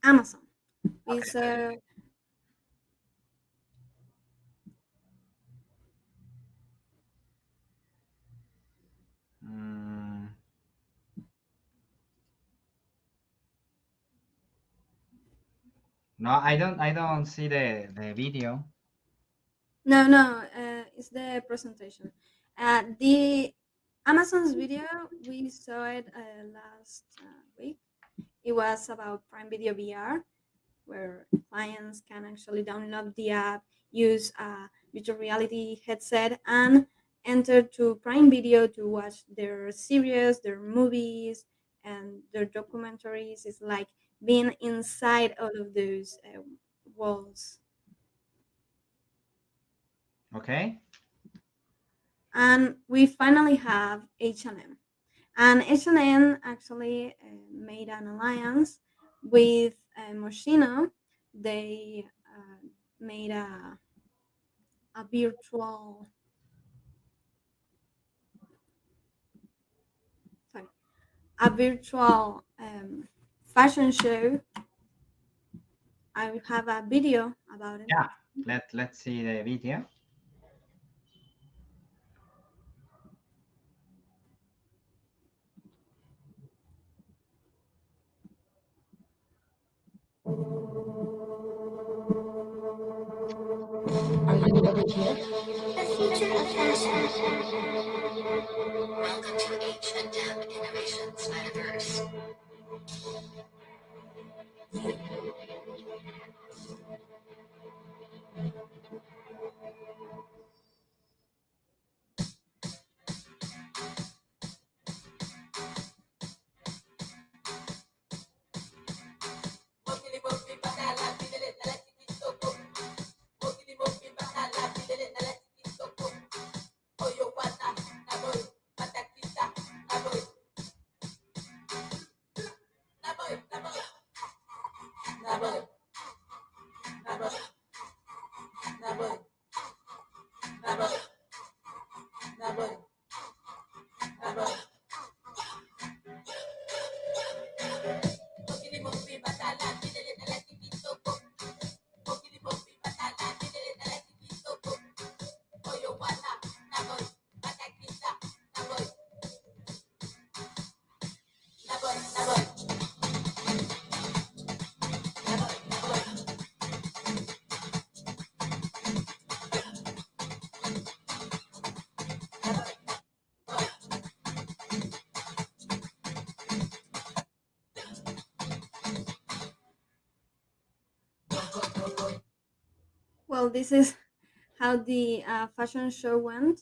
Amazon. Is Mm, no, I don't see the video. no, it's the presentation. The Amazon's video, we saw it last week. It was about Prime Video VR, where clients can actually download the app, use a virtual reality headset, and enter to Prime Video to watch their series, their movies, and their documentaries. It's like being inside all of those walls. Okay. And we finally have H&M. And H&M actually made an alliance with Moschino. They made a virtual, sorry, a virtual fashion show. I have a video about it. Yeah. Let's see the video. Are you ready here? The future of fashion. Welcome to H&M Innovations Metaverse. Well, this is how the fashion show went.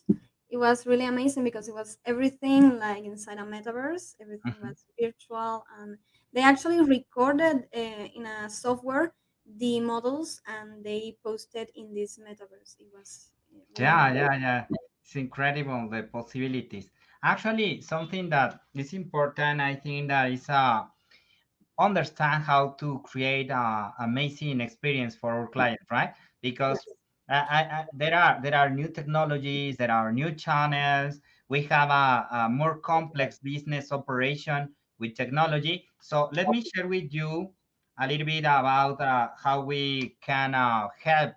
It was really amazing because it was everything like inside a metaverse. Everything Mhm. was virtual, and they actually recorded in a software the models and they posted in this metaverse. It was really Yeah, amazing. yeah, yeah. It's incredible the possibilities. Actually, something that is important, I think, that is understand how to create a amazing experience for our clients, right? Because there are new technologies, there are new channels. We have a more complex business operation with technology. So let me share with you a little bit about how we can help,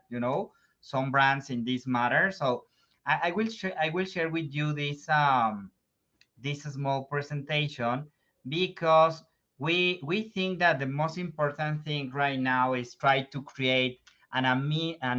some brands in this matter. So I will share with you this small presentation because we think that the most important thing right now is try to create an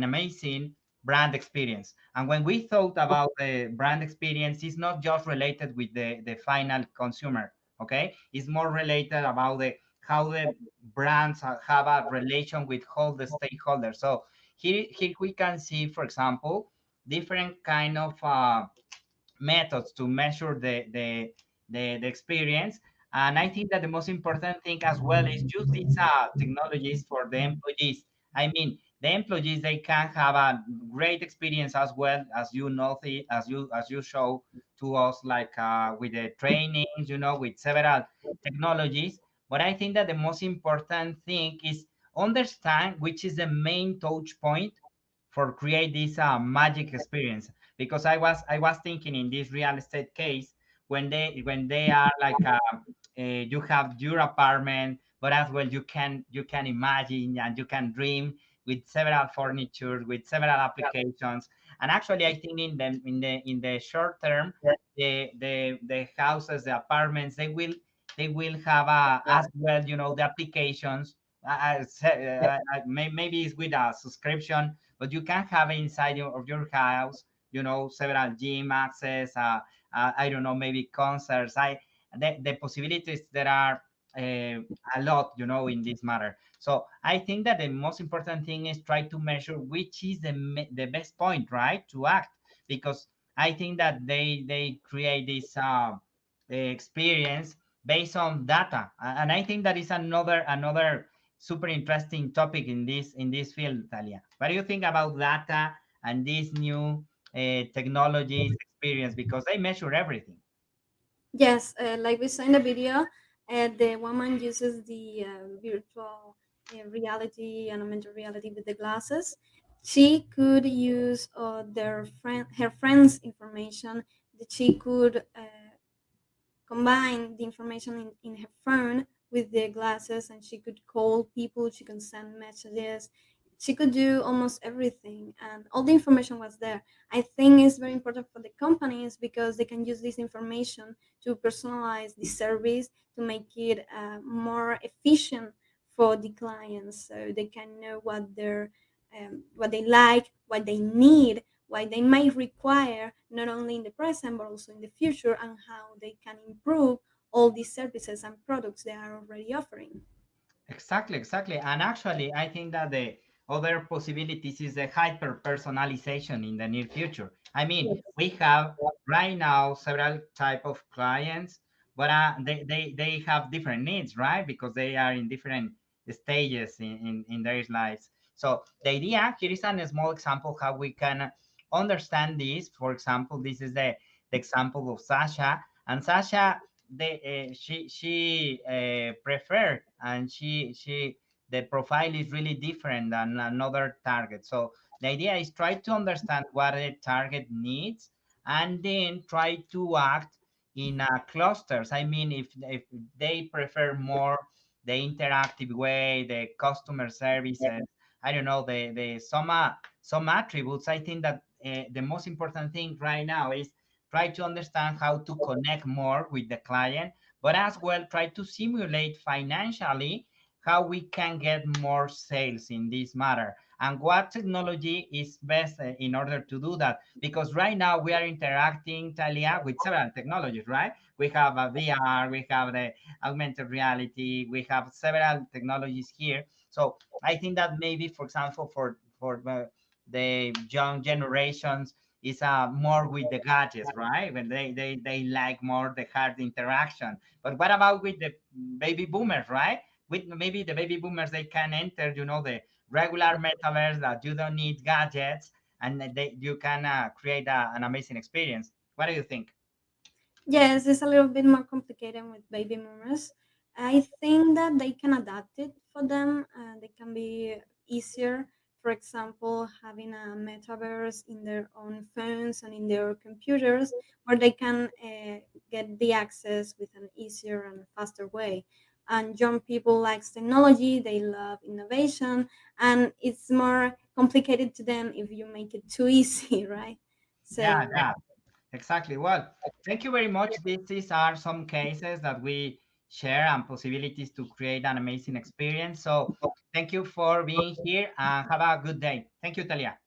amazing brand experience. And when we thought about the brand experience, it's not just related with the final consumer, okay? It's more related about the how the brands have a relation with all the stakeholders. So here we can see, for example, different kind of methods to measure the experience. And I think that the most important thing as well is use these technologies for the employees. I mean, the employees, they can have a great experience as well, as you know, as you show to us, like with the trainings, with several technologies. But I think that the most important thing is understand which is the main touch point for create this magic experience. Because I was thinking in this real estate case, when they are like you have your apartment, but as well you can imagine and you can dream with several furniture, with several applications. And actually, I think in the short term, the houses, the apartments, they will have as well, the applications. Maybe it's with a subscription, but you can have inside of your house, several gym access, I don't know, maybe concerts. The possibilities there are a lot, in this matter. So I think that the most important thing is try to measure which is the best point, right, to act. Because I think that they create this experience based on data. And I think that is another super interesting topic in this field, Talia. What do you think about data and these new technologies experience, because they measure everything? Yes, like we saw in the video, the woman uses the virtual reality and augmented reality with the glasses. She could use her friend's information that she could combine the information in her phone with the glasses, and she could call people, she could send messages, she could do almost everything, and all the information was there. I think it's very important for the companies because they can use this information to personalize the service, to make it more efficient for the clients, so they can know what they like, what they need, what they might require, not only in the present but also in the future, and how they can improve all these services and products they are already offering. Exactly. And actually, I think that the other possibilities is the hyper personalization in the near future. I mean, we have right now several type of clients, but they have different needs, right? Because they are in different stages in their lives. So the idea here is a small example how we can understand this. For example, this is the example of Sasha. And Sasha, she preferred, and she the profile is really different than another target. So the idea is try to understand what the target needs, and then try to act in clusters. I mean, if they prefer more the interactive way, the customer services, I don't know, the some attributes. I think that the most important thing right now is try to understand how to connect more with the client, but as well try to simulate financially how we can get more sales in this matter, and what technology is best in order to do that. Because right now we are interacting, Talia, with several technologies, right? We have a VR, we have the augmented reality, we have several technologies here. So I think that maybe, for example, for the young generations, is more with the gadgets, right? When they like more the hard interaction. But what about with the baby boomers, right? With maybe the baby boomers, they can enter, the regular metaverse that you don't need gadgets, and you can create an amazing experience. What do you think? Yes, it's a little bit more complicated with baby boomers. I think that they can adapt it for them. They can be easier. For example, having a metaverse in their own phones and in their computers, where they can get the access with an easier and faster way. And young people like technology, they love innovation, and it's more complicated to them if you make it too easy, right? So Yeah, exactly. Well, thank you very much. These are some cases that we share and possibilities to create an amazing experience. So thank you for being here, and have a good day. Thank you, Talia.